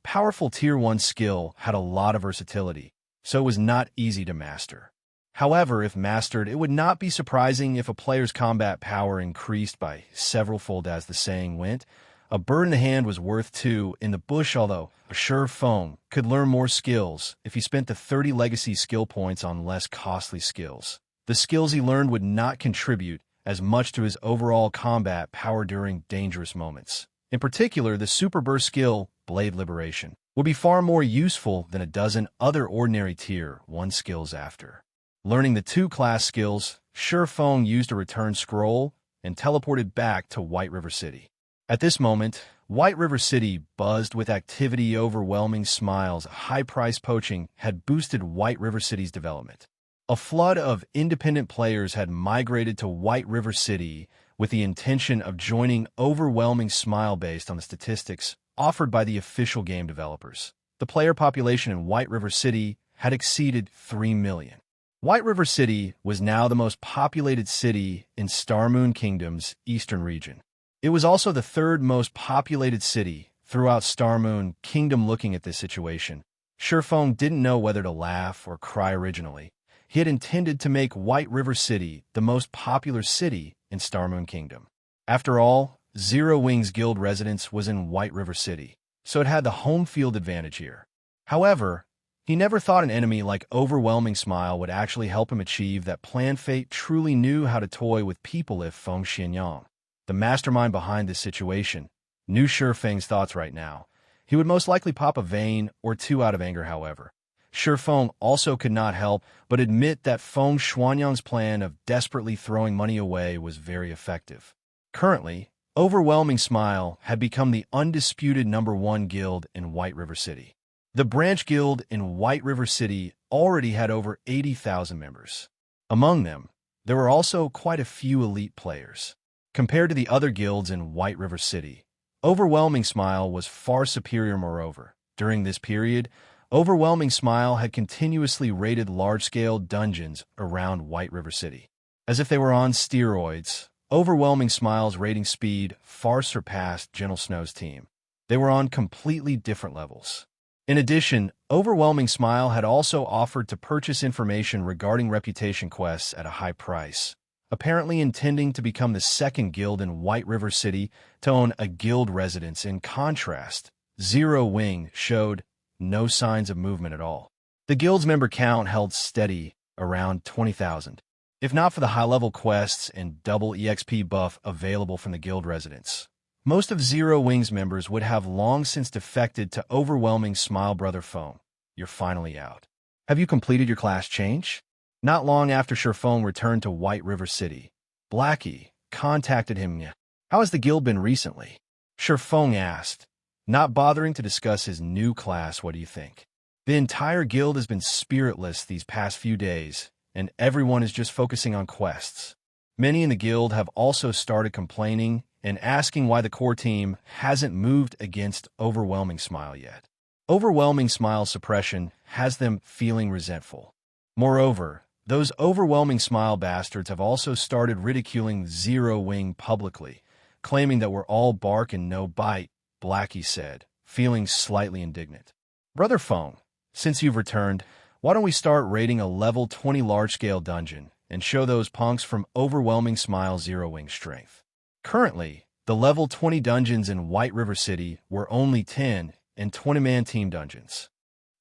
powerful Tier 1 skill had a lot of versatility, so it was not easy to master. However, if mastered, it would not be surprising if a player's combat power increased by several-fold. As the saying went, a bird in the hand was worth two in the bush, although a sure Feng could learn more skills if he spent the 30 legacy skill points on less costly skills. The skills he learned would not contribute as much to his overall combat power during dangerous moments. In particular, the Super Burst skill, Blade Liberation, would be far more useful than a dozen other ordinary Tier 1 skills after. Learning the two class skills, Sure Feng used a return scroll and teleported back to White River City. At this moment, White River City buzzed with activity. Overwhelming Smiles, high-price poaching had boosted White River City's development. A flood of independent players had migrated to White River City with the intention of joining Overwhelming Smile based on the statistics offered by the official game developers. The player population in White River City had exceeded 3 million. White River City was now the most populated city in Starmoon Kingdom's eastern region. It was also the third most populated city throughout Starmoon Kingdom. Looking at this situation, Sure Feng didn't know whether to laugh or cry. Originally, he had intended to make White River City the most popular city in Starmoon Kingdom. After all, Zero Wings Guild residence was in White River City, so it had the home field advantage here. However, he never thought an enemy like Overwhelming Smile would actually help him achieve that plan. Fate truly knew how to toy with people. If Feng Xianxia, the mastermind behind this situation, knew Sure Feng's thoughts right now, he would most likely pop a vein or two out of anger. However, Sure Feng also could not help but admit that Feng Xianxia's plan of desperately throwing money away was very effective. Currently, Overwhelming Smile had become the undisputed #1 guild in White River City. The branch guild in White River City already had over 80,000 members. Among them, there were also quite a few elite players. Compared to the other guilds in White River City, Overwhelming Smile was far superior. Moreover, during this period, Overwhelming Smile had continuously raided large-scale dungeons around White River City. As if they were on steroids, Overwhelming Smile's raiding speed far surpassed Gentle Snow's team. They were on completely different levels. In addition, Overwhelming Smile had also offered to purchase information regarding reputation quests at a high price, apparently intending to become the second guild in White River City to own a guild residence. In contrast, Zero Wing showed no signs of movement at all. The guild's member count held steady around 20,000. If not for the high-level quests and double EXP buff available from the guild residence, most of Zero Wing's members would have long since defected to Overwhelming Smile. Brother Feng, you're finally out. Have you completed your class change? Not long after Sure Feng returned to White River City, Blackie contacted him. How has the guild been recently? Sure Feng asked, not bothering to discuss his new class. What do you think? The entire guild has been spiritless these past few days, and everyone is just focusing on quests. Many in the guild have also started complaining and asking why the core team hasn't moved against Overwhelming Smile yet. Overwhelming Smile's suppression has them feeling resentful. Moreover, those Overwhelming Smile bastards have also started ridiculing Zero Wing publicly, claiming that we're all bark and no bite, Blackie said, feeling slightly indignant. Brother Feng, since you've returned, why don't we start raiding a level 20 large-scale dungeon and show those punks from Overwhelming Smile Zero Wing strength? Currently, the level 20 dungeons in White River City were only 10 and 20-man team dungeons.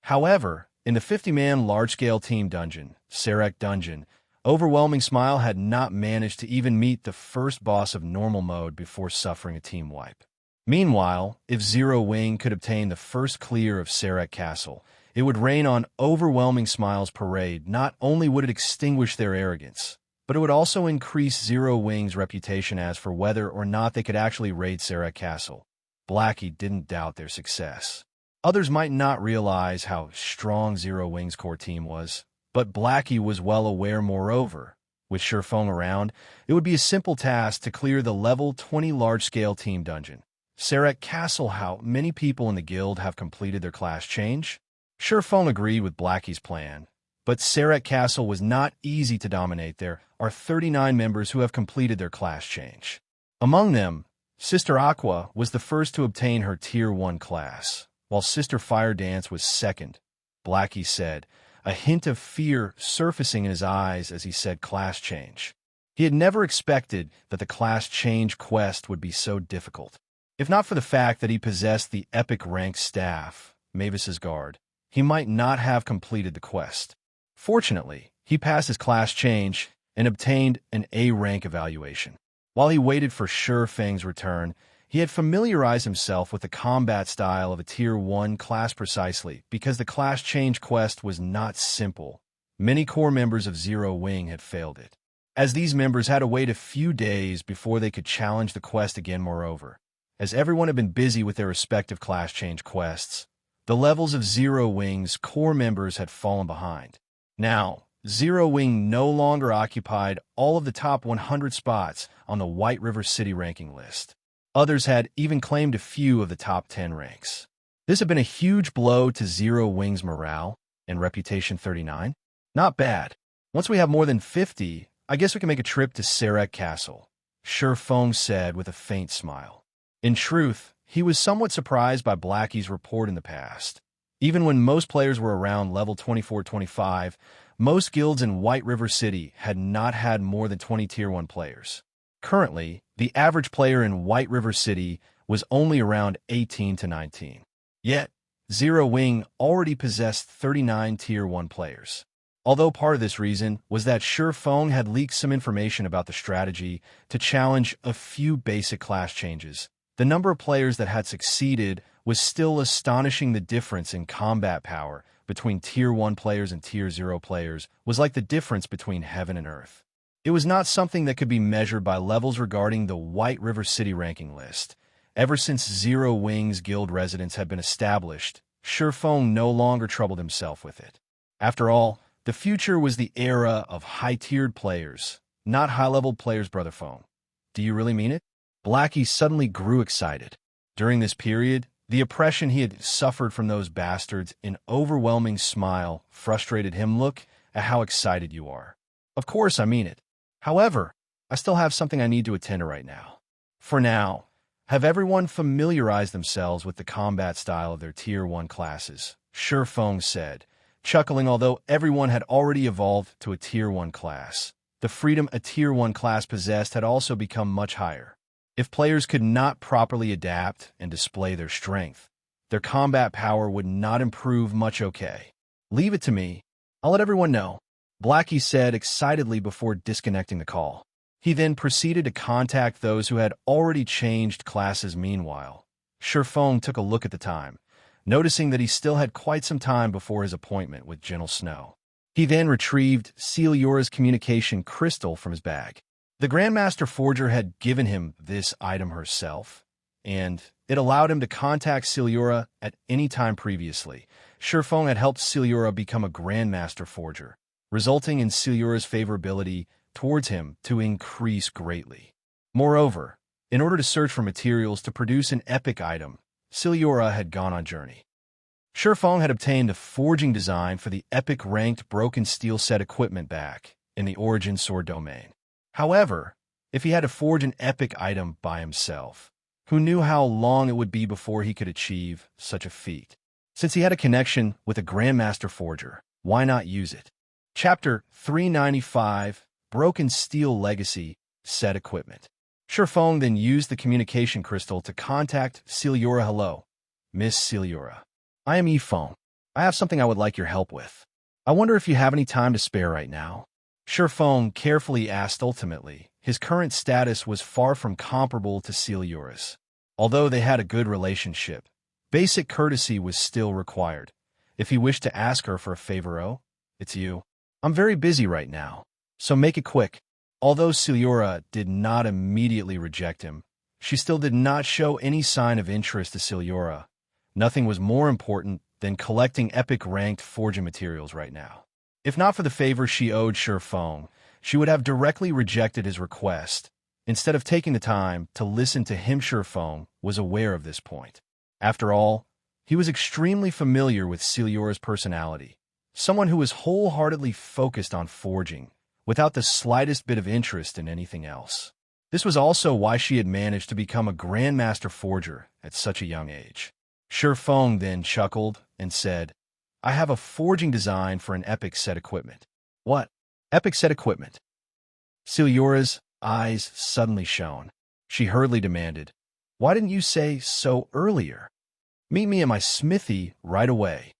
However, in the 50-man large-scale team dungeon, Sarek Dungeon, Overwhelming Smile had not managed to even meet the first boss of normal mode before suffering a team wipe. Meanwhile, if Zero Wing could obtain the first clear of Sarek Castle, it would rain on Overwhelming Smile's parade. Not only would it extinguish their arrogance, but it would also increase Zero Wing's reputation. As for whether or not they could actually raid Sarek Castle, Blackie didn't doubt their success. Others might not realize how strong Zero Wing's core team was, but Blackie was well aware. Moreover, with Sure Feng around, it would be a simple task to clear the level 20 large-scale team dungeon. Sarek Castle. How many people in the guild have completed their class change? Sure Feng agreed with Blackie's plan, but Sarek Castle was not easy to dominate. There are 39 members who have completed their class change. Among them, Sister Aqua was the first to obtain her Tier 1 class, while Sister Fire Dance was second, Blackie said, a hint of fear surfacing in his eyes as he said class change. He had never expected that the class change quest would be so difficult. If not for the fact that he possessed the epic rank staff, Mavis's Guard, he might not have completed the quest. Fortunately, he passed his class change and obtained an A rank evaluation. While he waited for Sure Feng's return, he had familiarized himself with the combat style of a Tier 1 class precisely because the class change quest was not simple. Many core members of Zero Wing had failed it, as these members had to wait a few days before they could challenge the quest again. Moreover, as everyone had been busy with their respective class change quests, the levels of Zero Wing's core members had fallen behind. Now, Zero Wing no longer occupied all of the top 100 spots on the White River City ranking list. Others had even claimed a few of the top 10 ranks. This had been a huge blow to Zero Wing's morale and reputation. 39? Not bad. Once we have more than 50, I guess we can make a trip to Sarek Castle, Sure Feng said with a faint smile. In truth, he was somewhat surprised by Blackie's report in the past. Even when most players were around level 24-25, most guilds in White River City had not had more than 20 Tier 1 players. Currently, the average player in White River City was only around 18 to 19. Yet, Zero Wing already possessed 39 Tier 1 players. Although part of this reason was that Sure Feng had leaked some information about the strategy to challenge a few basic class changes, the number of players that had succeeded was still astonishing. The difference in combat power between Tier 1 players and Tier 0 players was like the difference between heaven and earth. It was not something that could be measured by levels regarding the White River City ranking list. Ever since Zero Wing's guild residence had been established, Sure Feng no longer troubled himself with it. After all, the future was the era of high-tiered players, not high-level players. Brother Feng, do you really mean it? Blackie suddenly grew excited. During this period, the oppression he had suffered from those bastards, an overwhelming smile, frustrated him. Look at how excited you are. Of course I mean it. However, I still have something I need to attend to right now. For now, have everyone familiarized themselves with the combat style of their Tier 1 classes, Sure Feng said, chuckling. Although everyone had already evolved to a Tier 1 class, the freedom a Tier 1 class possessed had also become much higher. If players could not properly adapt and display their strength, their combat power would not improve much. Okay, leave it to me. I'll let everyone know, Blackie said excitedly before disconnecting the call. He then proceeded to contact those who had already changed classes. Meanwhile, Sure Feng took a look at the time, noticing that he still had quite some time before his appointment with Gentle Snow. He then retrieved Xianxia's communication crystal from his bag. The Grandmaster Forger had given him this item herself, and it allowed him to contact Xianxia at any time previously. Sure Feng had helped Xianxia become a Grandmaster Forger, resulting in Xianxia's favorability towards him to increase greatly. Moreover, in order to search for materials to produce an epic item, Xianxia had gone on journey. Sure Feng had obtained a forging design for the epic ranked broken steel set equipment back in the Origin Sword domain. However, if he had to forge an epic item by himself, who knew how long it would be before he could achieve such a feat? Since he had a connection with a Grandmaster Forger, why not use it? Chapter 395, Broken Steel Legacy Set Equipment. Sure Feng then used the communication crystal to contact Xianxia. Hello, Miss Xianxia. I am Feng. I have something I would like your help with. I wonder if you have any time to spare right now. Sure Feng carefully asked. Ultimately, his current status was far from comparable to Xianxia's. Although they had a good relationship, basic courtesy was still required. If he wished to ask her for a favor, oh, it's you. I'm very busy right now, so make it quick. Although Xianxia did not immediately reject him, she still did not show any sign of interest to Xianxia. Nothing was more important than collecting epic-ranked forging materials right now. If not for the favor she owed Sure Feng, she would have directly rejected his request. Instead of taking the time to listen to him, Sure Feng was aware of this point. After all, he was extremely familiar with Xianxia's personality, someone who was wholeheartedly focused on forging, without the slightest bit of interest in anything else. This was also why she had managed to become a Grandmaster Forger at such a young age. Feng then chuckled and said, I have a forging design for an epic set equipment. What? Epic set equipment? Silura's eyes suddenly shone. She hurriedly demanded, Why didn't you say so earlier? Meet me at my smithy right away.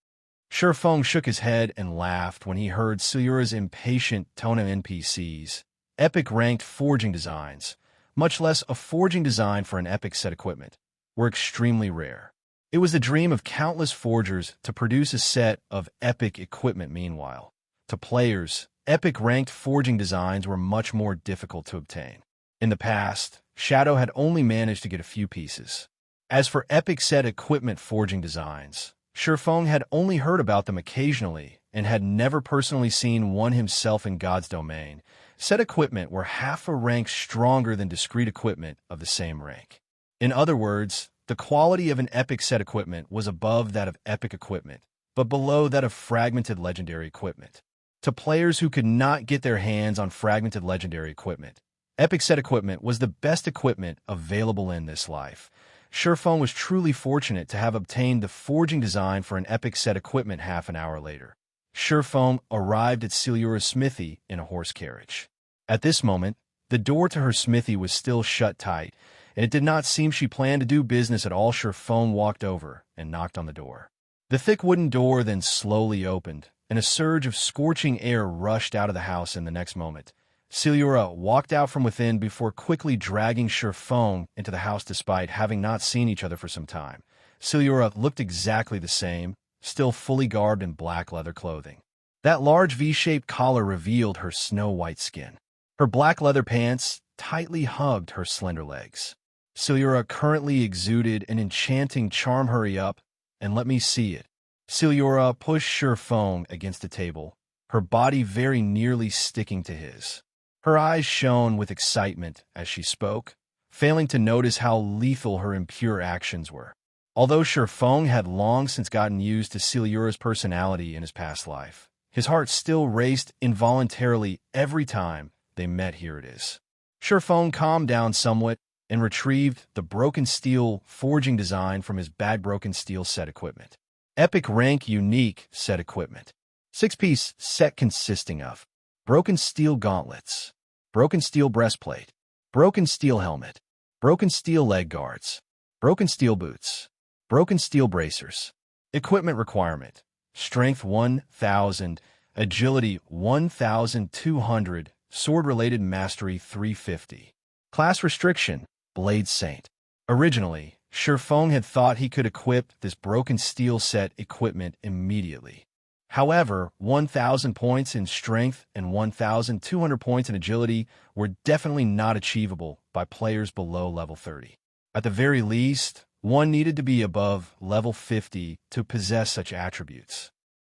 Feng shook his head and laughed when he heard Silura's impatient tone of NPCs. Epic-ranked forging designs, much less a forging design for an epic set equipment, were extremely rare. It was the dream of countless forgers to produce a set of epic equipment. Meanwhile, to players, epic-ranked forging designs were much more difficult to obtain. In the past, Shadow had only managed to get a few pieces. As for epic set equipment forging designs, Feng had only heard about them occasionally and had never personally seen one himself in God's domain. Set equipment were half a rank stronger than discrete equipment of the same rank. In other words, the quality of an epic set equipment was above that of epic equipment, but below that of fragmented legendary equipment. To players who could not get their hands on fragmented legendary equipment, epic set equipment was the best equipment available in this life. Feng was truly fortunate to have obtained the forging design for an epic set equipment half an hour later. Feng arrived at Silura's smithy in a horse carriage. At this moment, the door to her smithy was still shut tight, and it did not seem she planned to do business at all. Feng walked over and knocked on the door. The thick wooden door then slowly opened, and a surge of scorching air rushed out of the house in the next moment. Silura walked out from within before quickly dragging Feng into the house despite having not seen each other for some time. Silura looked exactly the same, still fully garbed in black leather clothing. That large V-shaped collar revealed her snow-white skin. Her black leather pants tightly hugged her slender legs. Silura currently exuded an enchanting charm. Hurry up and let me see it. Silura pushed Feng against the table, her body very nearly sticking to his. Her eyes shone with excitement as she spoke, failing to notice how lethal her impure actions were. Although Feng had long since gotten used to Silura's personality in his past life, his heart still raced involuntarily every time they met. Here it is. Feng calmed down somewhat and retrieved the broken steel forging design from his bag. Broken steel set equipment. Epic rank unique set equipment. 6-piece set consisting of broken steel gauntlets, broken steel breastplate, broken steel helmet, broken steel leg guards, broken steel boots, broken steel bracers. Equipment requirement: strength 1,000, agility 1,200, sword-related mastery 350. Class restriction: Blade Saint. Originally, Feng had thought he could equip this broken steel set equipment immediately. However, 1,000 points in strength and 1,200 points in agility were definitely not achievable by players below level 30. At the very least, one needed to be above level 50 to possess such attributes.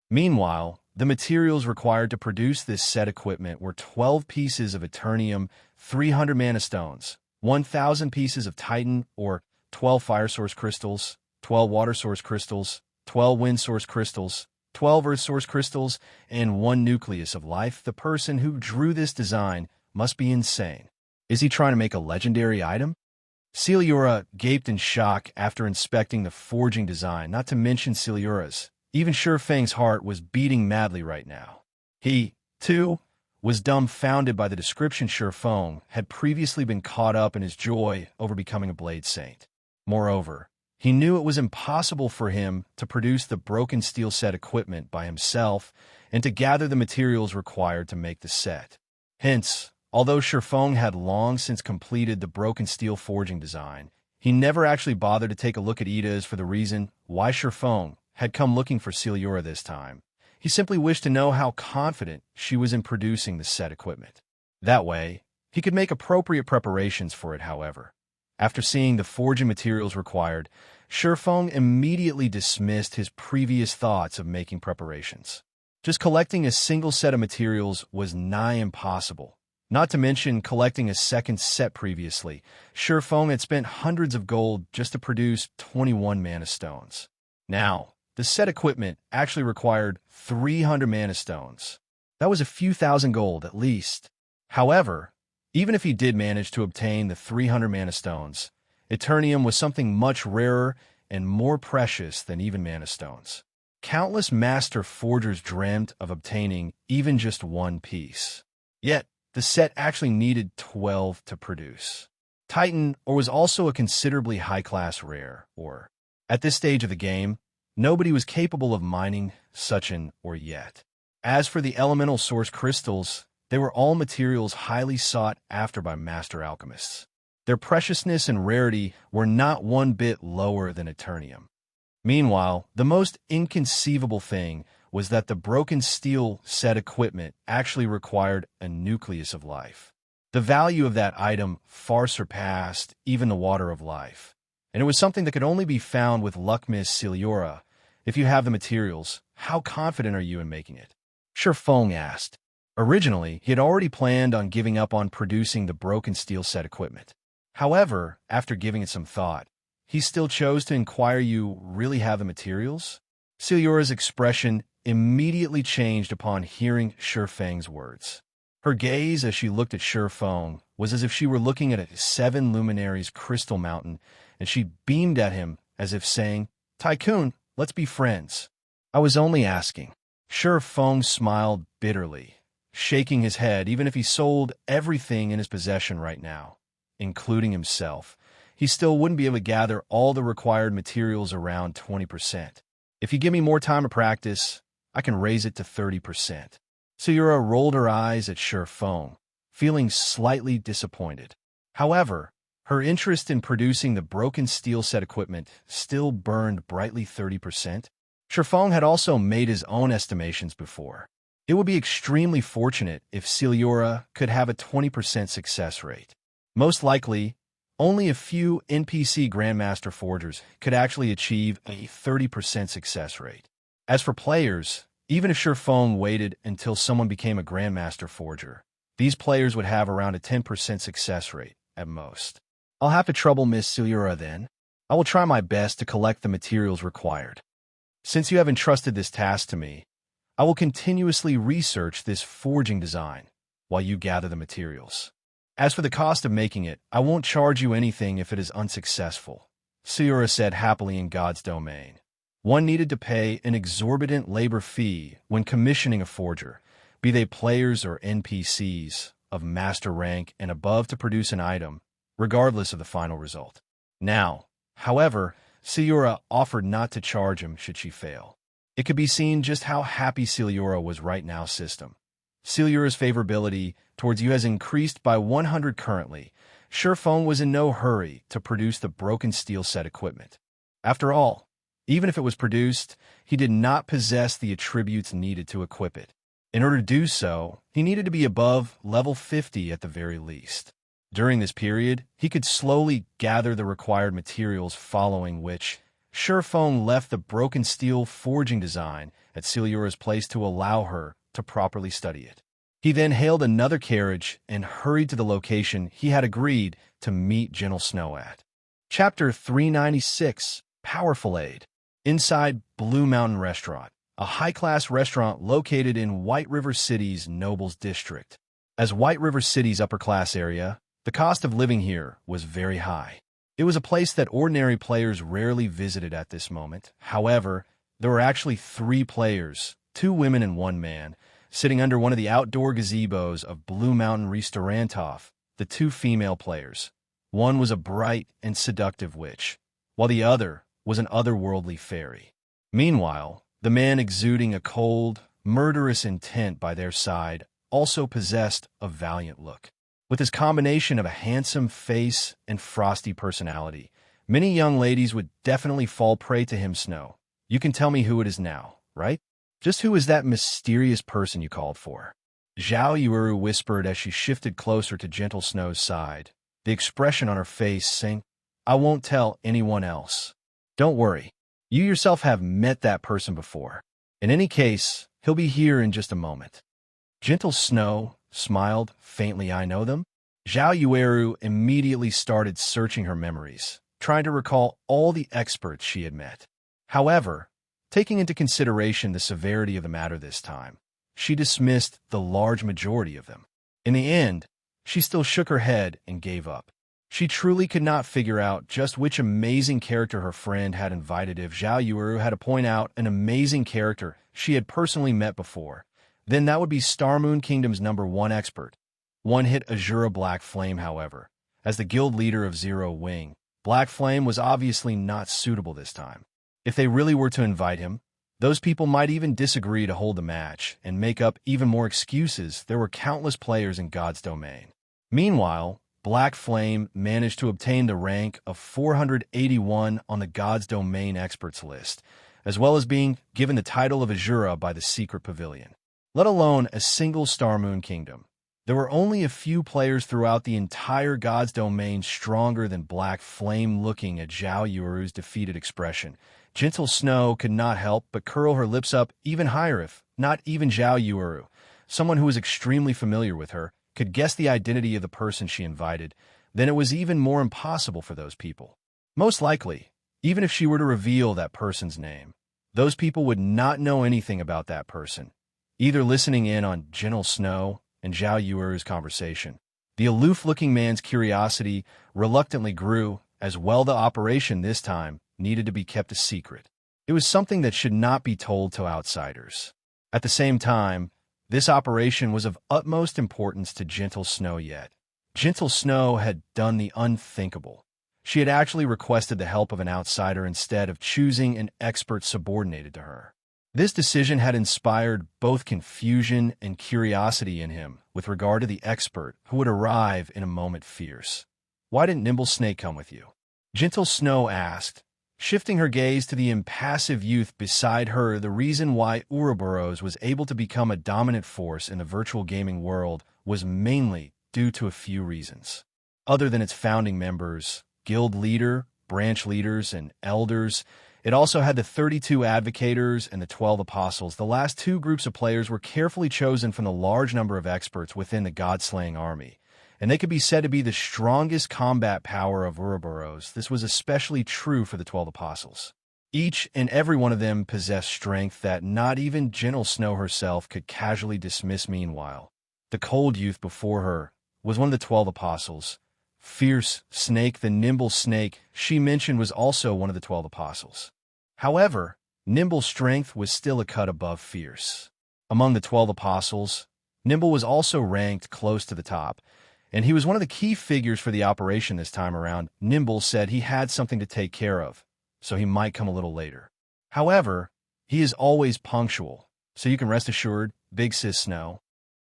Meanwhile, the materials required to produce this set equipment were 12 pieces of Eternium, 300 mana stones, 1,000 pieces of Titan, or 12 fire source crystals, 12 water source crystals, 12 wind source crystals, 12 earth source crystals, and 1 nucleus of life. The person who drew this design must be insane. Is he trying to make a legendary item? Silura gaped in shock after inspecting the forging design, not to mention Silura's. Even Feng's heart was beating madly right now. He, too, was dumbfounded by the description. Feng had previously been caught up in his joy over becoming a Blade Saint. Moreover, he knew it was impossible for him to produce the broken steel set equipment by himself and to gather the materials required to make the set. Hence, although Feng had long since completed the broken steel forging design, he never actually bothered to take a look at Ida's for the reason why Feng had come looking for Silura this time. He simply wished to know how confident she was in producing the set equipment. That way, he could make appropriate preparations for it. However, after seeing the forging materials required, Feng immediately dismissed his previous thoughts of making preparations. Just collecting a single set of materials was nigh impossible. Not to mention collecting a second set previously, Feng had spent hundreds of gold just to produce 21 mana stones. Now, the set equipment actually required 300 mana stones. That was a few thousand gold at least. However, even if he did manage to obtain the 300 mana stones, Eternium was something much rarer and more precious than even mana stones. Countless master forgers dreamt of obtaining even just one piece. Yet, the set actually needed 12 to produce. Titan ore was also a considerably high-class rare ore. At this stage of the game, nobody was capable of mining such an ore yet. As for the elemental source crystals, they were all materials highly sought after by master alchemists. Their preciousness and rarity were not one bit lower than Eternium. Meanwhile, the most inconceivable thing was that the broken steel set equipment actually required a nucleus of life. The value of that item far surpassed even the water of life, and it was something that could only be found with Luckmiss Celiora. If you have the materials, how confident are you in making it? Shifeng asked. Originally, he had already planned on giving up on producing the broken steel set equipment. However, after giving it some thought, he still chose to inquire, you really have the materials? Celiora's expression immediately changed upon hearing Shifeng's words. Her gaze as she looked at Shifeng was as if she were looking at a 7 luminaries crystal mountain, and she beamed at him as if saying, "Tycoon, let's be friends." "I was only asking." Shifeng smiled bitterly, shaking his head. Even if he sold everything in his possession right now, including himself, he still wouldn't be able to gather all the required materials around 20%. If you give me more time to practice, I can raise it to 30%. Celiora rolled her eyes at Shifeng, feeling slightly disappointed. However, her interest in producing the broken steel set equipment still burned brightly 30%. Shifeng had also made his own estimations before. It would be extremely fortunate if Celiora could have a 20% success rate. Most likely, only a few NPC Grandmaster Forgers could actually achieve a 30% success rate. As for players, even if Shifeng waited until someone became a Grandmaster Forger, these players would have around a 10% success rate at most. I'll have to trouble Miss Celiora then. I will try my best to collect the materials required. Since you have entrusted this task to me, I will continuously research this forging design while you gather the materials. As for the cost of making it, I won't charge you anything if it is unsuccessful, Celiora said happily. In God's domain, one needed to pay an exorbitant labor fee when commissioning a forger, be they players or NPCs of master rank and above, to produce an item, regardless of the final result. Now, however, Celiora offered not to charge him should she fail. It could be seen just how happy Celiora was right now. System. Celiora's favorability towards you has increased by 100 currently. Shifeng was in no hurry to produce the broken steel set equipment. After all, even if it was produced, he did not possess the attributes needed to equip it. In order to do so, he needed to be above level 50 at the very least. During this period, he could slowly gather the required materials, following which Shifeng left the broken steel forging design at Celiora's place to allow her to properly study it. He then hailed another carriage and hurried to the location he had agreed to meet Gentle Snow at. Chapter 396, Powerful Aid. Inside Blue Mountain Restaurant, a high-class restaurant located in White River City's Nobles District. As White River City's upper-class area, the cost of living here was very high. It was a place that ordinary players rarely visited at this moment. However, there were actually 3 players, 2 women and 1 man, sitting under one of the outdoor gazebos of Blue Mountain Restaurantov. The 2 female players. One was a bright and seductive witch, while the other was an otherworldly fairy. Meanwhile, the man exuding a cold, murderous intent by their side also possessed a valiant look. With his combination of a handsome face and frosty personality, many young ladies would definitely fall prey to him. Snow, you can tell me who it is now, right? Just who is that mysterious person you called for? Zhao Yuuru whispered as she shifted closer to Gentle Snow's side, the expression on her face saying, "I won't tell anyone else. Don't worry. You yourself have met that person before. In any case, he'll be here in just a moment." Gentle Snow smiled faintly. "I know them?" Zhao Yuuru immediately started searching her memories, trying to recall all the experts she had met. However, taking into consideration the severity of the matter this time, she dismissed the large majority of them. In the end, she still shook her head and gave up. She truly could not figure out just which amazing character her friend had invited. If Zhao Yuru had to point out an amazing character she had personally met before, then that would be Starmoon Kingdom's #1 expert. One hit Azura Black Flame, however. As the guild leader of Zero Wing, Black Flame was obviously not suitable this time. If they really were to invite him, those people might even disagree to hold the match and make up even more excuses. There were countless players in God's domain. Meanwhile, Black Flame managed to obtain the rank of 481 on the God's Domain experts list, as well as being given the title of Azura by the Secret Pavilion. Let alone a single Starmoon Kingdom. There were only a few players throughout the entire God's Domain stronger than Black Flame. Looking at Zhao Yuru's defeated expression, Gentle Snow could not help but curl her lips up even higher. If not even Zhao Yuru, someone who was extremely familiar with her, could guess the identity of the person she invited, then it was even more impossible for those people. Most likely, even if she were to reveal that person's name, those people would not know anything about that person, either listening in on Gentle Snow and Zhao Yuru's conversation. The aloof-looking man's curiosity reluctantly grew, as well. The operation this time needed to be kept a secret. It was something that should not be told to outsiders. At the same time, this operation was of utmost importance to Gentle Snow. Yet Gentle Snow had done the unthinkable. She had actually requested the help of an outsider instead of choosing an expert subordinated to her. This decision had inspired both confusion and curiosity in him with regard to the expert who would arrive in a moment. Fierce. Why didn't Nimble Snake come with you? Gentle Snow asked, shifting her gaze to the impassive youth beside her. The reason why Ouroboros was able to become a dominant force in the virtual gaming world was mainly due to a few reasons. Other than its founding members, guild leader, branch leaders, and elders, it also had the 32 advocators and the 12 apostles. The last two groups of players were carefully chosen from the large number of experts within the God-slaying army, and they could be said to be the strongest combat power of Ouroboros. This was especially true for the 12 apostles. Each and every one of them possessed strength that not even Gentle Snow herself could casually dismiss. Meanwhile, the cold youth before her was one of the 12 apostles. Fierce Snake, the Nimble Snake she mentioned, was also one of the 12 apostles. However, Nimble's strength was still a cut above Fierce. Among the 12 apostles, Nimble was also ranked close to the top, and he was one of the key figures for the operation this time around. Nimble said he had something to take care of, so he might come a little later. However, he is always punctual, so you can rest assured, Big Sis Snow.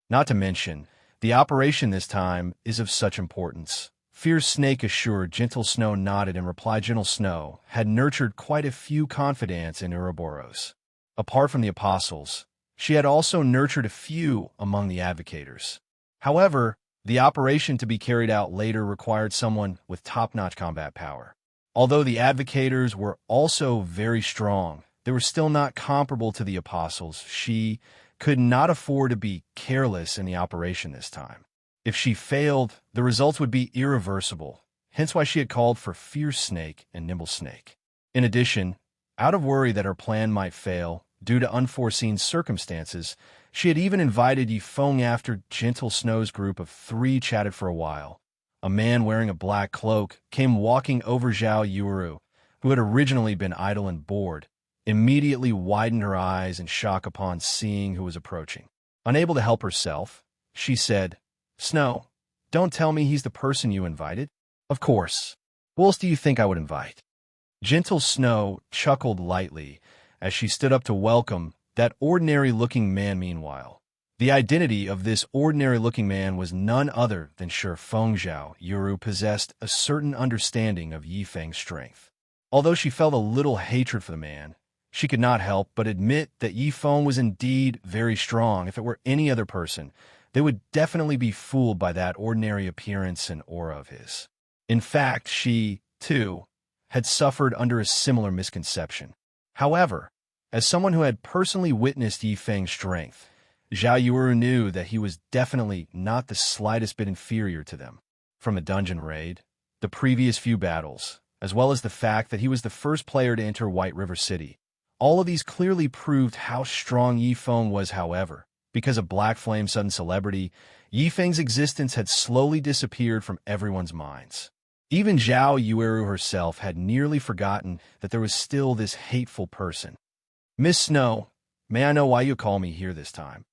Not to mention, the operation this time is of such importance. Fierce Snake assured. Gentle Snow nodded and replied. Gentle Snow had nurtured quite a few confidants in Ouroboros. Apart from the apostles, she had also nurtured a few among the advocators. However, the operation to be carried out later required someone with top-notch combat power. Although the advocators were also very strong, they were still not comparable to the apostles. She could not afford to be careless in the operation this time. If she failed, the results would be irreversible, hence why she had called for Fierce Snake and Nimble Snake. In addition, out of worry that her plan might fail due to unforeseen circumstances, she had even invited Yifeng. After Gentle Snow's group of 3 chatted for a while, a man wearing a black cloak came walking over. Zhao Yuru, who had originally been idle and bored, immediately widened her eyes in shock upon seeing who was approaching. Unable to help herself, she said, Snow, don't tell me he's the person you invited? Of course. Who else do you think I would invite? Gentle Snow chuckled lightly as she stood up to welcome that ordinary-looking man. Meanwhile, the identity of this ordinary-looking man was none other than Shi Feng. Zhao Yuru possessed a certain understanding of Yifeng's strength. Although she felt a little hatred for the man, she could not help but admit that Yifeng was indeed very strong. If it were any other person, they would definitely be fooled by that ordinary appearance and aura of his. In fact, she, too, had suffered under a similar misconception. However, as someone who had personally witnessed Yifeng's strength, Zhao Yuru knew that he was definitely not the slightest bit inferior to them. From a dungeon raid, the previous few battles, as well as the fact that he was the first player to enter White River City, all of these clearly proved how strong Yifeng was. However, because of Black Flame's sudden celebrity, Yifeng's existence had slowly disappeared from everyone's minds. Even Zhao Yueru herself had nearly forgotten that there was still this hateful person. Miss Snow, may I know why you call me here this time?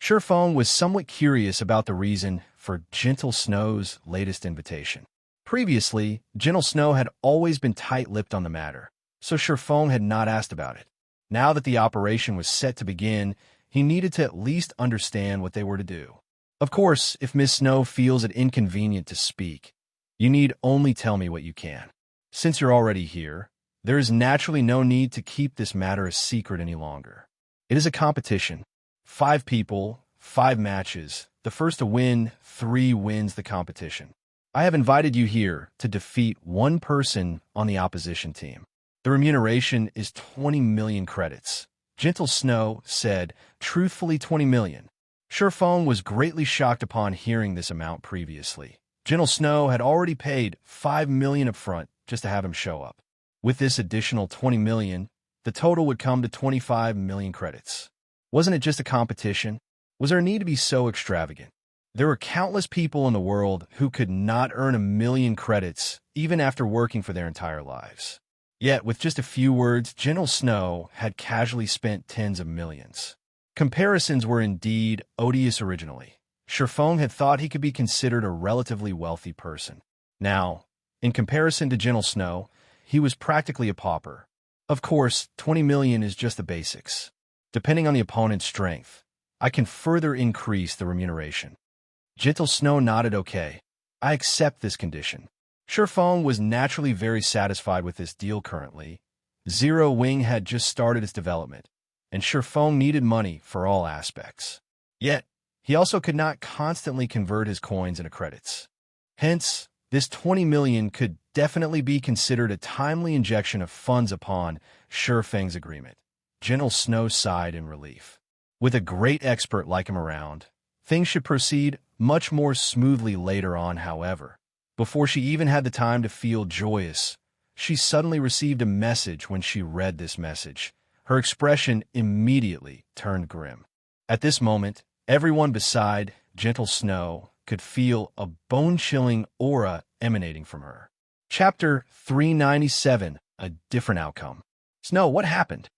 Shifeng was somewhat curious about the reason for Gentle Snow's latest invitation. Previously, Gentle Snow had always been tight-lipped on the matter, so Shifeng had not asked about it. Now that the operation was set to begin, he needed to at least understand what they were to do. Of course, if Miss Snow feels it inconvenient to speak, you need only tell me what you can. Since you're already here, there is naturally no need to keep this matter a secret any longer. It is a competition. 5 people, 5 matches. The first to win 3 wins the competition. I have invited you here to defeat 1 person on the opposition team. The remuneration is 20 million credits. Gentle Snow said, truthfully 20 million. Shifeng was greatly shocked upon hearing this amount previously. Gentle Snow had already paid 5 million up front just to have him show up. With this additional 20 million, the total would come to 25 million credits. Wasn't it just a competition? Was there a need to be so extravagant? There were countless people in the world who could not earn 1 million credits even after working for their entire lives. Yet, with just a few words, Gentle Snow had casually spent tens of millions. Comparisons were indeed odious originally. Shifeng had thought he could be considered a relatively wealthy person. Now, in comparison to Gentle Snow, he was practically a pauper. Of course, 20 million is just the basics. Depending on the opponent's strength, I can further increase the remuneration. Gentle Snow nodded okay. I accept this condition. Shifeng was naturally very satisfied with this deal currently. Zero Wing had just started its development, and Shifeng needed money for all aspects. Yet, he also could not constantly convert his coins into credits. Hence, this 20 million could definitely be considered a timely injection of funds upon Shifeng's agreement. Gentle Snow sighed in relief. With a great expert like him around, things should proceed much more smoothly later on, however. Before she even had the time to feel joyous, she suddenly received a message. When she read this message, her expression immediately turned grim. At this moment, everyone beside Gentle Snow could feel a bone-chilling aura emanating from her. Chapter 397, A Different Outcome. Snow, what happened?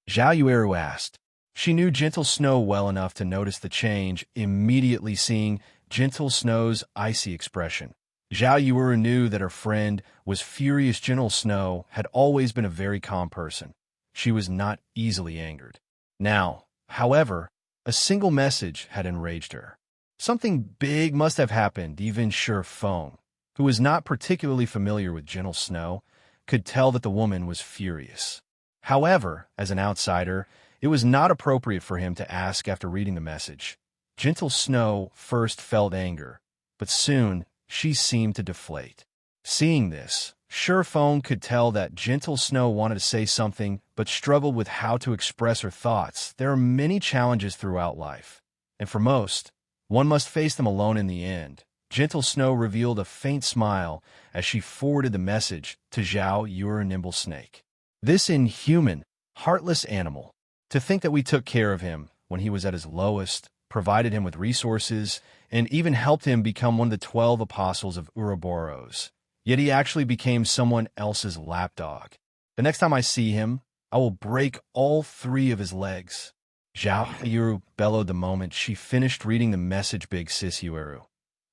Zhao Yueru asked. She knew Gentle Snow well enough to notice the change, immediately seeing Gentle Snow's icy expression. Zhao Yueru knew that her friend was furious. Gentle Snow had always been a very calm person. She was not easily angered. Now, however, a single message had enraged her. Something big must have happened. Even Shifeng, who was not particularly familiar with Gentle Snow, could tell that the woman was furious. However, as an outsider, it was not appropriate for him to ask after reading the message. Gentle Snow first felt anger, but soon she seemed to deflate. Seeing this, Shifeng could tell that Gentle Snow wanted to say something, but struggled with how to express her thoughts. There are many challenges throughout life, and for most, one must face them alone in the end. Gentle Snow revealed a faint smile as she forwarded the message to Zhao Yueru. Nimble Snake. This inhuman, heartless animal. To think that we took care of him when he was at his lowest, provided him with resources, and even helped him become one of the 12 apostles of Ouroboros. Yet he actually became someone else's lapdog. The next time I see him, I will break all 3 of his legs. Zhao Yueru bellowed the moment she finished reading the message. Big Sis Yueru.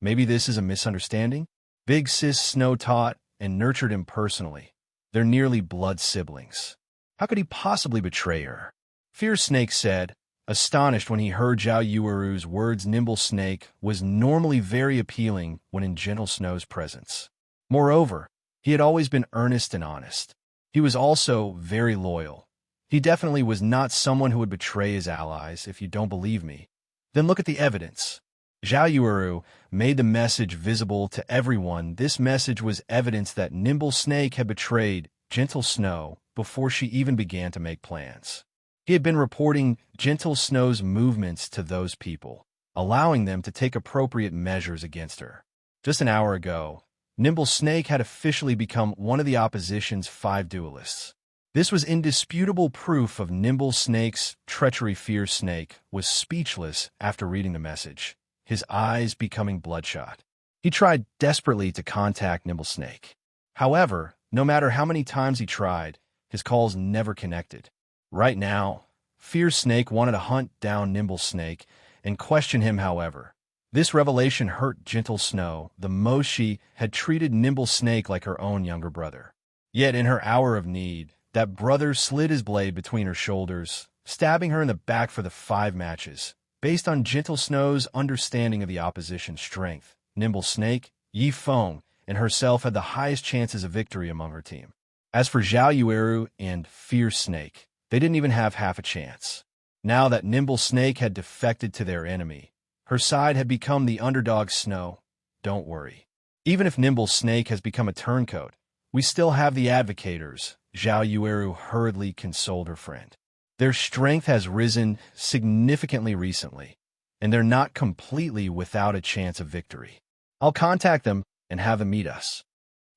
Maybe this is a misunderstanding? Big Sis Snow taught and nurtured him personally. They're nearly blood siblings. How could he possibly betray her? Fierce Snake said, astonished when he heard Zhao Yueru's words. Nimble Snake was normally very appealing when in Gentle Snow's presence. Moreover, he had always been earnest and honest. He was also very loyal. He definitely was not someone who would betray his allies. If you don't believe me, then look at the evidence. Zhao Yueru made the message visible to everyone. This message was evidence that Nimble Snake had betrayed Gentle Snow before she even began to make plans. He had been reporting Gentle Snow's movements to those people, allowing them to take appropriate measures against her. Just an hour ago, Nimble Snake had officially become one of the opposition's 5 duelists. This was indisputable proof of Nimble Snake's treachery. Fierce Snake was speechless after reading the message, his eyes becoming bloodshot. He tried desperately to contact Nimble Snake. However, no matter how many times he tried, his calls never connected. Right now, Fierce Snake wanted to hunt down Nimble Snake and question him, however. This revelation hurt Gentle Snow the most. She had treated Nimble Snake like her own younger brother. Yet in her hour of need, that brother slid his blade between her shoulders, stabbing her in the back for the 5 matches. Based on Gentle Snow's understanding of the opposition's strength, Nimble Snake, Yi Feng, and herself had the highest chances of victory among her team. As for Zhao Yueru and Fierce Snake, they didn't even have half a chance. Now that Nimble Snake had defected to their enemy, her side had become the underdog. Snow, don't worry. Even if Nimble Snake has become a turncoat, we still have the Advocators, Zhao Yueru hurriedly consoled her friend. Their strength has risen significantly recently, and they're not completely without a chance of victory. I'll contact them and have them meet us.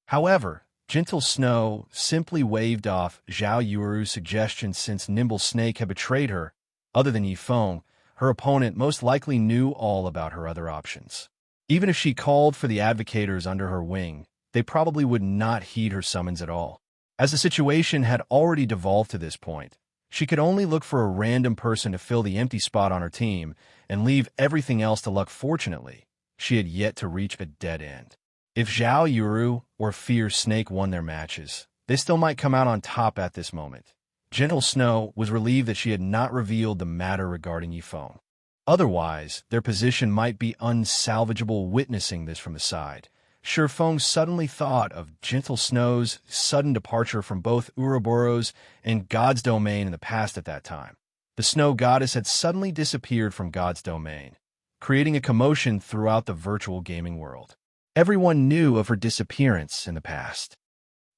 However, Gentle Snow simply waved off Zhao Yueru's suggestion. Since Nimble Snake had betrayed her. Other than Yi Feng, her opponent most likely knew all about her other options. Even if she called for the Advocators under her wing, they probably would not heed her summons at all. As the situation had already devolved to this point, she could only look for a random person to fill the empty spot on her team and leave everything else to luck. Fortunately, she had yet to reach a dead end. If Zhao Yueru or Fierce Snake won their matches, they still might come out on top at this moment. Gentle Snow was relieved that she had not revealed the matter regarding Yi Feng. Otherwise, their position might be unsalvageable. Witnessing this from the side, Shi Feng suddenly thought of Gentle Snow's sudden departure from both Ouroboros and God's domain in the past. At that time, the snow goddess had suddenly disappeared from God's domain, creating a commotion throughout the virtual gaming world. Everyone knew of her disappearance in the past.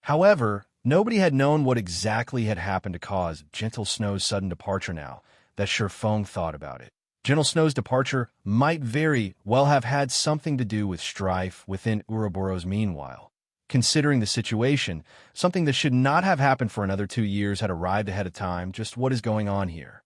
However, nobody had known what exactly had happened to cause Gentle Snow's sudden departure. Now that Shi Feng thought about it, Gentle Snow's departure might very well have had something to do with strife within Ouroboros. Meanwhile, considering the situation, something that should not have happened for another 2 years had arrived ahead of time. Just what is going on here?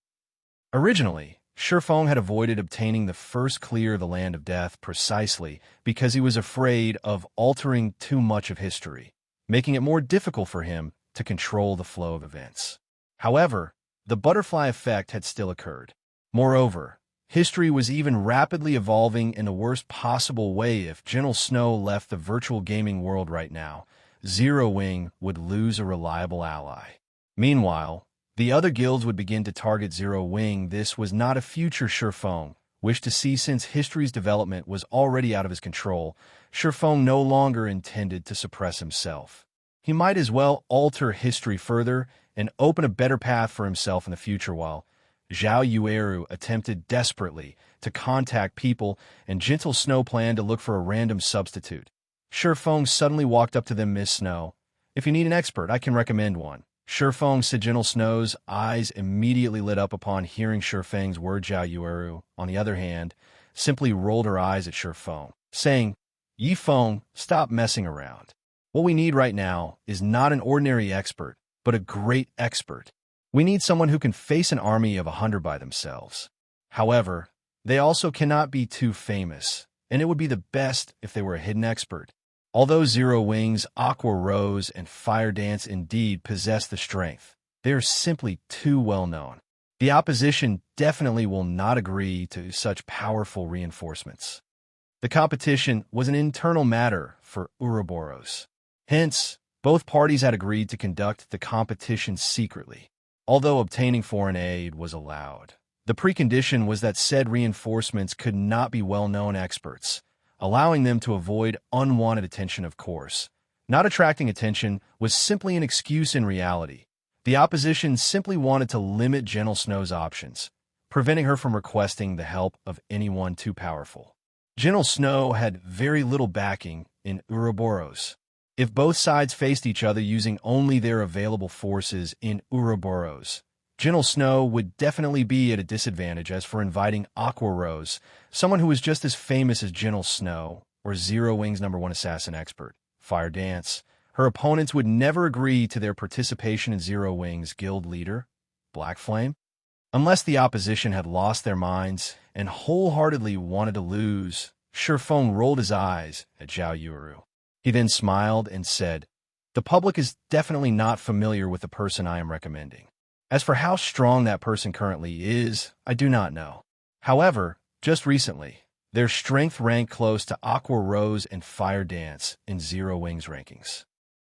Originally, Shi Feng had avoided obtaining the first clear of the Land of Death precisely because he was afraid of altering too much of history, making it more difficult for him to control the flow of events. However, the butterfly effect had still occurred. Moreover, history was even rapidly evolving in the worst possible way. If Gentle Snow left the virtual gaming world right now, Zero Wing would lose a reliable ally. Meanwhile, the other guilds would begin to target Zero Wing. This was not a future Shi Feng wished to see. Since history's development was already out of his control, Shi Feng no longer intended to suppress himself. He might as well alter history further and open a better path for himself in the future. While Zhao Yueru attempted desperately to contact people and Gentle Snow planned to look for a random substitute, Shi Feng suddenly walked up to them. Miss Snow, if you need an expert, I can recommend one. Shi Feng said. Gentle Snow's eyes immediately lit up upon hearing Shi Feng's word. Zhao Yueru, on the other hand, simply rolled her eyes at Shi Feng, saying, Yi Feng, stop messing around. What we need right now is not an ordinary expert, but a great expert. We need someone who can face an army of 100 by themselves. However, they also cannot be too famous, and it would be the best if they were a hidden expert. Although Zero Wings, Aqua Rose, and Fire Dance indeed possess the strength, they are simply too well known. The opposition definitely will not agree to such powerful reinforcements. The competition was an internal matter for Ouroboros. Hence, both parties had agreed to conduct the competition secretly. Although obtaining foreign aid was allowed, the precondition was that said reinforcements could not be well-known experts, allowing them to avoid unwanted attention. Of course, not attracting attention was simply an excuse. In reality, the opposition simply wanted to limit Gentle Snow's options, preventing her from requesting the help of anyone too powerful. Gentle Snow had very little backing in Ouroboros. If both sides faced each other using only their available forces in Ouroboros, Gentle Snow would definitely be at a disadvantage. As for inviting Aqua Rose, someone who was just as famous as Gentle Snow, or Zero Wing's #1 assassin expert, Fire Dance, her opponents would never agree to their participation in Zero Wing's guild leader, Black Flame. Unless the opposition had lost their minds and wholeheartedly wanted to lose, Shifeng rolled his eyes at Zhao Yuru. He then smiled and said, "The public is definitely not familiar with the person I am recommending. As for how strong that person currently is, I do not know. However, just recently, their strength ranked close to Aqua Rose and Fire Dance in Zero Wings rankings."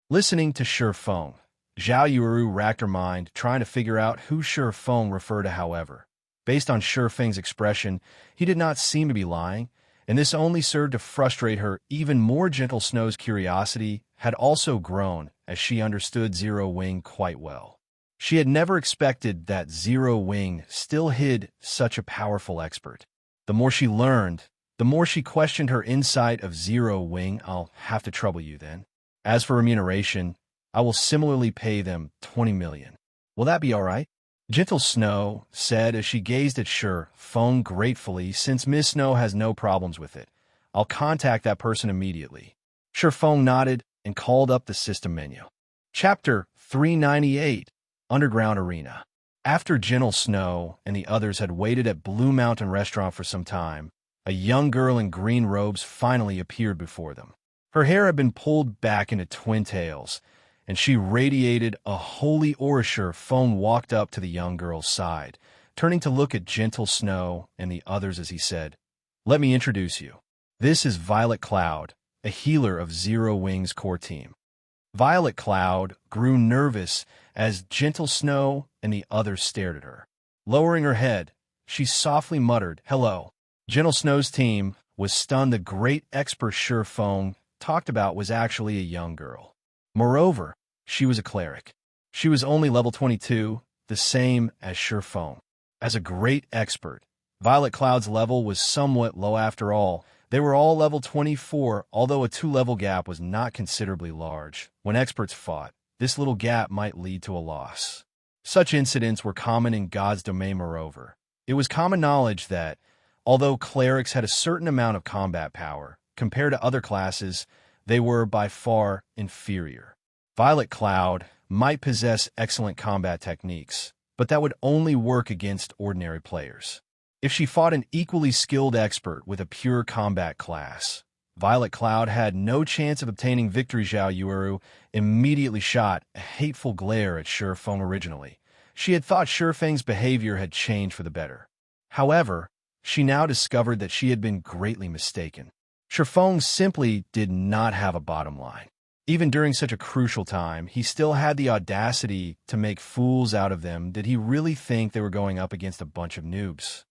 Listening to Shifeng, Zhao Yuru racked her mind, trying to figure out who Shifeng referred to. However, based on Shifeng's expression, he did not seem to be lying, and this only served to frustrate her even more. Gentle Snow's curiosity had also grown as she understood Zero Wing quite well. She had never expected that Zero Wing still hid such a powerful expert. The more she learned, the more she questioned her insight of Zero Wing. "I'll have to trouble you then. As for remuneration, I will similarly pay them 20 million. Will that be all right?" Gentle Snow said as she gazed at Shifeng gratefully. "Since Miss Snow has no problems with it, I'll contact that person immediately." Shifeng nodded and called up the system menu. Chapter 398, Underground Arena. After Gentle Snow and the others had waited at Blue Mountain Restaurant for some time, a young girl in green robes finally appeared before them. Her hair had been pulled back into twin tails, and she radiated a holy aura. Shifeng walked up to the young girl's side, turning to look at Gentle Snow and the others as he said, "Let me introduce you. This is Violet Cloud, a healer of Zero Wing's core team." Violet Cloud grew nervous as Gentle Snow and the others stared at her. Lowering her head, she softly muttered, "Hello." Gentle Snow's team was stunned. The great expert Shifeng talked about was actually a young girl. Moreover, she was a cleric. She was only level 22, the same as Shifeng. As a great expert, Violet Cloud's level was somewhat low. After all, they were all level 24, although a 2-level gap was not considerably large. When experts fought, this little gap might lead to a loss. Such incidents were common in God's domain. Moreover, it was common knowledge that, although clerics had a certain amount of combat power, compared to other classes, they were by far inferior. Violet Cloud might possess excellent combat techniques, but that would only work against ordinary players. If she fought an equally skilled expert with a pure combat class, Violet Cloud had no chance of obtaining victory. Zhao Yuru immediately shot a hateful glare at Shifeng. Originally, she had thought Shifeng's behavior had changed for the better. However, she now discovered that she had been greatly mistaken. Shifeng simply did not have a bottom line. Even during such a crucial time, he still had the audacity to make fools out of them. Did he really think they were going up against a bunch of noobs?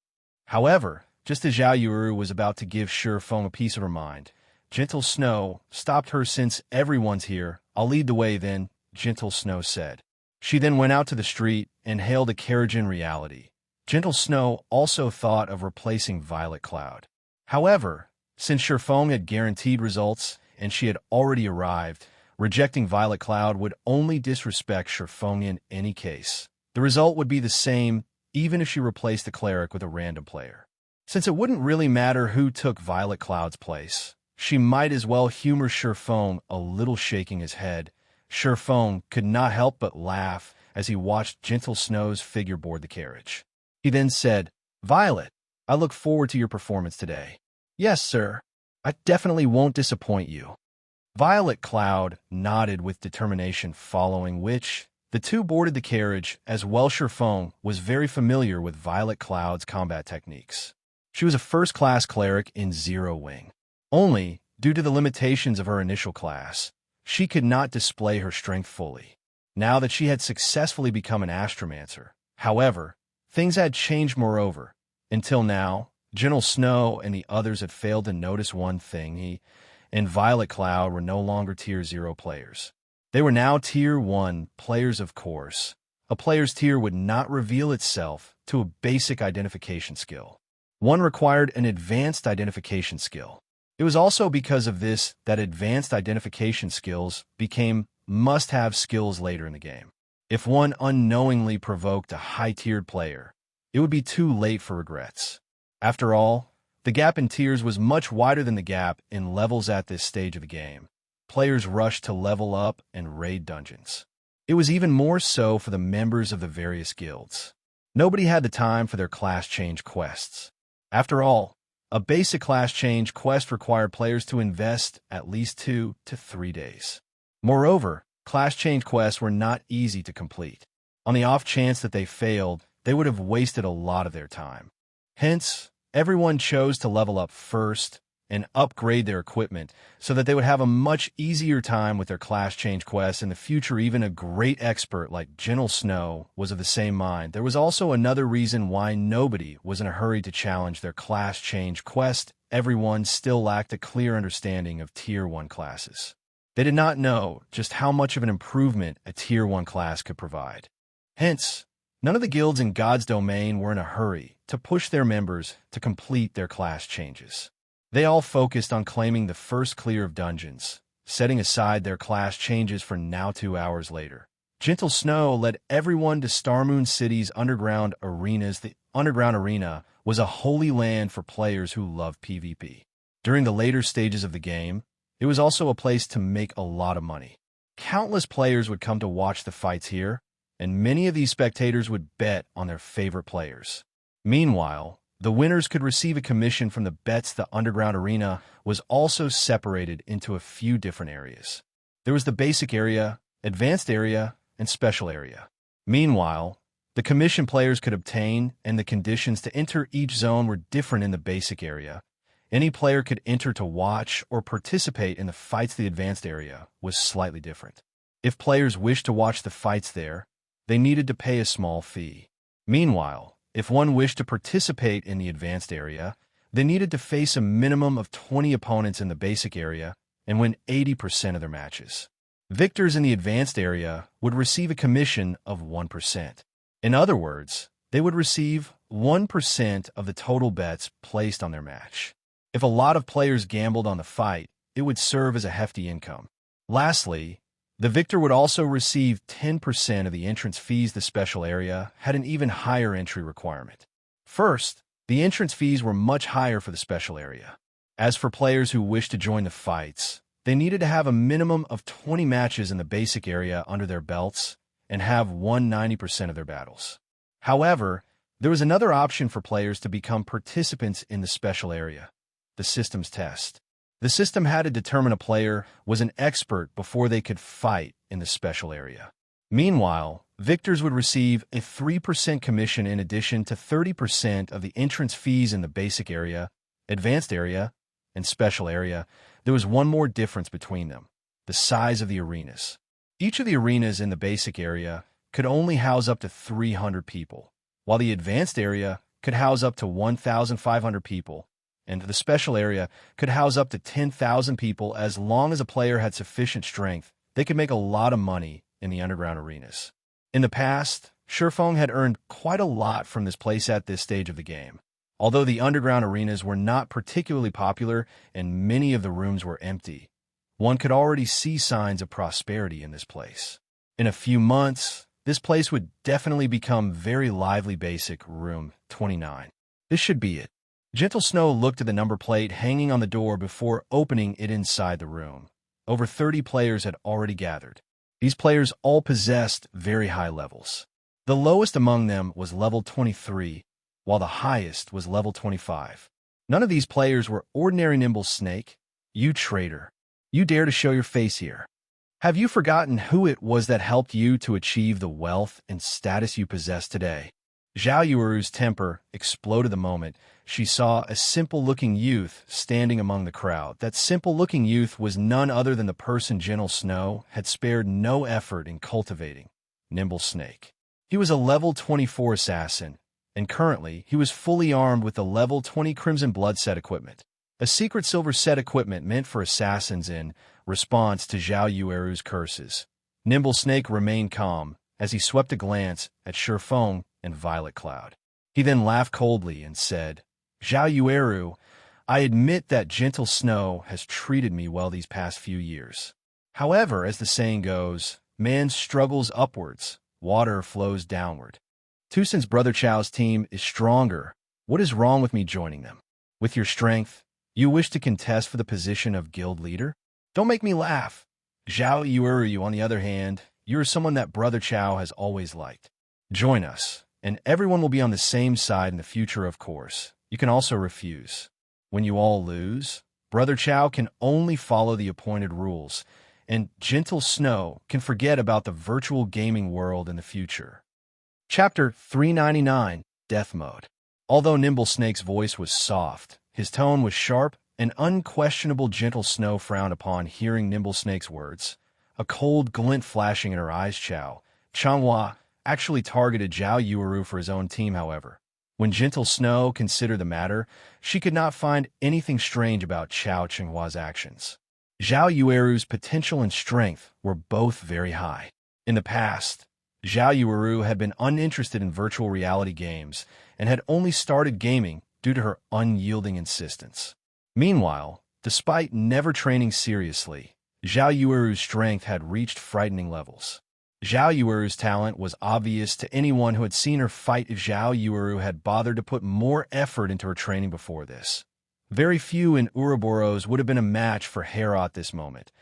However, just as Zhao Yuru was about to give Shifeng a piece of her mind, Gentle Snow stopped her. "Since everyone's here, I'll lead the way then," Gentle Snow said. She then went out to the street and hailed a carriage. In reality, Gentle Snow also thought of replacing Violet Cloud. However, since Shifeng had guaranteed results and she had already arrived, rejecting Violet Cloud would only disrespect Shifeng in any case. The result would be the same even if she replaced the cleric with a random player. Since it wouldn't really matter who took Violet Cloud's place, she might as well humor Shifeng a little. Shaking his head, Shifeng could not help but laugh as he watched Gentle Snow's figure board the carriage. He then said, "Violet, I look forward to your performance today." "Yes, sir. I definitely won't disappoint you." Violet Cloud nodded with determination, following which the two boarded the carriage. As well, Shifeng was very familiar with Violet Cloud's combat techniques. She was a first-class cleric in Zero Wing. Only, due to the limitations of her initial class, she could not display her strength fully. Now that she had successfully become an Astromancer, however, things had changed. Moreover, until now, Gentle Snow and the others had failed to notice one thing. He and Violet Cloud were no longer Tier 0 players. They were now Tier 1 players. Of course, a player's tier would not reveal itself to a basic identification skill. One required an advanced identification skill. It was also because of this that advanced identification skills became must-have skills later in the game. If one unknowingly provoked a high-tiered player, it would be too late for regrets. After all, the gap in tiers was much wider than the gap in levels at this stage of the game. Players rushed to level up and raid dungeons. It was even more so for the members of the various guilds. Nobody had the time for their class change quests. After all, A basic class change quest required players to invest at least 2 to 3 days. Moreover, class change quests were not easy to complete. On the off chance that they failed, they would have wasted a lot of their time. Hence, everyone chose to level up first and upgrade their equipment so that they would have a much easier time with their class change quests in the future. Even a great expert like Gentle Snow was of the same mind. There was also another reason why nobody was in a hurry to challenge their class change quest. Everyone still lacked a clear understanding of Tier 1 classes. They did not know just how much of an improvement a Tier 1 class could provide. Hence, none of the guilds in God's domain were in a hurry to push their members to complete their class changes. They all focused on claiming the first clear of dungeons, setting aside their class changes for now 2 hours later. Gentle Snow led everyone to Starmoon City's underground arenas. The underground arena was a holy land for players who love PvP. During the later stages of the game, it was also a place to make a lot of money. Countless players would come to watch the fights here, and many of these spectators would bet on their favorite players. Meanwhile, the winners could receive a commission from the bets. The underground arena was also separated into a few different areas. There was the basic area, advanced area, and special area. Meanwhile, the commission players could obtain and the conditions to enter each zone were different. In the basic area, any player could enter to watch or participate in the fights. The advanced area was slightly different. If players wished to watch the fights there, they needed to pay a small fee. Meanwhile, if one wished to participate in the advanced area, they needed to face a minimum of 20 opponents in the basic area and win 80% of their matches. Victors in the advanced area would receive a commission of 1%. In other words, they would receive 1% of the total bets placed on their match. If a lot of players gambled on the fight, it would serve as a hefty income. Lastly, the victor would also receive 10% of the entrance fees. The special area had an even higher entry requirement. First, the entrance fees were much higher for the special area. As for players who wished to join the fights, they needed to have a minimum of 20 matches in the basic area under their belts and have won 90% of their battles. However, there was another option for players to become participants in the special area: the systems test. The system had to determine a player was an expert before they could fight in the special area. Meanwhile, victors would receive a 3% commission in addition to 30% of the entrance fees in the basic area, advanced area, and special area. There was one more difference between them: the size of the arenas. Each of the arenas in the basic area could only house up to 300 people, while the advanced area could house up to 1,500 people. And the special area could house up to 10,000 people. As long as a player had sufficient strength, they could make a lot of money in the underground arenas. In the past, Shurfeng had earned quite a lot from this place at this stage of the game. Although the underground arenas were not particularly popular and many of the rooms were empty, one could already see signs of prosperity in this place. In a few months, this place would definitely become very lively. Basic room 29. This should be it. Gentle Snow looked at the number plate hanging on the door before opening it. Inside the room, over 30 players had already gathered. These players all possessed very high levels. The lowest among them was level 23, while the highest was level 25. None of these players were ordinary. Nimble Snake, you traitor. You dare to show your face here. Have you forgotten who it was that helped you to achieve the wealth and status you possess today? Zhao Yueru's temper exploded the moment she saw a simple-looking youth standing among the crowd. That simple-looking youth was none other than the person Gentle Snow had spared no effort in cultivating: Nimble Snake. He was a level 24 assassin, and currently he was fully armed with the level 20 Crimson Blood set equipment, a secret silver set equipment meant for assassins. In response to Zhao Yueru's curses, Nimble Snake remained calm as he swept a glance at Shurfeng and Violet Cloud. He then laughed coldly and said, "Zhao Yueru, I admit that Gentle Snow has treated me well these past few years. However, as the saying goes, man struggles upwards, water flows downward. Tusin's brother Chao's team is stronger. What is wrong with me joining them? With your strength, you wish to contest for the position of guild leader? Don't make me laugh. Zhao Yueru, on the other hand, you are someone that Brother Chao has always liked. Join us, and everyone will be on the same side in the future. Of course, you can also refuse." When you all lose, Brother Chow can only follow the appointed rules, and Gentle Snow can forget about the virtual gaming world in the future. Chapter 399, Death Mode. Although Nimble Snake's voice was soft, his tone was sharp, and unquestionable Gentle Snow frowned upon hearing Nimble Snake's words. A cold glint flashing in her eyes, Xianxia actually targeted Zhao Yueru for his own team, however. When Gentle Snow considered the matter, she could not find anything strange about Xiao Qinghua's actions. Zhao Yueru's potential and strength were both very high. In the past, Zhao Yueru had been uninterested in virtual reality games and had only started gaming due to her unyielding insistence. Meanwhile, despite never training seriously, Zhao Yueru's strength had reached frightening levels. Zhao Yueru's talent was obvious to anyone who had seen her fight if Zhao Yueru had bothered to put more effort into her training before this. Very few in Ouroboros would have been a match for Hera at this moment.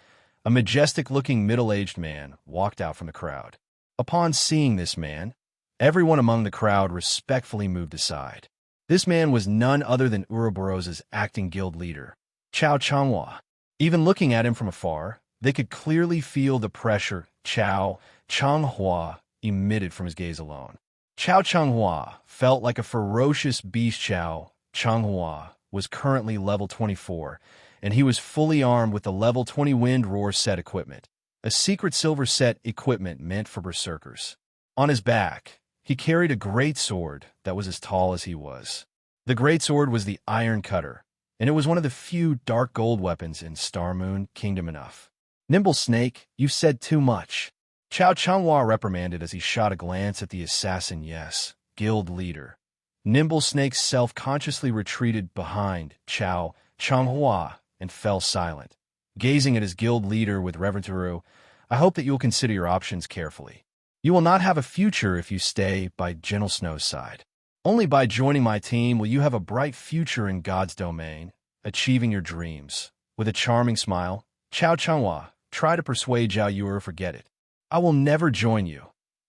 A majestic-looking middle-aged man walked out from the crowd. Upon seeing this man, everyone among the crowd respectfully moved aside. This man was none other than Ouroboros' acting guild leader, Xiao Qinghua. Even looking at him from afar, they could clearly feel the pressure Xiao Qinghua emitted from his gaze alone. Xiao Qinghua felt like a ferocious beast. Xiao Qinghua was currently level 24, and he was fully armed with the level 20 Wind Roar set equipment, a secret silver set equipment meant for berserkers. On his back, he carried a great sword that was as tall as he was. The great sword was the Iron Cutter, and it was one of the few dark gold weapons in Starmoon Kingdom enough. Nimble Snake, you've said too much. Xiao Qinghua reprimanded as he shot a glance at the assassin guild leader. Nimble Snake self-consciously retreated behind Xiao Qinghua and fell silent. Gazing at his guild leader with reverence, I hope that you will consider your options carefully. You will not have a future if you stay by Gentle Snow's side. Only by joining my team will you have a bright future in God's domain, achieving your dreams. With a charming smile, Xiao Qinghua tried to persuade Zhao Yueru forget it. I will never join you.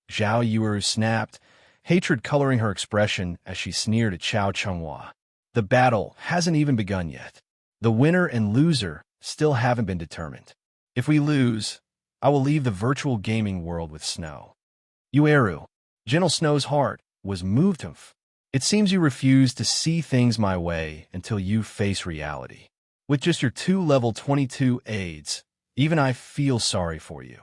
Zhao Yueru snapped, hatred coloring her expression as she sneered at Xiao Qinghua. The battle hasn't even begun yet. The winner and loser still haven't been determined. If we lose, I will leave the virtual gaming world with Snow. Yueru, Gentle Snow's heart was moved. It seems you refuse to see things my way until you face reality. With just your 2 level 22 aids, even I feel sorry for you.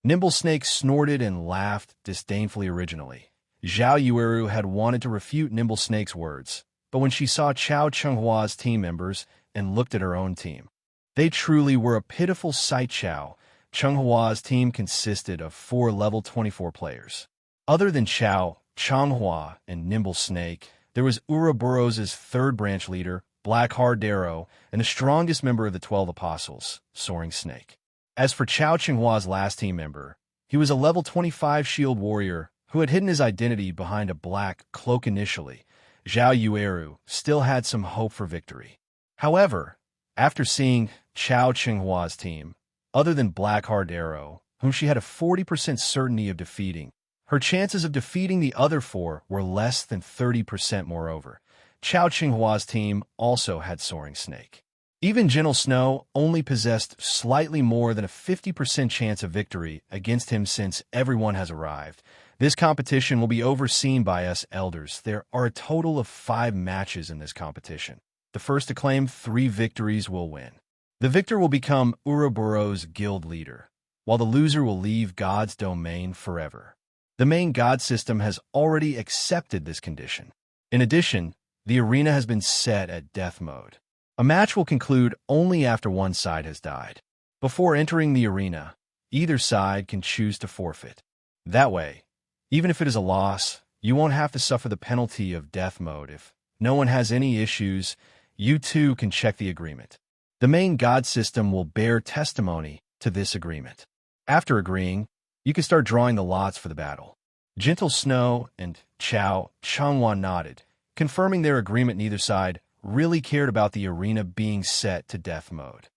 Nimble Snake snorted and laughed disdainfully. Originally, Zhao Yueru had wanted to refute Nimble Snake's words, but when she saw Xiao Qinghua's team members and looked at her own team, they truly were a pitiful sight. Xiao Qinghua's team consisted of 4 level 24 players. Other than Xiao Qinghua and Nimble Snake, there was Ouroboros' third branch leader, Blackheart Arrow, and the strongest member of the 12 Apostles, Soaring Snake. As for Xiao Qinghua's last team member, he was a level 25 shield warrior who had hidden his identity behind a black cloak initially. Zhao Yueru still had some hope for victory. However, after seeing Xiao Qinghua's team, other than Blackheart Arrow, whom she had a 40% certainty of defeating, her chances of defeating the other 4 were less than 30%. Moreover, Xiao Qinghua's team also had Soaring Snake. Even Gentle Snow only possessed slightly more than a 50% chance of victory against him. Since everyone has arrived, this competition will be overseen by us elders. There are a total of 5 matches in this competition. The first to claim 3 victories will win. The victor will become Ouroboros' guild leader, while the loser will leave God's domain forever. The main god system has already accepted this condition. In addition, the arena has been set at death mode. A match will conclude only after one side has died. Before entering the arena, either side can choose to forfeit. That way, even if it is a loss, you won't have to suffer the penalty of death mode. If no one has any issues, you too can check the agreement. The main god system will bear testimony to this agreement. After agreeing, you can start drawing the lots for the battle. Gentle Snow and Xiao Qinghua nodded, confirming their agreement. Neither side really cared about the arena being set to death mode.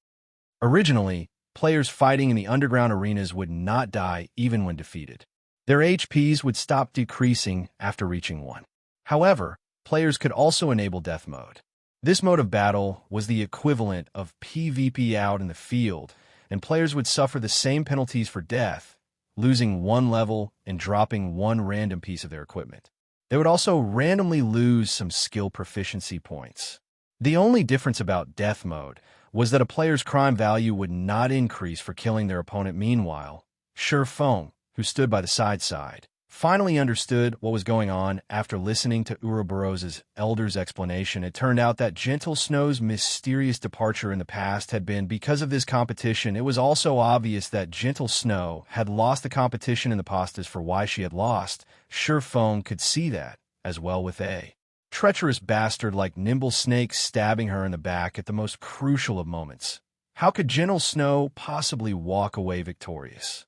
Originally, players fighting in the underground arenas would not die even when defeated. Their HPs would stop decreasing after reaching 1. However, players could also enable death mode. This mode of battle was the equivalent of PvP out in the field, and players would suffer the same penalties for death, losing one level and dropping one random piece of their equipment. They would also randomly lose some skill proficiency points. The only difference about death mode was that a player's crime value would not increase for killing their opponent. Meanwhile, Shi Feng, who stood by the side, finally understood what was going on after listening to Ouroboros's elder's explanation. It turned out that Gentle Snow's mysterious departure in the past had been because of this competition. It was also obvious that Gentle Snow had lost the competition in the past. As for why she had lost, Shi Feng could see that as well, with a treacherous bastard like Nimble Snake stabbing her in the back at the most crucial of moments. How could Gentle Snow possibly walk away victorious?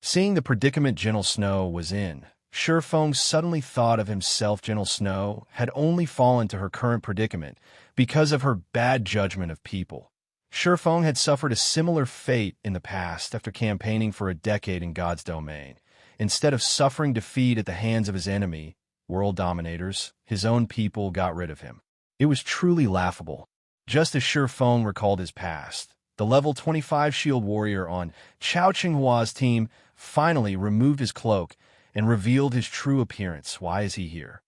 Seeing the predicament Gentle Snow was in, Shi Feng suddenly thought of himself. Gentle Snow had only fallen to her current predicament because of her bad judgment of people. Shi Feng had suffered a similar fate in the past after campaigning for a decade in God's domain. Instead of suffering defeat at the hands of his enemy, world dominators, his own people got rid of him. It was truly laughable. Just as Shi Feng recalled his past, the level 25 shield warrior on Chao Qinghua's team finally removed his cloak and revealed his true appearance. Why is he here?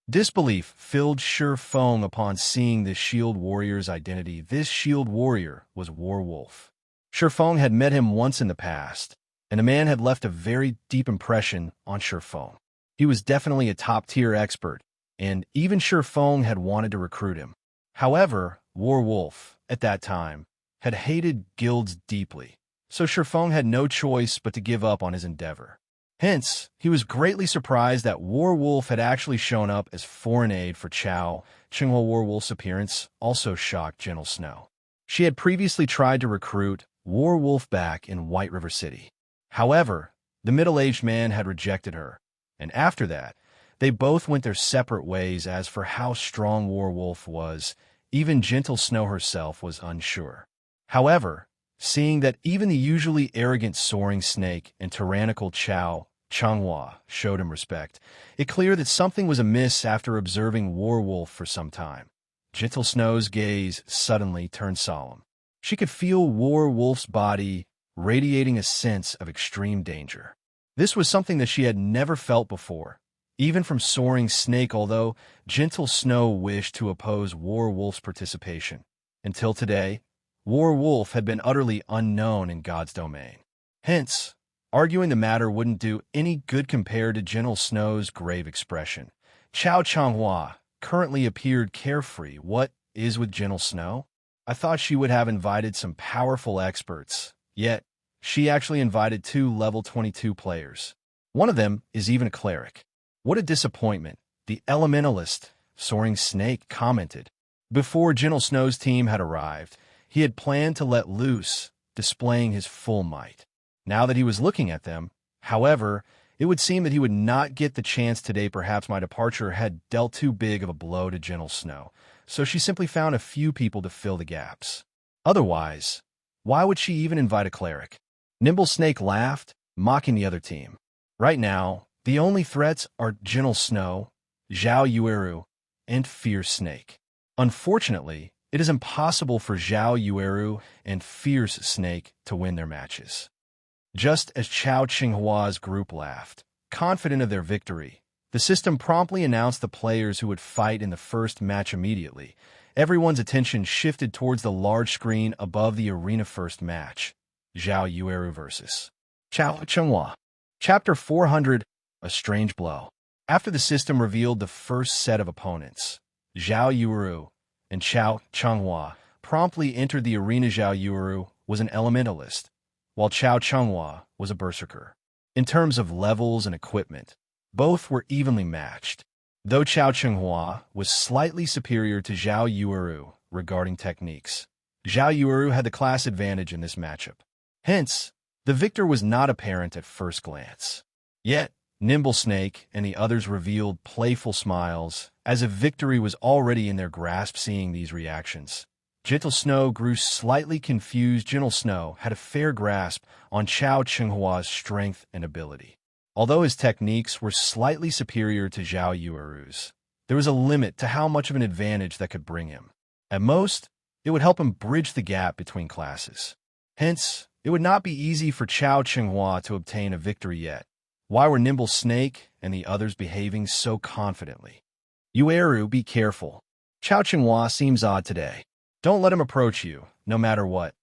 Disbelief filled Shi Feng upon seeing this shield warrior's identity. This shield warrior was Warwolf. Shi Feng had met him once in the past, and the man had left a very deep impression on Shi Feng. He was definitely a top-tier expert, and even Shi Feng had wanted to recruit him. However, Warwolf, at that time, had hated guilds deeply, so Shi Feng had no choice but to give up on his endeavor. Hence, he was greatly surprised that Warwolf had actually shown up as foreign aid for Chao Qinghua. Warwolf's appearance also shocked Gentle Snow. She had previously tried to recruit Warwolf back in White River City. However, the middle-aged man had rejected her, and after that, they both went their separate ways. As for how strong Warwolf was, even Gentle Snow herself was unsure. However, seeing that even the usually arrogant Soaring Snake and tyrannical Chao Qinghua showed him respect, it clear that something was amiss. After observing Warwolf for some time, Gentle Snow's gaze suddenly turned solemn. She could feel Warwolf's body radiating a sense of extreme danger. This was something that she had never felt before, even from Soaring Snake, although Gentle Snow wished to oppose Warwolf's participation. Until today, Warwolf had been utterly unknown in God's domain. Hence, arguing the matter wouldn't do any good compared to Gentle Snow's grave expression. Chao Qinghua currently appeared carefree. What is with Gentle Snow? I thought she would have invited some powerful experts, yet she actually invited 2 level 22 players. One of them is even a cleric. What a disappointment, the elementalist, Soaring Snake commented. Before Gentle Snow's team had arrived, he had planned to let loose, displaying his full might. Now that he was looking at them, however, it would seem that he would not get the chance today. Perhaps my departure had dealt too big of a blow to Gentle Snow, so she simply found a few people to fill the gaps. Otherwise, why would she even invite a cleric? Nimble Snake laughed, mocking the other team. Right now, the only threats are Gentle Snow, Zhao Yueru, and Fierce Snake. Unfortunately, it is impossible for Zhao Yueru and Fierce Snake to win their matches. Just as Chao Qinghua's group laughed, confident of their victory, the system promptly announced the players who would fight in the first match. Immediately, everyone's attention shifted towards the large screen above the arena. First match, Zhao Yueru vs. Chao Qinghua. Chapter 400, A Strange Blow. After the system revealed the first set of opponents, Zhao Yueru and Chao Qinghua promptly entered the arena. Zhao Yueru was an elementalist, while Chao Qinghua was a berserker. In terms of levels and equipment, both were evenly matched, though Chao Qinghua was slightly superior to Zhao Yueru regarding techniques. Zhao Yueru had the class advantage in this matchup. Hence, the victor was not apparent at first glance. Yet, Nimble Snake and the others revealed playful smiles, as if victory was already in their grasp. Seeing these reactions, Gentle Snow grew slightly confused. Gentle Snow had a fair grasp on Chao Qinghua's strength and ability. Although his techniques were slightly superior to Zhao Yueru's, there was a limit to how much of an advantage that could bring him. At most, it would help him bridge the gap between classes. Hence, it would not be easy for Xiao Qinghua to obtain a victory yet. Why were Nimble Snake and the others behaving so confidently? Yueru, be careful. Xiao Qinghua seems odd today. Don't let him approach you, no matter what.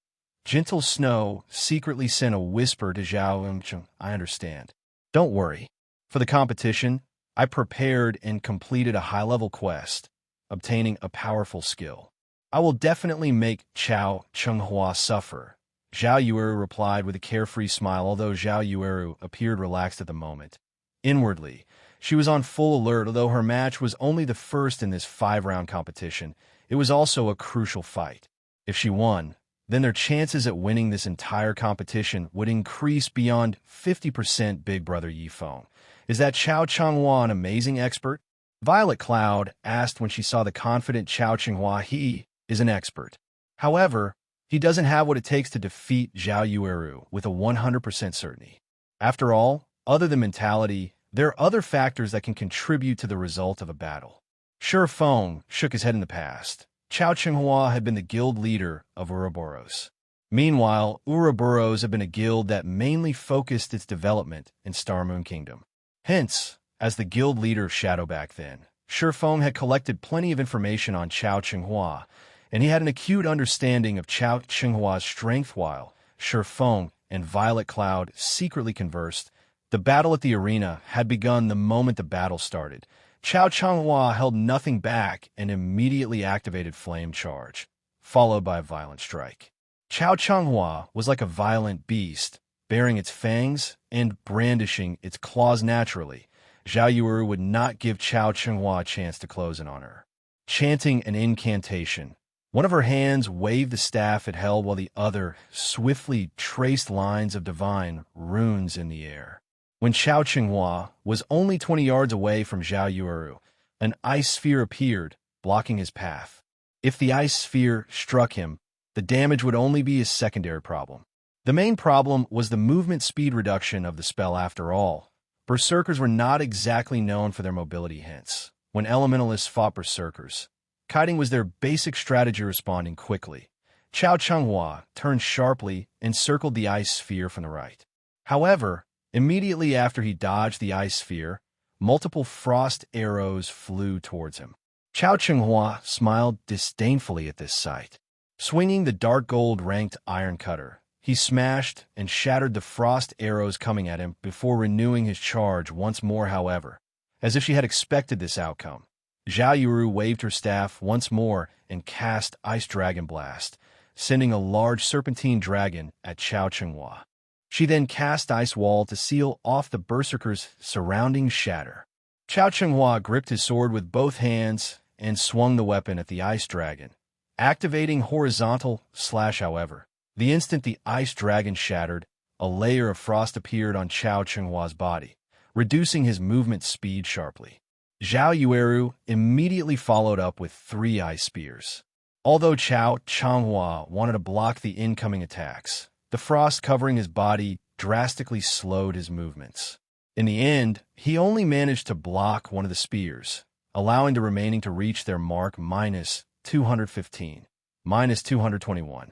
Gentle Snow secretly sent a whisper to Zhao Yongcheng. I understand. Don't worry. For the competition, I prepared and completed a high-level quest, obtaining a powerful skill. I will definitely make Xiao Qinghua suffer. Zhao Yueru replied with a carefree smile, although Zhao Yueru appeared relaxed at the moment. Inwardly, she was on full alert. Although her match was only the first in this 5-round competition, it was also a crucial fight. If she won, then their chances at winning this entire competition would increase beyond 50%. Big Brother Yifeng. Is that Xiao Qinghua an amazing expert? Violet Cloud asked when she saw the confident Xiao Qinghua. He is an expert. However, he doesn't have what it takes to defeat Zhao Yueru with a 100% certainty. After all, other than mentality, there are other factors that can contribute to the result of a battle. Feng shook his head in the past. Xiao Qinghua had been the guild leader of Ouroboros. Meanwhile, Ouroboros had been a guild that mainly focused its development in Starmoon Kingdom. Hence, as the guild leader of Shadow back then, Feng had collected plenty of information on Xiao Qinghua, and he had an acute understanding of Xiao Qinghua's strength. While Feng and Violet Cloud secretly conversed, the battle at the arena had begun the moment the battle started. Xiao Qinghua held nothing back and immediately activated Flame Charge, followed by a violent strike. Xiao Qinghua was like a violent beast, baring its fangs and brandishing its claws naturally. Zhao Yueru would not give Xiao Qinghua a chance to close in on her. Chanting an incantation, one of her hands waved the staff it held while the other swiftly traced lines of divine runes in the air. When Xiao Qinghua was only 20 yards away from Zhao Yueru, an ice sphere appeared, blocking his path. If the ice sphere struck him, the damage would only be a secondary problem. The main problem was the movement speed reduction of the spell. After all, Berserkers were not exactly known for their mobility. Hence, when Elementalists fought Berserkers, kiting was their basic strategy, responding quickly. Xiao Qinghua turned sharply and circled the ice sphere from the right. However, immediately after he dodged the ice sphere, multiple frost arrows flew towards him. Xiao Qinghua smiled disdainfully at this sight. Swinging the dark gold-ranked iron cutter, he smashed and shattered the frost arrows coming at him before renewing his charge once more. However, as if she had expected this outcome, Zhao Yueru waved her staff once more and cast Ice Dragon Blast, sending a large serpentine dragon at Xiao Qinghua. She then cast Ice Wall to seal off the berserker's surrounding shatter. Xiao Qinghua gripped his sword with both hands and swung the weapon at the ice dragon, activating horizontal slash. However, the instant the ice dragon shattered, a layer of frost appeared on Xiao Qinghua's body, reducing his movement speed sharply. Zhao Yueru immediately followed up with 3 ice spears. Although Xiao Qinghua wanted to block the incoming attacks, the frost covering his body drastically slowed his movements. In the end, he only managed to block one of the spears, allowing the remaining to reach their mark -215, -221.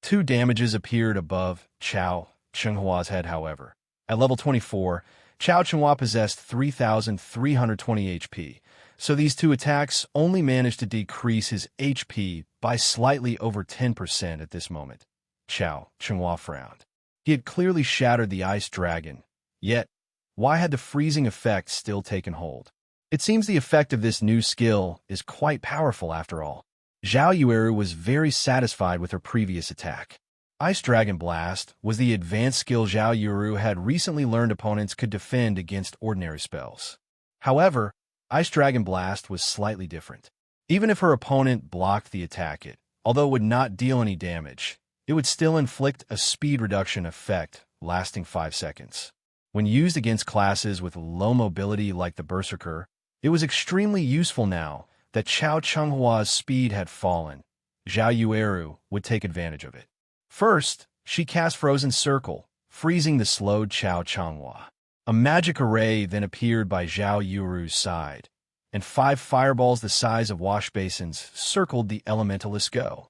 2 damages appeared above Xiao Qinghua's head. However, at level 24, Xiao Qinghua possessed 3,320 HP, so these 2 attacks only managed to decrease his HP by slightly over 10% at this moment. Xiao Qinghua frowned. He had clearly shattered the ice dragon, yet why had the freezing effect still taken hold? It seems the effect of this new skill is quite powerful after all. Zhao Yueru was very satisfied with her previous attack. Ice Dragon Blast was the advanced skill Zhao Yueru had recently learned opponents could defend against ordinary spells. However, Ice Dragon Blast was slightly different. Even if her opponent blocked the attack, although it would not deal any damage, it would still inflict a speed reduction effect lasting 5 seconds. When used against classes with low mobility like the Berserker, it was extremely useful. Now that Xiao Qinghua's speed had fallen, Zhao Yueru would take advantage of it. First, she cast Frozen Circle, freezing the slowed Xiao Qinghua. A magic array then appeared by Zhao Yueru's side. and 5 fireballs the size of wash basins circled the elementalist's go.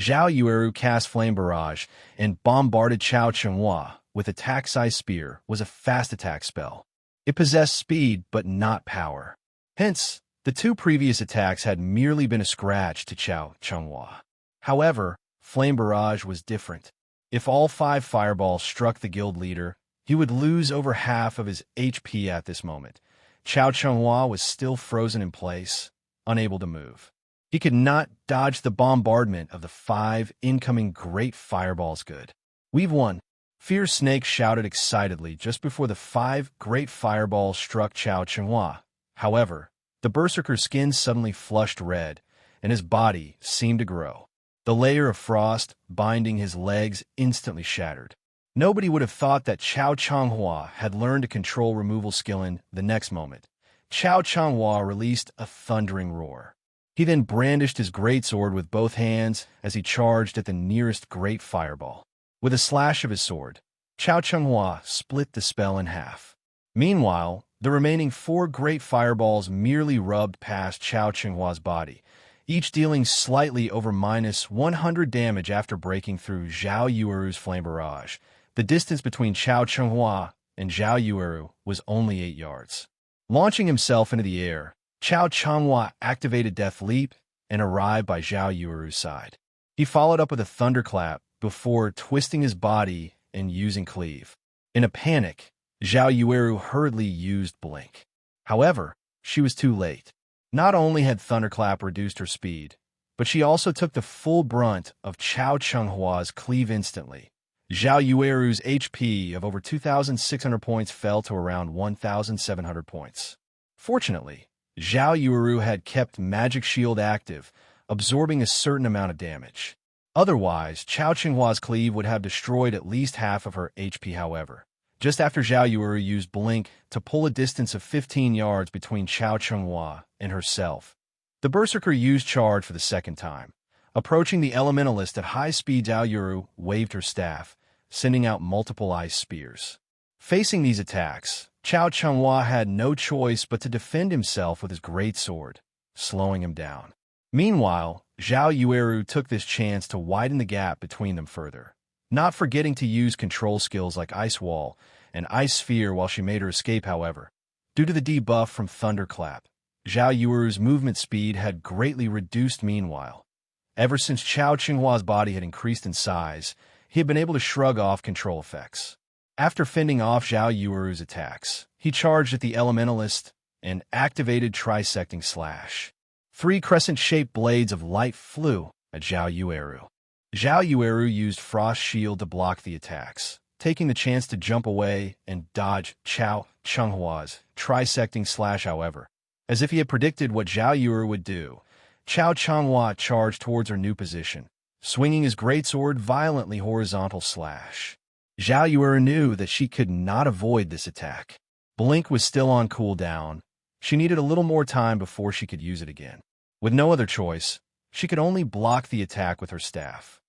Zhao Yueru cast Flame Barrage and bombarded Chao Chenghua with Attack-Size Spear was a fast attack spell. It possessed speed but not power. Hence, the 2 previous attacks had merely been a scratch to Chao Chenghua. However, Flame Barrage was different. If all 5 fireballs struck the guild leader, he would lose over half of his HP at this moment. Chao Chenghua was still frozen in place, unable to move. He could not dodge the bombardment of the 5 incoming great fireballs. Good. We've won. Fierce Snake shouted excitedly just before the 5 great fireballs struck Chao Chenghua. However, the berserker's skin suddenly flushed red, and his body seemed to grow. The layer of frost binding his legs instantly shattered. Nobody would have thought that Chao Chenghua had learned a control removal skill in the next moment. Chao Chenghua released a thundering roar. He then brandished his greatsword with both hands as he charged at the nearest great fireball. With a slash of his sword, Chao Chenghua split the spell in half. Meanwhile, the remaining 4 great fireballs merely rubbed past Chao Chenghua's body, each dealing slightly over -100 damage after breaking through Zhao Yueru's Flame Barrage. The distance between Chao Chenghua and Zhao Yueru was only 8 yards. Launching himself into the air, Chao Chenghua activated Death Leap and arrived by Zhao Yueru's side. He followed up with a thunderclap before twisting his body and using Cleave. In a panic, Zhao Yueru hurriedly used Blink. However, she was too late. Not only had Thunderclap reduced her speed, but she also took the full brunt of Chao Chenghua's Cleave instantly. Zhao Yueru's HP of over 2,600 points fell to around 1,700 points. Fortunately, Zhao Yueru had kept Magic Shield active, absorbing a certain amount of damage. Otherwise, Chao Chenghua's Cleave would have destroyed at least half of her HP. However, just after Zhao Yueru used Blink to pull a distance of 15 yards between Chao Chenghua and herself, the Berserker used Charge for the second time. Approaching the Elementalist at high speed, Zhao Yueru waved her staff, sending out multiple ice spears. Facing these attacks, Chao Chenghua had no choice but to defend himself with his greatsword, slowing him down. Meanwhile, Zhao Yueru took this chance to widen the gap between them further, not forgetting to use control skills like Ice Wall and Ice Sphere while she made her escape. However, due to the debuff from Thunderclap, Zhao Yueru's movement speed had greatly reduced. Meanwhile, ever since Chao Chenghua's body had increased in size, he had been able to shrug off control effects. After fending off Zhao Yueru's attacks, he charged at the Elementalist and activated Trisecting Slash. 3 crescent-shaped blades of light flew at Zhao Yueru. Zhao Yueru used Frost Shield to block the attacks, taking the chance to jump away and dodge Chao Chenghua's Trisecting Slash. However, as if he had predicted what Zhao Yueru would do, Chao Chenghua charged towards her new position, swinging his greatsword violently horizontal slash. Zhao Yueru knew that she could not avoid this attack. Blink was still on cooldown. She needed a little more time before she could use it again. With no other choice, she could only block the attack with her staff.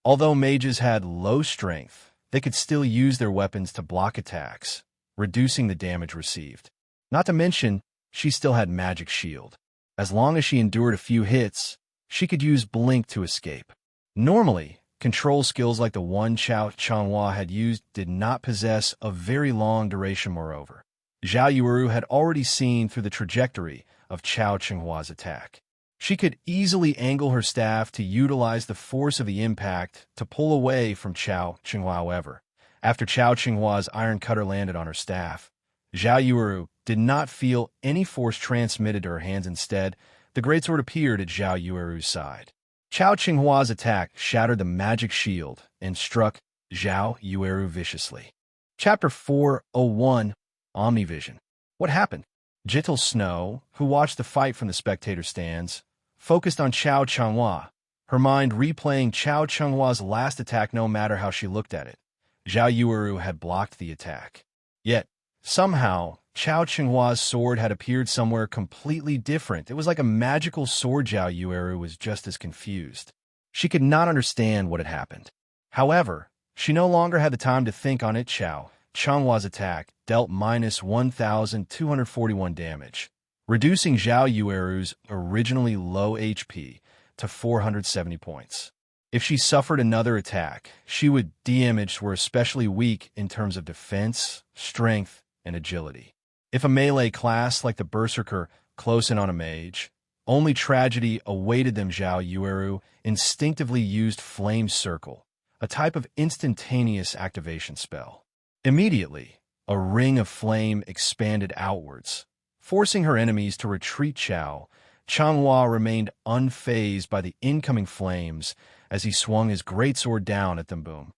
Although mages had low strength, they could still use their weapons to block attacks, reducing the damage received. Not to mention, she still had Magic Shield. As long as she endured a few hits, she could use Blink to escape. Normally, control skills like the one Chao Chenghua had used did not possess a very long duration. Moreover, Zhao Yueru had already seen through the trajectory of Chao Chenghua's attack. She could easily angle her staff to utilize the force of the impact to pull away from Chao Chenghua. However, after Chao Chenghua's Iron Cutter landed on her staff, Zhao Yueru did not feel any force transmitted to her hands. Instead, the greatsword appeared at Zhao Yueru's side. Chao Chenghua's attack shattered the magic shield and struck Zhao Yueru viciously. Chapter 401, Omnivision. What happened? Jittle Snow, who watched the fight from the spectator stands, focused on Chao Chenghua, her mind replaying Chao Chenghua's last attack no matter how she looked at it. Zhao Yueru had blocked the attack. Yet, somehow, Chao Chenghua's sword had appeared somewhere completely different. It was like a magical sword. Zhao Yueru was just as confused. She could not understand what had happened. However, she no longer had the time to think on it. Chao Chenghua's attack dealt -1,241 damage, reducing Zhao Yueru's originally low HP to 470 points. If she suffered another attack, she would damage were especially weak in terms of defense, strength, and agility. If a melee class like the Berserker close in on a mage, only tragedy awaited them. Zhao Yueru instinctively used Flame Circle, a type of instantaneous activation spell. Immediately, a ring of flame expanded outwards, forcing her enemies to retreat. Xiao Changhua remained unfazed by the incoming flames as he swung his greatsword down at them. Boom.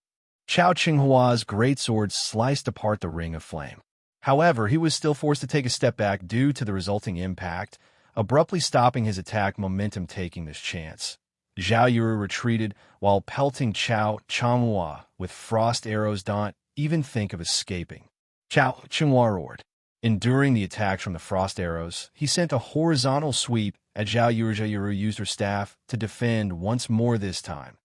Xiao Qinghua's greatsword sliced apart the ring of flame. However, he was still forced to take a step back due to the resulting impact, abruptly stopping his attack momentum. Taking this chance, Zhao Yueru retreated while pelting Xiao Changhua with frost arrows. Don't even think of escaping. Xiao Changhua roared. Enduring the attacks from the frost arrows, he sent a horizontal sweep at Zhao Yueru. Zhao Yueru used her staff to defend once more. This time,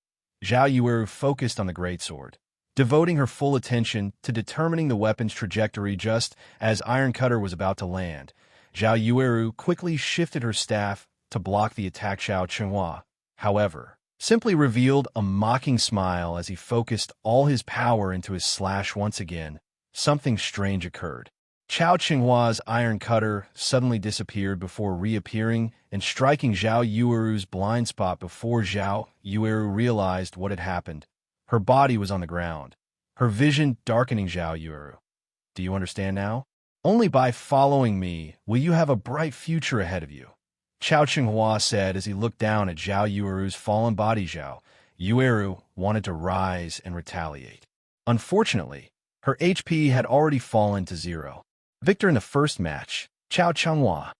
Zhao Yueru focused on the greatsword, devoting her full attention to determining the weapon's trajectory. Just as Iron Cutter was about to land, Zhao Yueru quickly shifted her staff to block the attack. Xiao Changhua, however, simply revealed a mocking smile as he focused all his power into his slash. Once again, something strange occurred. Xiao Qinghua's Iron Cutter suddenly disappeared before reappearing and striking Zhao Yueru's blind spot. Before Zhao Yueru realized what had happened, her body was on the ground, her vision darkening. Zhao Yueru, do you understand now? Only by following me will you have a bright future ahead of you, Xiao Qinghua said as he looked down at Zhao Yueru's fallen body. Zhao Yueru wanted to rise and retaliate. Unfortunately, her HP had already fallen to 0. Victor in the first match, Xiao Changhua.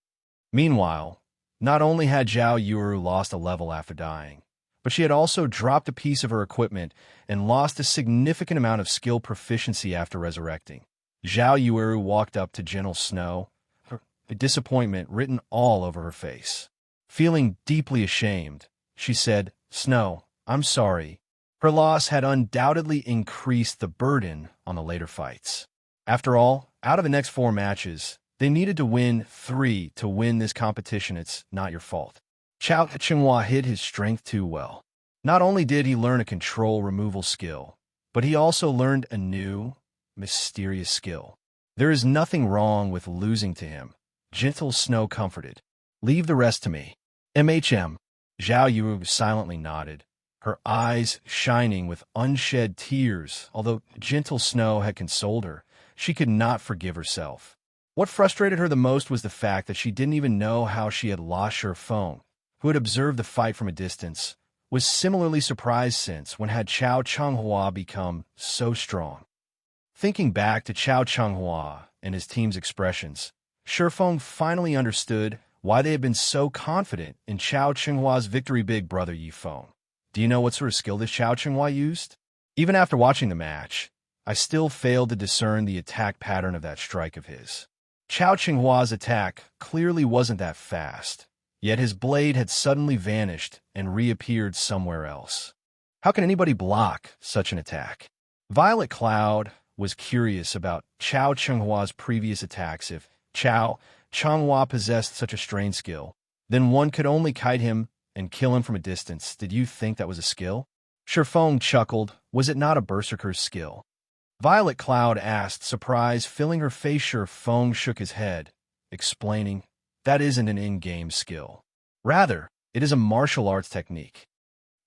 Meanwhile, not only had Zhao Yueru lost a level after dying, but she had also dropped a piece of her equipment and lost a significant amount of skill proficiency after resurrecting. Zhao Yueru walked up to gentle Snow, a disappointment written all over her face. Feeling deeply ashamed, she said, "Snow, I'm sorry." Her loss had undoubtedly increased the burden on the later fights. After all, out of the next 4 matches, they needed to win 3 to win this competition. It's not your fault. Xiao Qinghua hid his strength too well. Not only did he learn a control removal skill, but he also learned a new, mysterious skill. There is nothing wrong with losing to him, gentle Snow comforted. Leave the rest to me. MHM. Zhao Yueru silently nodded, her eyes shining with unshed tears. Although gentle Snow had consoled her, she could not forgive herself. What frustrated her the most was the fact that she didn't even know how she had lost her phone, who had observed the fight from a distance, was similarly surprised since when had Xiao Changhua become so strong. Thinking back to Xiao Changhua and his team's expressions, Shifeng finally understood why they had been so confident in Xiao Qinghua's victory. Big brother Yifeng, do you know what sort of skill this Xiao Qinghua used? Even after watching the match, I still failed to discern the attack pattern of that strike of his. Xiao Qinghua's attack clearly wasn't that fast, yet his blade had suddenly vanished and reappeared somewhere else. How can anybody block such an attack? Violet Cloud was curious about Xiao Qinghua's previous attacks. If Xiao Changhua possessed such a strange skill, then one could only kite him and kill him from a distance. Did you think that was a skill? Shifeng chuckled. Was it not a berserker's skill? Violet Cloud asked, surprise filling her face. Shifeng shook his head, explaining, that isn't an in-game skill. Rather, it is a martial arts technique.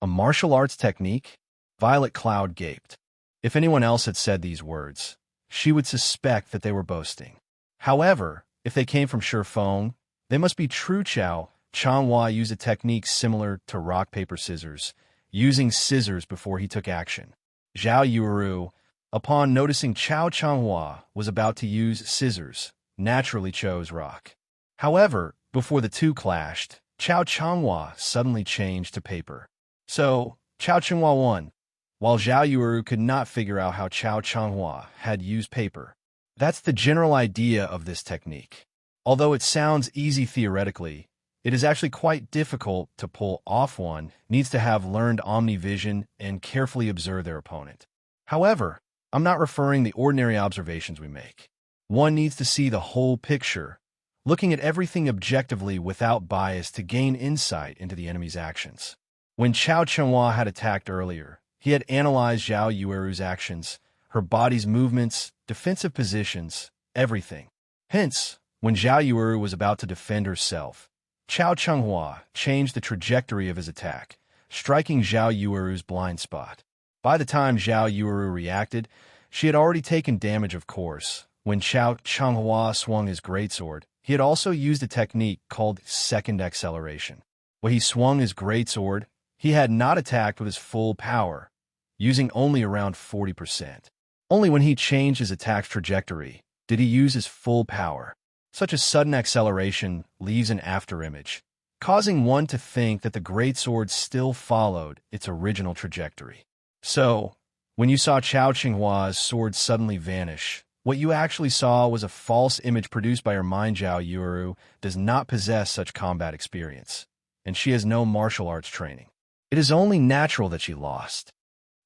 A martial arts technique? Violet Cloud gaped. If anyone else had said these words, she would suspect that they were boasting. However, if they came from Shifeng, they must be true. Xiao Changhua used a technique similar to rock, paper, scissors, using scissors before he took action. Zhao Yueru, upon noticing Xiao Changhua was about to use scissors, naturally chose rock. However, before the two clashed, Xiao Changhua suddenly changed to paper. So, Xiao Changhua won, while Zhao Yueru could not figure out how Xiao Changhua had used paper. That's the general idea of this technique. Although it sounds easy theoretically, it is actually quite difficult to pull off. One needs to have learned Omnivision and carefully observe their opponent. However, I'm not referring the ordinary observations we make. One needs to see the whole picture, looking at everything objectively without bias to gain insight into the enemy's actions. When Xiao Chenhua had attacked earlier, he had analyzed Zhao Yueru's actions, her body's movements, defensive positions, everything. Hence, when Zhao Yueru was about to defend herself, Xiao Chenhua changed the trajectory of his attack, striking Zhao Yueru's blind spot. By the time Zhao Yueru reacted, she had already taken damage, of course. When Xiao Chenhua swung his greatsword, he had also used a technique called second acceleration. When he swung his greatsword, he had not attacked with his full power, using only around 40%. Only when he changed his attack's trajectory did he use his full power. Such a sudden acceleration leaves an afterimage, causing one to think that the greatsword still followed its original trajectory. So, when you saw Xiao Chenhua's sword suddenly vanish, what you actually saw was a false image produced by her mind. Zhao Yueru does not possess such combat experience, and she has no martial arts training. It is only natural that she lost.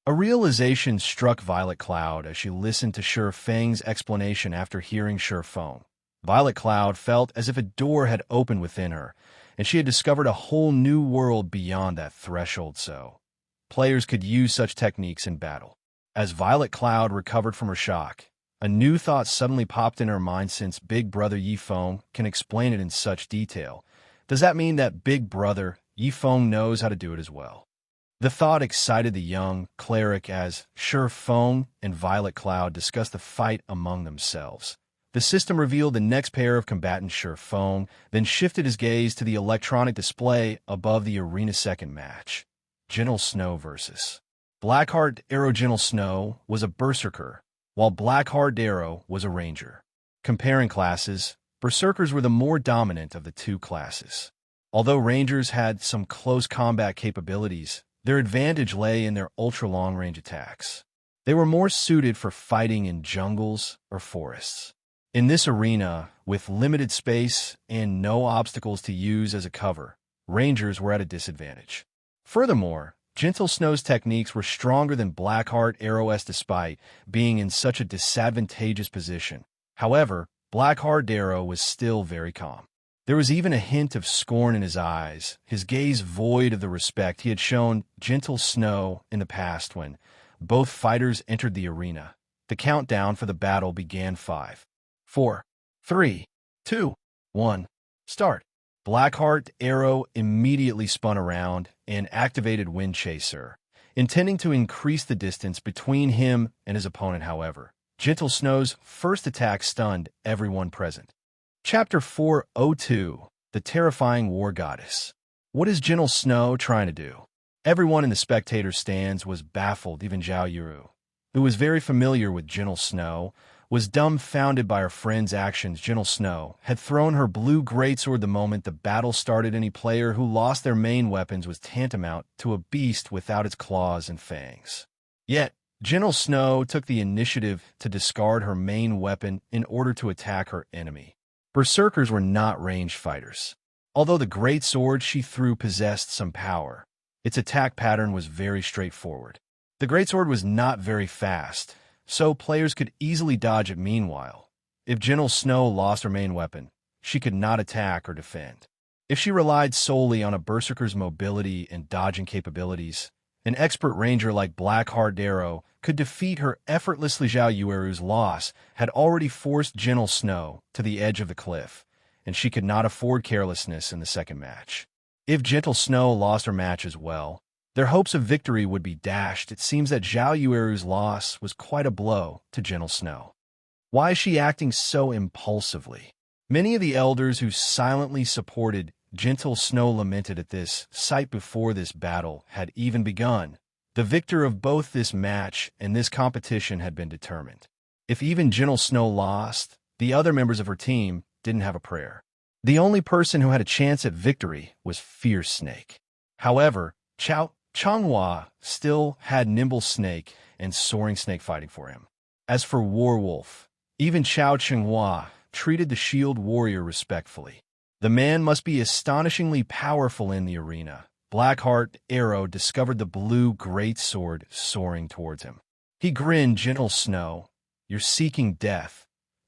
A realization struck Violet Cloud as she listened to Shi Feng's explanation after hearing Shi Feng. Violet Cloud felt as if a door had opened within her, and she had discovered a whole new world beyond that threshold. So, players could use such techniques in battle. As Violet Cloud recovered from her shock, a new thought suddenly popped in her mind. Since Big Brother Yifeng can explain it in such detail, does that mean that Big Brother Yifeng knows how to do it as well? The thought excited the young cleric as Shi Feng and Violet Cloud discussed the fight among themselves. The system revealed the next pair of combatants. Shi Feng then shifted his gaze to the electronic display above the arena. Second match. Gentle Snow vs. Blackheart Arrow. Gentle Snow was a berserker, while Blackheart Arrow was a ranger. Comparing classes, berserkers were the more dominant of the two classes. Although rangers had some close combat capabilities, their advantage lay in their ultra-long-range attacks. They were more suited for fighting in jungles or forests. In this arena, with limited space and no obstacles to use as a cover, rangers were at a disadvantage. Furthermore, Gentle Snow's techniques were stronger than Blackheart Arrow's despite being in such a disadvantageous position. However, Blackheart Arrow was still very calm. There was even a hint of scorn in his eyes, his gaze void of the respect he had shown Gentle Snow in the past. When both fighters entered the arena, the countdown for the battle began. 5, 4, 3, 2, 1, start. Blackheart Arrow immediately spun around and activated Wind Chaser, intending to increase the distance between him and his opponent. However, Gentle Snow's first attack stunned everyone present. Chapter 402, The Terrifying War Goddess. What is Gentle Snow trying to do? Everyone in the spectator stands was baffled. Even Zhao Yueru, who was very familiar with Gentle Snow, was dumbfounded by her friend's actions. Gentle Snow had thrown her blue greatsword the moment the battle started. Any player who lost their main weapons was tantamount to a beast without its claws and fangs. Yet, Gentle Snow took the initiative to discard her main weapon in order to attack her enemy. Berserkers were not ranged fighters. Although the greatsword she threw possessed some power, its attack pattern was very straightforward. The greatsword was not very fast, so players could easily dodge it. Meanwhile, if Gentle Snow lost her main weapon, she could not attack or defend. If she relied solely on a berserker's mobility and dodging capabilities, an expert ranger like Blackheart Arrow could defeat her effortlessly. Zhao Yueru's loss had already forced Gentle Snow to the edge of the cliff, and she could not afford carelessness in the second match. If Gentle Snow lost her match as well, their hopes of victory would be dashed. It seems that Zhao Yueru's loss was quite a blow to Gentle Snow. Why is she acting so impulsively? Many of the elders who silently supported Gentle Snow lamented at this sight before this battle had even begun. The victor of both this match and this competition had been determined. If even Gentle Snow lost, the other members of her team didn't have a prayer. The only person who had a chance at victory was Fierce Snake. However, Xiao Chenhua still had Nimble Snake and Soaring Snake fighting for him. As for Warwolf, even Xiao Chenhua treated the shield warrior respectfully. The man must be astonishingly powerful in the arena. Blackheart Arrow discovered the blue greatsword soaring towards him. He grinned. Gentle Snow, you're seeking death,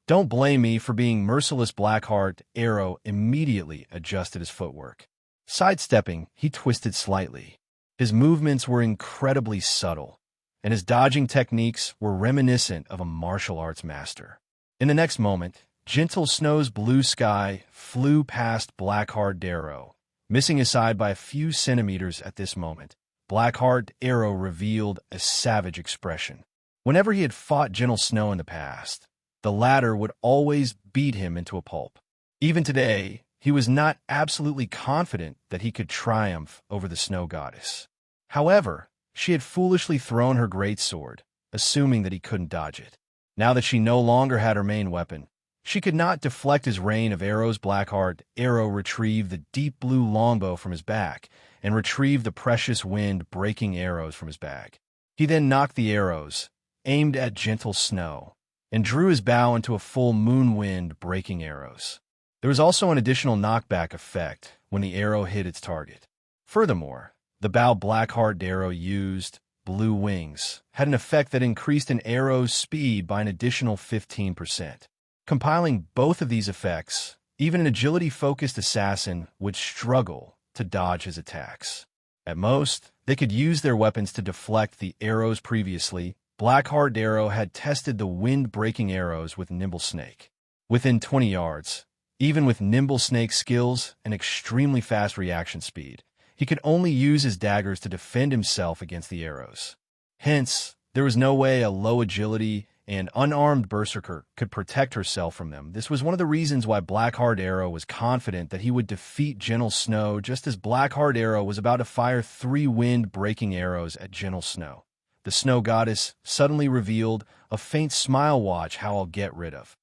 Don't blame me for being merciless. Blackheart Arrow immediately adjusted his footwork. Sidestepping, he twisted slightly. His movements were incredibly subtle, and his dodging techniques were reminiscent of a martial arts master. In the next moment, Gentle Snow's blue sky flew past Blackheart Arrow, missing his side by a few centimeters. At this moment, Blackheart Arrow revealed a savage expression. Whenever he had fought Gentle Snow in the past, the latter would always beat him into a pulp. Even today, he was not absolutely confident that he could triumph over the snow goddess. However, she had foolishly thrown her greatsword, assuming that he couldn't dodge it. Now that she no longer had her main weapon, she could not deflect his rain of arrows. Blackheart Arrow retrieved the deep blue longbow from his back and retrieved the precious wind-breaking arrows from his bag. He then knocked the arrows, aimed at Gentle Snow, and drew his bow into a full moon wind-breaking arrows. There was also an additional knockback effect when the arrow hit its target. Furthermore, the bow Blackheart Arrow used, Blue Wings, had an effect that increased an arrow's speed by an additional 15%. Compiling both of these effects, even an agility-focused assassin would struggle to dodge his attacks. At most, they could use their weapons to deflect the arrows. Previously, Blackheart Arrow had tested the wind-breaking arrows with Nimble Snake. Within 20 yards, even with Nimble Snake's skills and extremely fast reaction speed, he could only use his daggers to defend himself against the arrows. Hence, there was no way a low agility and unarmed berserker could protect herself from them. This was one of the reasons why Blackheart Arrow was confident that he would defeat Gentle Snow. Just as Blackheart Arrow was about to fire 3 wind-breaking arrows at Gentle Snow, the snow goddess suddenly revealed a faint smile. Watch how I'll get rid of.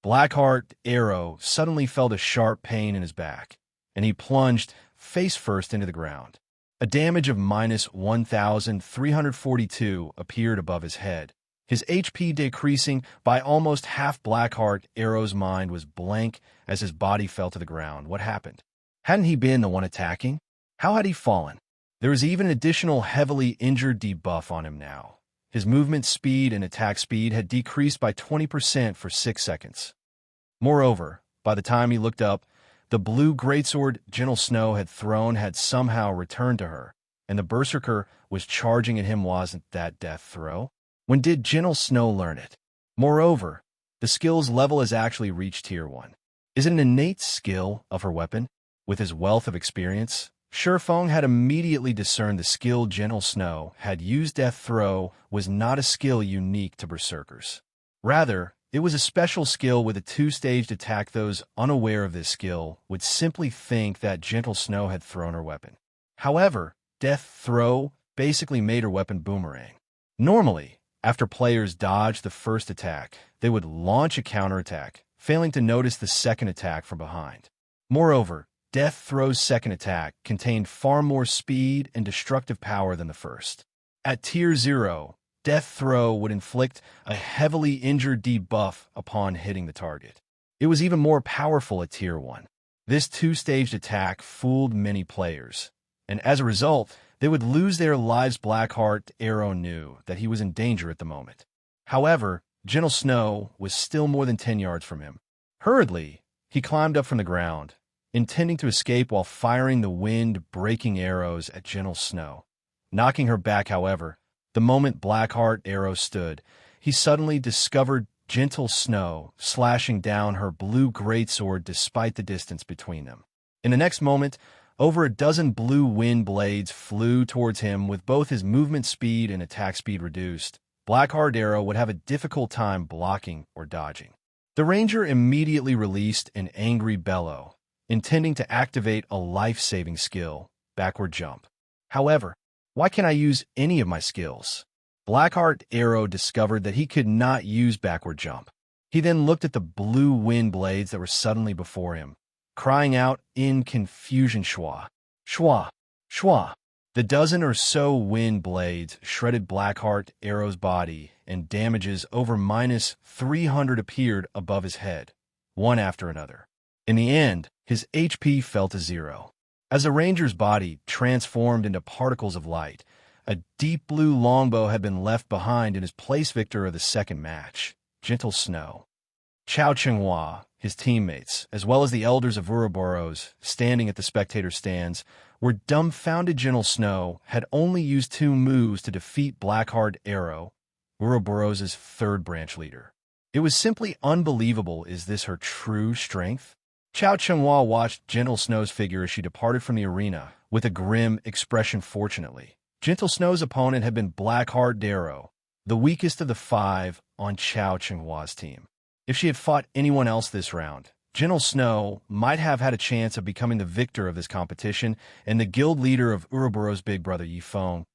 Blackheart Arrow suddenly felt a sharp pain in his back, and he plunged face first into the ground. A damage of minus 1,342 appeared above his head, his HP decreasing by almost half. Blackheart Arrow's mind was blank as his body fell to the ground. What happened? Hadn't he been the one attacking? How had he fallen? There was even an additional heavily injured debuff on him now. His movement speed and attack speed had decreased by 20% for 6 seconds. Moreover, by the time he looked up, the blue greatsword Gentle Snow had thrown had somehow returned to her, and the berserker was charging at him. Wasn't that death throw? When did Gentle Snow learn it? Moreover, the skills level has actually reached tier 1. Is it an innate skill of her weapon? With his wealth of experience, Shurfeng had immediately discerned the skill Gentle Snow had used. Death Throw was not a skill unique to berserkers. Rather, it was a special skill with a 2-staged attack. Those unaware of this skill would simply think that Gentle Snow had thrown her weapon. However, Death Throw basically made her weapon boomerang. Normally, after players dodged the first attack, they would launch a counterattack, failing to notice the second attack from behind. Moreover, Death Throw's second attack contained far more speed and destructive power than the first. At tier 0, Death Throw would inflict a heavily injured debuff upon hitting the target. It was even more powerful at tier 1. This 2-staged attack fooled many players, and as a result, they would lose their lives. Blackheart Arrow knew that he was in danger at the moment. However, Gentle Snow was still more than 10 yards from him. Hurriedly, he climbed up from the ground, intending to escape while firing the wind-breaking arrows at Gentle Snow, knocking her back. However, the moment Blackheart Arrow stood, he suddenly discovered Gentle Snow slashing down her blue greatsword despite the distance between them. In the next moment, over a dozen blue wind blades flew towards him. With both his movement speed and attack speed reduced, Blackheart Arrow would have a difficult time blocking or dodging. The ranger immediately released an angry bellow, intending to activate a life-saving skill, Backward Jump. However, why can't I use any of my skills? Blackheart Arrow discovered that he could not use Backward Jump. He then looked at the blue wind blades that were suddenly before him, crying out in confusion, "Shwa! Shwa! Shwa!" The dozen or so wind blades shredded Blackheart Arrow's body, and damages over minus 300 appeared above his head, one after another. In the end, his HP fell to 0. As the ranger's body transformed into particles of light, a deep blue longbow had been left behind in his place. Victor of the second match, Gentle Snow. Xianxia, his teammates, as well as the elders of Ouroboros, standing at the spectator stands, were dumbfounded. Gentle Snow had only used 2 moves to defeat Blackheart Arrow, Ouroboros' 3rd branch leader. It was simply unbelievable. Is this her true strength? Xianxia watched Gentle Snow's figure as she departed from the arena, with a grim expression. Fortunately, Gentle Snow's opponent had been Blackheart Arrow, the weakest of the 5 on Xianxia's team. If she had fought anyone else this round, Gentle Snow might have had a chance of becoming the victor of this competition and the guild leader of Ouroboros' big brother Yifeng.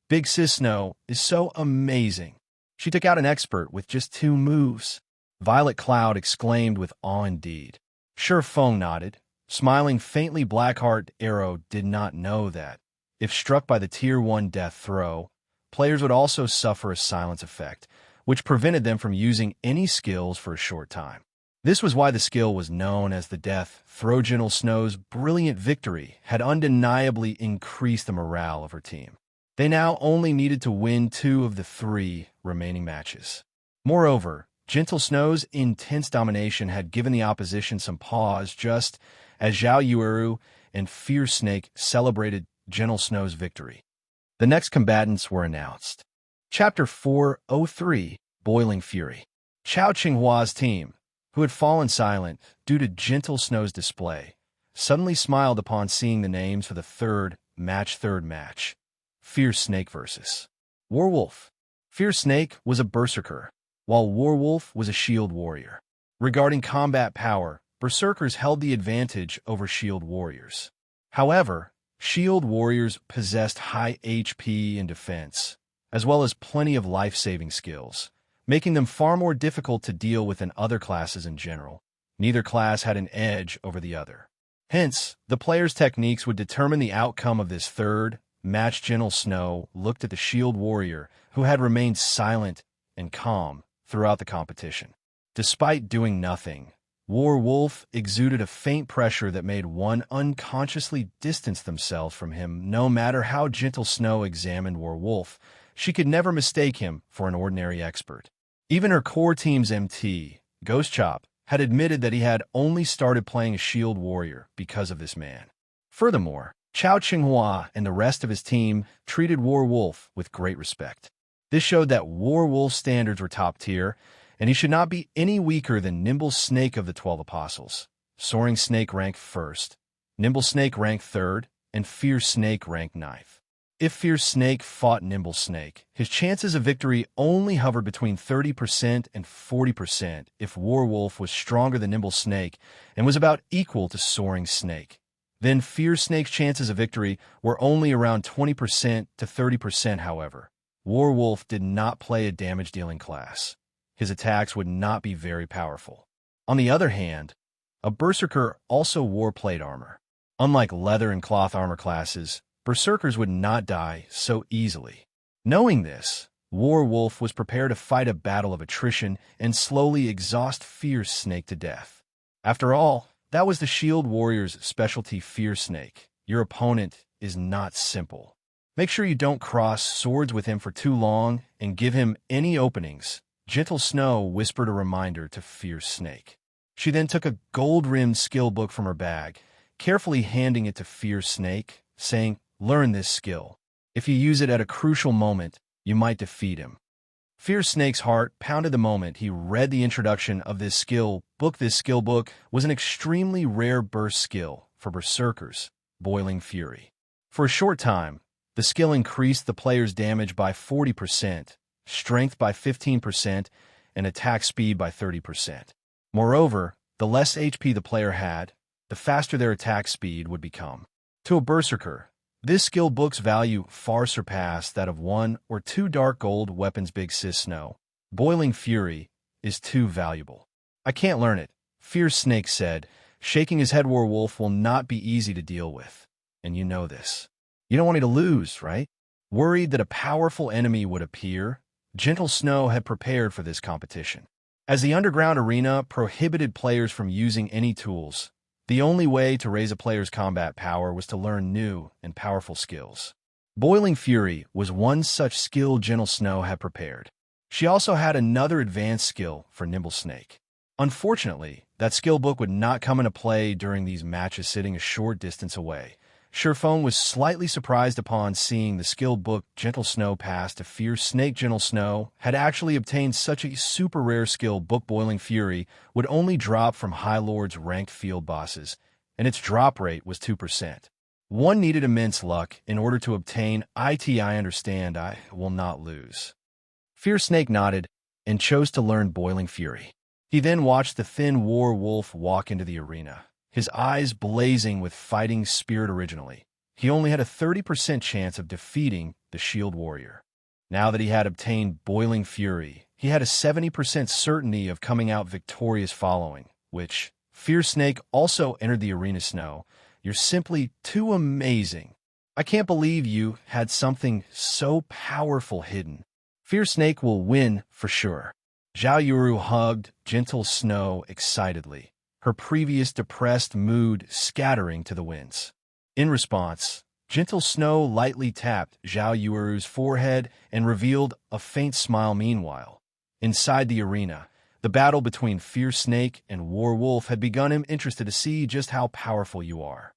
Big Sis Snow is so amazing. She took out an expert with just 2 moves. Violet Cloud exclaimed with awe indeed. Sure Feng nodded, smiling faintly. Blackheart Arrow did not know that, if struck by the Tier 1 death throw, players would also suffer a silence effect, which prevented them from using any skills for a short time. This was why the skill was known as the death throw. Gentle Snow's brilliant victory had undeniably increased the morale of her team. They now only needed to win 2 of the 3 remaining matches. Moreover, Gentle Snow's intense domination had given the opposition some pause, just as Zhao Yueru and Fierce Snake celebrated Gentle Snow's victory. The next combatants were announced. Chapter 403, Boiling Fury. Xianxia's team, who had fallen silent due to Gentle Snow's display, suddenly smiled upon seeing the names for the third match. Fierce Snake vs. Warwolf. Fierce Snake was a berserker, while Warwolf was a shield warrior. Regarding combat power, berserkers held the advantage over shield warriors. However, shield warriors possessed high HP and defense, as well as plenty of life-saving skills, making them far more difficult to deal with than other classes in general. Neither class had an edge over the other. Hence, the players' techniques would determine the outcome of this third match. Gentle Snow looked at the shield warrior, who had remained silent and calm throughout the competition. Despite doing nothing, Warwolf exuded a faint pressure that made one unconsciously distance themselves from him. No matter how Gentle Snow examined Warwolf, she could never mistake him for an ordinary expert. Even her core team's MT, Ghost Chop, had admitted that he had only started playing a shield warrior because of this man. Furthermore, Xianxia and the rest of his team treated Warwolf with great respect. This showed that Warwolf's standards were top tier, and he should not be any weaker than Nimble Snake of the 12 Apostles. Soaring Snake ranked 1st, Nimble Snake ranked 3rd, and Fierce Snake ranked 9th. If Fierce Snake fought Nimble Snake, his chances of victory only hovered between 30% and 40% if Warwolf was stronger than Nimble Snake and was about equal to Soaring Snake. Then Fierce Snake's chances of victory were only around 20% to 30%. However, Warwolf did not play a damage-dealing class. His attacks would not be very powerful. On the other hand, a Berserker also wore plate armor. Unlike leather and cloth armor classes, Berserkers would not die so easily. Knowing this, Warwolf was prepared to fight a battle of attrition and slowly exhaust Fierce Snake to death. After all, that was the Shield Warrior's specialty. Fierce Snake, your opponent is not simple. Make sure you don't cross swords with him for too long and give him any openings. Gentle Snow whispered a reminder to Fierce Snake. She then took a gold-rimmed skill book from her bag, carefully handing it to Fierce Snake, saying, "Learn this skill. If you use it at a crucial moment, you might defeat him." Fierce Snake's heart pounded the moment he read the introduction of this skill book. This skill book was an extremely rare burst skill for Berserkers, Boiling Fury. For a short time, the skill increased the player's damage by 40%, strength by 15%, and attack speed by 30%. Moreover, the less HP the player had, the faster their attack speed would become. To a Berserker, this skill book's value far surpassed that of 1 or 2 dark gold weapons. Big Sis Snow, Boiling Fury is too valuable. I can't learn it, Fierce Snake said, shaking his head. Warwolf will not be easy to deal with, and you know this. You don't want me to lose, right? Worried that a powerful enemy would appear, Gentle Snow had prepared for this competition. As the underground arena prohibited players from using any tools, the only way to raise a player's combat power was to learn new and powerful skills. Boiling Fury was one such skill Gentle Snow had prepared. She also had another advanced skill for Nimble Snake. Unfortunately, that skill book would not come into play during these matches sitting a short distance away. Surephone was slightly surprised upon seeing the skill book Gentle Snow pass to Fierce Snake. Gentle Snow had actually obtained such a super rare skill book. Boiling Fury would only drop from High Lord's ranked field bosses, and its drop rate was 2%. One needed immense luck in order to obtain it. I understand, I will not lose. Fierce Snake nodded and chose to learn Boiling Fury. He then watched the thin war wolf walk into the arena, his eyes blazing with fighting spirit. Originally, he only had a 30% chance of defeating the Shield Warrior. Now that he had obtained Boiling Fury, he had a 70% certainty of coming out victorious following, which Fierce Snake also entered the arena. Snow, you're simply too amazing. I can't believe you had something so powerful hidden. Fierce Snake will win for sure. Zhao Yuru hugged Gentle Snow excitedly, her previous depressed mood scattering to the winds. In response, Gentle Snow lightly tapped Zhao Yuru's forehead and revealed a faint smile. Meanwhile, inside the arena, the battle between Fierce Snake and War Wolf had begun. I'm interested to see just how powerful you are.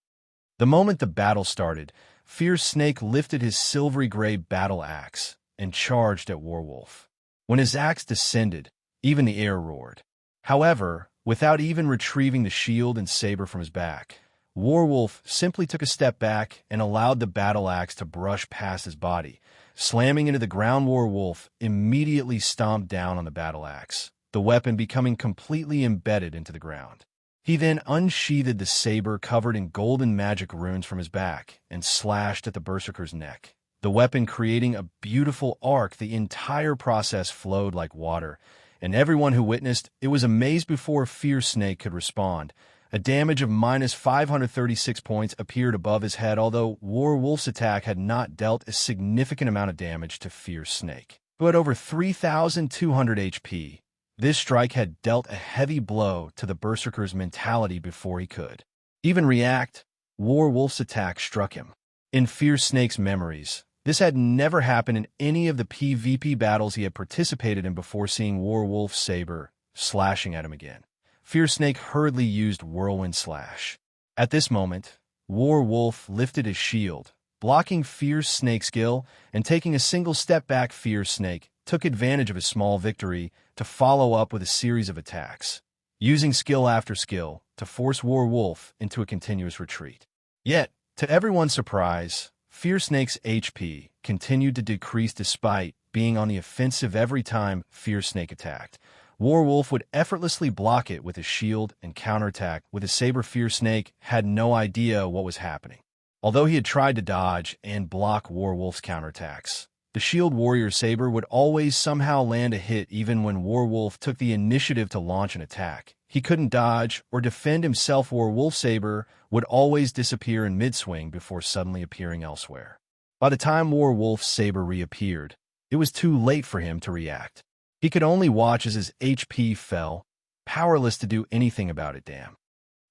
The moment the battle started, Fierce Snake lifted his silvery gray battle axe and charged at War Wolf. When his axe descended, even the air roared. However, without even retrieving the shield and saber from his back, War Wolf simply took a step back and allowed the battle axe to brush past his body, slamming into the ground. War Wolf immediately stomped down on the battle axe, the weapon becoming completely embedded into the ground. He then unsheathed the saber covered in golden magic runes from his back and slashed at the berserker's neck, the weapon creating a beautiful arc. The entire process flowed like water, and everyone who witnessed it was amazed. Before Fierce Snake could respond, a damage of minus 536 points appeared above his head. Although War Wolf's attack had not dealt a significant amount of damage to Fierce Snake, who had over 3,200 HP, this strike had dealt a heavy blow to the berserker's mentality. Before he could even react, War Wolf's attack struck him. In Fierce Snake's memories, this had never happened in any of the PvP battles he had participated in before. Seeing War Wolf's saber slashing at him again, Fierce Snake hurriedly used Whirlwind Slash. At this moment, War Wolf lifted his shield, blocking Fierce Snake's skill, and taking a single step back. Fierce Snake took advantage of his small victory to follow up with a series of attacks, using skill after skill to force War Wolf into a continuous retreat. Yet, to everyone's surprise, Fierce Snake's HP continued to decrease despite being on the offensive. Every time Fierce Snake attacked, War Wolf would effortlessly block it with his shield and counterattack with his saber. Fierce Snake had no idea what was happening. Although he had tried to dodge and block War Wolf's counterattacks, the Shield Warrior saber would always somehow land a hit. Even when War Wolf took the initiative to launch an attack, he couldn't dodge or defend himself. War Wolf's saber would always disappear in mid-swing before suddenly appearing elsewhere. By the time War Wolf's saber reappeared, it was too late for him to react. He could only watch as his HP fell, powerless to do anything about it. Damn.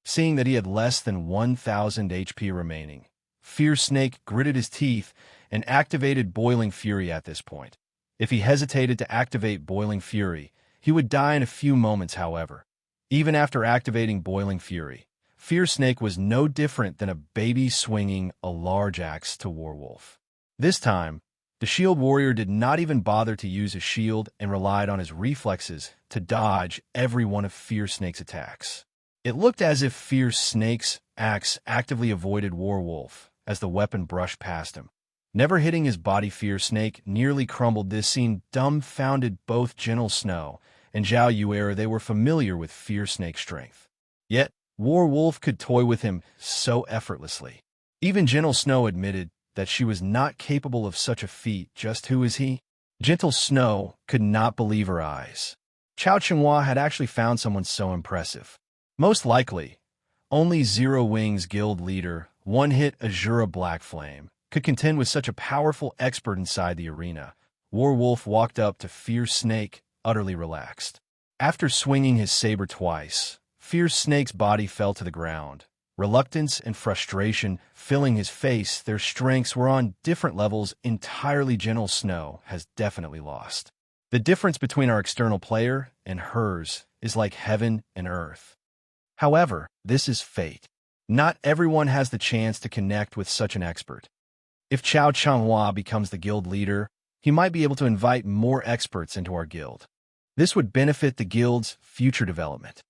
Seeing that he had less than 1,000 HP remaining, Fierce Snake gritted his teeth and activated Boiling Fury. At this point, if he hesitated to activate Boiling Fury, he would die in a few moments. However, even after activating Boiling Fury, Fierce Snake was no different than a baby swinging a large axe to War Wolf. This time, the Shield Warrior did not even bother to use his shield and relied on his reflexes to dodge every one of Fierce Snake's attacks. It looked as if Fierce Snake's axe actively avoided War Wolf as the weapon brushed past him, never hitting his body. Fierce Snake nearly crumbled. This scene dumbfounded both Gentle Snow and Zhao Yuru. They were familiar with Fierce Snake's strength, yet War Wolf could toy with him so effortlessly. Even Gentle Snow admitted that she was not capable of such a feat. Just who is he? Gentle Snow could not believe her eyes. Xianxia had actually found someone so impressive. Most likely, only Zero Wings Guild leader, one-hit Azura Blackflame, could contend with such a powerful expert inside the arena. War Wolf walked up to Fierce Snake, utterly relaxed. After swinging his saber twice, Fierce Snake's body fell to the ground, reluctance and frustration filling his face. Their strengths were on different levels entirely. Gentle Snow has definitely lost. The difference between our external player and hers is like heaven and earth. However, this is fate. Not everyone has the chance to connect with such an expert. If Xianxia becomes the guild leader, he might be able to invite more experts into our guild. This would benefit the guild's future development.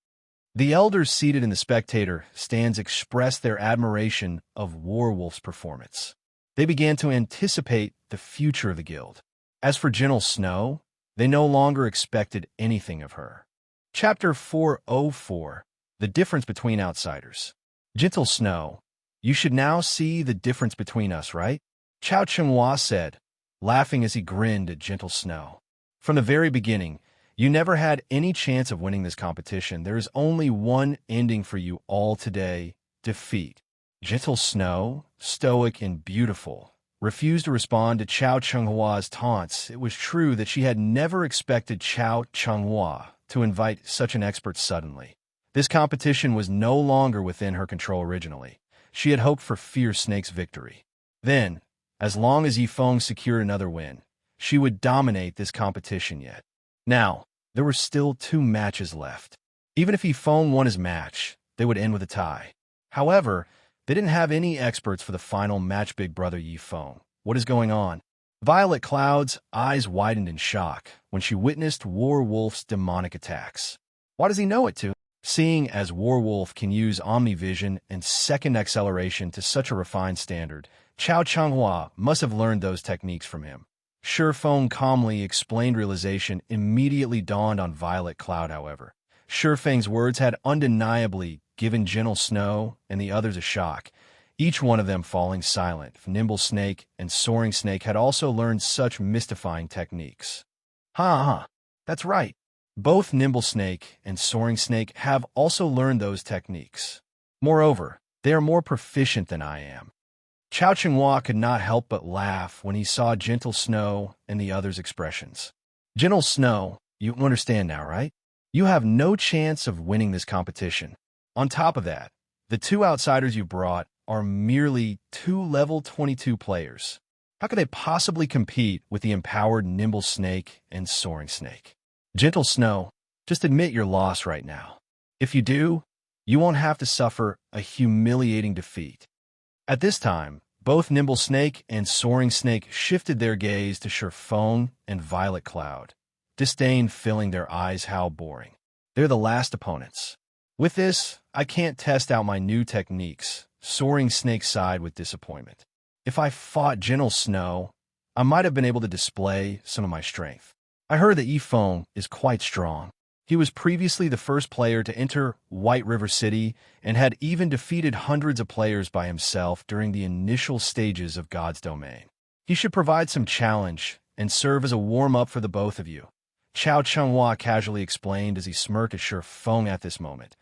The elders seated in the spectator stands expressed their admiration of Warwolf's performance. They began to anticipate the future of the guild. As for Gentle Snow, they no longer expected anything of her. Chapter 404. The Difference Between Outsiders. Gentle Snow, you should now see the difference between us, right? Xianxia said, laughing as he grinned at Gentle Snow. From the very beginning, you never had any chance of winning this competition. There is only one ending for you all today: defeat. Gentle Snow, stoic and beautiful, refused to respond to Xianxia's taunts. It was true that she had never expected Xianxia to invite such an expert suddenly. This competition was no longer within her control originally. She had hoped for Fierce Snake's victory. Then, as long as Yifeng secured another win, she would dominate this competition yet. Now, there were still 2 matches left. Even if Yifeng won his match, they would end with a tie. However, they didn't have any experts for the final match. Big brother Yifeng, what is going on? Violet Cloud's eyes widened in shock when she witnessed Warwolf's demonic attacks. Why does he know it too? Seeing as Warwolf can use Omnivision and second acceleration to such a refined standard, Xianxia must have learned those techniques from him. Shifeng calmly explained. Realization immediately dawned on Violet Cloud, however. Shifeng's words had undeniably given Gentle Snow and the others a shock, each one of them falling silent. Nimble Snake and Soaring Snake had also learned such mystifying techniques. That's right. Both Nimble Snake and Soaring Snake have also learned those techniques. Moreover, they are more proficient than I am. Xianxia could not help but laugh when he saw Gentle Snow and the others' expressions. Gentle Snow, you understand now, right? You have no chance of winning this competition. On top of that, the 2 outsiders you brought are merely 2 level 22 players. How could they possibly compete with the empowered Nimble Snake and Soaring Snake? Gentle Snow, just admit your loss right now. If you do, you won't have to suffer a humiliating defeat. At this time, both Nimble Snake and Soaring Snake shifted their gaze to Shifeng and Violet Cloud, disdain filling their eyes. How boring. They're the last opponents. With this, I can't test out my new techniques. Soaring Snake sighed with disappointment. If I fought Gentle Snow, I might have been able to display some of my strength. I heard that Yifeng is quite strong. He was previously the first player to enter White River City and had even defeated hundreds of players by himself during the initial stages of God's Domain. He should provide some challenge and serve as a warm-up for the both of you. Xianxia casually explained as he smirked at Shifeng. At this moment,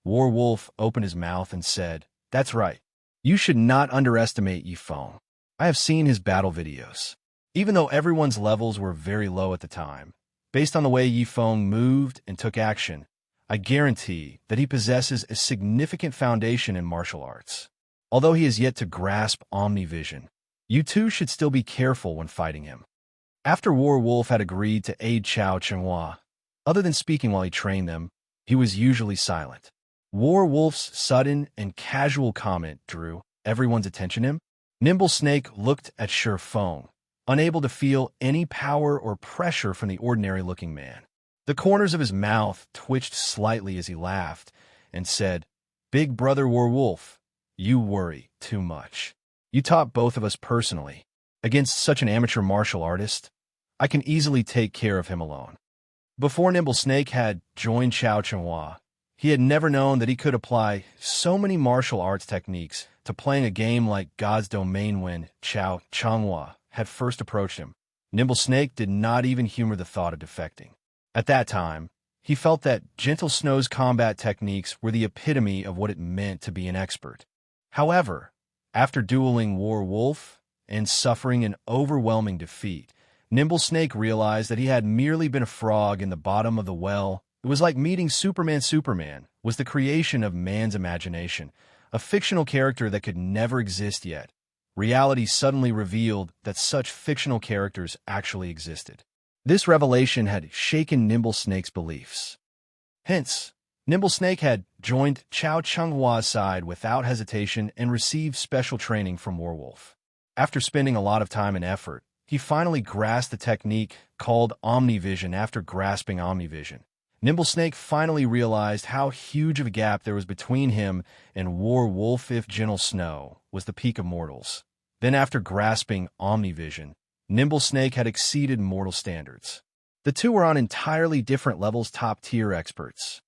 Warwolf opened his mouth and said, "That's right. You should not underestimate Yifeng. I have seen his battle videos. Even though everyone's levels were very low at the time, based on the way Yifeng moved and took action, I guarantee that he possesses a significant foundation in martial arts. Although he has yet to grasp Omnivision, you two should still be careful when fighting him." After Warwolf had agreed to aid Xianxia, other than speaking while he trained them, he was usually silent. Warwolf's sudden and casual comment drew everyone's attention to him. Nimble Snake looked at Shifeng, unable to feel any power or pressure from the ordinary-looking man. The corners of his mouth twitched slightly as he laughed and said, "Big brother Warwolf, you worry too much. You taught both of us personally. Against such an amateur martial artist, I can easily take care of him alone." Before Nimble Snake had joined Xianxia, he had never known that he could apply so many martial arts techniques to playing a game like God's Domain. When Xianxia had first approached him, Nimble Snake did not even humor the thought of defecting. At that time, he felt that Gentle Snow's combat techniques were the epitome of what it meant to be an expert. However, after dueling Warwolf and suffering an overwhelming defeat, Nimble Snake realized that he had merely been a frog in the bottom of the well. It was like meeting Superman. Superman was the creation of man's imagination, a fictional character that could never exist yet. Reality suddenly revealed that such fictional characters actually existed. This revelation had shaken Nimble Snake's beliefs. Hence, Nimble Snake had joined Xiao Chenghua's side without hesitation and received special training from Warwolf. After spending a lot of time and effort, he finally grasped the technique called Omnivision. After grasping Omnivision, Nimble Snake finally realized how huge of a gap there was between him and Warwolf. If Gentle Snow was the peak of mortals, then after grasping Omnivision, Nimble Snake had exceeded mortal standards. The two were on entirely different levels, top-tier experts.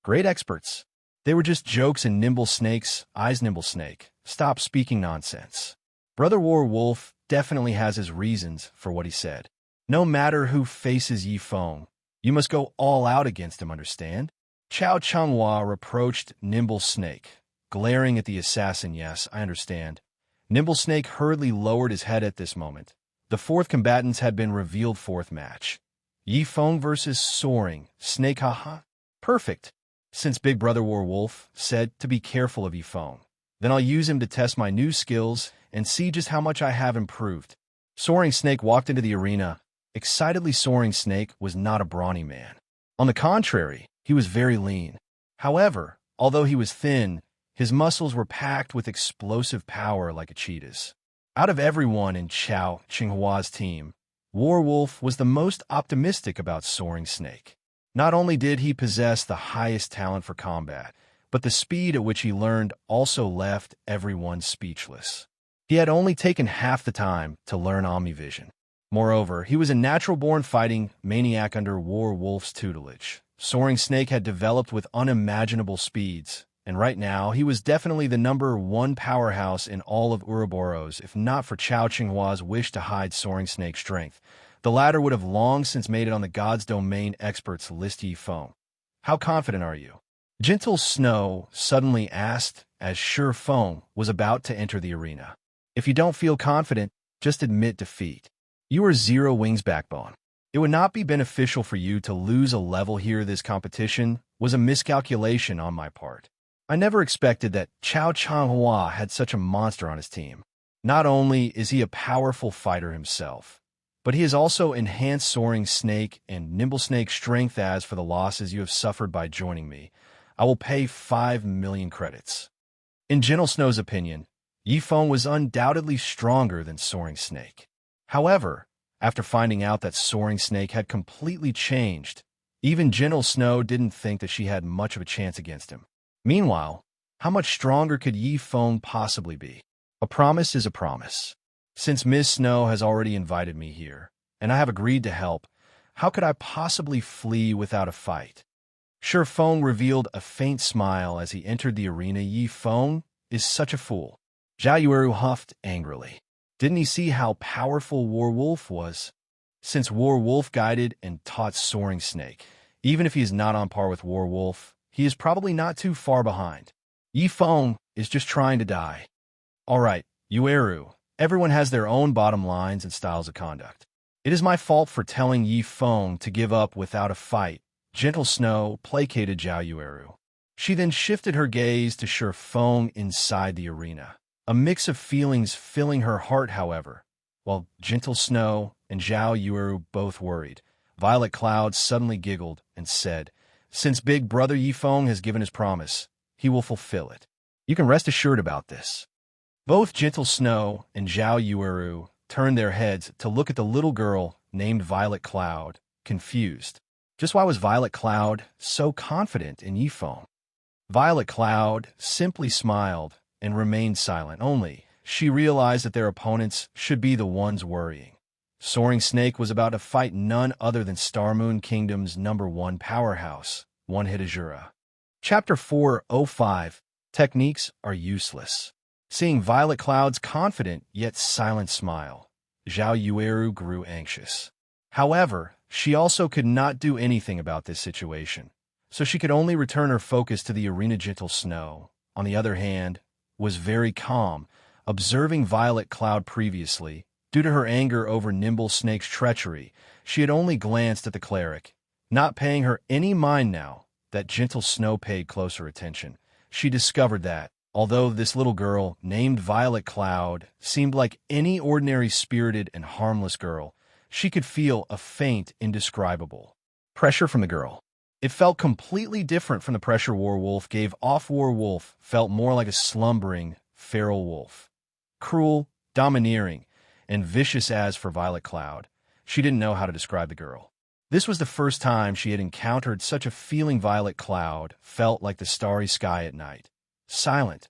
Great experts. They were just jokes in Nimble Snake's eyes. Nimble Snake, stop speaking nonsense. Brother Warwolf definitely has his reasons for what he said. No matter who faces Yi Feng, you must go all out against him, understand? Xiao Chenghua reproached Nimble Snake, glaring at the assassin. Yes, I understand. Nimble Snake hurriedly lowered his head at this moment. The fourth combatants had been revealed. Fourth match. Yi Feng versus Soaring Snake. Haha. Perfect. Since Big Brother Warwolf said to be careful of Yi Feng, then I'll use him to test my new skills and see just how much I have improved. Soaring Snake walked into the arena. Excitedly, Soaring Snake was not a brawny man. On the contrary, he was very lean. However, although he was thin, his muscles were packed with explosive power like a cheetah's. Out of everyone in Xiao Chenghua's team, Warwolf was the most optimistic about Soaring Snake. Not only did he possess the highest talent for combat, but the speed at which he learned also left everyone speechless. He had only taken half the time to learn Omnivision. Moreover, he was a natural-born fighting maniac under Warwolf's tutelage. Soaring Snake had developed with unimaginable speeds, and right now he was definitely the #1 powerhouse in all of Ouroboros. If not for Xiao Chenghua's wish to hide Soaring Snake's strength, the latter would have long since made it on the God's Domain experts list. Yi Feng, how confident are you? Gentle Snow suddenly asked as Shi Feng was about to enter the arena. If you don't feel confident, just admit defeat. You are Zero Wings Backbone. It would not be beneficial for you to lose a level here. This competition was a miscalculation on my part. I never expected that Xiao Chenghua had such a monster on his team. Not only is he a powerful fighter himself, but he has also enhanced Soaring Snake and Nimble Snake's strength. As for the losses you have suffered by joining me, I will pay 5 million credits. In Gentle Snow's opinion, Yi Feng was undoubtedly stronger than Soaring Snake. However, after finding out that Soaring Snake had completely changed, even Gentle Snow didn't think that she had much of a chance against him. Meanwhile, how much stronger could Yi Feng possibly be? A promise is a promise. Since Ms. Snow has already invited me here, and I have agreed to help, how could I possibly flee without a fight? Shi Feng revealed a faint smile as he entered the arena. Yi Feng is such a fool. Zhao Yueru huffed angrily. Didn't he see how powerful Warwolf was? Since Warwolf guided and taught Soaring Snake, even if he is not on par with Warwolf, he is probably not too far behind. Yi Feng is just trying to die. All right, Yueru, everyone has their own bottom lines and styles of conduct. It is my fault for telling Yi Feng to give up without a fight. Gentle Snow placated Zhao Yueru. She then shifted her gaze to Shi Feng inside the arena. A mix of feelings filling her heart, however. While Gentle Snow and Zhao Yueru both worried, Violet Cloud suddenly giggled and said, "Since Big Brother Yi Feng has given his promise, he will fulfill it. You can rest assured about this." Both Gentle Snow and Zhao Yueru turned their heads to look at the little girl named Violet Cloud, confused. Just why was Violet Cloud so confident in Yi Feng? Violet Cloud simply smiled and remained silent. Only she realized that their opponents should be the ones worrying. Soaring Snake was about to fight none other than Starmoon Kingdom's #1 powerhouse, One Hit Azura. Chapter 405, Techniques Are Useless. Seeing Violet Cloud's confident yet silent smile, Zhao Yueru grew anxious. However, she also could not do anything about this situation, so she could only return her focus to the arena. Gentle Snow, on the other hand, was very calm, observing Violet Cloud previously. Due to her anger over Nimble Snake's treachery, she had only glanced at the cleric, not paying her any mind. Now that Gentle Snow paid closer attention, she discovered that, although this little girl named Violet Cloud seemed like any ordinary spirited and harmless girl, she could feel a faint, indescribable pressure from the girl. It felt completely different from the pressure Warwolf gave off. Warwolf felt more like a slumbering, feral wolf. Cruel, domineering, and vicious. As for Violet Cloud, she didn't know how to describe the girl. This was the first time she had encountered such a feeling. Violet Cloud felt like the starry sky at night. Silent,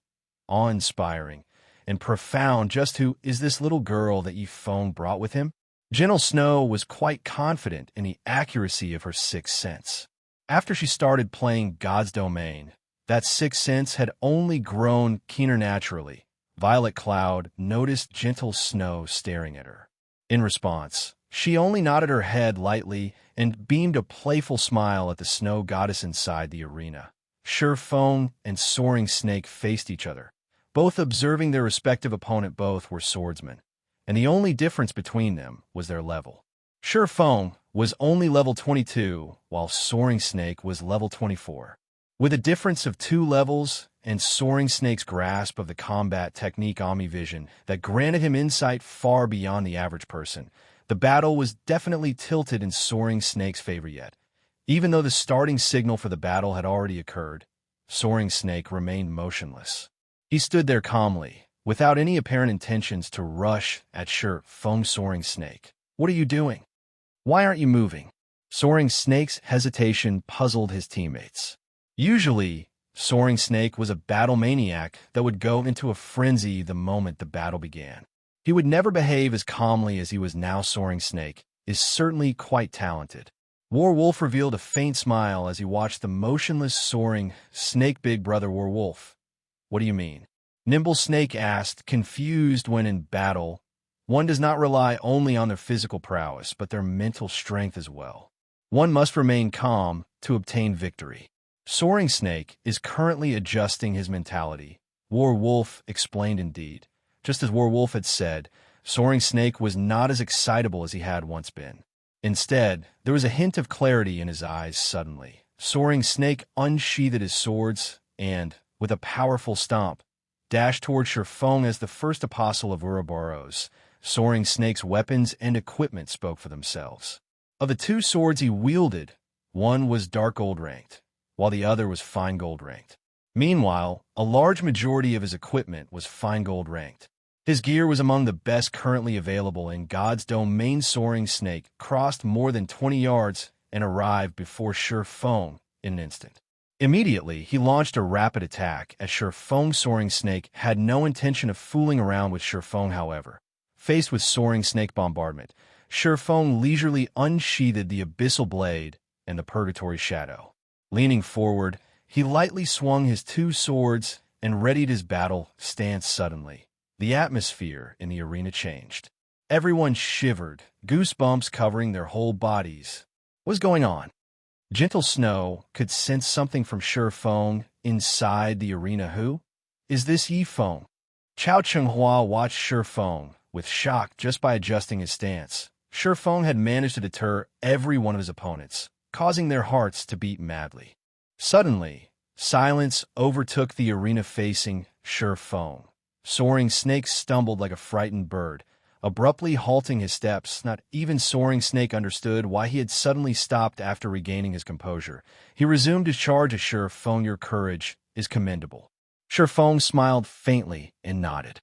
awe-inspiring, and profound. Just who is this little girl that Yifeng brought with him? Gentle Snow was quite confident in the accuracy of her sixth sense. After she started playing God's Domain, that sixth sense had only grown keener naturally. Violet Cloud noticed Gentle Snow staring at her. In response, she only nodded her head lightly and beamed a playful smile at the snow goddess inside the arena. Xianxia and Soaring Snake faced each other, both observing their respective opponent. Both were swordsmen, and the only difference between them was their level. Xianxia was only level 22, while Soaring Snake was level 24. With a difference of 2 levels and Soaring Snake's grasp of the combat technique Omnivision that granted him insight far beyond the average person, the battle was definitely tilted in Soaring Snake's favor. Yet, even though the starting signal for the battle had already occurred, Soaring Snake remained motionless. He stood there calmly, without any apparent intentions to rush at Xianxia. Soaring Snake, what are you doing? Why aren't you moving? Soaring Snake's hesitation puzzled his teammates. Usually, Soaring Snake was a battle maniac that would go into a frenzy the moment the battle began. He would never behave as calmly as he was now. Soaring Snake is certainly quite talented. Warwolf revealed a faint smile as he watched the motionless Soaring Snake. Big brother Warwolf, what do you mean? Nimble Snake asked, confused. When in battle, one does not rely only on their physical prowess, but their mental strength as well. One must remain calm to obtain victory. Soaring Snake is currently adjusting his mentality, Warwolf explained. Indeed, just as Warwolf had said, Soaring Snake was not as excitable as he had once been. Instead, there was a hint of clarity in his eyes. Suddenly, Soaring Snake unsheathed his swords and, with a powerful stomp, dashed toward Xianxia. As the first apostle of Ouroboros, Soaring Snake's weapons and equipment spoke for themselves. Of the 2 swords he wielded, one was dark gold ranked, while the other was fine gold ranked. Meanwhile, a large majority of his equipment was fine gold ranked. His gear was among the best currently available in God's Domain. Soaring Snake crossed more than 20 yards and arrived before Xianxia in an instant. Immediately, he launched a rapid attack at Xianxia. Soaring Snake had no intention of fooling around with Xianxia. However, faced with Soaring Snake bombardment, Xianxia leisurely unsheathed the Abyssal Blade and the Purgatory Shadow. Leaning forward, he lightly swung his 2 swords and readied his battle stance. Suddenly, the atmosphere in the arena changed. Everyone shivered, goosebumps covering their whole bodies. What was going on? Gentle Snow could sense something from Xianxia inside the arena. Who is this Yifeng? Chao Chenghua watched Xianxia with shock. Just by adjusting his stance, Xianxia had managed to deter every one of his opponents, causing their hearts to beat madly. Suddenly, silence overtook the arena facing Xianxia. Soaring Snake stumbled like a frightened bird, abruptly halting his steps. Not even Soaring Snake understood why he had suddenly stopped. After regaining his composure, he resumed his charge at Xianxia. Your courage is commendable. Xianxia smiled faintly and nodded.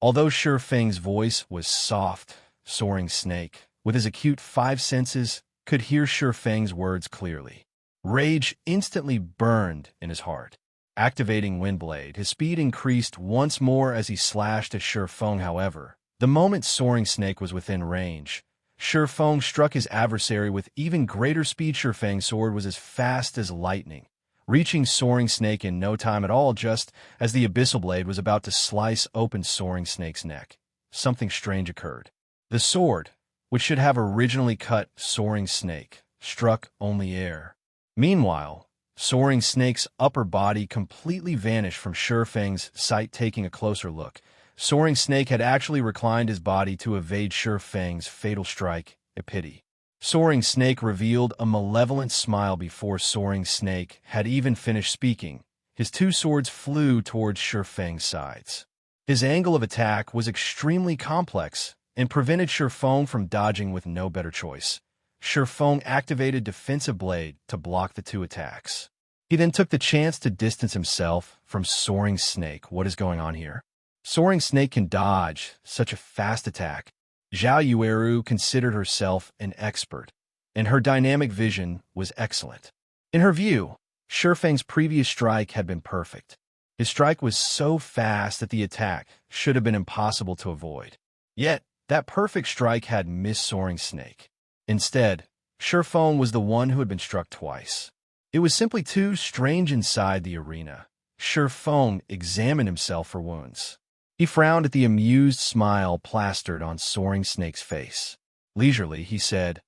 Although Xianxia's voice was soft, Soaring Snake, with his acute 5 senses, could hear Xianxia's words clearly. Rage instantly burned in his heart. Activating Windblade, his speed increased once more as he slashed at Xianxia. However, the moment Soaring Snake was within range, Xianxia struck his adversary with even greater speed. Xianxia's sword was as fast as lightning, reaching Soaring Snake in no time at all. Just as the Abyssal Blade was about to slice open Soaring Snake's neck, something strange occurred. The sword, which should have originally cut Soaring Snake, struck only air. Meanwhile, Soaring Snake's upper body completely vanished from Xianxia's sight. Taking a closer look, Soaring Snake had actually reclined his body to evade Xianxia's fatal strike. A pity. Soaring Snake revealed a malevolent smile before Soaring Snake had even finished speaking. His 2 swords flew towards Xianxia's sides. His angle of attack was extremely complex, and prevented Shifeng from dodging with no better choice. Shifeng activated Defensive Blade to block the two attacks. He then took the chance to distance himself from Soaring Snake. What is going on here? Soaring Snake can dodge such a fast attack. Zhao Yueru considered herself an expert, and her dynamic vision was excellent. In her view, Shifeng's previous strike had been perfect. His strike was so fast that the attack should have been impossible to avoid. Yet, that perfect strike had missed Soaring Snake. Instead, Shifeng was the one who had been struck twice. It was simply too strange inside the arena. Shifeng examined himself for wounds. He frowned at the amused smile plastered on Soaring Snake's face. Leisurely, he said,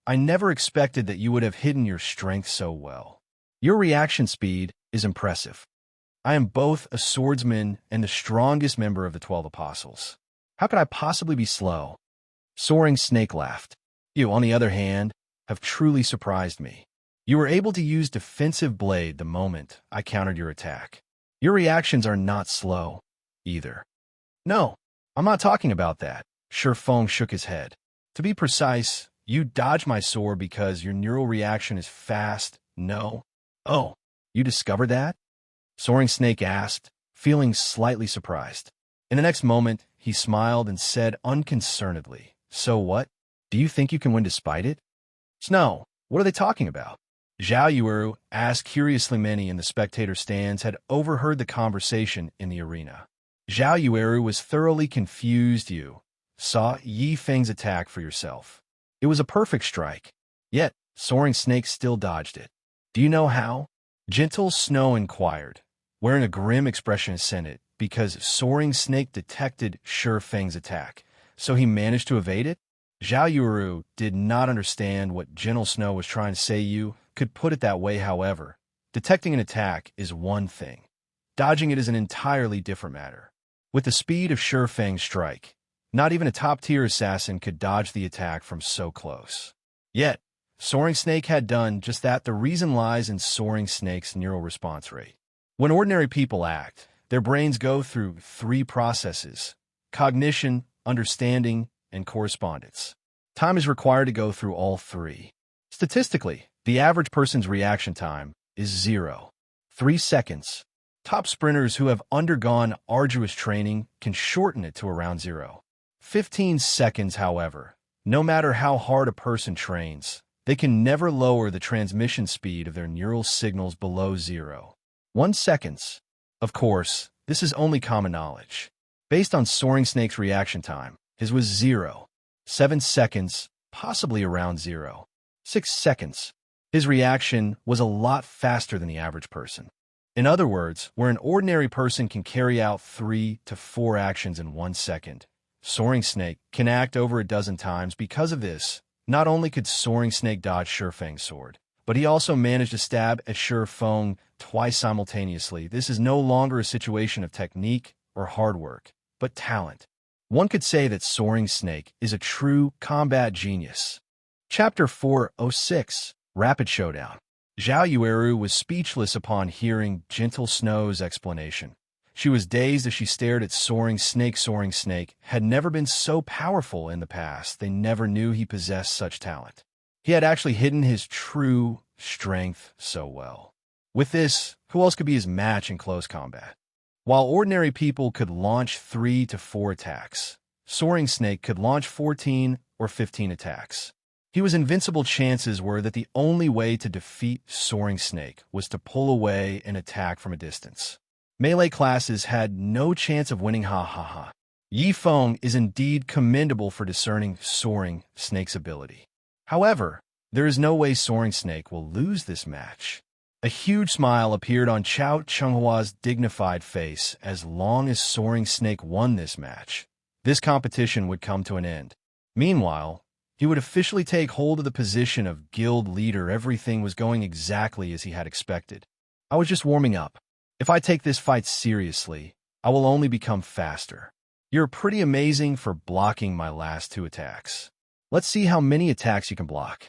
"I never expected that you would have hidden your strength so well. Your reaction speed is impressive. I am both a swordsman and the strongest member of the 12 Apostles. How could I possibly be slow?" Soaring Snake laughed. "You, on the other hand, have truly surprised me. You were able to use Defensive Blade the moment I countered your attack. Your reactions are not slow, either." "No, I'm not talking about that." Shifeng shook his head. "To be precise, you dodged my sword because your neural reaction is fast. No. Oh, you discovered that?" Soaring Snake asked, feeling slightly surprised. In the next moment, he smiled and said unconcernedly, "So what? Do you think you can win despite it?" "No, what are they talking about?" Zhao Yueru asked curiously. Many in the spectator stands had overheard the conversation in the arena. Zhao Yueru was thoroughly confused. "You saw Yi Feng's attack for yourself. It was a perfect strike. Yet, Soaring Snake still dodged it. Do you know how?" Gentle Snow inquired, wearing a grim expression. "Ascended, because Soaring Snake detected Shifeng's attack, so he managed to evade it." Zhao Yueru did not understand what Gentle Snow was trying to say. "You could put it that way, however. Detecting an attack is one thing. Dodging it is an entirely different matter. With the speed of Shifeng's strike, not even a top-tier assassin could dodge the attack from so close. Yet, Soaring Snake had done just that. The reason lies in Soaring Snake's neural response rate. When ordinary people act, their brains go through three processes: cognition, understanding, and correspondence. Time is required to go through all three. Statistically, the average person's reaction time is 0.3 seconds. Top sprinters who have undergone arduous training can shorten it to around 0.15 seconds. However, no matter how hard a person trains, they can never lower the transmission speed of their neural signals below 0.1 seconds. Of course, this is only common knowledge. Based on Soaring Snake's reaction time, his was 0.7 seconds, possibly around 0.6 seconds. His reaction was a lot faster than the average person. In other words, where an ordinary person can carry out 3 to 4 actions in 1 second, Soaring Snake can act over a dozen times. Because of this, not only could Soaring Snake dodge Shifeng's sword, but he also managed to stab at Shifeng twice simultaneously. This is no longer a situation of technique or hard work, but talent. One could say that Soaring Snake is a true combat genius. Chapter 406, Rapid Showdown. Zhao Yueru was speechless upon hearing Gentle Snow's explanation. She was dazed as she stared at Soaring Snake. Soaring Snake had never been so powerful in the past. They never knew he possessed such talent. He had actually hidden his true strength so well. With this, who else could be his match in close combat? While ordinary people could launch 3 to 4 attacks, Soaring Snake could launch 14 or 15 attacks. He was invincible. Chances were that the only way to defeat Soaring Snake was to pull away and attack from a distance. Melee classes had no chance of winning. Yi Feng is indeed commendable for discerning Soaring Snake's ability. However, there is no way Soaring Snake will lose this match. A huge smile appeared on Chao Chenghua's dignified face. As long as Soaring Snake won this match, this competition would come to an end. Meanwhile, he would officially take hold of the position of guild leader. Everything was going exactly as he had expected. "I was just warming up. If I take this fight seriously, I will only become faster. You're pretty amazing for blocking my last 2 attacks. Let's see how many attacks you can block."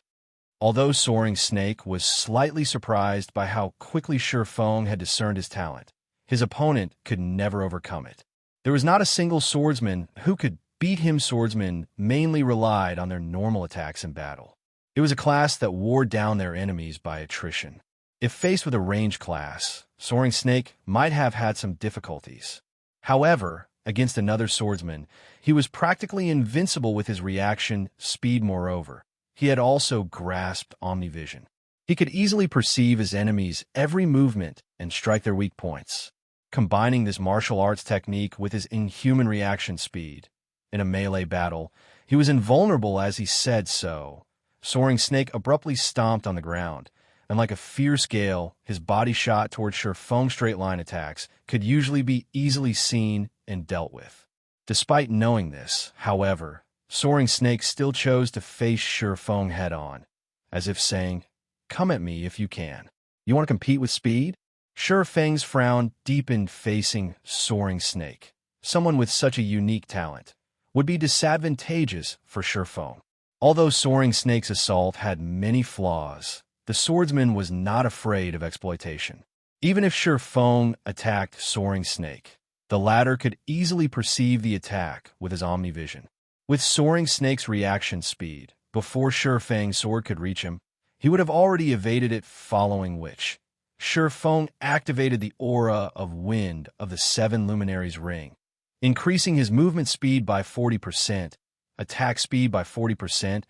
Although Soaring Snake was slightly surprised by how quickly Shifeng had discerned his talent, his opponent could never overcome it. There was not a single swordsman who could Beat Him swordsmen mainly relied on their normal attacks in battle. It was a class that wore down their enemies by attrition. If faced with a ranged class, Soaring Snake might have had some difficulties. However, against another swordsman, he was practically invincible with his reaction speed. Moreover, he had also grasped Omnivision. He could easily perceive his enemies' every movement and strike their weak points. Combining this martial arts technique with his inhuman reaction speed, in a melee battle, he was invulnerable as he said so. Soaring Snake abruptly stomped on the ground, and like a fierce gale, his body shot towards Shifeng. Straight-line attacks could usually be easily seen and dealt with. Despite knowing this, however, Soaring Snake still chose to face Shifeng head-on, as if saying, "Come at me if you can. You want to compete with speed?" Shifeng's frown deepened. Facing Soaring Snake, someone with such a unique talent, would be disadvantageous for Shifeng. Although Soaring Snake's assault had many flaws, the swordsman was not afraid of exploitation. Even if Shifeng attacked Soaring Snake, the latter could easily perceive the attack with his Omnivision. With Soaring Snake's reaction speed, before Shifeng's sword could reach him, he would have already evaded it, following which Shifeng activated the aura of wind of the Seven Luminaries ring, increasing his movement speed by 40%, attack speed by 40%,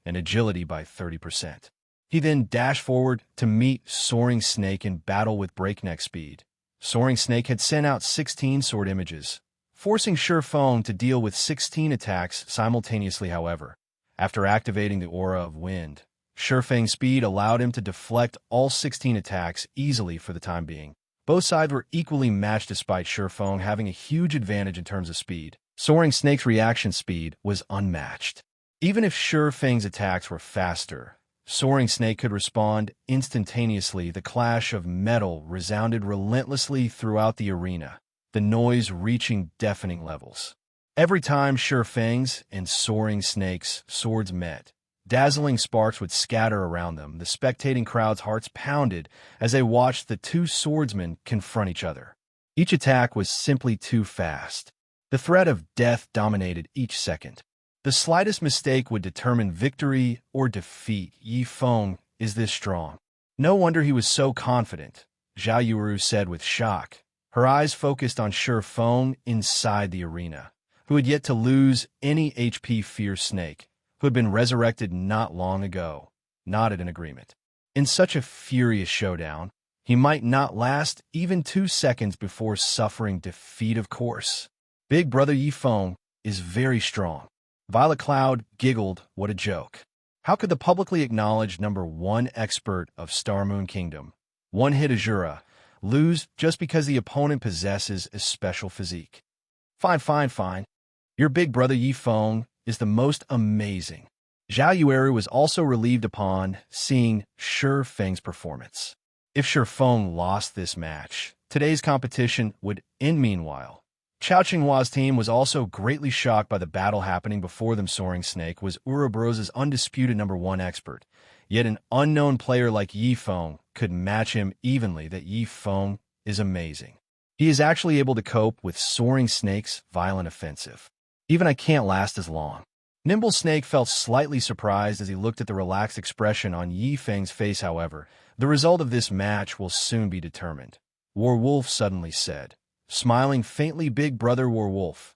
and agility by 30%. He then dashed forward to meet Soaring Snake in battle with breakneck speed. Soaring Snake had sent out 16 sword images, forcing Shifeng to deal with 16 attacks simultaneously. However, after activating the aura of wind, Shifeng's speed allowed him to deflect all 16 attacks easily for the time being. Both sides were equally matched despite Shifeng having a huge advantage in terms of speed. Soaring Snake's reaction speed was unmatched. Even if Shifeng's attacks were faster, Soaring Snake could respond instantaneously. The clash of metal resounded relentlessly throughout the arena, the noise reaching deafening levels. Every time Shifeng's and Soaring Snake's swords met, dazzling sparks would scatter around them. The spectating crowd's hearts pounded as they watched the two swordsmen confront each other. Each attack was simply too fast. The threat of death dominated each second. The slightest mistake would determine victory or defeat. Yifeng is this strong. No wonder he was so confident, Zhao Yuru said with shock, her eyes focused on Shifeng inside the arena, who had yet to lose any HP. Fierce Snake, who had been resurrected not long ago, nodded in agreement. In such a furious showdown, he might not last even 2 seconds before suffering defeat. Of course, Big Brother Yifeng is very strong. Violet Cloud giggled. What a joke. How could the publicly acknowledged #1 expert of Star Moon Kingdom, one-hit Azura, lose just because the opponent possesses a special physique? Fine. Your Big Brother Yifeng is the most amazing. Zhao Yueru was also relieved upon seeing Shifeng's performance. If Shifeng lost this match, today's competition would end. Meanwhile, Chao Qinghua's team was also greatly shocked by the battle happening before them. Soaring Snake was Ouroboros' undisputed #1 expert, yet an unknown player like Yifeng could match him evenly. That Yifeng is amazing. He is actually able to cope with Soaring Snake's violent offensive. Even I can't last as long. Nimble Snake felt slightly surprised as he looked at the relaxed expression on Yifeng's face. However, the result of this match will soon be determined, Warwolf suddenly said, smiling faintly. Big Brother Warwolf,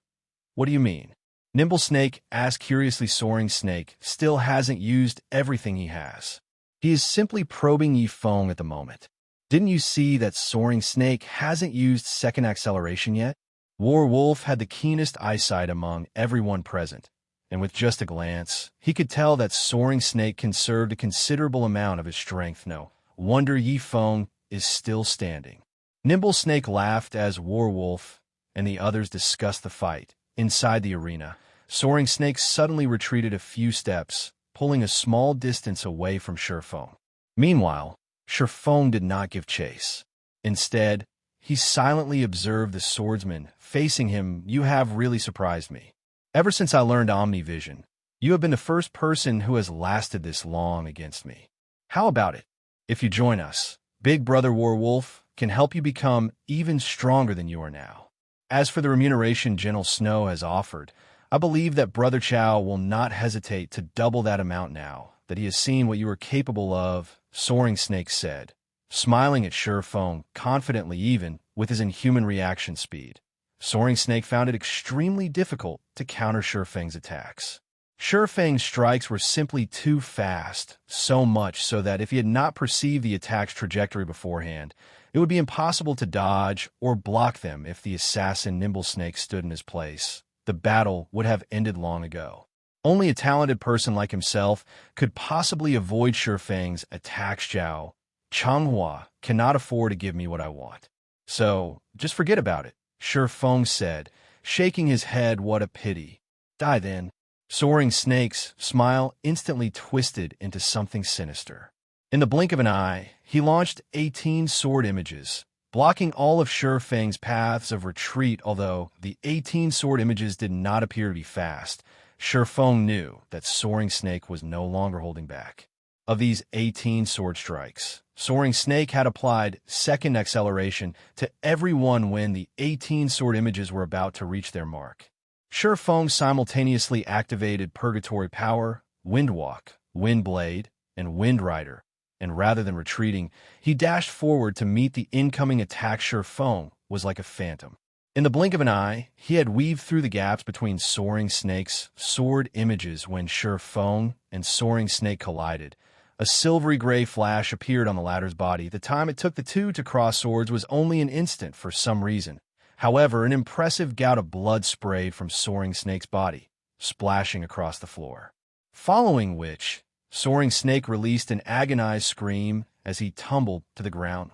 what do you mean? Nimble Snake asked curiously. Soaring Snake still hasn't used everything he has. He is simply probing Yifeng at the moment. Didn't you see that Soaring Snake hasn't used second acceleration yet? Warwolf had the keenest eyesight among everyone present, and with just a glance, he could tell that Soaring Snake conserved a considerable amount of his strength. No wonder Yifeng is still standing. Nimble Snake laughed as Warwolf and the others discussed the fight. Inside the arena, Soaring Snake suddenly retreated a few steps, pulling a small distance away from Shifeng. Meanwhile, Shifeng did not give chase. Instead, he silently observed the swordsman facing him. You have really surprised me. Ever since I learned Omnivision, you have been the first person who has lasted this long against me. How about it? If you join us, Big Brother Warwolf can help you become even stronger than you are now. As for the remuneration General Snow has offered, I believe that Brother Chow will not hesitate to double that amount now that he has seen what you are capable of, Soaring Snake said, smiling at Shifeng confidently even with his inhuman reaction speed. Soaring Snake found it extremely difficult to counter Shifeng's attacks. Shifeng's strikes were simply too fast, so much so that if he had not perceived the attack's trajectory beforehand, it would be impossible to dodge or block them. If the assassin Nimble Snake stood in his place, the battle would have ended long ago. Only a talented person like himself could possibly avoid Shifeng's attacks. Zhao Changhua cannot afford to give me what I want. So, just forget about it, Shifeng said, shaking his head. What a pity. Die then. Soaring Snake's smile instantly twisted into something sinister. In the blink of an eye, he launched 18 sword images, blocking all of Shifeng's paths of retreat. Although the 18 sword images did not appear to be fast, Shifeng knew that Soaring Snake was no longer holding back. Of these 18 sword strikes, Soaring Snake had applied second acceleration to every one when the 18 sword images were about to reach their mark. Shifeng simultaneously activated Purgatory Power, Windwalk, Windblade, and Windrider, and rather than retreating, he dashed forward to meet the incoming attack. Shifeng was like a phantom. In the blink of an eye, he had weaved through the gaps between Soaring Snake's sword images. When Shifeng and Soaring Snake collided, a silvery gray flash appeared on the latter's body. The time it took the two to cross swords was only an instant for some reason. However, an impressive gout of blood sprayed from Soaring Snake's body, splashing across the floor. Following which, Soaring Snake released an agonized scream as he tumbled to the ground.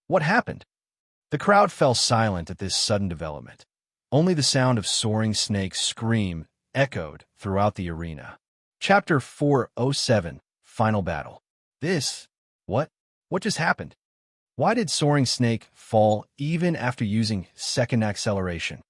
What happened? The crowd fell silent at this sudden development. Only the sound of Soaring Snake's scream echoed throughout the arena. Chapter 407, Final Battle. What just happened? Why did Soaring Snake fall even after using second acceleration?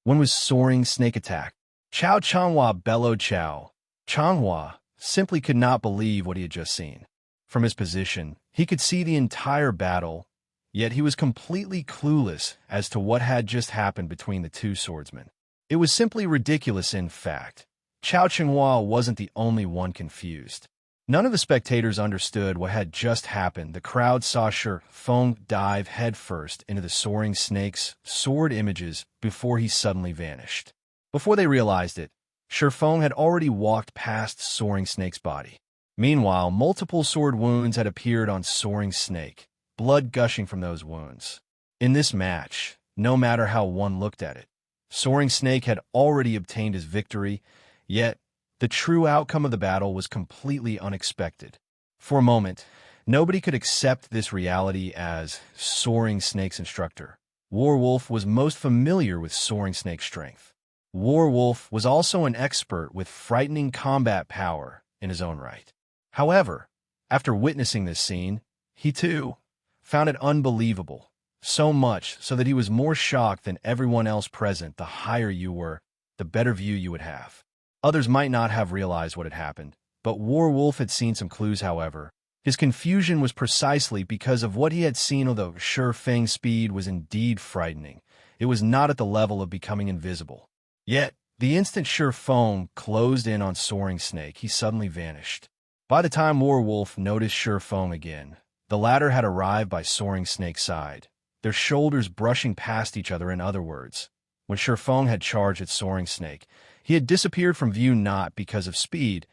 When was Soaring Snake attacked? Chao Changhua bellowed. Chao Changhua simply could not believe what he had just seen. From his position, he could see the entire battle, yet he was completely clueless as to what had just happened between the two swordsmen. It was simply ridiculous. In fact, Chao Changhua wasn't the only one confused. None of the spectators understood what had just happened. The crowd saw Shifeng dive headfirst into the Soaring Snake's sword images before he suddenly vanished. Before they realized it, Shifeng had already walked past Soaring Snake's body. Meanwhile, multiple sword wounds had appeared on Soaring Snake, blood gushing from those wounds. In this match, no matter how one looked at it, Soaring Snake had already obtained his victory, yet the true outcome of the battle was completely unexpected. For a moment, nobody could accept this reality as Soaring Snake's instructor. Warwolf was most familiar with Soaring Snake's strength. Warwolf was also an expert with frightening combat power in his own right. However, after witnessing this scene, he too found it unbelievable, so much so that he was more shocked than everyone else present. The higher you were, the better view you would have. Others might not have realized what had happened, but Warwolf had seen some clues. However, his confusion was precisely because of what he had seen. Although Shifeng's speed was indeed frightening, it was not at the level of becoming invisible. Yet, the instant Shifeng closed in on Soaring Snake, he suddenly vanished. By the time Warwolf noticed Shifeng again, the latter had arrived by Soaring Snake's side, their shoulders brushing past each other. In other words, when Shifeng had charged at Soaring Snake, he had disappeared from view not because of speed,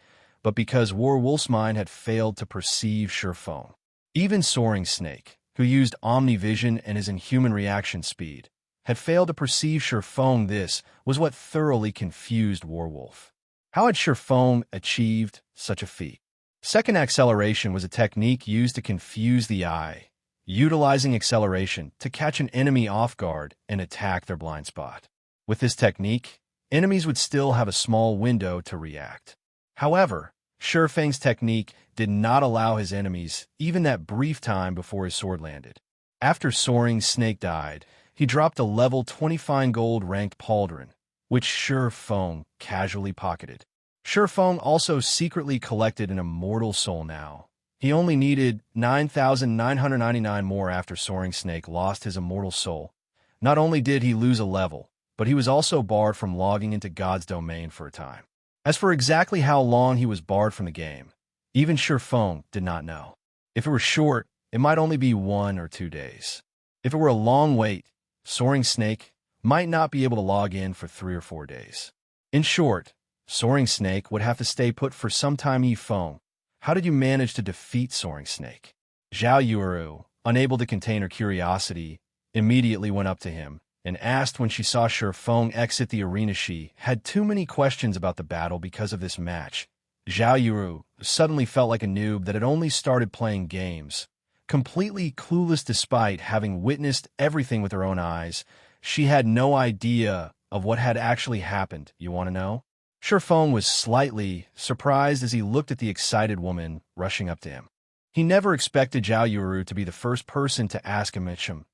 but because Warwolf's mind had failed to perceive Shifeng. Even Soaring Snake, who used Omnivision and his inhuman reaction speed, had failed to perceive Shifeng. This was what thoroughly confused Warwolf. How had Shifeng achieved such a feat? Second acceleration was a technique used to confuse the eye, utilizing acceleration to catch an enemy off guard and attack their blind spot. With this technique, enemies would still have a small window to react. However, Shifeng's technique did not allow his enemies even that brief time before his sword landed. After Soaring Snake died, he dropped a level 20 fine gold ranked pauldron, which Shifeng casually pocketed. Shifeng also secretly collected an immortal soul now. He only needed 9,999 more after Soaring Snake lost his immortal soul. Not only did he lose a level, but he was also barred from logging into God's domain for a time. As for exactly how long he was barred from the game, even Shifeng did not know. If it were short, it might only be 1 or 2 days. If it were a long wait, Soaring Snake might not be able to log in for 3 or 4 days. In short, Soaring Snake would have to stay put for some time. Yifeng, how did you manage to defeat Soaring Snake? Zhao Yueru, unable to contain her curiosity, immediately went up to him and asked when she saw Shifeng exit the arena. She had too many questions about the battle because of this match. Zhao Yueru suddenly felt like a noob that had only started playing games. Completely clueless despite having witnessed everything with her own eyes, she had no idea of what had actually happened. You want to know? Shifeng was slightly surprised as he looked at the excited woman rushing up to him. He never expected Zhao Yueru to be the first person to ask him. Zhao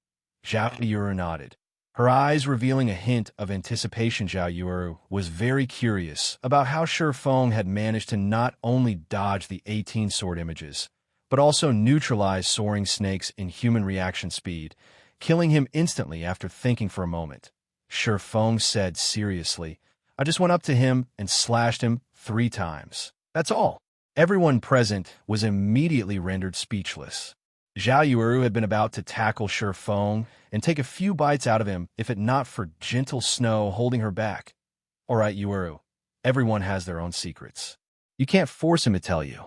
Yueru nodded, her eyes revealing a hint of anticipation. Zhao Yueru was very curious about how Shifeng had managed to not only dodge the 18 sword images, but also neutralize Soaring Snake's inhuman reaction speed, killing him instantly after thinking for a moment. Shifeng said seriously, I just went up to him and slashed him 3 times. That's all. Everyone present was immediately rendered speechless. Zhao Yueru had been about to tackle Shifeng and take a few bites out of him if it not for gentle Snow holding her back. All right, Yueru, everyone has their own secrets. You can't force him to tell you.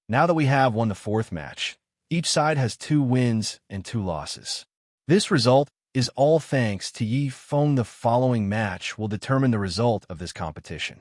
Now that we have won the 4th match, each side has 2 wins and 2 losses. This result is all thanks to Yifeng. The following match will determine the result of this competition.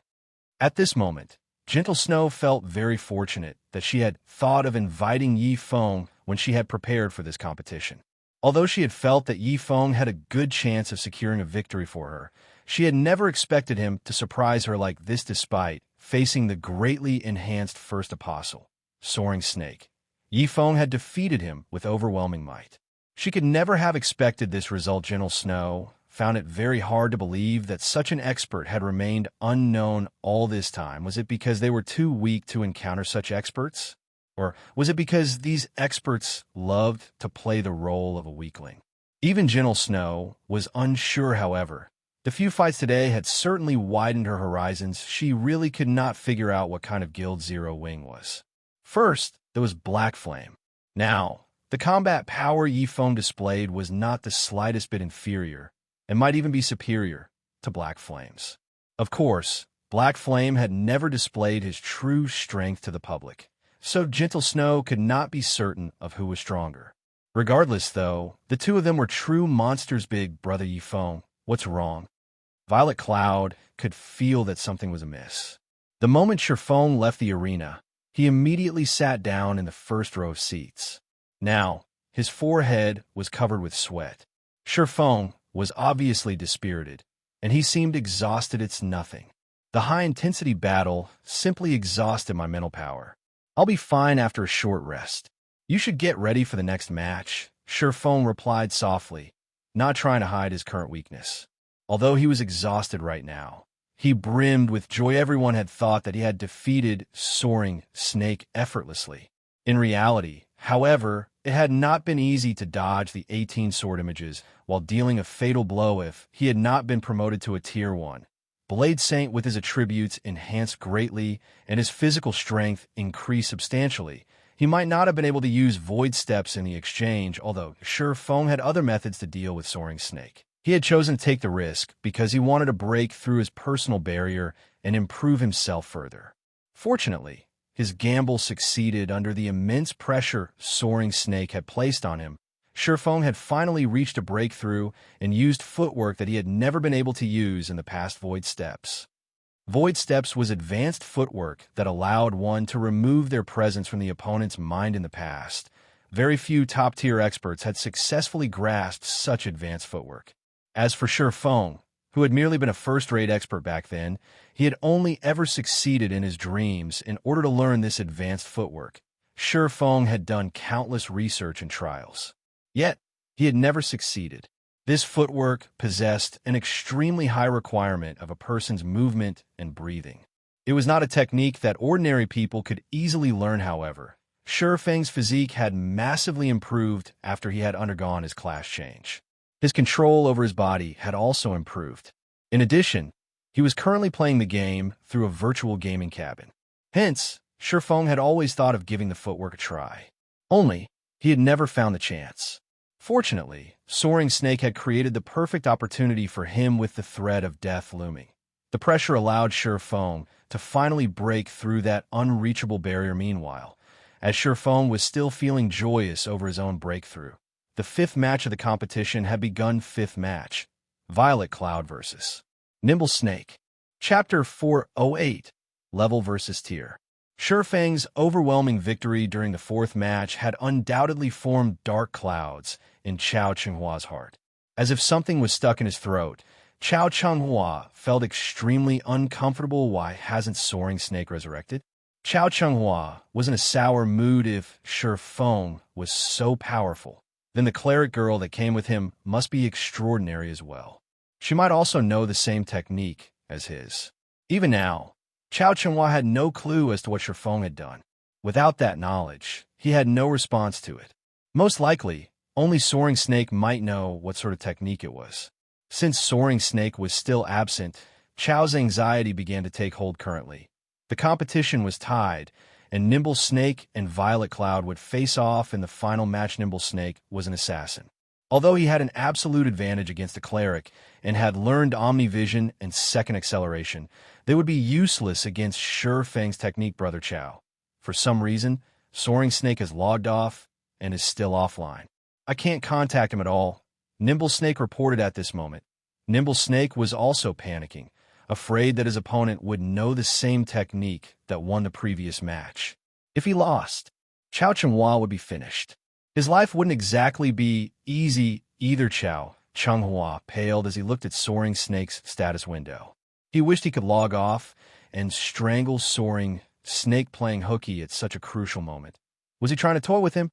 At this moment, Gentle Snow felt very fortunate that she had thought of inviting Yifeng when she had prepared for this competition. Although she had felt that Yifeng had a good chance of securing a victory for her, she had never expected him to surprise her like this despite facing the greatly enhanced First Apostle, Soaring Snake. Yifeng had defeated him with overwhelming might. She could never have expected this result. Gentle Snow found it very hard to believe that such an expert had remained unknown all this time. Was it because they were too weak to encounter such experts? Or was it because these experts loved to play the role of a weakling? Even Gentle Snow was unsure, however. The few fights today had certainly widened her horizons. She really could not figure out what kind of Guild Zero Wing was. First, there was Black Flame. Now, the combat power Yifeng displayed was not the slightest bit inferior, and might even be superior to Black Flame's. Of course, Black Flame had never displayed his true strength to the public, so Gentle Snow could not be certain of who was stronger. Regardless, though, the 2 of them were true monsters. Big brother Yifeng, what's wrong? Violet Cloud could feel that something was amiss. The moment Shifeng left the arena, he immediately sat down in the first row of seats. Now, his forehead was covered with sweat. Shifeng was obviously dispirited, and he seemed exhausted. It's nothing. The high-intensity battle simply exhausted my mental power. I'll be fine after a short rest. You should get ready for the next match, Shifeng replied softly, not trying to hide his current weakness. Although he was exhausted right now, he brimmed with joy. Everyone had thought that he had defeated Soaring Snake effortlessly. In reality, however, it had not been easy to dodge the 18 sword images while dealing a fatal blow if he had not been promoted to a Tier 1. Blade Saint with his attributes enhanced greatly and his physical strength increased substantially. He might not have been able to use Void Steps in the exchange, although Shifeng had other methods to deal with Soaring Snake. He had chosen to take the risk because he wanted to break through his personal barrier and improve himself further. Fortunately, his gamble succeeded under the immense pressure Soaring Snake had placed on him. Shifeng had finally reached a breakthrough and used footwork that he had never been able to use in the past. Void Steps. Void Steps was advanced footwork that allowed one to remove their presence from the opponent's mind in the past. Very few top-tier experts had successfully grasped such advanced footwork. As for Shifeng, who had merely been a first-rate expert back then, he had only ever succeeded in his dreams in order to learn this advanced footwork. Shifeng had done countless research and trials. Yet, he had never succeeded. This footwork possessed an extremely high requirement of a person's movement and breathing. It was not a technique that ordinary people could easily learn, however. Shifeng's physique had massively improved after he had undergone his class change. His control over his body had also improved. In addition, he was currently playing the game through a virtual gaming cabin. Hence, Shifeng had always thought of giving the footwork a try. Only, he had never found the chance. Fortunately, Soaring Snake had created the perfect opportunity for him with the threat of death looming. The pressure allowed Shifeng to finally break through that unreachable barrier meanwhile, as Shifeng was still feeling joyous over his own breakthrough. The fifth match of the competition had begun. Fifth match, Violet Cloud vs. Nimble Snake. Chapter 408, Level vs. Tier. Shifeng's overwhelming victory during the fourth match had undoubtedly formed dark clouds in Chao Chenghua's heart. As if something was stuck in his throat, Chao Chenghua felt extremely uncomfortable. Why hasn't Soaring Snake resurrected? Chao Chenghua was in a sour mood. If Shifeng was so powerful, then the cleric girl that came with him must be extraordinary as well. She might also know the same technique as his. Even now, Chao Chenghua had no clue as to what Shifeng had done. Without that knowledge, he had no response to it. Most likely, only Soaring Snake might know what sort of technique it was. Since Soaring Snake was still absent, Chao's anxiety began to take hold currently. The competition was tied, and Nimble Snake and Violet Cloud would face off in the final match. Nimble Snake was an assassin. Although he had an absolute advantage against a cleric and had learned Omnivision and second acceleration, they would be useless against Shifeng's technique. Brother Chao. For some reason, Soaring Snake has logged off and is still offline. I can't contact him at all, Nimble Snake reported at this moment. Nimble Snake was also panicking, afraid that his opponent would know the same technique that won the previous match. If he lost, Chao Chenghua would be finished. His life wouldn't exactly be easy either. Chao Chenghua paled as he looked at Soaring Snake's status window. He wished he could log off and strangle Soaring Snake playing hooky at such a crucial moment. Was he trying to toy with him?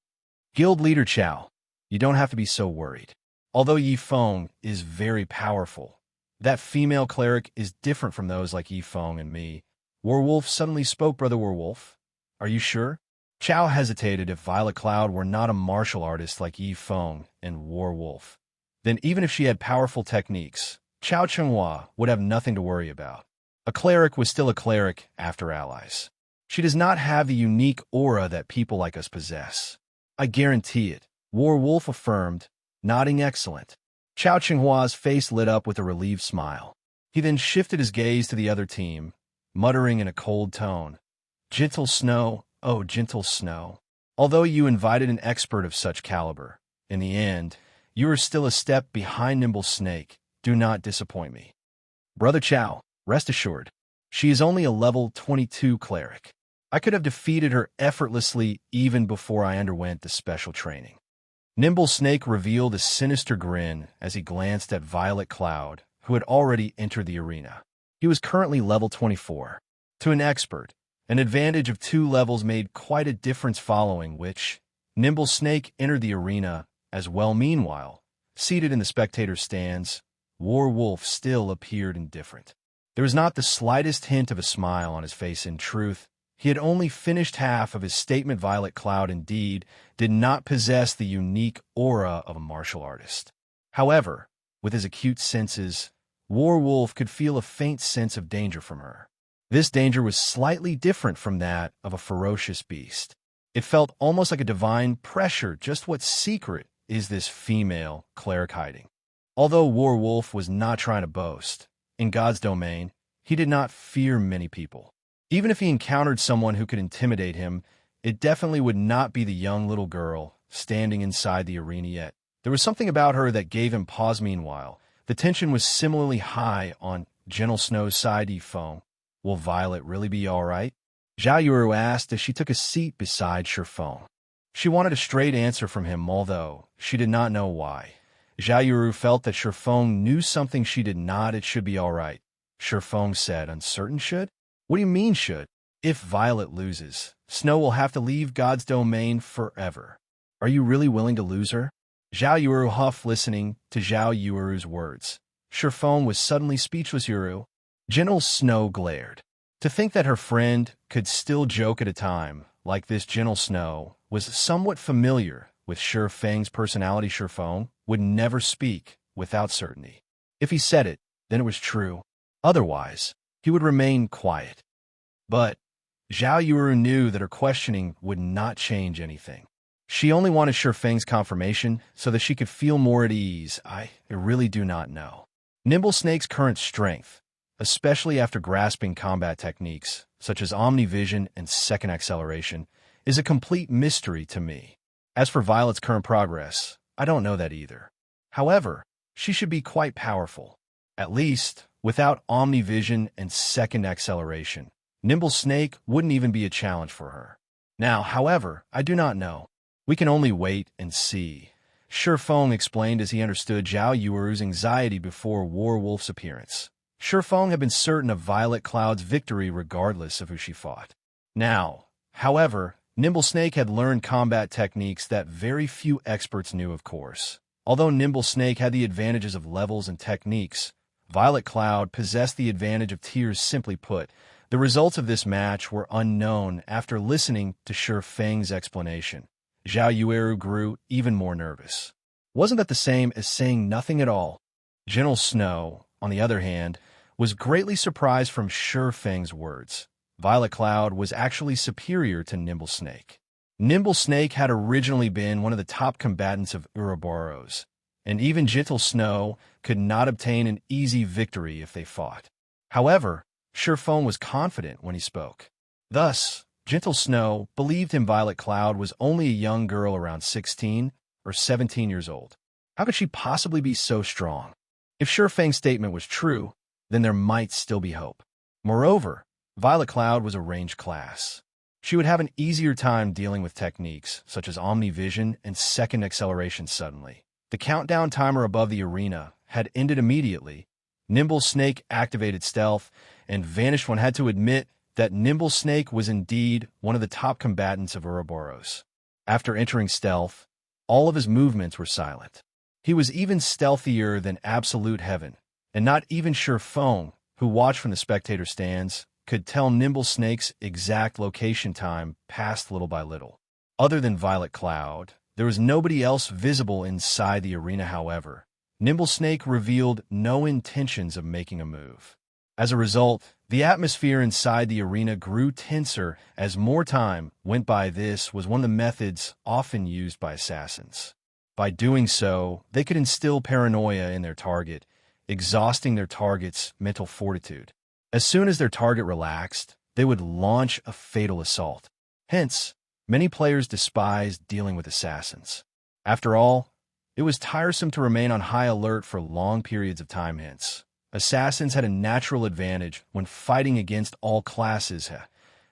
Guild leader Chao, you don't have to be so worried. Although Yifeng is very powerful, that female cleric is different from those like Yifeng and me. Werewolf suddenly spoke. Brother Werewolf, are you sure? Chao hesitated. If Violet Cloud were not a martial artist like Yifeng and Werewolf, then even if she had powerful techniques, Chao Chenghua would have nothing to worry about. A cleric was still a cleric after allies. She does not have the unique aura that people like us possess. I guarantee it, Werewolf affirmed, nodding. Excellent. Chao Chenghua's face lit up with a relieved smile. He then shifted his gaze to the other team, muttering in a cold tone, "Gentle Snow, oh gentle Snow. Although you invited an expert of such caliber, in the end, you are still a step behind Nimble Snake. Do not disappoint me." Brother Chao, rest assured, she is only a level 22 cleric. I could have defeated her effortlessly even before I underwent the special training. Nimble Snake revealed a sinister grin as he glanced at Violet Cloud, who had already entered the arena. He was currently level 24. To an expert, an advantage of 2 levels made quite a difference, following which Nimble Snake entered the arena as well. Meanwhile, seated in the spectator stands, Werewolf still appeared indifferent. There was not the slightest hint of a smile on his face. In truth, he had only finished half of his statement. Violet Cloud, indeed, did not possess the unique aura of a martial artist. However, with his acute senses, Werewolf could feel a faint sense of danger from her. This danger was slightly different from that of a ferocious beast. It felt almost like a divine pressure. Just what secret is this female cleric hiding? Although Werewolf was not trying to boast, in God's domain, he did not fear many people. Even if he encountered someone who could intimidate him, it definitely would not be the young little girl standing inside the arena yet. There was something about her that gave him pause. Meanwhile, the tension was similarly high on Gentle Snow's side. Yifeng, will Violet really be all right? Zhao Yuru asked as she took a seat beside Shifeng. She wanted a straight answer from him, although she did not know why. Zhao Yuru felt that Shifeng knew something she did not. It should be all right. Shifeng said. Uncertain should? What do you mean should? If Violet loses, Snow will have to leave God's domain forever. Are you really willing to lose her? Zhao Yuru huffed, listening to Zhao Yuru's words. Shifeng was suddenly speechless. Yuru. Gentle Snow glared. To think that her friend could still joke at a time like this. Gentle Snow was somewhat familiar with Shifeng's personality. Shifeng would never speak without certainty. If he said it, then it was true. Otherwise, he would remain quiet. But Zhao Yuru knew that her questioning would not change anything. She only wanted Shifeng's confirmation so that she could feel more at ease. I really do not know. Nimble Snake's current strength, especially after grasping combat techniques such as Omnivision and second acceleration, is a complete mystery to me. As for Violet's current progress, I don't know that either. However, she should be quite powerful. At least, without Omnivision and second acceleration, Nimble Snake wouldn't even be a challenge for her. Now, however, I do not know. We can only wait and see. Shifeng explained as he understood Zhao Yueru's anxiety before Warwolf's appearance. Shifeng had been certain of Violet Cloud's victory regardless of who she fought. Now, however, Nimble Snake had learned combat techniques that very few experts knew, of course. Although Nimble Snake had the advantages of levels and techniques, Violet Cloud possessed the advantage of tiers. Simply put, the results of this match were unknown after listening to Shifeng's explanation. Zhao Yueru grew even more nervous. Wasn't that the same as saying nothing at all? Gentle Snow, on the other hand, was greatly surprised from Shifeng's words. Violet Cloud was actually superior to Nimble Snake. Nimble Snake had originally been one of the top combatants of Ouroboros, and even Gentle Snow could not obtain an easy victory if they fought. However, Shifeng was confident when he spoke. Thus, Gentle Snow believed him. Violet Cloud was only a young girl around 16 or 17 years old. How could she possibly be so strong? If Shifeng's statement was true, then there might still be hope. Moreover, Violet Cloud was a ranged class. She would have an easier time dealing with techniques such as Omnivision and second acceleration. Suddenly, the countdown timer above the arena had ended immediately. Nimble Snake activated stealth and vanished. One had to admit that Nimble Snake was indeed one of the top combatants of Ouroboros. After entering stealth, all of his movements were silent. He was even stealthier than Absolute Heaven, and not even Shifeng, who watched from the spectator stands, could tell Nimble Snake's exact location. Time passed little by little. Other than Violet Cloud, there was nobody else visible inside the arena. However, Nimble Snake revealed no intentions of making a move. As a result, the atmosphere inside the arena grew tenser as more time went by. This was one of the methods often used by assassins. By doing so, they could instill paranoia in their target, exhausting their target's mental fortitude. As soon as their target relaxed, they would launch a fatal assault. Hence, many players despised dealing with assassins. After all, it was tiresome to remain on high alert for long periods of time. Hence, assassins had a natural advantage when fighting against all classes.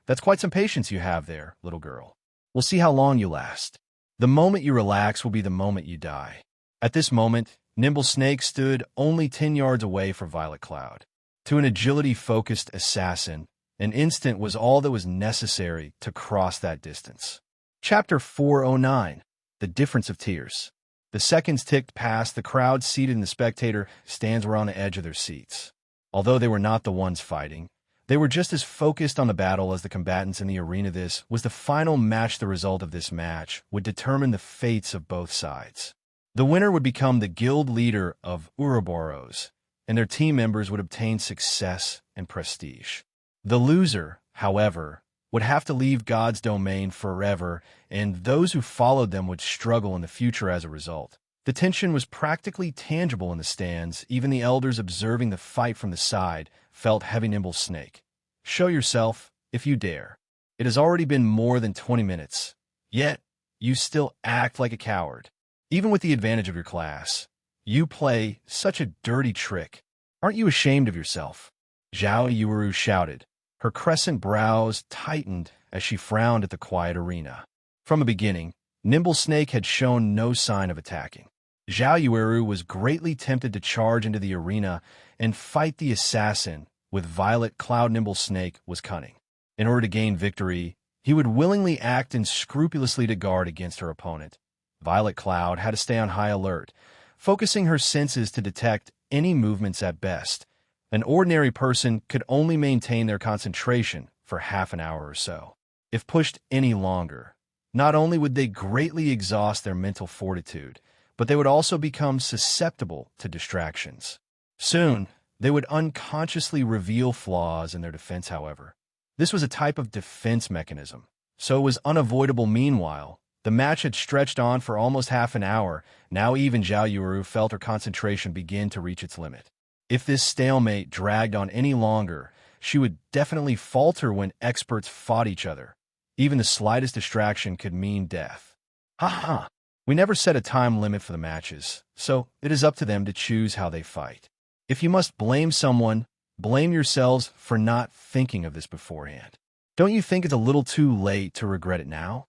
That's quite some patience you have there, little girl. We'll see how long you last. The moment you relax will be the moment you die. At this moment, Nimble Snake stood only 10 yards away from Violet Cloud. To an agility-focused assassin, an instant was all that was necessary to cross that distance. Chapter 409, The Difference of Tiers. The seconds ticked past. The crowd seated in the spectator stands were on the edge of their seats. Although they were not the ones fighting, they were just as focused on the battle as the combatants in the arena. This was the final match. The result of this match would determine the fates of both sides. The winner would become the guild leader of Ouroboros, and their team members would obtain success and prestige. The loser, however, would have to leave God's domain forever, and those who followed them would struggle in the future as a result. The tension was practically tangible in the stands. Even the elders observing the fight from the side felt heavy. Nimble Snake, show yourself if you dare. It has already been more than 20 minutes, yet you still act like a coward. Even with the advantage of your class, you play such a dirty trick. Aren't you ashamed of yourself? Zhao Yueru shouted. Her crescent brows tightened as she frowned at the quiet arena. From the beginning, Nimble Snake had shown no sign of attacking. Zhao Yueru was greatly tempted to charge into the arena and fight the assassin with Violet Cloud. Nimble Snake was cunning. In order to gain victory, he would willingly act unscrupulously to guard against her opponent. Violet Cloud had to stay on high alert, focusing her senses to detect any movements at best. An ordinary person could only maintain their concentration for half an hour or so. If pushed any longer, not only would they greatly exhaust their mental fortitude, but they would also become susceptible to distractions. Soon, They would unconsciously reveal flaws in their defense, however. This was a type of defense mechanism, so it was unavoidable. Meanwhile, the match had stretched on for almost half an hour. Now even Zhao Yuru felt her concentration begin to reach its limit. If this stalemate dragged on any longer, she would definitely falter when experts fought each other. Even the slightest distraction could mean death. Ha! We never set a time limit for the matches, so it is up to them to choose how they fight. If you must blame someone, blame yourselves for not thinking of this beforehand. Don't you think it's a little too late to regret it now?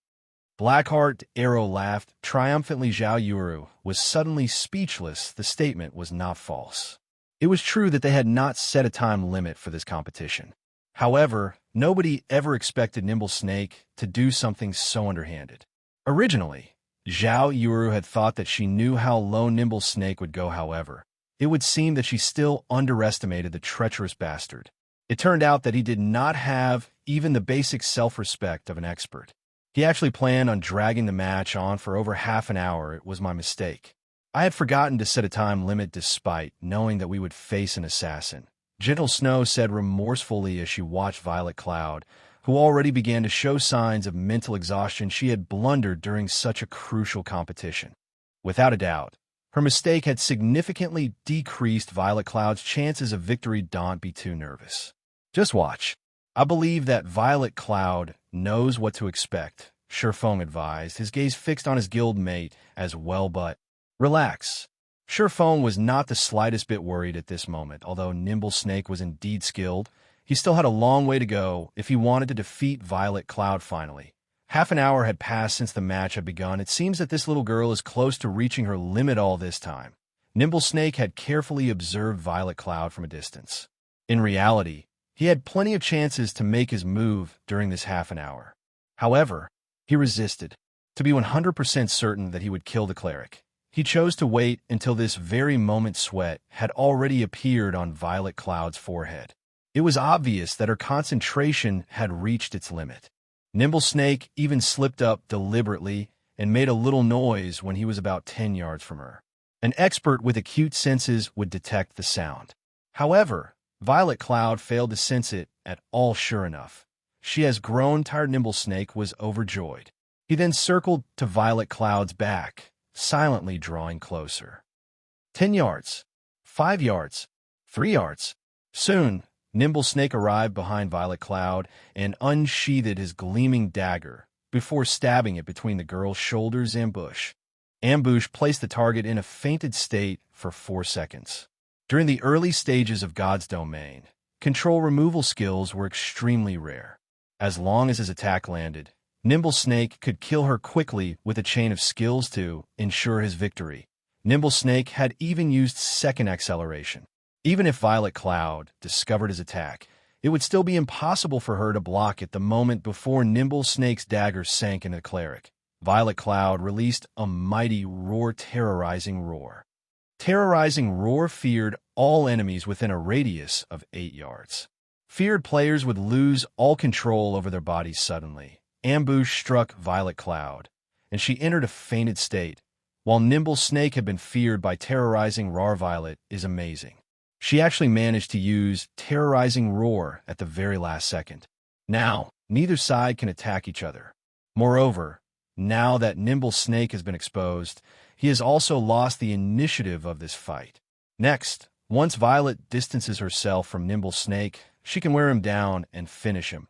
Blackheart Arrow laughed triumphantly. Zhao Yuru was suddenly speechless. The statement was not false. It was true that they had not set a time limit for this competition. However, nobody ever expected Nimble Snake to do something so underhanded. Originally, Zhao Yuru had thought that she knew how low Nimble Snake would go. However, it would seem that she still underestimated the treacherous bastard. It turned out that he did not have even the basic self-respect of an expert. He actually planned on dragging the match on for over half an hour. It was my mistake. I had forgotten to set a time limit despite knowing that we would face an assassin. Gentle Snow said remorsefully as she watched Violet Cloud, who already began to show signs of mental exhaustion. She had blundered during such a crucial competition. Without a doubt, her mistake had significantly decreased Violet Cloud's chances of victory. Don't be too nervous. Just watch. I believe that Violet Cloud knows what to expect, Shifeng advised, his gaze fixed on his guild mate as well. But relax. Shifeng was not the slightest bit worried at this moment. Although Nimble Snake was indeed skilled, he still had a long way to go if he wanted to defeat Violet Cloud finally. Half an hour had passed since the match had begun. It seems that this little girl is close to reaching her limit all this time. Nimble Snake had carefully observed Violet Cloud from a distance. In reality, he had plenty of chances to make his move during this half an hour. However, he resisted. To be 100% certain that he would kill the cleric, he chose to wait until this very moment. Sweat had already appeared on Violet Cloud's forehead. It was obvious that her concentration had reached its limit. Nimble Snake even slipped up deliberately and made a little noise when he was about 10 yards from her. An expert with acute senses would detect the sound. However, Violet Cloud failed to sense it at all. Sure enough, she has grown tired. Nimble Snake was overjoyed. He then circled to Violet Cloud's back, silently drawing closer. 10 yards, 5 yards, 3 yards. Soon, Nimble Snake arrived behind Violet Cloud and unsheathed his gleaming dagger before stabbing it between the girl's shoulders. Ambush placed the target in a fainted state for 4 seconds. During the early stages of God's Domain, control removal skills were extremely rare. As long as his attack landed, Nimble Snake could kill her quickly with a chain of skills to ensure his victory. Nimble Snake had even used second acceleration. Even if Violet Cloud discovered his attack, it would still be impossible for her to block it. The moment before Nimble Snake's dagger sank into the cleric, Violet Cloud released a mighty roar. Terrorizing Roar. Terrorizing Roar feared all enemies within a radius of 8 yards. Feared players would lose all control over their bodies suddenly. Ambush struck Violet Cloud, and she entered a fainted state. While Nimble Snake had been feared by Terrorizing Roar, Violet is amazing. She actually managed to use Terrorizing Roar at the very last second. Now, neither side can attack each other. Moreover, now that Nimble Snake has been exposed, he has also lost the initiative of this fight. Next, once Violet distances herself from Nimble Snake, she can wear him down and finish him.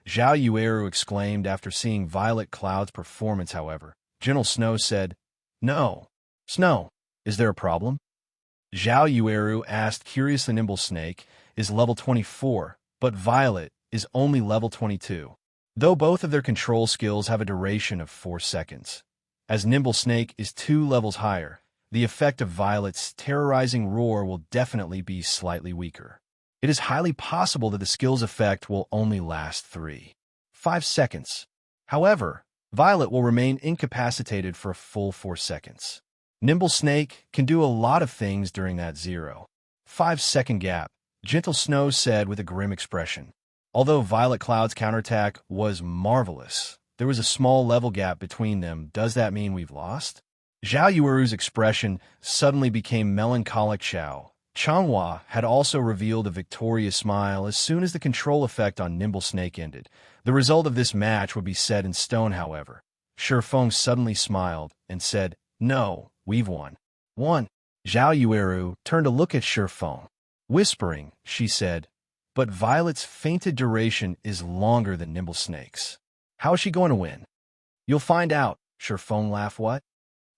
Zhao Yuru exclaimed after seeing Violet Cloud's performance. However, Gentle Snow said, "No. Snow, is there a problem?" Zhao Yuru asked curiously. Nimble Snake is level 24, but Violet is only level 22, though both of their control skills have a duration of 4 seconds. As Nimble Snake is 2 levels higher, the effect of Violet's Terrorizing Roar will definitely be slightly weaker. It is highly possible that the skill's effect will only last 3-5 seconds. However, Violet will remain incapacitated for a full 4 seconds. Nimble Snake can do a lot of things during that 0.5 second gap, Gentle Snow said with a grim expression. Although Violet Cloud's counterattack was marvelous, there was a small level gap between them. Does that mean we've lost? Zhao Yuru's expression suddenly became melancholic. Zhao, Xianxia had also revealed a victorious smile as soon as the control effect on Nimble Snake ended. The result of this match would be set in stone, however. Shifeng suddenly smiled and said, "No, we've won." One. Zhao Yueru turned to look at Shifeng. Whispering, she said, "But Violet's fainted duration is longer than Nimble Snake's. How is she going to win?" "You'll find out," Shifeng laughed. "What?"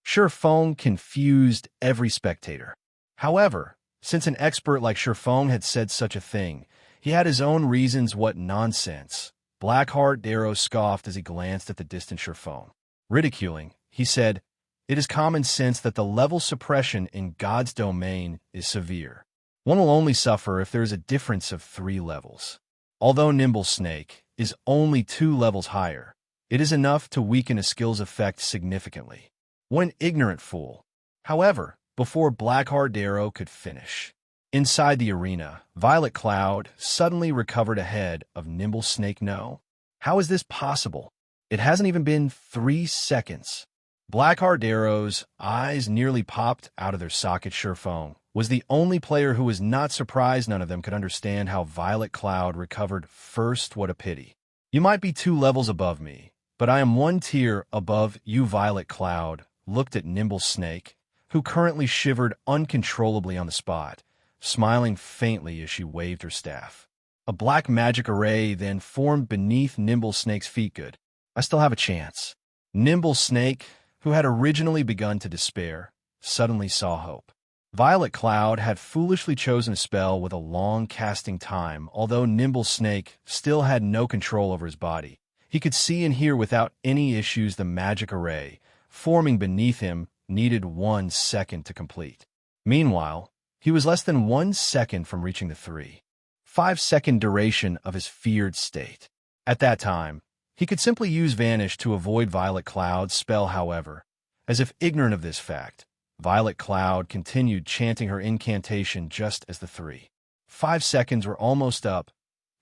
Shifeng confused every spectator. However, since an expert like Shifeng had said such a thing, he had his own reasons. "What nonsense!" Blackheart Darrow scoffed as he glanced at the distant Shifeng. Ridiculing, he said, "It is common sense that the level suppression in God's domain is severe. One will only suffer if there is a difference of 3 levels. Although Nimble Snake is only 2 levels higher, it is enough to weaken a skill's effect significantly. What an ignorant fool." However, before Blackheart Darrow could finish, inside the arena, Violet Cloud suddenly recovered ahead of Nimble Snake. "No. How is this possible? It hasn't even been 3 seconds. Blackheart Darrow's eyes nearly popped out of their socket. Shifeng was the only player who was not surprised. None of them could understand how Violet Cloud recovered first. "What a pity. You might be 2 levels above me, but I am 1 tier above you." Violet Cloud looked at Nimble Snake, who currently shivered uncontrollably on the spot, smiling faintly as she waved her staff. A black magic array then formed beneath Nimble Snake's feet. "Good. I still have a chance." Nimble Snake, who had originally begun to despair, suddenly saw hope. Violet Cloud had foolishly chosen a spell with a long casting time. Although Nimble Snake still had no control over his body, he could see and hear without any issues. The magic array forming beneath him needed 1 second to complete. Meanwhile, he was less than 1 second from reaching the 3.5-second duration of his feared state. At that time, he could simply use Vanish to avoid Violet Cloud's spell. However, as if ignorant of this fact, Violet Cloud continued chanting her incantation just as the 3.5 seconds were almost up,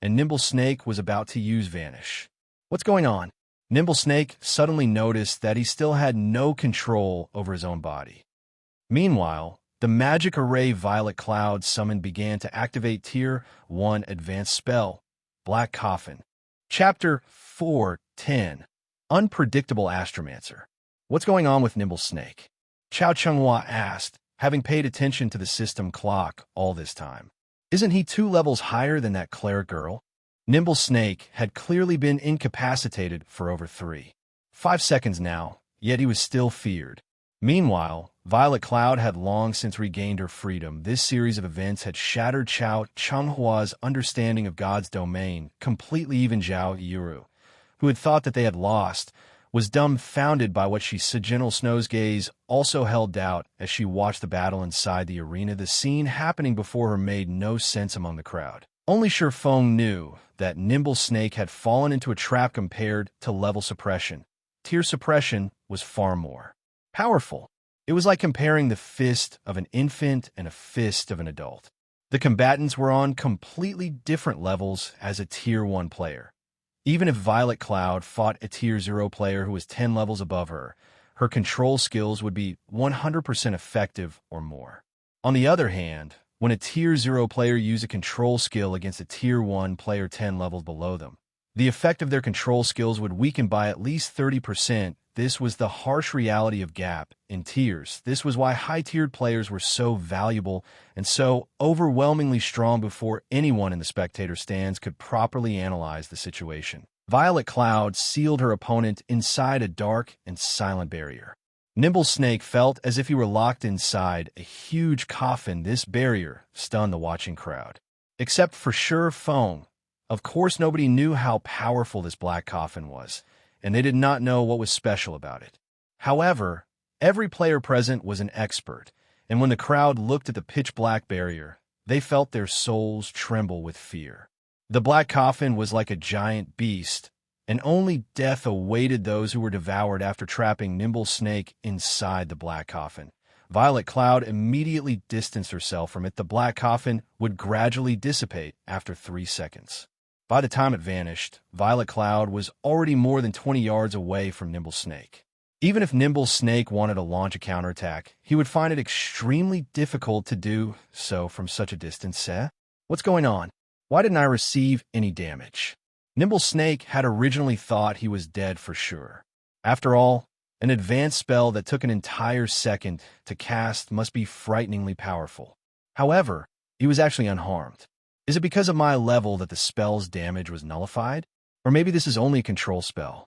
and Nimble Snake was about to use Vanish. "What's going on?" Nimble Snake suddenly noticed that he still had no control over his own body. Meanwhile, the magic array Violet Cloud summoned began to activate Tier 1 advanced spell, Black Coffin. Chapter 4:10. Unpredictable Astromancer. "What's going on with Nimble Snake?" Chao Chunghua asked, having paid attention to the system clock all this time. "Isn't he 2 levels higher than that cleric girl?" Nimble Snake had clearly been incapacitated for over 3.5 seconds now, yet he was still feared. Meanwhile, Violet Cloud had long since regained her freedom. This series of events had shattered Chao Chunghua's understanding of God's domain completely. Even Zhao Yueru, who had thought that they had lost, was dumbfounded by what she saw. General Snow's gaze also held doubt as she watched the battle inside the arena. The scene happening before her made no sense among the crowd. Only Shifeng knew that Nimble Snake had fallen into a trap. Compared to level suppression, tier suppression was far more powerful. It was like comparing the fist of an infant and a fist of an adult. The combatants were on completely different levels. As a Tier 1 player, even if Violet Cloud fought a Tier 0 player who was 10 levels above her, her control skills would be 100% effective or more. On the other hand, when a Tier 0 player used a control skill against a Tier 1 player 10 levels below them, the effect of their control skills would weaken by at least 30%. This was the harsh reality of gap in tiers. This was why high-tiered players were so valuable and so overwhelmingly strong. Before anyone in the spectator stands could properly analyze the situation, Violet Cloud sealed her opponent inside a dark and silent barrier. Nimble Snake felt as if he were locked inside a huge coffin. This barrier stunned the watching crowd. Except for Shifeng. Of course, nobody knew how powerful this black coffin was, and they did not know what was special about it. However, every player present was an expert, and when the crowd looked at the pitch-black barrier, they felt their souls tremble with fear. The black coffin was like a giant beast, and only death awaited those who were devoured. After trapping Nimble Snake inside the black coffin, Violet Cloud immediately distanced herself from it. The black coffin would gradually dissipate after 3 seconds. By the time it vanished, Violet Cloud was already more than 20 yards away from Nimble Snake. Even if Nimble Snake wanted to launch a counterattack, he would find it extremely difficult to do so from such a distance. What's going on? Why didn't I receive any damage? Nimble Snake had originally thought he was dead for sure. After all, an advanced spell that took an entire second to cast must be frighteningly powerful. However, he was actually unharmed. Is it because of my level that the spell's damage was nullified? Or maybe this is only a control spell?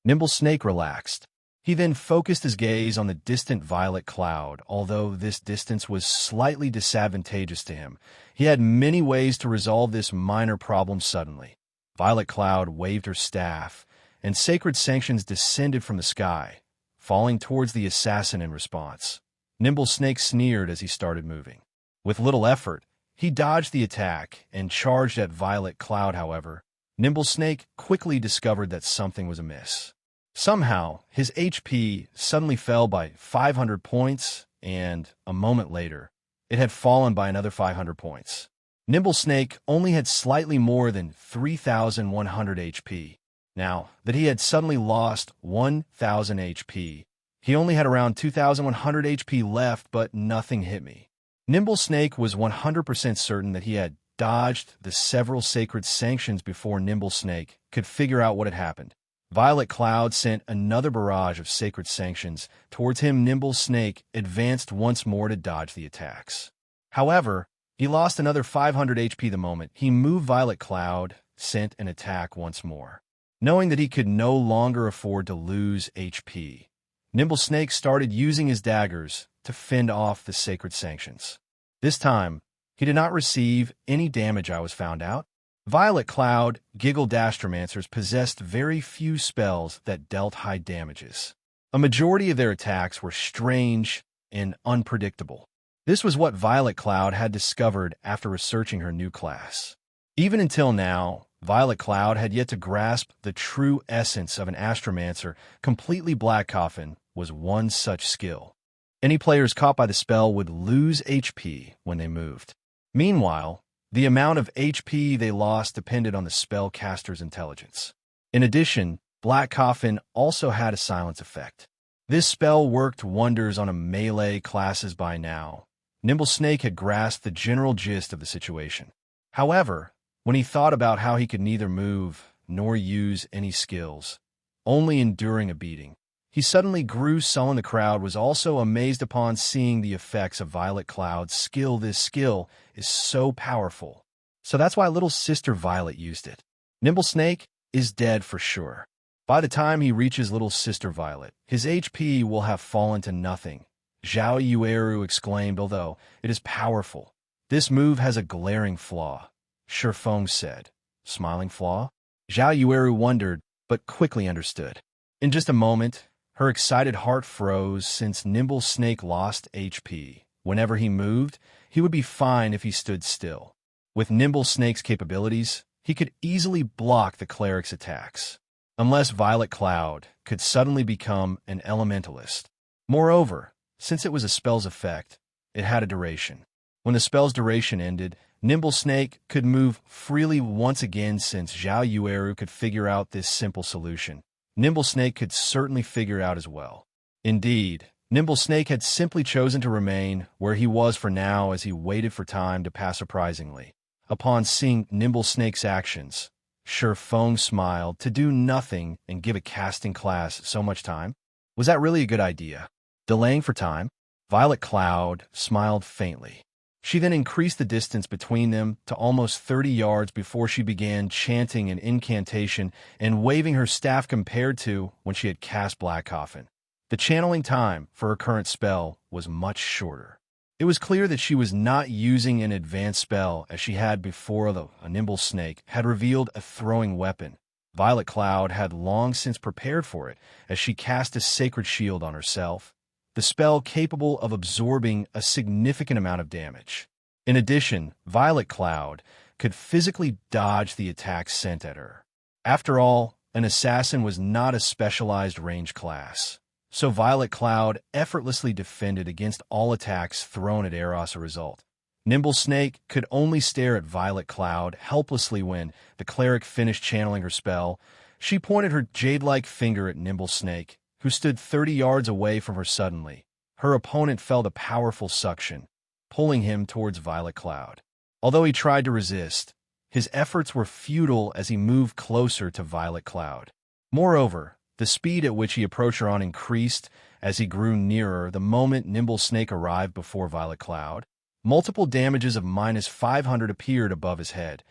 Nimble Snake relaxed. He then focused his gaze on the distant violet cloud. Although this distance was slightly disadvantageous to him, he had many ways to resolve this minor problem suddenly. Violet Cloud waved her staff, and sacred sanctions descended from the sky, falling towards the assassin in response. Nimble Snake sneered as he started moving. With little effort, he dodged the attack and charged at Violet Cloud. However, Nimble Snake quickly discovered that something was amiss. Somehow, his HP suddenly fell by 500 points, and a moment later, it had fallen by another 500 points. Nimble Snake only had slightly more than 3,100 HP. Now that he had suddenly lost 1,000 HP, he only had around 2,100 HP left, but nothing hit me. Nimble Snake was 100% certain that he had dodged the several sacred sanctions before Nimble Snake could figure out what had happened. Violet Cloud sent another barrage of sacred sanctions towards him. Nimble Snake advanced once more to dodge the attacks. However, he lost another 500 HP the moment he moved. Violet Cloud sent an attack once more. Knowing that he could no longer afford to lose HP, Nimble Snake started using his daggers to fend off the sacred sanctions. This time, he did not receive any damage, I was found out. Violet Cloud giggled. Astromancers possessed very few spells that dealt high damages. A majority of their attacks were strange and unpredictable. This was what Violet Cloud had discovered after researching her new class. Even until now, Violet Cloud had yet to grasp the true essence of an Astromancer. Completely Black Coffin was one such skill. Any players caught by the spell would lose HP when they moved. Meanwhile, the amount of HP they lost depended on the spellcaster's intelligence. In addition, Black Coffin also had a silence effect. This spell worked wonders on a melee classes. By now, Nimble Snake had grasped the general gist of the situation. However, when he thought about how he could neither move nor use any skills, only enduring a beating, he suddenly grew sullen. The crowd was also amazed upon seeing the effects of Violet Cloud's skill. This skill is so powerful. So that's why little sister Violet used it. Nimble Snake is dead for sure. By the time he reaches little sister Violet, his HP will have fallen to nothing. Zhao Yueru exclaimed, although it is powerful, this move has a glaring flaw. Shifeng said. Smiling flaw? Zhao Yueru wondered, but quickly understood. In just a moment, her excited heart froze. Since Nimble Snake lost HP whenever he moved, he would be fine if he stood still. With Nimble Snake's capabilities, he could easily block the cleric's attacks, unless Violet Cloud could suddenly become an elementalist. Moreover, since it was a spell's effect, it had a duration. When the spell's duration ended, Nimble Snake could move freely once again. Since Zhao Yueru could figure out this simple solution, Nimble Snake could certainly figure out as well. Indeed, Nimble Snake had simply chosen to remain where he was for now as he waited for time to pass. Surprisingly, upon seeing Nimble Snake's actions, Shifeng smiled. To do nothing and give a casting class so much time? Was that really a good idea? Delaying for time? Violet Cloud smiled faintly. She then increased the distance between them to almost 30 yards before she began chanting an incantation and waving her staff compared to when she had cast Black Coffin. The channeling time for her current spell was much shorter. It was clear that she was not using an advanced spell as she had before. Though a Nimble Snake had revealed a throwing weapon, Violet Cloud had long since prepared for it as she cast a sacred shield on herself, the spell capable of absorbing a significant amount of damage. In addition, Violet Cloud could physically dodge the attacks sent at her. After all, an assassin was not a specialized range class, so Violet Cloud effortlessly defended against all attacks thrown at her. As a result, Nimble Snake could only stare at Violet Cloud helplessly. When the cleric finished channeling her spell, she pointed her jade-like finger at Nimble Snake, who stood 30 yards away from her suddenly. Her opponent felt a powerful suction, pulling him towards Violet Cloud. Although he tried to resist, his efforts were futile as he moved closer to Violet Cloud. Moreover, the speed at which he approached her on increased as he grew nearer the moment Nimble Snake arrived before Violet Cloud. Multiple damages of -500 appeared above his head,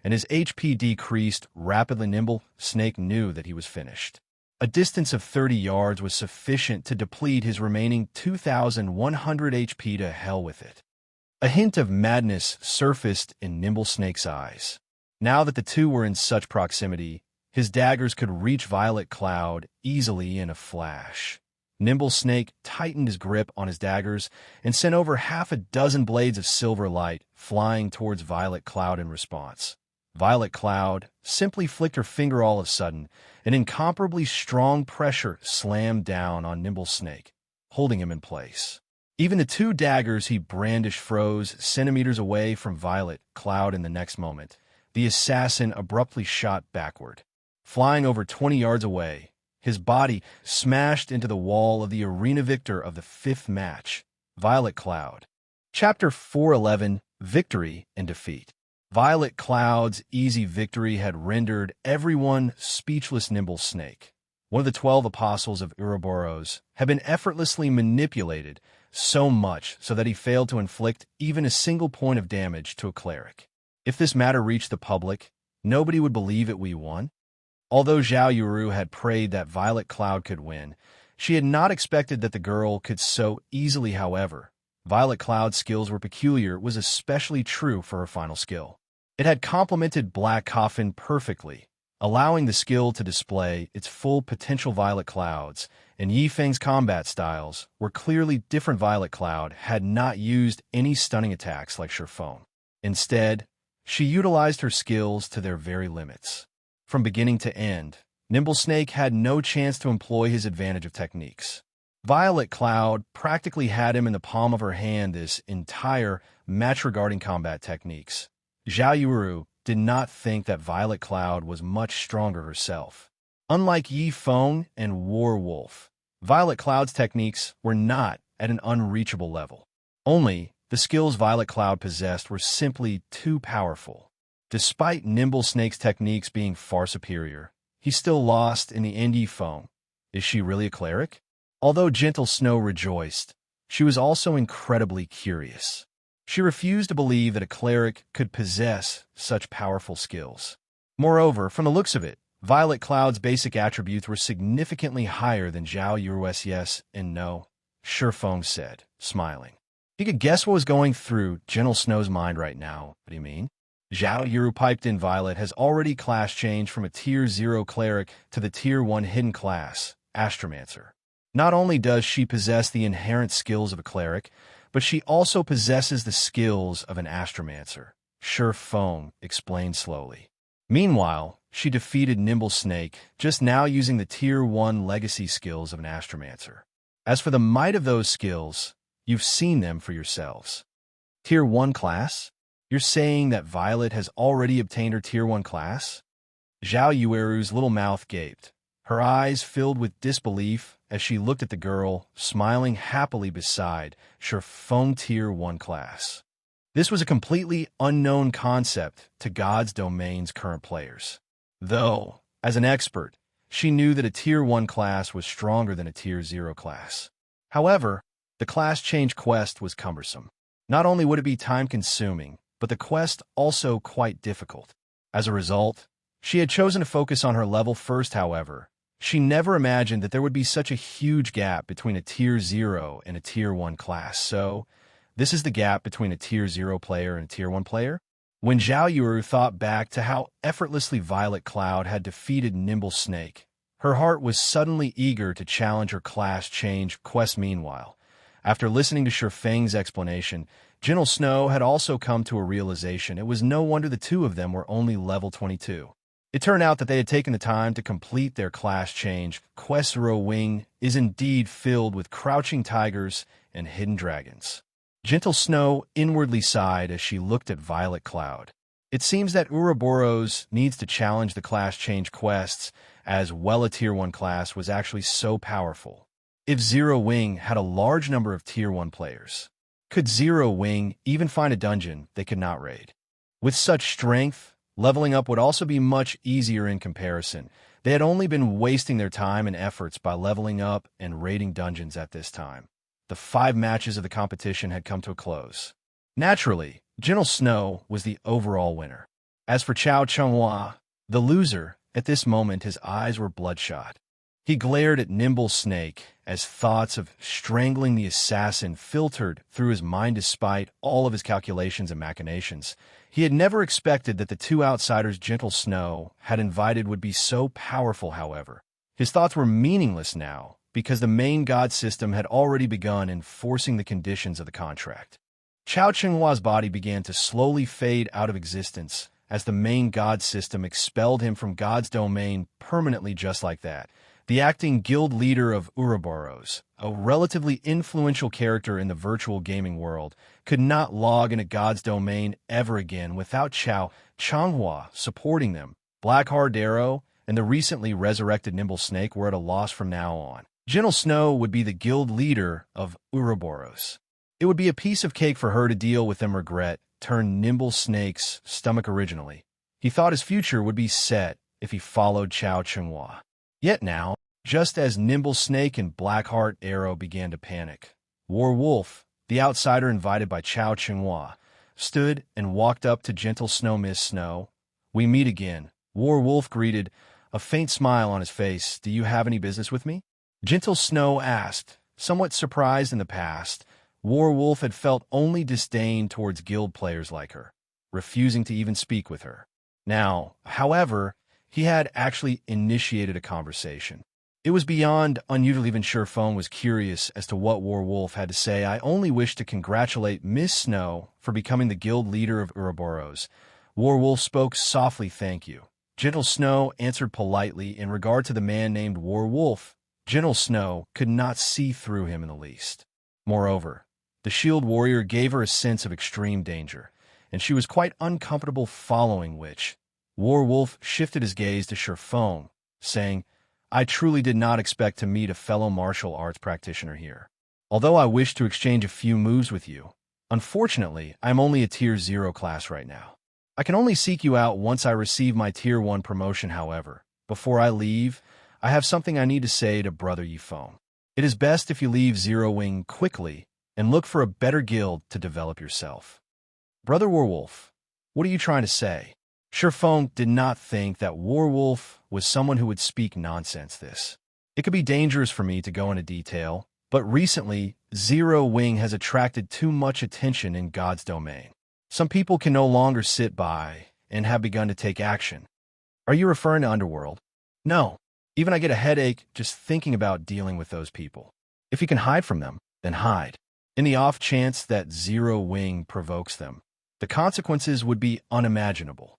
and his HP decreased rapidly. Nimble Snake knew that he was finished. A distance of 30 yards was sufficient to deplete his remaining 2,100 HP. To hell with it. A hint of madness surfaced in Nimble Snake's eyes. Now that the two were in such proximity, his daggers could reach Violet Cloud easily in a flash. Nimble Snake tightened his grip on his daggers and sent over half a dozen blades of silver light flying towards Violet Cloud in response. Violet Cloud simply flicked her finger. All of a sudden, an incomparably strong pressure slammed down on Nimble Snake, holding him in place. Even the two daggers he brandished froze centimeters away from Violet Cloud. In the next moment, the assassin abruptly shot backward. Flying over 20 yards away, his body smashed into the wall of the arena. Victor of the fifth match, Violet Cloud. Chapter 411, Victory and Defeat. Violet Cloud's easy victory had rendered everyone speechless. Nimble Snake, one of the 12 apostles of Ouroboros, had been effortlessly manipulated so much so that he failed to inflict even a single point of damage to a cleric. If this matter reached the public, nobody would believe it. We won. Although Zhao Yuru had prayed that Violet Cloud could win, she had not expected that the girl could so easily. However, Violet Cloud's skills were peculiar. Was especially true for her final skill. It had complemented Black Coffin perfectly, allowing the skill to display its full potential. Violet Cloud's and Yi Feng's combat styles were clearly different. Violet Cloud had not used any stunning attacks like Shurfeng. Instead, she utilized her skills to their very limits. From beginning to end, Nimble Snake had no chance to employ his advantage of techniques. Violet Cloud practically had him in the palm of her hand this entire match. Regarding combat techniques, Zhao Yuru did not think that Violet Cloud was much stronger herself. Unlike Yi Feng and War Wolf, Violet Cloud's techniques were not at an unreachable level. Only the skills Violet Cloud possessed were simply too powerful. Despite Nimble Snake's techniques being far superior, he still lost in the end. Yi Feng, is she really a cleric? Although Gentle Snow rejoiced, she was also incredibly curious. She refused to believe that a cleric could possess such powerful skills. Moreover, from the looks of it, Violet Cloud's basic attributes were significantly higher than Zhao Yuru's. Yes and no, Shurfeng said, smiling. He could guess what was going through Gentle Snow's mind right now. What do you mean? Zhao Yuru piped in. Violet has already class changed from a Tier 0 cleric to the Tier 1 hidden class, Astromancer. Not only does she possess the inherent skills of a cleric, but she also possesses the skills of an Astromancer, Shurfeng explained slowly. Meanwhile, she defeated Nimble Snake just now using the Tier 1 legacy skills of an Astromancer. As for the might of those skills, you've seen them for yourselves. Tier 1 class? You're saying that Violet has already obtained her Tier 1 class? Zhao Yueru's little mouth gaped, her eyes filled with disbelief as she looked at the girl, smiling happily beside Shurfeng Tier 1 class. This was a completely unknown concept to God's Domain's current players. Though, as an expert, she knew that a Tier 1 class was stronger than a Tier 0 class. However, the class change quest was cumbersome. Not only would it be time-consuming, but the quest also quite difficult. As a result, she had chosen to focus on her level first. However, she never imagined that there would be such a huge gap between a Tier 0 and a Tier 1 class. So, this is the gap between a Tier 0 player and a Tier 1 player? When Zhao Yuru thought back to how effortlessly Violet Cloud had defeated Nimble Snake, her heart was suddenly eager to challenge her class change quest. Meanwhile, after listening to Shurfeng's explanation, Gentle Snow had also come to a realization. It was no wonder the two of them were only level 22. It turned out that they had taken the time to complete their class change. Quest Zero Wing is indeed filled with crouching tigers and hidden dragons. Gentle Snow inwardly sighed as she looked at Violet Cloud. It seems that Ouroboros needs to challenge the class change quests, as well a Tier 1 class was actually so powerful. If Zero Wing had a large number of Tier 1 players, could Zero Wing even find a dungeon they could not raid? With such strength, leveling up would also be much easier in comparison. They had only been wasting their time and efforts by leveling up and raiding dungeons at this time. The 5 matches of the competition had come to a close. Naturally, Gentle Snow was the overall winner. As for Xianxia, the loser, at this moment his eyes were bloodshot. He glared at Nimble Snake as thoughts of strangling the assassin filtered through his mind despite all of his calculations and machinations. He had never expected that the 2 outsiders Gentle Snow had invited would be so powerful, however. His thoughts were meaningless now because the main god system had already begun enforcing the conditions of the contract. Xianxia's body began to slowly fade out of existence as the main god system expelled him from God's domain permanently just like that. The acting guild leader of Ouroboros, a relatively influential character in the virtual gaming world, could not log into God's domain ever again without Xianxia supporting them. Blackheart Arrow and the recently resurrected Nimble Snake were at a loss from now on. Gentle Snow would be the guild leader of Ouroboros. It would be a piece of cake for her to deal with them regret turned Nimble Snake's stomach originally. He thought his future would be set if he followed Xianxia. Yet now, just as Nimble Snake and Blackheart Arrow began to panic, Warwolf, the outsider invited by Xianxia, stood and walked up to Gentle Snow. Miss Snow, we meet again. Warwolf greeted, a faint smile on his face. Do you have any business with me? Gentle Snow asked, somewhat surprised. In the past, Warwolf had felt only disdain towards guild players like her, refusing to even speak with her. Now, however, he had actually initiated a conversation. It was beyond unusual. Even Shurfeng was curious as to what Warwolf had to say. I only wish to congratulate Miss Snow for becoming the guild leader of Ouroboros. Warwolf spoke softly. Thank you. Gentle Snow answered politely. In regard to the man named Warwolf, Gentle Snow could not see through him in the least. Moreover, the shield warrior gave her a sense of extreme danger, and she was quite uncomfortable, following which Warwolf shifted his gaze to Shurfeng, saying, I truly did not expect to meet a fellow martial arts practitioner here. Although I wish to exchange a few moves with you, unfortunately, I am only a Tier 0 class right now. I can only seek you out once I receive my Tier 1 promotion. However, before I leave, I have something I need to say to Brother Yifeng. It is best if you leave Zero Wing quickly and look for a better guild to develop yourself. Brother Warwolf, what are you trying to say? Shurfeng did not think that Warwolf was someone who would speak nonsense. It could be dangerous for me to go into detail, but recently, Zero Wing has attracted too much attention in God's domain. Some people can no longer sit by and have begun to take action. Are you referring to Underworld? No. Even I get a headache just thinking about dealing with those people. If you can hide from them, then hide. In the off chance that Zero Wing provokes them, the consequences would be unimaginable.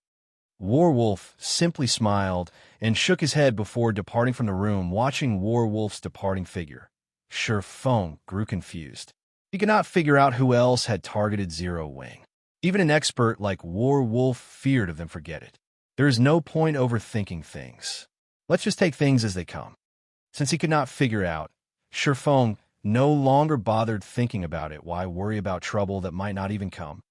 Warwolf simply smiled and shook his head before departing from the room. Watching Warwolf's departing figure, Shurfeng grew confused. He could not figure out who else had targeted Zero Wing. Even an expert like Warwolf feared of them. Forget it. There is no point overthinking things. Let's just take things as they come. Since he could not figure out, Shurfeng no longer bothered thinking about it. Why worry about trouble that might not even come?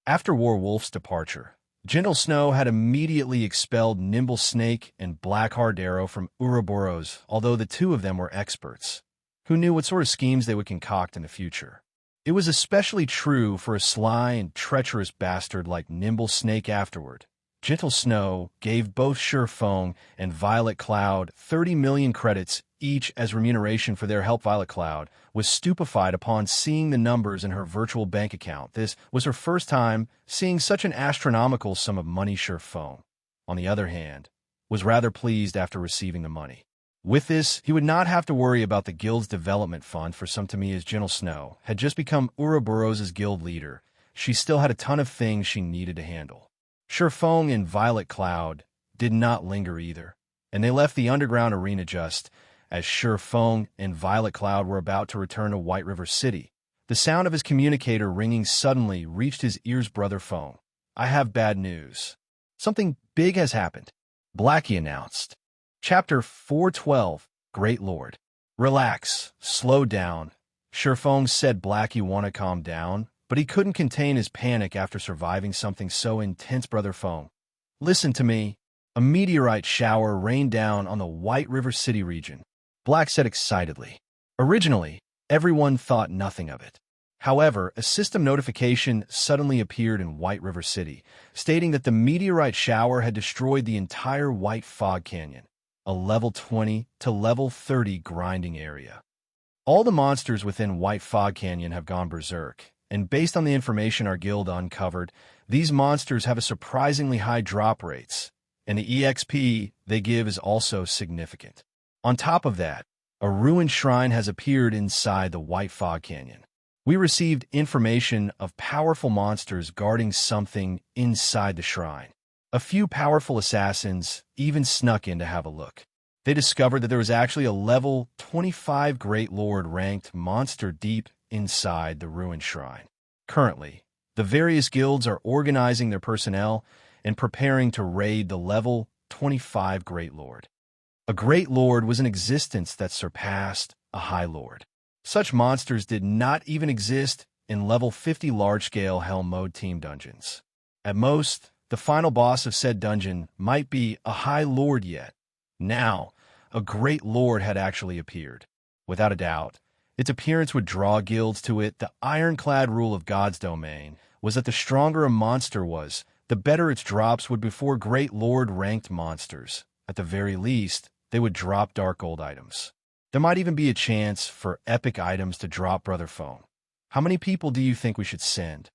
After Warwolf's departure, Gentle Snow had immediately expelled Nimble Snake and Blackheart Arrow from Ouroboros, although the 2 of them were experts, who knew what sort of schemes they would concoct in the future. It was especially true for a sly and treacherous bastard like Nimble Snake. Afterward, Gentle Snow gave both Shurfeng and Violet Cloud 30 million credits each as remuneration for their help. Violet Cloud was stupefied upon seeing the numbers in her virtual bank account. This was her first time seeing such an astronomical sum of money. Shurfeng, on the other hand, was rather pleased after receiving the money. With this, he would not have to worry about the guild's development fund for some. To me, as Gentle Snow had just become Ouroboros' guild leader, she still had a ton of things she needed to handle. Shurfeng and Violet Cloud did not linger either, and they left the underground arena just as Shurfeng and Violet Cloud were about to return to White River City. The sound of his communicator ringing suddenly reached his ears. Brother Feng, I have bad news. Something big has happened, Blackie announced. Chapter 412, Great Lord. Relax, slow down. Shurfeng said Blackie wanted to calm down, but he couldn't contain his panic after surviving something so intense, Brother Feng. Listen to me. A meteorite shower rained down on the White River City region, Black said excitedly. Originally, everyone thought nothing of it. However, a system notification suddenly appeared in White River City, stating that the meteorite shower had destroyed the entire White Fog Canyon, a level 20 to level 30 grinding area. All the monsters within White Fog Canyon have gone berserk, and based on the information our guild uncovered, these monsters have a surprisingly high drop rates, and the EXP they give is also significant. On top of that, a ruined shrine has appeared inside the White Fog Canyon. We received information of powerful monsters guarding something inside the shrine. A few powerful assassins even snuck in to have a look. They discovered that there was actually a level 25 Great Lord ranked monster deep inside the ruined shrine. Currently, the various guilds are organizing their personnel and preparing to raid the level 25 Great Lord. A Great Lord was an existence that surpassed a High Lord. Such monsters did not even exist in level 50 large-scale Hell Mode team dungeons. At most, the final boss of said dungeon might be a High Lord yet. Now, a Great Lord had actually appeared. Without a doubt, its appearance would draw guilds to it. The ironclad rule of God's domain was that the stronger a monster was, the better its drops would be for Great Lord ranked monsters. At the very least, they would drop dark gold items. There might even be a chance for epic items to drop, Brother Phone. How many people do you think we should send?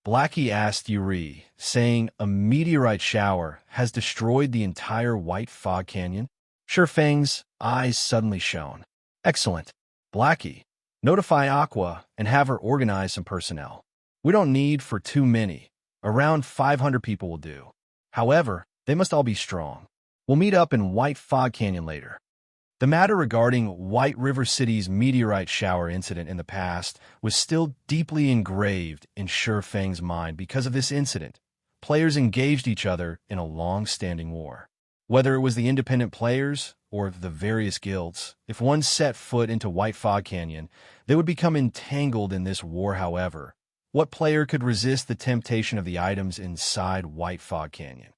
Blackie asked Yuri, saying a meteorite shower has destroyed the entire White Fog Canyon. Shurfeng's eyes suddenly shone. Excellent. Blackie, notify Aqua and have her organize some personnel. We don't need for too many. Around 500 people will do. However, they must all be strong. We'll meet up in White Fog Canyon later. The matter regarding White River City's meteorite shower incident in the past was still deeply engraved in Shurfeng's mind. Because of this incident, players engaged each other in a long-standing war. Whether it was the independent players or the various guilds, if one set foot into White Fog Canyon, they would become entangled in this war. However, what player could resist the temptation of the items inside White Fog Canyon?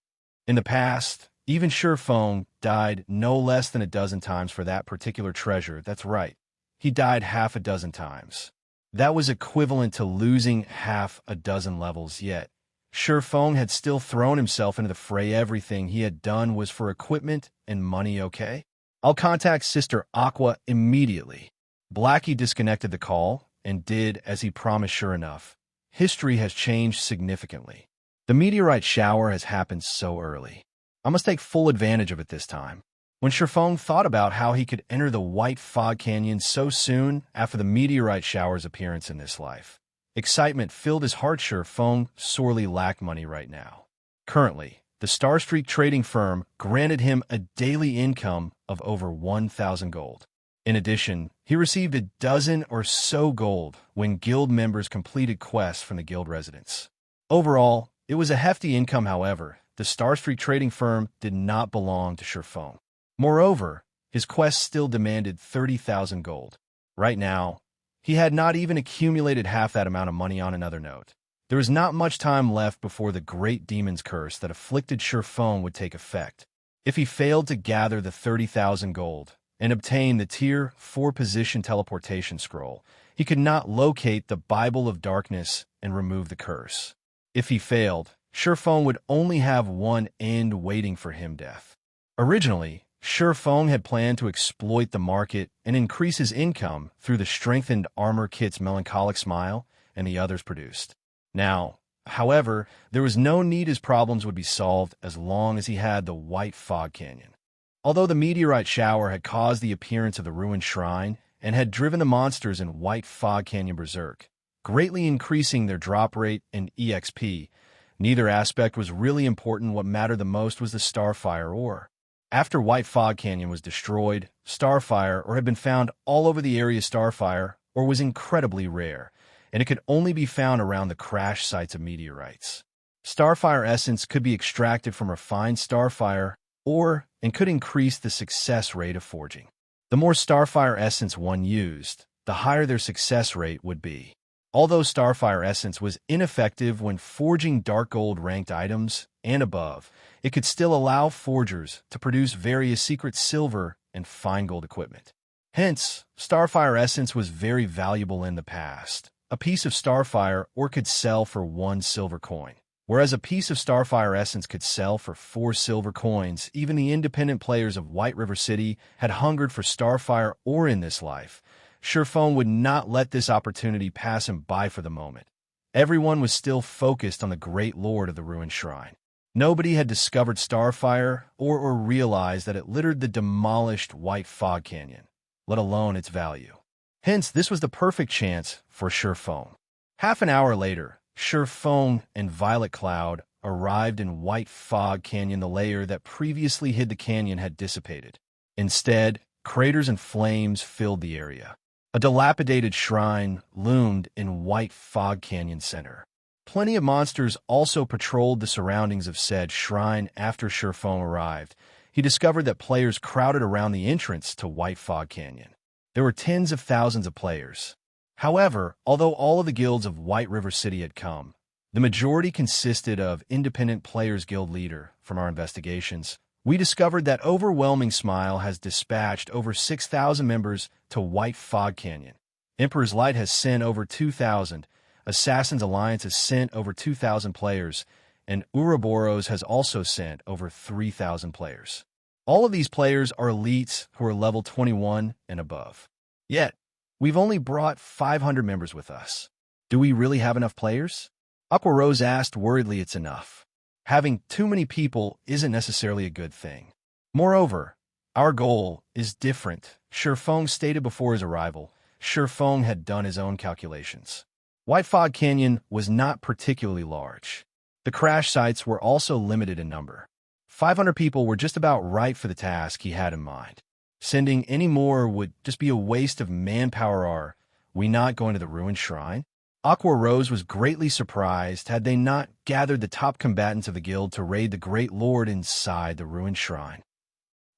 In the past, even Shurfeng died no less than a dozen times for that particular treasure. That's right. He died half a dozen times. That was equivalent to losing half a dozen levels, yet Shurfeng had still thrown himself into the fray. Everything he had done was for equipment and money, okay? I'll contact Sister Aqua immediately. Blackie disconnected the call and did as he promised. Sure enough, history has changed significantly. The meteorite shower has happened so early. I must take full advantage of it this time. When Shurfeng thought about how he could enter the White Fog Canyon so soon after the meteorite shower's appearance in this life, excitement filled his heart. Shurfeng sorely lacked money right now. Currently, the Starstreak trading firm granted him a daily income of over 1,000 gold. In addition, he received a dozen or so gold when guild members completed quests from the guild residents. Overall, it was a hefty income. However, the Starstreak trading firm did not belong to Shurfeng. Moreover, his quest still demanded 30,000 gold. Right now, he had not even accumulated half that amount of money. On another note, there was not much time left before the great demon's curse that afflicted Shurfeng would take effect. If he failed to gather the 30,000 gold and obtain the Tier 4 position teleportation scroll, he could not locate the Bible of Darkness and remove the curse. If he failed, Shurfeng would only have one end waiting for him: death. Originally, Shurfeng had planned to exploit the market and increase his income through the strengthened armor kits Melancholic Smile and the others produced. Now, however, there was no need. His problems would be solved as long as he had the White Fog Canyon. Although the meteorite shower had caused the appearance of the ruined shrine and had driven the monsters in White Fog Canyon berserk, greatly increasing their drop rate and EXP, neither aspect was really important. What mattered the most was the Starfire ore. After White Fog Canyon was destroyed, Starfire ore had been found all over the area. Starfire ore was incredibly rare, and it could only be found around the crash sites of meteorites. Starfire essence could be extracted from refined starfire and could increase the success rate of forging. The more starfire essence one used, the higher their success rate would be. Although starfire essence was ineffective when forging dark gold ranked items and above, it could still allow forgers to produce various secret silver and fine gold equipment. Hence, starfire essence was very valuable in the past. A piece of starfire could sell for 1 silver coin, whereas a piece of starfire essence could sell for 4 silver coins. Even the independent players of White River City had hungered for starfire ore in this life. Shurfeng would not let this opportunity pass him by for the moment. Everyone was still focused on the Great Lord of the Ruined Shrine. Nobody had discovered starfire or realized that it littered the demolished White Fog Canyon, let alone its value. Hence, this was the perfect chance for Shurfeng. Half an hour later, Shurfeng and Violet Cloud arrived in White Fog Canyon. The layer that previously hid the canyon had dissipated. Instead, craters and flames filled the area. A dilapidated shrine loomed in White Fog Canyon Center. Plenty of monsters also patrolled the surroundings of said shrine. After Shurfeng arrived, he discovered that players crowded around the entrance to White Fog Canyon. There were tens of thousands of players. However, although all of the guilds of White River City had come, the majority consisted of independent players. Guild leader, from our investigations, we discovered that Overwhelming Smile has dispatched over 6,000 members to White Fog Canyon. Emperor's Light has sent over 2,000. Assassin's Alliance has sent over 2,000 players, and Ouroboros has also sent over 3,000 players. All of these players are elites who are level 21 and above. Yet, we've only brought 500 members with us. Do we really have enough players? Aqua Rose asked worriedly. It's enough. Having too many people isn't necessarily a good thing. Moreover, our goal is different. Shurfeng stated before his arrival. Shurfeng had done his own calculations. White Fog Canyon was not particularly large. The crash sites were also limited in number. 500 people were just about right for the task he had in mind. Sending any more would just be a waste of manpower. Are we not going to the ruined shrine? Aqua Rose was greatly surprised had they not gathered the top combatants of the guild to raid the Great Lord inside the ruined shrine.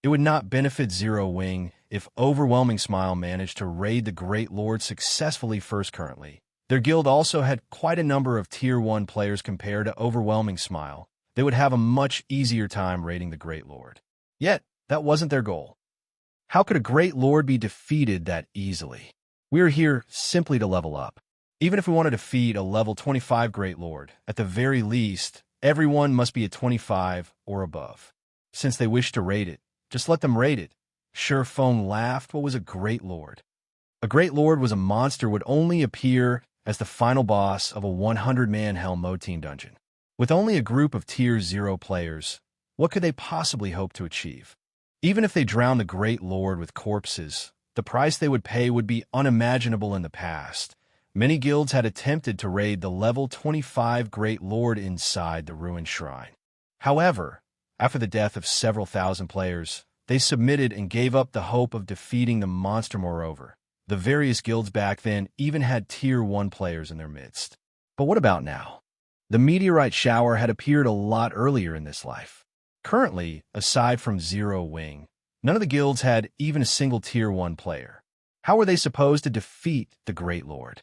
It would not benefit Zero Wing if Overwhelming Smile managed to raid the Great Lord successfully first. Currently, their guild also had quite a number of Tier 1 players compared to Overwhelming Smile. They would have a much easier time raiding the Great Lord. Yet, that wasn't their goal. How could a Great Lord be defeated that easily? We are here simply to level up. Even if we want to defeat a level 25 Great Lord, at the very least, everyone must be at 25 or above. Since they wish to raid it, just let them raid it. Shurfeng laughed. What was a Great Lord? A Great Lord was a monster would only appear as the final boss of a 100-man Hell Mode team dungeon. With only a group of Tier 0 players, what could they possibly hope to achieve? Even if they drowned the Great Lord with corpses, the price they would pay would be unimaginable in the past. Many guilds had attempted to raid the level 25 Great Lord inside the ruined shrine. However, after the death of several thousand players, they submitted and gave up the hope of defeating the monster. Moreover, the various guilds back then even had Tier 1 players in their midst. But what about now? The meteorite shower had appeared a lot earlier in this life. Currently, aside from Zero Wing, none of the guilds had even a single Tier 1 player. How were they supposed to defeat the Great Lord?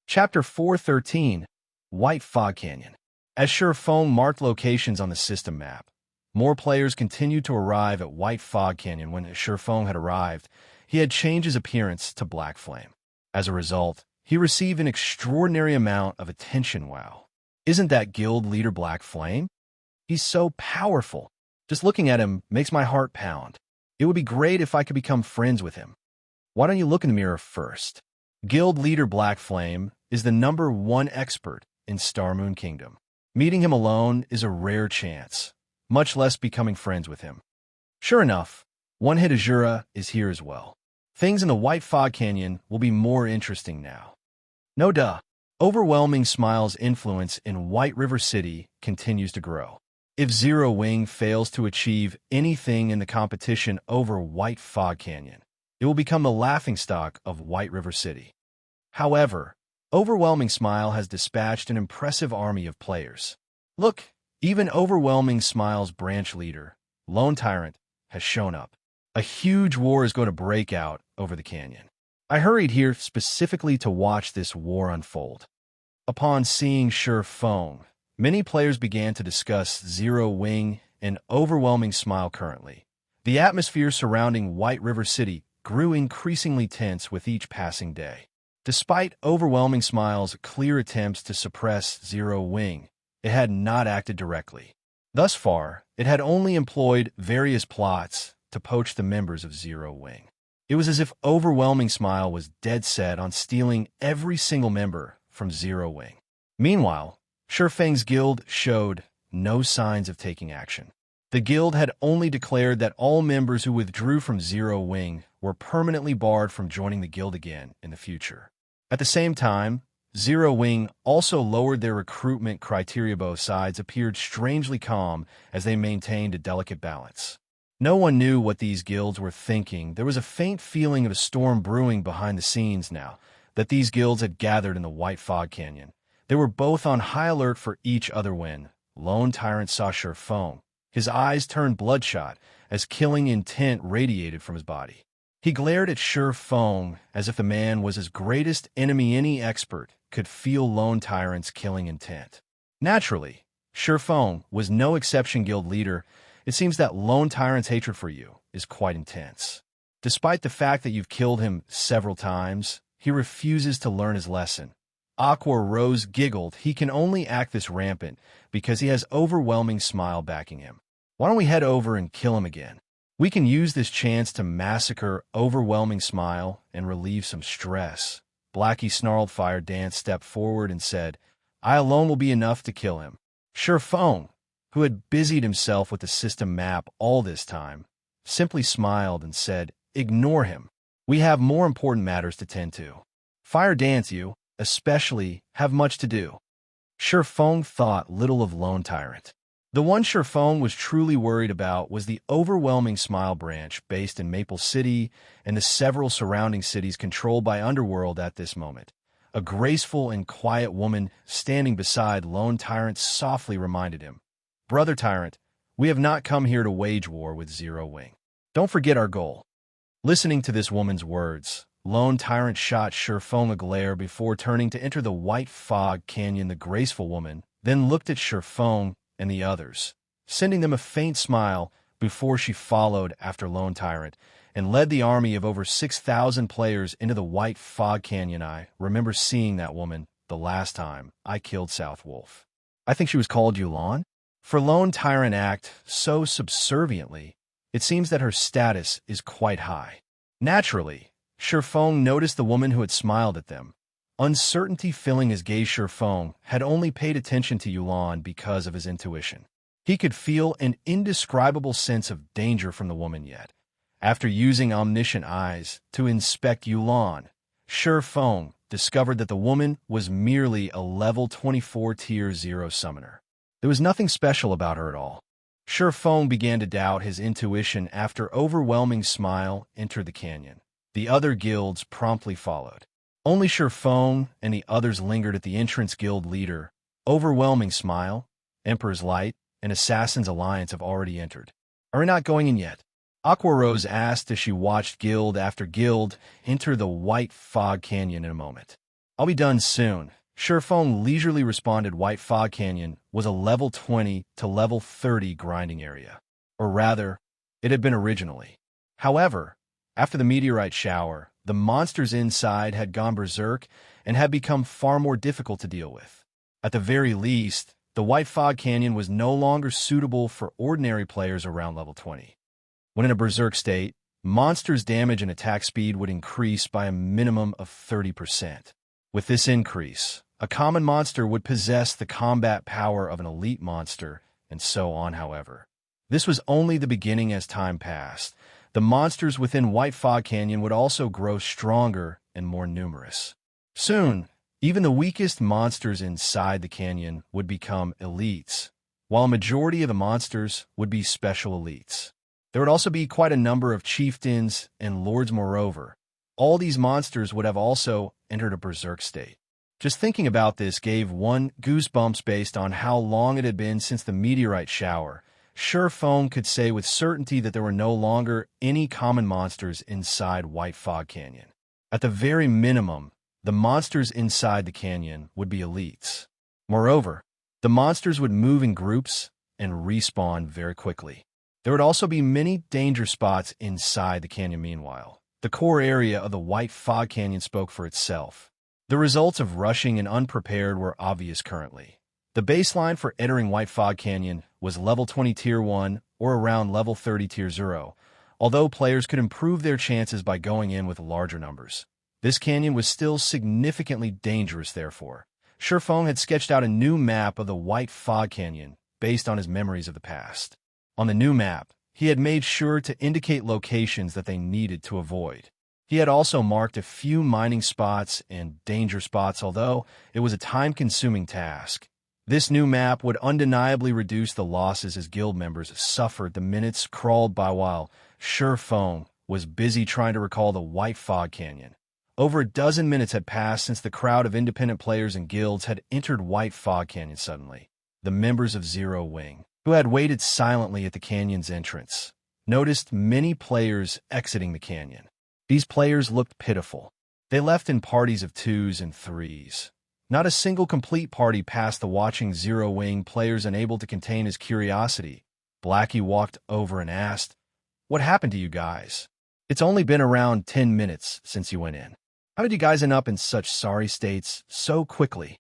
Chapter 413, White Fog Canyon. As Shurfeng marked locations on the system map, more players continued to arrive at White Fog Canyon. When Shurfeng had arrived, he had changed his appearance to Black Flame. As a result, he received an extraordinary amount of attention. Wow. Isn't that guild leader Black Flame? He's so powerful. Just looking at him makes my heart pound. It would be great if I could become friends with him. Why don't you look in the mirror first? Guild leader Black Flame is the #1 expert in Star Moon Kingdom. Meeting him alone is a rare chance, much less becoming friends with him. Sure enough, One Hit Azura is here as well. Things in the White Fog Canyon will be more interesting now. No duh. Overwhelming Smile's influence in White River City continues to grow. If Zero Wing fails to achieve anything in the competition over White Fog Canyon, it will become the laughingstock of White River City. However, Overwhelming Smile has dispatched an impressive army of players. Look, even Overwhelming Smile's branch leader, Lone Tyrant, has shown up. A huge war is going to break out over the canyon. I hurried here specifically to watch this war unfold. Upon seeing Shi Feng, many players began to discuss Zero Wing and Overwhelming Smile currently. The atmosphere surrounding White River City grew increasingly tense with each passing day. Despite Overwhelming Smile's clear attempts to suppress Zero Wing, it had not acted directly. Thus far, it had only employed various plots to poach the members of Zero Wing. It was as if Overwhelming Smile was dead set on stealing every single member from Zero Wing. Meanwhile, Shi Feng's guild showed no signs of taking action. The guild had only declared that all members who withdrew from Zero Wing were permanently barred from joining the guild again in the future. At the same time, Zero Wing also lowered their recruitment criteria. Both sides appeared strangely calm as they maintained a delicate balance. No one knew what these guilds were thinking. There was a faint feeling of a storm brewing behind the scenes now that these guilds had gathered in the White Fog Canyon. They were both on high alert for each other when Lone Tyrant saw Shi Feng. His eyes turned bloodshot as killing intent radiated from his body. He glared at Shi Feng as if the man was his greatest enemy. Any expert could feel Lone Tyrant's killing intent. Naturally, Shi Feng was no exception. Guild leader, it seems that Lone Tyrant's hatred for you is quite intense. Despite the fact that you've killed him several times, he refuses to learn his lesson. Aqua Rose giggled. He can only act this rampant because he has Overwhelming Smile backing him. Why don't we head over and kill him again? We can use this chance to massacre Overwhelming Smile and relieve some stress. Blackie snarled. Fire Dance stepped forward and said, I alone will be enough to kill him. Shi Feng, who had busied himself with the system map all this time, simply smiled and said, Ignore him. We have more important matters to tend to. Fire Dance, you, especially, have much to do. Shi Feng thought little of Lone Tyrant. The one Shi Feng was truly worried about was the Overwhelming Smile branch based in Maple City and the several surrounding cities controlled by Underworld at this moment. A graceful and quiet woman standing beside Lone Tyrant softly reminded him, Brother Tyrant, we have not come here to wage war with Zero Wing. Don't forget our goal. Listening to this woman's words, Lone Tyrant shot Shi Feng a glare before turning to enter the White Fog Canyon. The graceful woman then looked at Shi Feng and the others, sending them a faint smile before she followed after Lone Tyrant and led the army of over 6,000 players into the White Fog Canyon. I remember seeing that woman the last time I killed South Wolf. I think she was called Yulan. For Lone Tyrant act so subserviently, it seems that her status is quite high. Naturally, Shi Feng noticed the woman who had smiled at them. Uncertainty filling his gaze. Shi Feng had only paid attention to Yulan because of his intuition. He could feel an indescribable sense of danger from the woman yet. After using omniscient eyes to inspect Yulan, Shi Feng discovered that the woman was merely a level 24 Tier 0 summoner. There was nothing special about her at all. Shi Feng began to doubt his intuition after Overwhelming Smile entered the canyon. The other guilds promptly followed. Only Shi Feng and the others lingered at the entrance. Guild leader, Overwhelming Smile, Emperor's Light, and Assassin's Alliance have already entered. Are we not going in yet? Aqua Rose asked as she watched guild after guild enter the White Fog Canyon in a moment. I'll be done soon. Shi Feng leisurely responded. White Fog Canyon was a level 20 to level 30 grinding area. Or rather, it had been originally. However, after the meteorite shower, the monsters inside had gone berserk and had become far more difficult to deal with. At the very least, the White Fog Canyon was no longer suitable for ordinary players around level 20. When in a berserk state, monsters' damage and attack speed would increase by a minimum of 30%. With this increase, a common monster would possess the combat power of an elite monster, and so on. However, this was only the beginning. As time passed, the monsters within White Fog Canyon would also grow stronger and more numerous. Soon, even the weakest monsters inside the canyon would become elites, while a majority of the monsters would be special elites. There would also be quite a number of chieftains and lords. Moreover, all these monsters would have also entered a berserk state. Just thinking about this gave one goosebumps based on how long it had been since the meteorite shower. Sure, Foam could say with certainty that there were no longer any common monsters inside White Fog Canyon. At the very minimum, the monsters inside the canyon would be elites. Moreover, the monsters would move in groups and respawn very quickly. There would also be many danger spots inside the canyon meanwhile. The core area of the White Fog Canyon spoke for itself. The results of rushing and unprepared were obvious currently. The baseline for entering White Fog Canyon was level 20 Tier 1 or around level 30 Tier 0, although players could improve their chances by going in with larger numbers. This canyon was still significantly dangerous, therefore. Sherfong had sketched out a new map of the White Fog Canyon based on his memories of the past. On the new map, he had made sure to indicate locations that they needed to avoid. He had also marked a few mining spots and danger spots, although it was a time-consuming task. This new map would undeniably reduce the losses as guild members suffered. The minutes crawled by while Sherfong was busy trying to recall the White Fog Canyon. Over a dozen minutes had passed since the crowd of independent players and guilds had entered White Fog Canyon suddenly. The members of Zero Wing, who had waited silently at the canyon's entrance, noticed many players exiting the canyon. These players looked pitiful. They left in parties of 2s and 3s. Not a single complete party passed the watching Zero Wing players, unable to contain his curiosity. Blackie walked over and asked, "What happened to you guys? It's only been around 10 minutes since you went in. How did you guys end up in such sorry states so quickly?"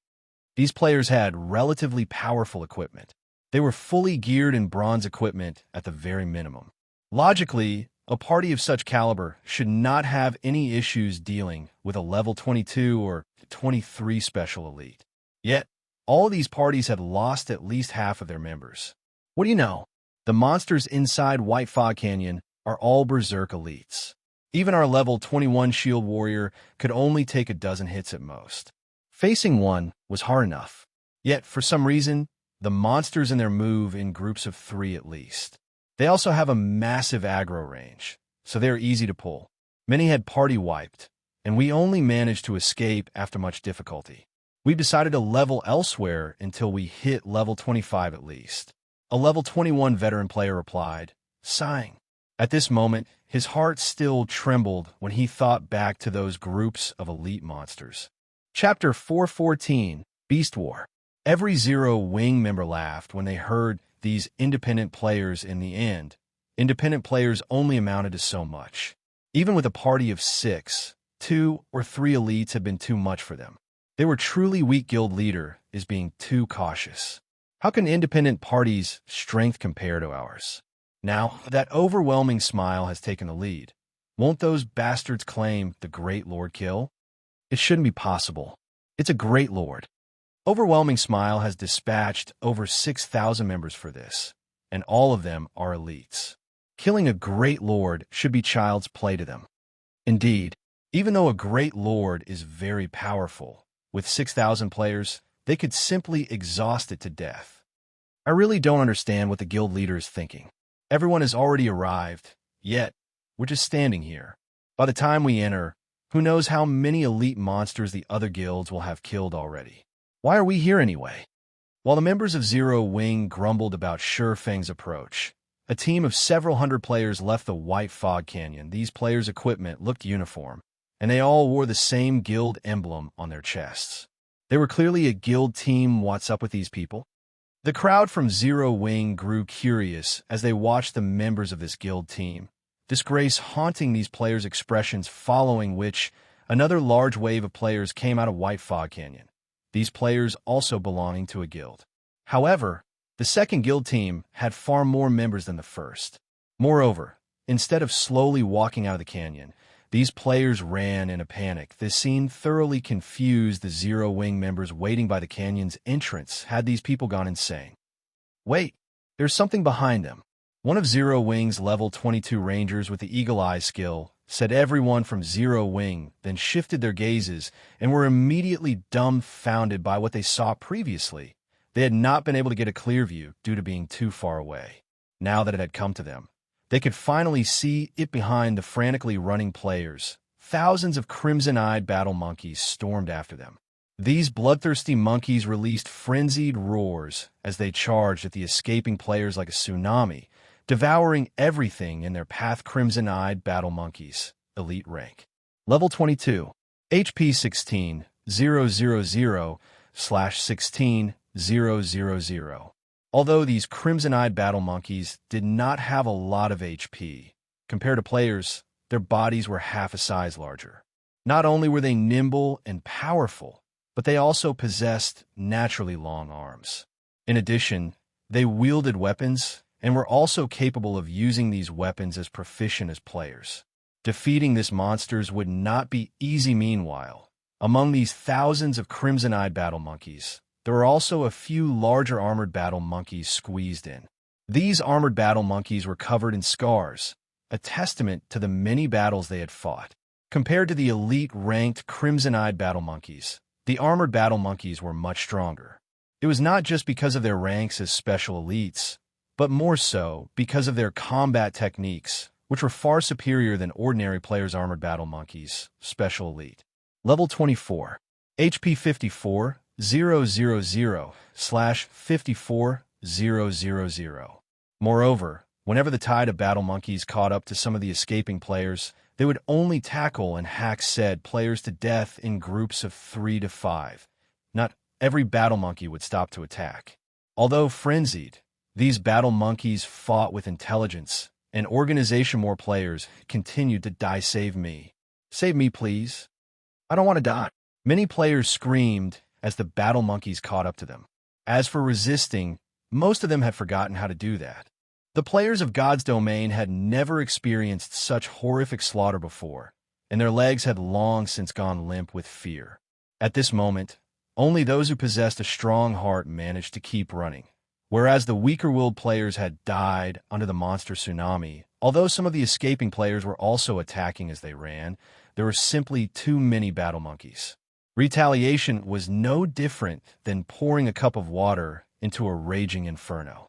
These players had relatively powerful equipment. They were fully geared in bronze equipment at the very minimum. Logically, a party of such caliber should not have any issues dealing with a level 22 or 23 special elite. Yet, all these parties had lost at least half of their members. What do you know? The monsters inside White Fog Canyon are all berserk elites. Even our level 21 shield warrior could only take a dozen hits at most. Facing one was hard enough. Yet, for some reason, the monsters in there move in groups of 3 at least. They also have a massive aggro range, so they're easy to pull. Many had party wiped, and we only managed to escape after much difficulty. We decided to level elsewhere until we hit level 25 at least. A level 21 veteran player replied, sighing. At this moment, his heart still trembled when he thought back to those groups of elite monsters. Chapter 414, Beast War. Every Zero Wing member laughed when they heard these independent players. In the end, independent players only amounted to so much. Even with a party of 6, 2 or 3 elites had been too much for them. They were truly weak. Guild leader is being too cautious. How can independent parties' strength compare to ours? Now that overwhelming smile has taken the lead. Won't those bastards claim the Great Lord kill? It shouldn't be possible. It's a Great Lord. Overwhelming Smile has dispatched over 6,000 members for this, and all of them are elites. Killing a Great Lord should be child's play to them. Indeed, even though a Great Lord is very powerful, with 6,000 players, they could simply exhaust it to death. I really don't understand what the guild leader is thinking. Everyone has already arrived, yet we're just standing here. By the time we enter, who knows how many elite monsters the other guilds will have killed already. Why are we here anyway? While the members of Zero Wing grumbled about Shurfeng's approach, a team of several hundred players left the White Fog Canyon. These players' equipment looked uniform, and they all wore the same guild emblem on their chests. They were clearly a guild team. What's up with these people? The crowd from Zero Wing grew curious as they watched the members of this guild team, disgrace haunting these players' expressions, following which another large wave of players came out of White Fog Canyon. These players also belonging to a guild. However, the second guild team had far more members than the first. Moreover, instead of slowly walking out of the canyon, these players ran in a panic. This scene thoroughly confused the Zero Wing members waiting by the canyon's entrance. Had these people gone insane? Wait, there's something behind them. One of Zero Wing's level 22 rangers with the Eagle Eye skill said. Everyone from Zero Wing then shifted their gazes and were immediately dumbfounded by what they saw previously. They had not been able to get a clear view due to being too far away. Now that it had come to them, they could finally see it behind the frantically running players. Thousands of crimson-eyed battle monkeys stormed after them. These bloodthirsty monkeys released frenzied roars as they charged at the escaping players like a tsunami, devouring everything in their path. Crimson-eyed battle monkeys, elite rank. Level 22. HP 16,000/16,000. Although these crimson-eyed battle monkeys did not have a lot of HP, compared to players, their bodies were half a size larger. Not only were they nimble and powerful, but they also possessed naturally long arms. In addition, they wielded weapons and were also capable of using these weapons as proficient as players. Defeating these monsters would not be easy. Meanwhile, among these thousands of crimson-eyed battle monkeys, there were also a few larger armored battle monkeys squeezed in. These armored battle monkeys were covered in scars, a testament to the many battles they had fought. Compared to the elite-ranked crimson-eyed battle monkeys, the armored battle monkeys were much stronger. It was not just because of their ranks as special elites, but more so because of their combat techniques, which were far superior than ordinary players' armored battle monkeys, special elite. Level 24. HP 54,000/54,000. Moreover, whenever the tide of battle monkeys caught up to some of the escaping players, they would only tackle and hack said players to death in groups of 3 to 5. Not every battle monkey would stop to attack. Although frenzied, these battle monkeys fought with intelligence and organization. More players continued to die. Save me. Save me, please. I don't want to die. Many players screamed as the battle monkeys caught up to them. As for resisting, most of them had forgotten how to do that. The players of God's domain had never experienced such horrific slaughter before, and their legs had long since gone limp with fear. At this moment, only those who possessed a strong heart managed to keep running, whereas the weaker-willed players had died under the monster tsunami. Although some of the escaping players were also attacking as they ran, there were simply too many battle monkeys. Retaliation was no different than pouring a cup of water into a raging inferno.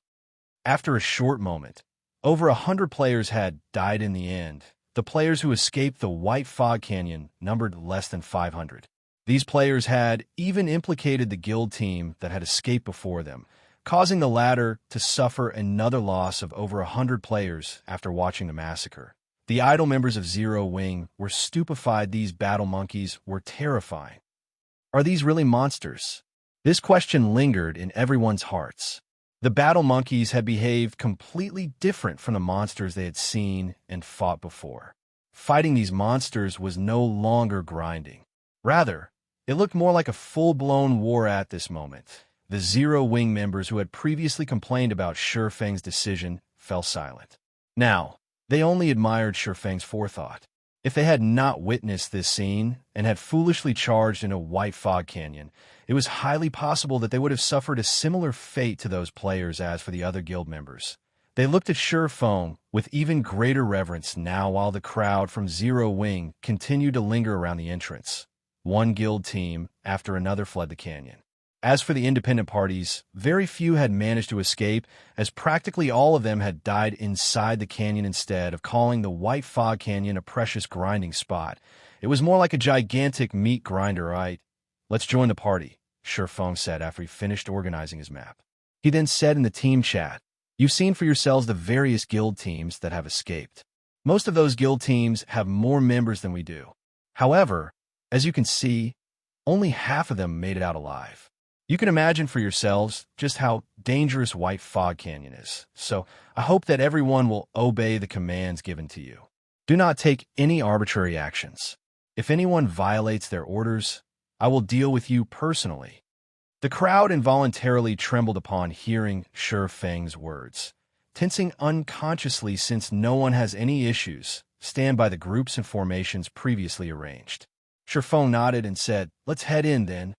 After a short moment, over 100 players had died in the end. The players who escaped the White Fog Canyon numbered less than 500. These players had even implicated the guild team that had escaped before them, causing the latter to suffer another loss of over 100 players after watching the massacre. The idle members of Zero Wing were stupefied. These battle monkeys were terrifying. Are these really monsters? This question lingered in everyone's hearts. The battle monkeys had behaved completely different from the monsters they had seen and fought before. Fighting these monsters was no longer grinding. Rather, it looked more like a full-blown war at this moment. The Zero Wing members who had previously complained about Shifeng's decision fell silent. Now, they only admired Shifeng's forethought. If they had not witnessed this scene and had foolishly charged into White Fog Canyon, it was highly possible that they would have suffered a similar fate to those players as for the other guild members. They looked at Shifeng with even greater reverence now while the crowd from Zero Wing continued to linger around the entrance. One guild team after another fled the canyon. As for the independent parties, very few had managed to escape, as practically all of them had died inside the canyon instead of calling the White Fog Canyon a precious grinding spot. It was more like a gigantic meat grinder, right? Let's join the party, Shifeng said after he finished organizing his map. He then said in the team chat, "You've seen for yourselves the various guild teams that have escaped. Most of those guild teams have more members than we do. However, as you can see, only half of them made it out alive. You can imagine for yourselves just how dangerous White Fog Canyon is, so I hope that everyone will obey the commands given to you. Do not take any arbitrary actions. If anyone violates their orders, I will deal with you personally." The crowd involuntarily trembled upon hearing Shifeng's words. Tensing unconsciously since no one has any issues, stand by the groups and formations previously arranged. Shifeng nodded and said, "Let's head in then."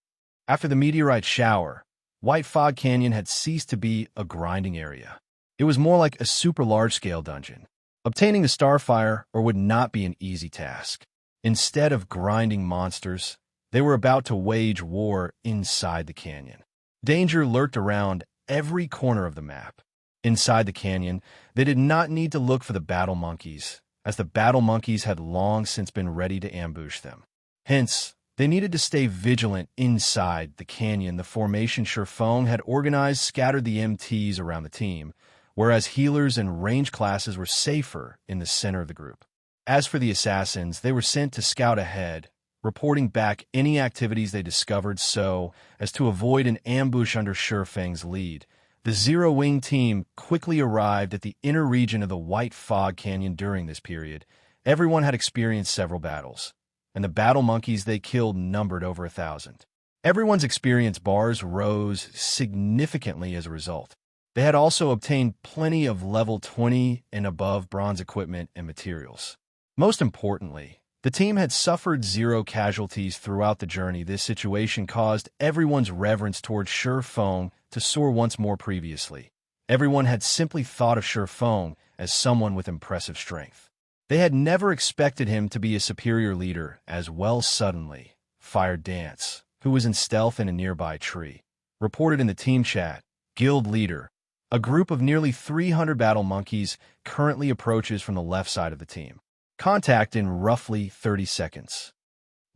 After the meteorite shower, White Fog Canyon had ceased to be a grinding area. It was more like a super large-scale dungeon. Obtaining the Starfire would not be an easy task. Instead of grinding monsters, they were about to wage war inside the canyon. Danger lurked around every corner of the map. Inside the canyon, they did not need to look for the battle monkeys, as the battle monkeys had long since been ready to ambush them. Hence, They needed to stay vigilant inside the canyon. The formation Shifeng had organized scattered the MTs around the team, whereas healers and range classes were safer in the center of the group. As for the assassins, they were sent to scout ahead, reporting back any activities they discovered so as to avoid an ambush under Shifeng's lead. The Zero Wing team quickly arrived at the inner region of the White Fog Canyon during this period. Everyone had experienced several battles, and the battle monkeys they killed numbered over 1,000. Everyone's experience bars rose significantly as a result. They had also obtained plenty of level 20 and above bronze equipment and materials. Most importantly, the team had suffered 0 casualties throughout the journey. This situation caused everyone's reverence towards Shifeng to soar once more previously. Everyone had simply thought of Shifeng as someone with impressive strength. They had never expected him to be a superior leader as well. Suddenly, Fire Dance, who was in stealth in a nearby tree, reported in the team chat, "Guild leader, a group of nearly 300 battle monkeys currently approaches from the left side of the team. Contact in roughly 30 seconds.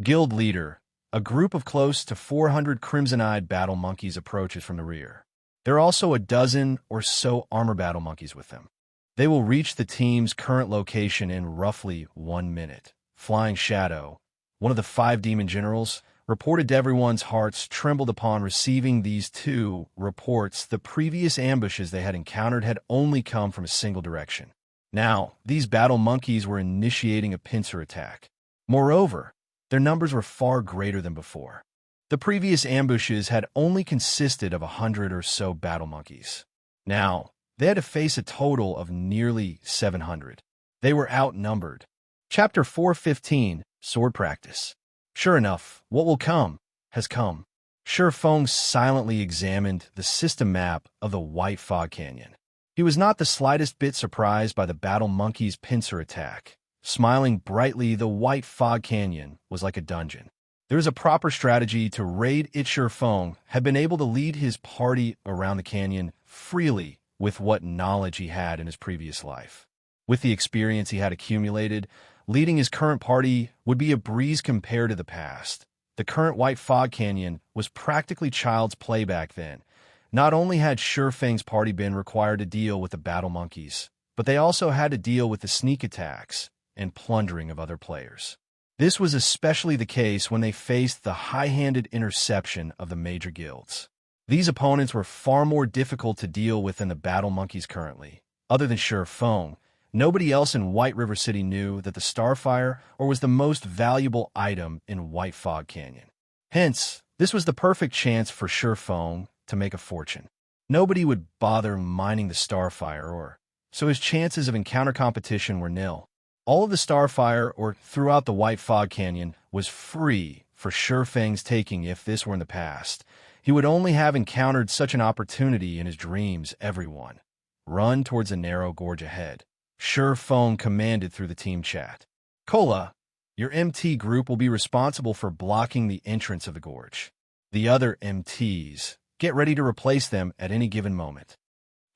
Guild leader, a group of close to 400 crimson-eyed battle monkeys approaches from the rear. There are also a dozen or so armor battle monkeys with them. They will reach the team's current location in roughly 1 minute. Flying Shadow, one of the 5 demon generals, reported to everyone's hearts trembled upon receiving these 2 reports. The previous ambushes they had encountered had only come from a single direction. Now, these battle monkeys were initiating a pincer attack. Moreover, their numbers were far greater than before. The previous ambushes had only consisted of 100 or so battle monkeys. Now, they had to face a total of nearly 700. They were outnumbered. Chapter 415, Sword Practice. Sure enough, what will come has come. Shifeng silently examined the system map of the White Fog Canyon. He was not the slightest bit surprised by the battle monkey's pincer attack. Smiling brightly, the White Fog Canyon was like a dungeon. There was a proper strategy to raid it. Shifeng had been able to lead his party around the canyon freely with what knowledge he had in his previous life. With the experience he had accumulated, leading his current party would be a breeze compared to the past. The current White Fog Canyon was practically child's play back then. Not only had Shifeng's party been required to deal with the battle monkeys, but they also had to deal with the sneak attacks and plundering of other players. This was especially the case when they faced the high-handed interception of the major guilds. These opponents were far more difficult to deal with than the battle monkeys currently. Other than Shifeng, nobody else in White River City knew that the Starfire was the most valuable item in White Fog Canyon. Hence, this was the perfect chance for Shifeng to make a fortune. Nobody would bother mining the Starfire so his chances of encounter competition were nil. All of the Starfire throughout the White Fog Canyon was free for Shifeng's taking. If this were in the past, he would only have encountered such an opportunity in his dreams. Everyone, run towards a narrow gorge ahead. Shifeng commanded through the team chat. Kola, your MT group will be responsible for blocking the entrance of the gorge. The other MTs, get ready to replace them at any given moment.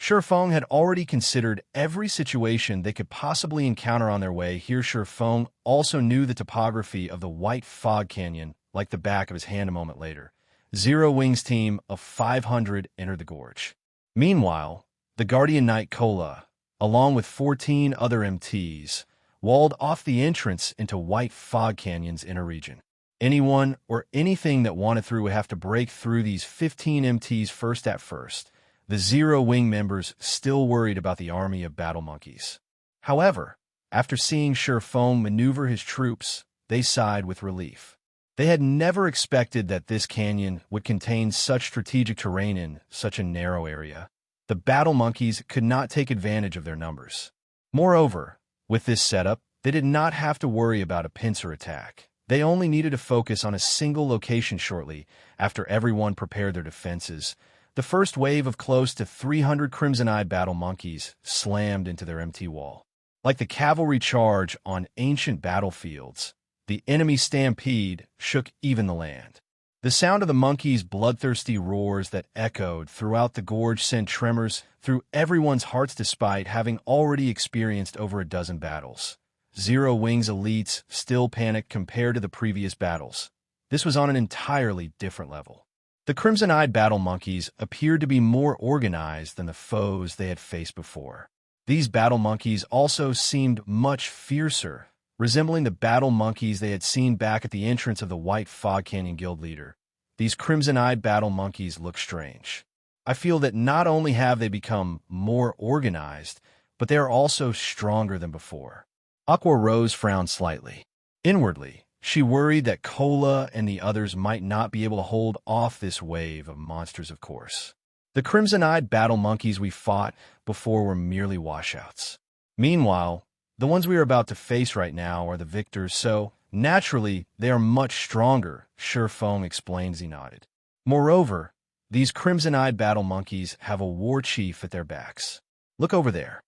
Shifeng had already considered every situation they could possibly encounter on their way here. Shifeng also knew the topography of the White Fog Canyon like the back of his hand. A moment later, Zero Wing's team of 500 entered the gorge. Meanwhile, the Guardian Knight Kola, along with 14 other MTs, walled off the entrance into White Fog Canyon's inner region. Anyone or anything that wanted through would have to break through these 15 MTs first. At first, the Zero Wing members still worried about the army of battle monkeys. However, after seeing Shifeng maneuver his troops, they sighed with relief. They had never expected that this canyon would contain such strategic terrain in such a narrow area. The battle monkeys could not take advantage of their numbers. Moreover, with this setup, they did not have to worry about a pincer attack. They only needed to focus on a single location. Shortly after everyone prepared their defenses, the first wave of close to 300 crimson-eyed battle monkeys slammed into their MT wall. Like the cavalry charge on ancient battlefields, the enemy stampede shook even the land. The sound of the monkeys' bloodthirsty roars that echoed throughout the gorge sent tremors through everyone's hearts despite having already experienced over a dozen battles. Zero Wing's elites still panicked compared to the previous battles. this was on an entirely different level. The Crimson-Eyed Battle Monkeys appeared to be more organized than the foes they had faced before. These battle monkeys also seemed much fiercer, resembling the battle monkeys they had seen back at the entrance of the White Fog Canyon Guild leader. These Crimson-Eyed Battle Monkeys look strange. I feel that not only have they become more organized, but they are also stronger than before. Aqua Rose frowned slightly. Inwardly, she worried that Cola and the others might not be able to hold off this wave of monsters, of course. The Crimson-Eyed Battle Monkeys we fought before were merely washouts. Meanwhile, the ones we are about to face right now are the victors, so naturally they are much stronger, Shurfeng explained as he nodded. Moreover, these Crimson-Eyed Battle Monkeys have a war chief at their backs. Look over there.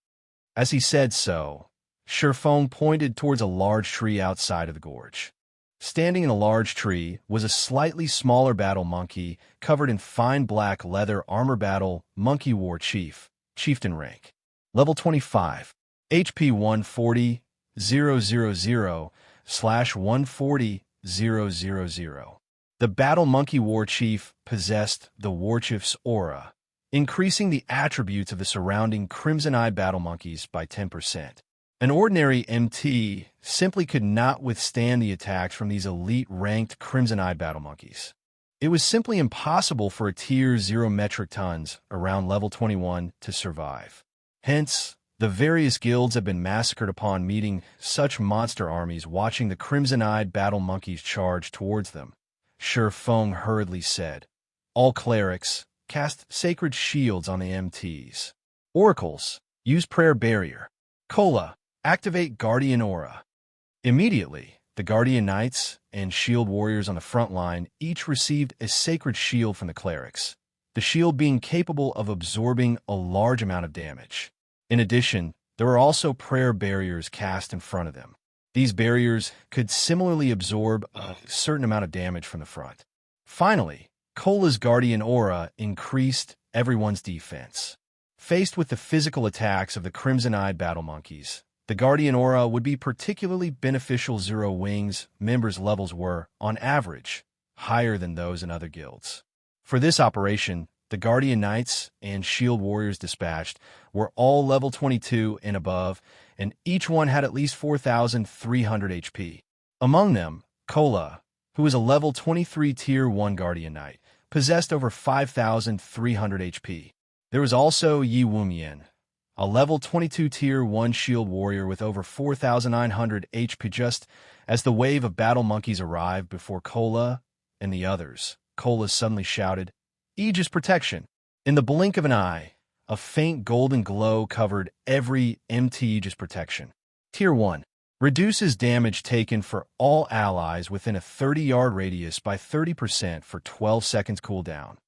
As he said so, Shurfeng pointed towards a large tree outside of the gorge. Standing in a large tree was a slightly smaller battle monkey covered in fine black leather armor battle monkey war chief, chieftain rank. Level 25. HP 140,000/140,000. The battle monkey war chief possessed the war chief's aura, increasing the attributes of the surrounding Crimson-Eyed battle monkeys by 10%. An ordinary MT simply could not withstand the attacks from these elite-ranked Crimson-Eyed battle monkeys. It was simply impossible for a tier 0 metric tons around level 21 to survive. Hence, the various guilds have been massacred upon meeting such monster armies, watching the Crimson-Eyed battle monkeys charge towards them. Shurfeng hurriedly said, "All clerics, cast sacred shields on the MTs. Oracles, use prayer barrier. Cola, activate Guardian Aura." Immediately, the Guardian Knights and Shield Warriors on the front line each received a sacred shield from the clerics, the shield being capable of absorbing a large amount of damage. In addition, there were also prayer barriers cast in front of them. These barriers could similarly absorb a certain amount of damage from the front. Finally, Cola's Guardian Aura increased everyone's defense. Faced with the physical attacks of the Crimson-Eyed battle monkeys, the Guardian Aura would be particularly beneficial. Zero Wings members' levels were, on average, higher than those in other guilds. For this operation, the Guardian Knights and Shield Warriors dispatched were all level 22 and above, and each one had at least 4,300 HP. Among them, Cola, who was a level 23 Tier 1 Guardian Knight, possessed over 5,300 HP. There was also Yi Wumian, a level 22 Tier 1 Shield Warrior with over 4,900 HP. Just as the wave of battle monkeys arrived before Cola and the others, Cola suddenly shouted, "Aegis protection!" In the blink of an eye, a faint golden glow covered every MT Aegis protection. Tier 1. Reduces damage taken for all allies within a 30-yard radius by 30% for 12 seconds cooldown.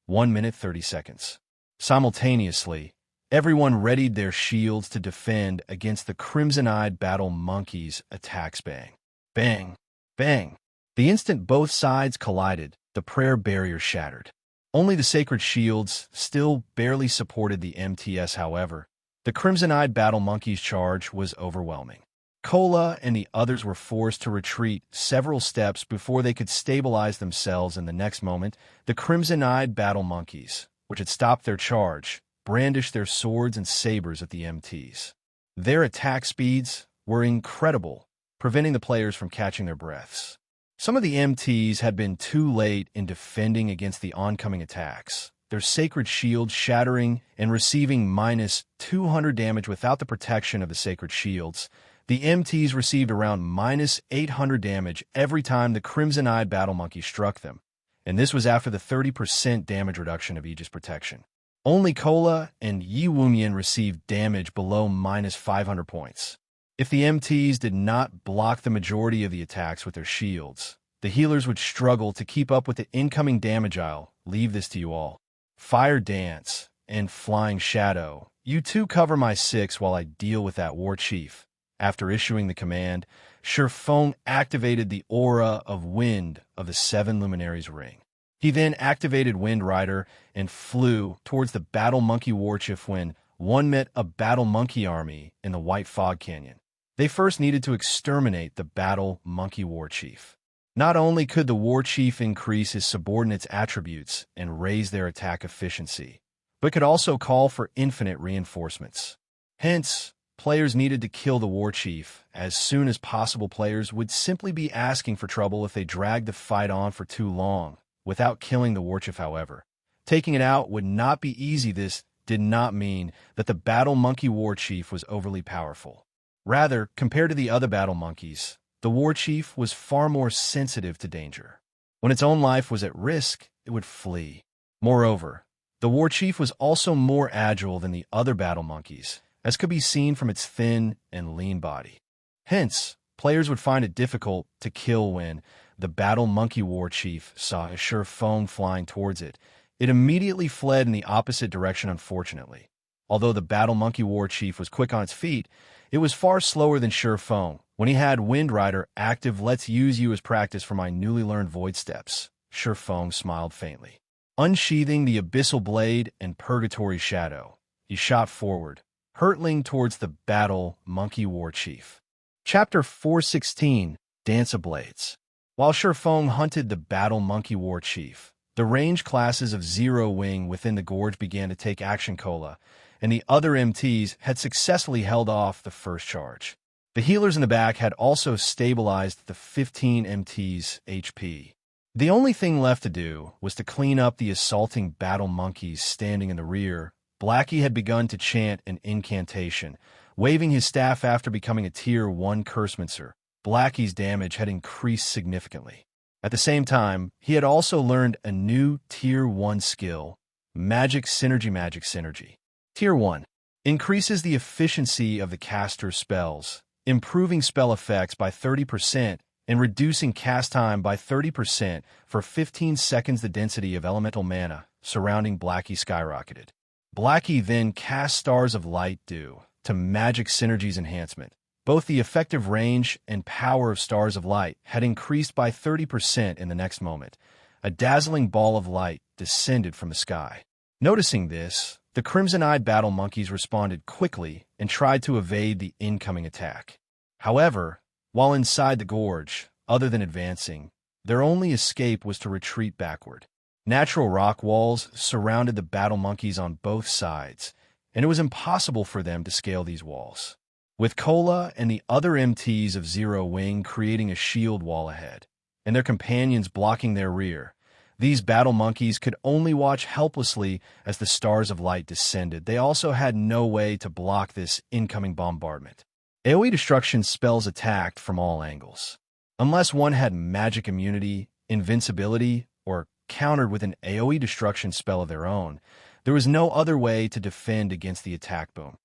1 minute 30 seconds. Simultaneously, everyone readied their shields to defend against the Crimson-Eyed battle monkeys' attacks. Bang, bang, bang. The instant both sides collided, the prayer barrier shattered. Only the sacred shields still barely supported the MTS. However, the Crimson-Eyed battle monkeys' charge was overwhelming. Cola and the others were forced to retreat several steps before they could stabilize themselves. In the next moment, the Crimson-Eyed battle monkeys, which had stopped their charge, brandished their swords and sabers at the MTs. Their attack speeds were incredible, preventing the players from catching their breaths. Some of the MTs had been too late in defending against the oncoming attacks, their sacred shields shattering and receiving minus 200 damage without the protection of the sacred shields. The MTs received around minus 800 damage every time the Crimson-Eyed battle monkey struck them, and this was after the 30% damage reduction of Aegis protection. Only Cola and Yi Wumian received damage below minus 500 points. If the MTs did not block the majority of the attacks with their shields, the healers would struggle to keep up with the incoming damage. I'll leave this to you all. Fire Dance and Flying Shadow, you two cover my 6 while I deal with that war chief. After issuing the command, Shurfeng activated the aura of wind of the 7 luminaries ring. He then activated Wind Rider and flew towards the battle monkey war chief when one met a battle monkey army in the White Fog Canyon. They first needed to exterminate the battle monkey war chief. Not only could the war chief increase his subordinates' attributes and raise their attack efficiency, but could also call for infinite reinforcements. Hence, players needed to kill the war chief as soon as possible. Players would simply be asking for trouble if they dragged the fight on for too long without killing the war chief. However, taking it out would not be easy. This did not mean that the battle monkey war chief was overly powerful. Rather, compared to the other battle monkeys, the war chief was far more sensitive to danger. When its own life was at risk, it would flee. Moreover, the war chief was also more agile than the other battle monkeys, as could be seen from its thin and lean body. Hence, players would find it difficult to kill when the battle monkey war chief saw a sure foe flying towards it. It immediately fled in the opposite direction. Unfortunately, although the battle monkey war chief was quick on its feet, it was far slower than Sure Fong. When he had Wind Rider active, let's use you as practice for my newly learned void steps. Sure Fong smiled faintly. Unsheathing the abyssal blade and purgatory shadow, he shot forward, hurtling towards the battle monkey war chief. Chapter 416, Dance of Blades. While Sure Fong hunted the battle monkey war chief, the range classes of Zero Wing within the gorge began to take action. Cola and the other MTs had successfully held off the first charge. The healers in the back had also stabilized the 15 MTs' HP. The only thing left to do was to clean up the assaulting battle monkeys standing in the rear. Blackie had begun to chant an incantation, waving his staff. After becoming a Tier 1 Cursemancer, Blackie's damage had increased significantly. At the same time, he had also learned a new Tier 1 skill, Magic Synergy. Tier 1 increases the efficiency of the caster's spells, improving spell effects by 30% and reducing cast time by 30% for 15 seconds. The density of elemental mana surrounding Blackie skyrocketed. Blackie then cast Stars of Light due to Magic Synergy's enhancement. Both the effective range and power of Stars of Light had increased by 30% in the next moment. A dazzling ball of light descended from the sky. Noticing this, the crimson-eyed battle monkeys responded quickly and tried to evade the incoming attack. However, while inside the gorge, other than advancing, their only escape was to retreat backward. Natural rock walls surrounded the battle monkeys on both sides, and it was impossible for them to scale these walls. With Cola and the other MTs of Zero Wing creating a shield wall ahead, and their companions blocking their rear, these battle monkeys could only watch helplessly as the Stars of Light descended. They also had no way to block this incoming bombardment. AoE destruction spells attacked from all angles. Unless one had magic immunity, invincibility, or countered with an AoE destruction spell of their own, there was no other way to defend against the attack boom.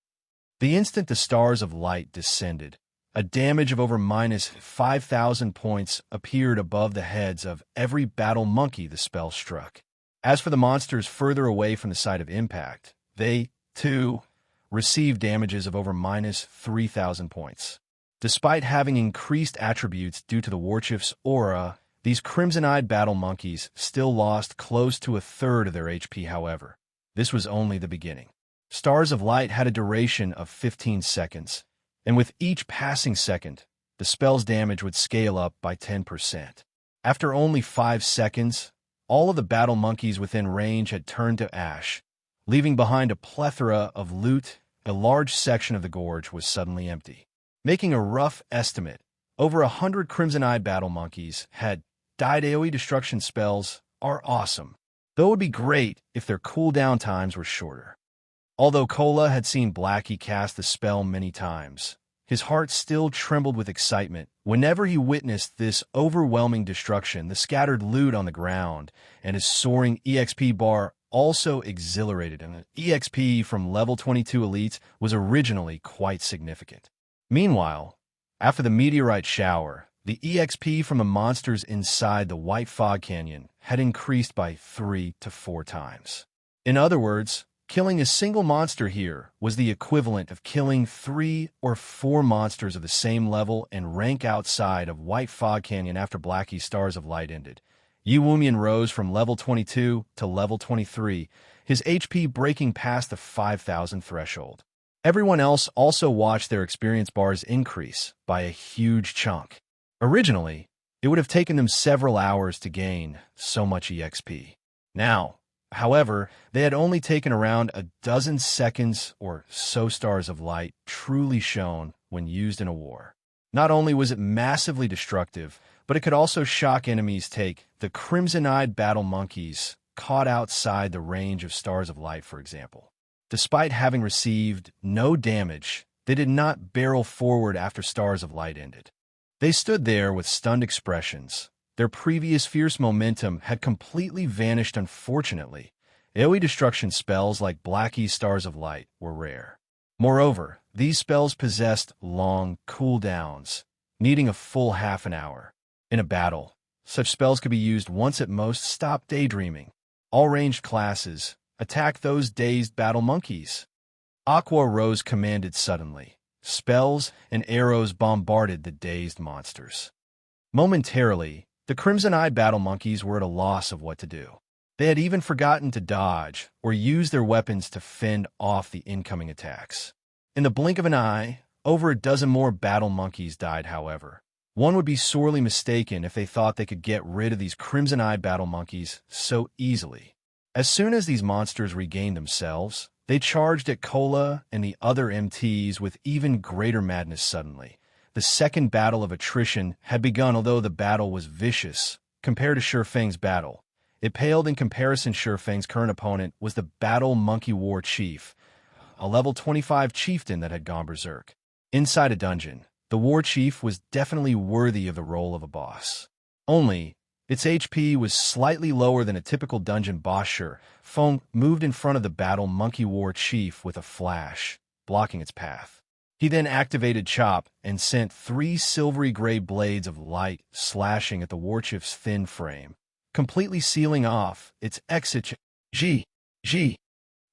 The instant the Stars of Light descended, a damage of over minus 5,000 points appeared above the heads of every battle monkey the spell struck. As for the monsters further away from the site of impact, they, too, received damages of over minus 3,000 points. Despite having increased attributes due to the Warchief's aura, these crimson-eyed battle monkeys still lost close to a third of their HP. However, this was only the beginning. Stars of Light had a duration of 15 seconds, and with each passing second, the spell's damage would scale up by 10%. After only 5 seconds, all of the battle monkeys within range had turned to ash, leaving behind a plethora of loot. A large section of the gorge was suddenly empty. Making a rough estimate, over 100 crimson-eyed battle monkeys had died. AoE destruction spells are awesome, though it would be great if their cooldown times were shorter. Although Cola had seen Blackie cast the spell many times, his heart still trembled with excitement whenever he witnessed this overwhelming destruction. The scattered loot on the ground and his soaring EXP bar also exhilarated him. An EXP from level 22 elites was originally quite significant. Meanwhile, after the meteorite shower, the EXP from the monsters inside the White Fog Canyon had increased by 3 to 4 times. In other words, killing a single monster here was the equivalent of killing 3 or 4 monsters of the same level and rank outside of White Fog Canyon. After Blackie's Stars of Light ended, Yu Wumian rose from level 22 to level 23, his HP breaking past the 5,000 threshold. Everyone else also watched their experience bars increase by a huge chunk. Originally, It would have taken them several hours to gain so much EXP. Now, however, they had only taken around a dozen seconds or so stars of light truly shone when used in a war. Not only was it massively destructive, but it could also shock enemies. Take the crimson-eyed battle monkeys caught outside the range of stars of light, for example. Despite having received no damage, they did not barrel forward after stars of light ended. They stood there with stunned expressions. Their previous fierce momentum had completely vanished. Unfortunately, AoE destruction spells like Blackie's Stars of Light were rare. Moreover, these spells possessed long cooldowns, needing a full half an hour. In a battle, such spells could be used once at most. Stop daydreaming. All ranged classes, attack those dazed battle monkeys. Aqua Rose commanded suddenly. Spells and arrows bombarded the dazed monsters. Momentarily, the crimson-eyed battle monkeys were at a loss of what to do. They had even forgotten to dodge or use their weapons to fend off the incoming attacks. In the blink of an eye, over a dozen more battle monkeys died. However, one would be sorely mistaken if they thought they could get rid of these crimson-eyed battle monkeys so easily. As soon as these monsters regained themselves, they charged at Cola and the other MTs with even greater madness. Suddenly, the second battle of attrition had begun. Although the battle was vicious compared to Shifeng's battle, it paled in comparison. Shifeng's current opponent was the Battle Monkey War Chief, a level 25 chieftain that had gone berserk. Inside a dungeon, the War Chief was definitely worthy of the role of a boss. Only, its HP was slightly lower than a typical dungeon boss. Shifeng moved in front of the Battle Monkey War Chief with a flash, blocking its path. He then activated Chop and sent 3 silvery gray blades of light slashing at the War Chief's thin frame, completely sealing off its exit. The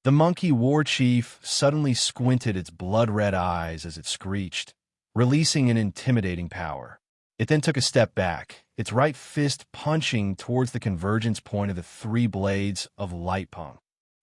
Monkey War Chief suddenly squinted its blood-red eyes as it screeched, releasing an intimidating power. It then took a step back, its right fist punching towards the convergence point of the 3 blades of light pung.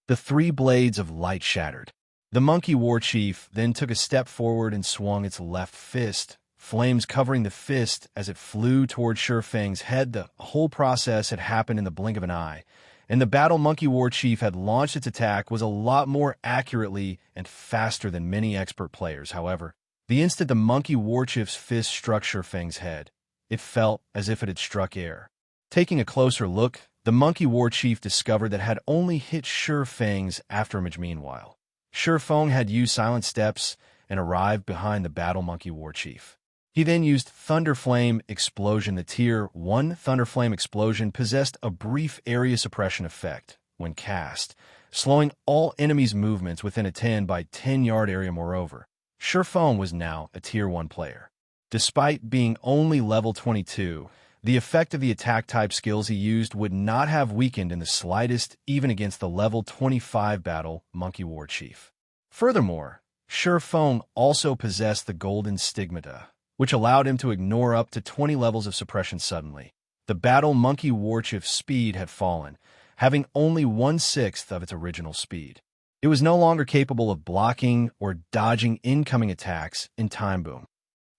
The 3 blades of light shattered. The Monkey War Chief then took a step forward and swung its left fist, flames covering the fist as it flew toward Shifeng's head. The whole process had happened in the blink of an eye, and the Battle Monkey War Chief had launched its attack was a lot more accurately and faster than many expert players. However, the instant the Monkey War Chief's fist struck Shifeng's head, it felt as if it had struck air. Taking a closer look, the Monkey War Chief discovered that had only hit Shifeng's afterimage. Meanwhile, Shifeng had used silent steps and arrived behind the Battle Monkey War Chief. He then used Thunderflame Explosion. The Tier 1 Thunderflame Explosion possessed a brief area suppression effect when cast, slowing all enemies' movements within a 10 by 10 yard area. Moreover, Shifeng was now a Tier 1 player. Despite being only level 22, the effect of the attack-type skills he used would not have weakened in the slightest even against the level 25 Battle Monkey War Chief. Furthermore, Shifeng also possessed the Golden Stigmata, which allowed him to ignore up to 20 levels of suppression. Suddenly, the Battle Monkey War Chief's speed had fallen, having only 1/6 of its original speed. It was no longer capable of blocking or dodging incoming attacks in time boom.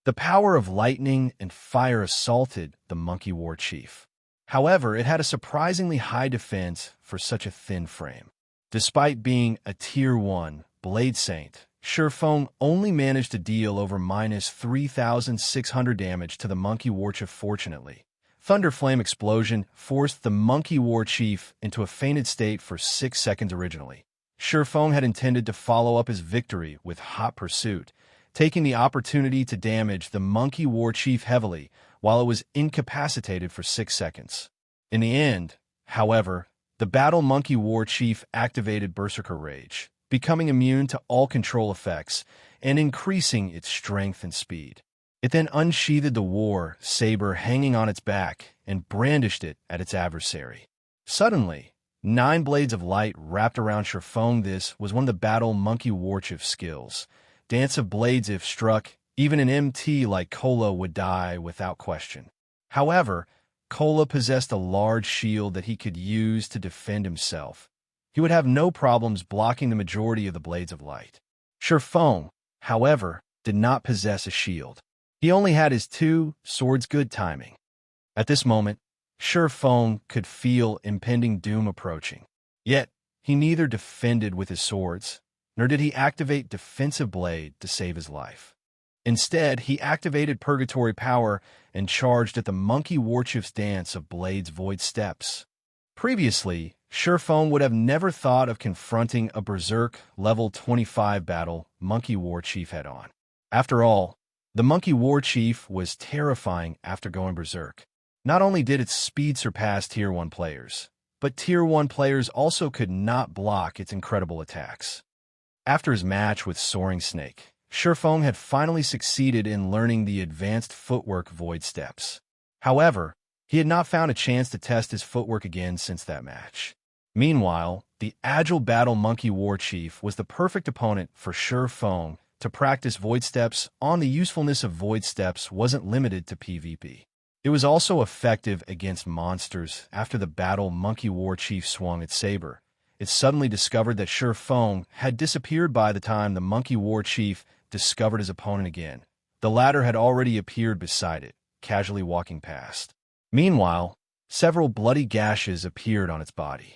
The power of lightning and fire assaulted the Monkey War Chief. However, it had a surprisingly high defense for such a thin frame. Despite being a Tier 1 Blade Saint, Shifeng only managed to deal over -3,600 damage to the Monkey War Chief. Fortunately, Thunderflame Explosion forced the Monkey War Chief into a fainted state for 6 seconds. Originally, Shifeng had intended to follow up his victory with Hot Pursuit, taking the opportunity to damage the Monkey War Chief heavily while it was incapacitated for 6 seconds. In the end, however, the Battle Monkey War Chief activated Berserker Rage, becoming immune to all control effects and increasing its strength and speed. It then unsheathed the war saber hanging on its back and brandished it at its adversary. Suddenly, 9 blades of light wrapped around Shifeng. This was one of the Battle Monkey War Chief's skills. Dance of Blades. If struck, even an MT like Cola would die without question. However, Cola possessed a large shield that he could use to defend himself. He would have no problems blocking the majority of the blades of light. Shifeng, however, did not possess a shield. He only had his 2 swords. Good timing. At this moment, Feng could feel impending doom approaching. Yet, he neither defended with his swords, nor did he activate Defensive Blade to save his life. Instead, he activated Purgatory Power and charged at the Monkey Warchief's dance of Blade's Void Steps. Previously, Feng would have never thought of confronting a Berserk level 25 battle Monkey Warchief head-on. After all, the Monkey Warchief was terrifying after going Berserk. Not only did its speed surpass Tier 1 players, but Tier 1 players also could not block its incredible attacks. After his match with Soaring Snake, Feng had finally succeeded in learning the advanced footwork Void Steps. However, he had not found a chance to test his footwork again since that match. Meanwhile, the agile battle Monkey Warchief was the perfect opponent for Feng to practice Void Steps on. The usefulness of Void Steps wasn't limited to PvP. It was also effective against monsters. After the battle Monkey Warchief swung its saber, it suddenly discovered that Feng had disappeared by the time the Monkey Warchief discovered his opponent again. The latter had already appeared beside it, casually walking past. Meanwhile, several bloody gashes appeared on its body.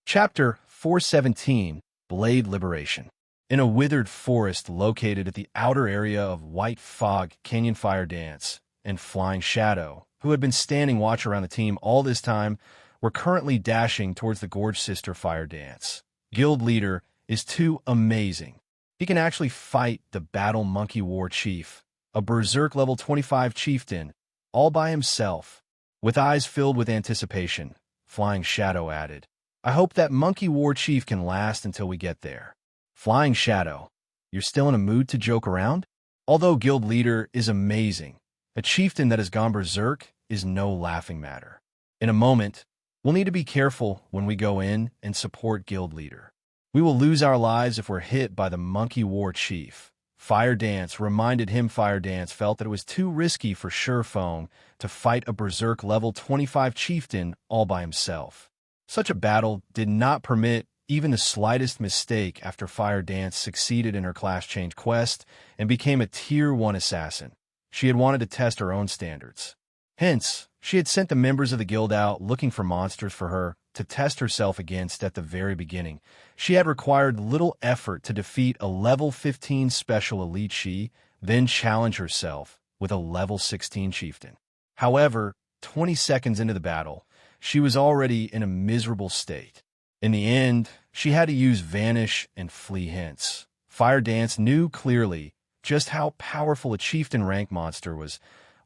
Chapter 417, Blade Liberation. In a withered forest located at the outer area of White Fog, Canyon Fire Dance and Flying Shadow, who had been standing watch around the team all this time, were currently dashing towards the Gorge Sister Fire Dance. Guild leader is too amazing. He can actually fight the Battle Monkey Warchief, a Berserk level 25 chieftain, all by himself. With eyes filled with anticipation, Flying Shadow added, "I hope that Monkey Warchief can last until we get there." Flying Shadow, you're still in a mood to joke around? Although Guild leader is amazing, a chieftain that has gone Berserk is no laughing matter. In a moment, we'll need to be careful when we go in and support Guild leader. We will lose our lives if we're hit by the Monkey Warchief. Fire Dance reminded him. Fire Dance felt that it was too risky for Feng to fight a Berserk level 25 chieftain all by himself. Such a battle did not permit even the slightest mistake after Fire Dance succeeded in her class change quest and became a Tier 1 assassin. She had wanted to test her own standards. Hence, she had sent the members of the guild out looking for monsters for her to test herself against at the very beginning. She had required little effort to defeat a level 15 special elite Shi, then challenge herself with a level 16 chieftain. However, 20 seconds into the battle, she was already in a miserable state. In the end, she had to use Vanish and Flee. Hence, Fire Dance knew clearly just how powerful a chieftain rank monster was,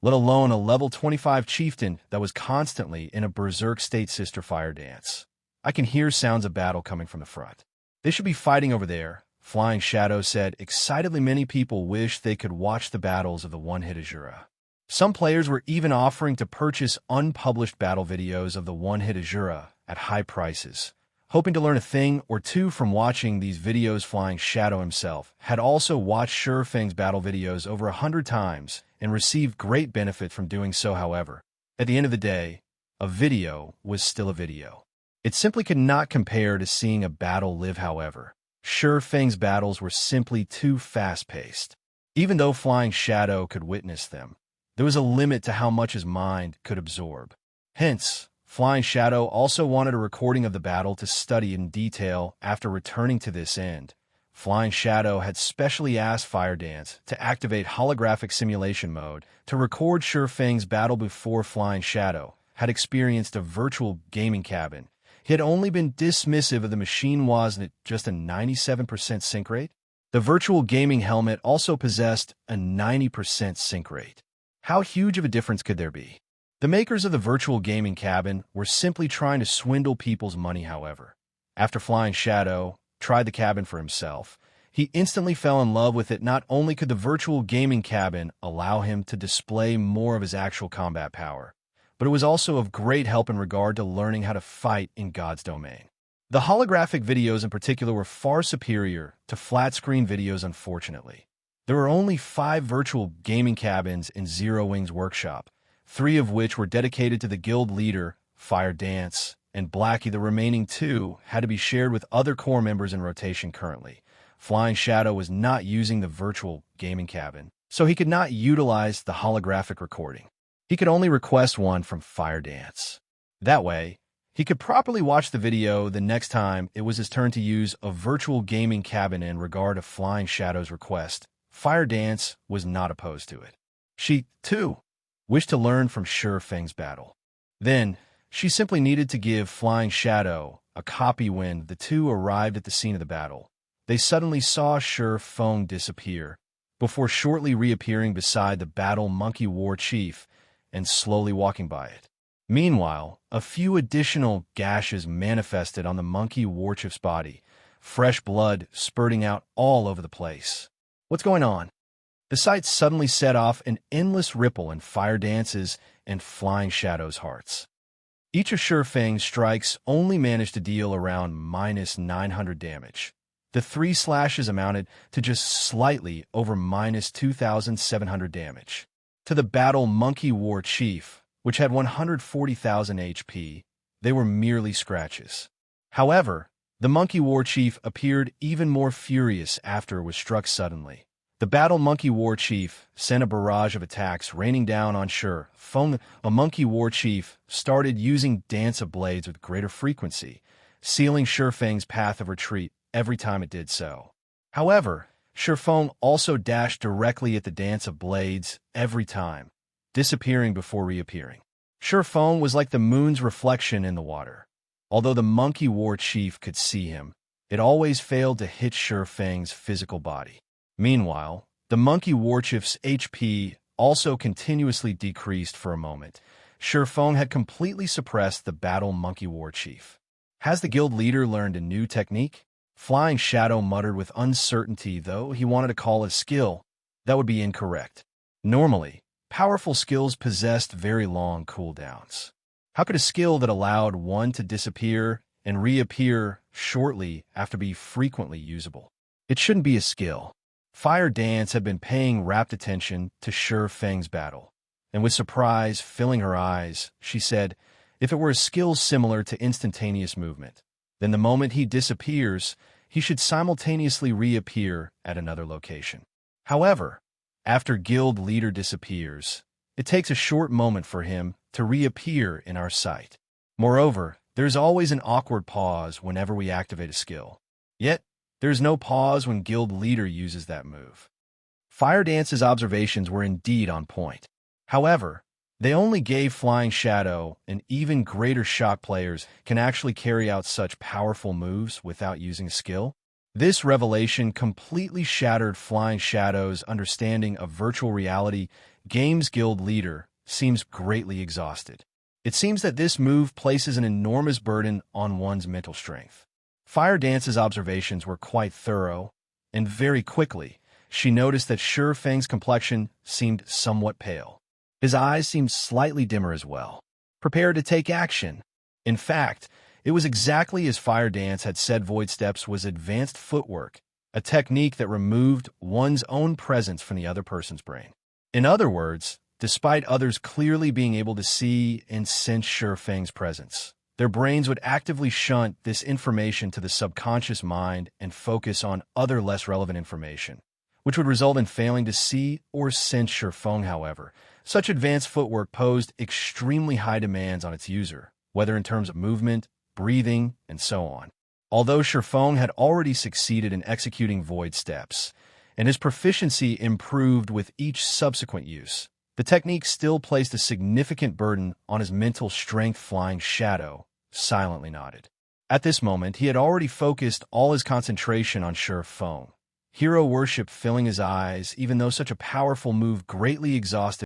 let alone a level 25 chieftain that was constantly in a Berserk state. Sister Fire Dance, I can hear sounds of battle coming from the front. They should be fighting over there, Flying Shadow said excitedly. Many people wish they could watch the battles of the one-hit Azura. Some players were even offering to purchase unpublished battle videos of the one-hit Azura at high prices, hoping to learn a thing or two from watching these videos. Flying Shadow himself had also watched Feng's battle videos over 100 times and received great benefit from doing so. However, at the end of the day, a video was still a video. It simply could not compare to seeing a battle live. However, Feng's battles were simply too fast-paced. Even though Flying Shadow could witness them, there was a limit to how much his mind could absorb. Hence, Flying Shadow also wanted a recording of the battle to study in detail. After returning to this end, Flying Shadow had specially asked Fire Dance to activate holographic simulation mode to record Feng's battle. Before Flying Shadow had experienced a virtual gaming cabin, he had only been dismissive of the machine. Wasn't it just a 97% sync rate? The virtual gaming helmet also possessed a 90% sync rate. How huge of a difference could there be? The makers of the virtual gaming cabin were simply trying to swindle people's money. However, after Flying Shadow tried the cabin for himself, he instantly fell in love with it. Not only could the virtual gaming cabin allow him to display more of his actual combat power, but it was also of great help in regard to learning how to fight in God's domain. The holographic videos in particular were far superior to flat-screen videos. Unfortunately, there were only 5 virtual gaming cabins in Zero Wing's workshop, 3 of which were dedicated to the guild leader, Fire Dance, and Blackie. The remaining 2 had to be shared with other core members in rotation. Currently, Flying Shadow was not using the virtual gaming cabin, so he could not utilize the holographic recording. he could only request one from Fire Dance. That way, he could properly watch the video the next time it was his turn to use a virtual gaming cabin. In regard to Flying Shadow's request, Fire Dance was not opposed to it. She, too, wished to learn from Shi Feng's battle. Then, she simply needed to give Flying Shadow a copy. When the two arrived at the scene of the battle, they suddenly saw Shi Feng disappear, before shortly reappearing beside the battle monkey war chief and slowly walking by it. Meanwhile, a few additional gashes manifested on the monkey war chief's body, fresh blood spurting out all over the place. What's going on? The sight suddenly set off an endless ripple in Fire Dance's and Flying Shadow's hearts. Each of Shi Feng's strikes only managed to deal around -900 damage. The 3 slashes amounted to just slightly over -2,700 damage. To the battle monkey war chief, which had 140,000 HP, they were merely scratches. However, the monkey war chief appeared even more furious after it was struck suddenly. The battle monkey war chief sent a barrage of attacks raining down on Shi Feng. A monkey war chief started using Dance of Blades with greater frequency, sealing Shi Feng's path of retreat every time it did so. However, Shi Feng also dashed directly at the Dance of Blades every time, disappearing before reappearing. Shi Feng was like the moon's reflection in the water. Although the monkey war chief could see him, it always failed to hit Shi Feng's physical body. Meanwhile, the monkey war chief's HP also continuously decreased for a moment. Shi Feng had completely suppressed the battle monkey war chief. Has the guild leader learned a new technique? Flying Shadow muttered with uncertainty. Though he wanted to call it a skill, that would be incorrect. Normally, powerful skills possessed very long cooldowns. How could a skill that allowed one to disappear and reappear shortly after be frequently usable? It shouldn't be a skill. Fire Dance had been paying rapt attention to Shi Feng's battle, and with surprise filling her eyes, she said, if it were a skill similar to instantaneous movement, then the moment he disappears, he should simultaneously reappear at another location. However, after guild leader disappears, it takes a short moment for him to reappear in our sight. Moreover, there's always an awkward pause whenever we activate a skill. Yet, there's no pause when guild leader uses that move. Fire Dance's observations were indeed on point. However, they only gave Flying Shadow an even greater shock. Players can actually carry out such powerful moves without using a skill. This revelation completely shattered Flying Shadow's understanding of virtual reality. Games guild leader seems greatly exhausted. It seems that this move places an enormous burden on one's mental strength. Fire Dance's observations were quite thorough, and very quickly, she noticed that Shi Feng's complexion seemed somewhat pale. His eyes seemed slightly dimmer as well. Prepared to take action. In fact, it was exactly as Fire Dance had said. Void Steps was advanced footwork, a technique that removed one's own presence from the other person's brain. In other words, despite others clearly being able to see and sense Shi Feng's presence, their brains would actively shunt this information to the subconscious mind and focus on other less relevant information, which would result in failing to see or sense Shi Feng. However, such advanced footwork posed extremely high demands on its user, whether in terms of movement, breathing, and so on. Although Shi Feng had already succeeded in executing Void Steps, and his proficiency improved with each subsequent use, the technique still placed a significant burden on his mental strength. Flying Shadow silently nodded. At this moment, he had already focused all his concentration on Shi Feng, hero worship filling his eyes. Even though such a powerful move greatly exhausted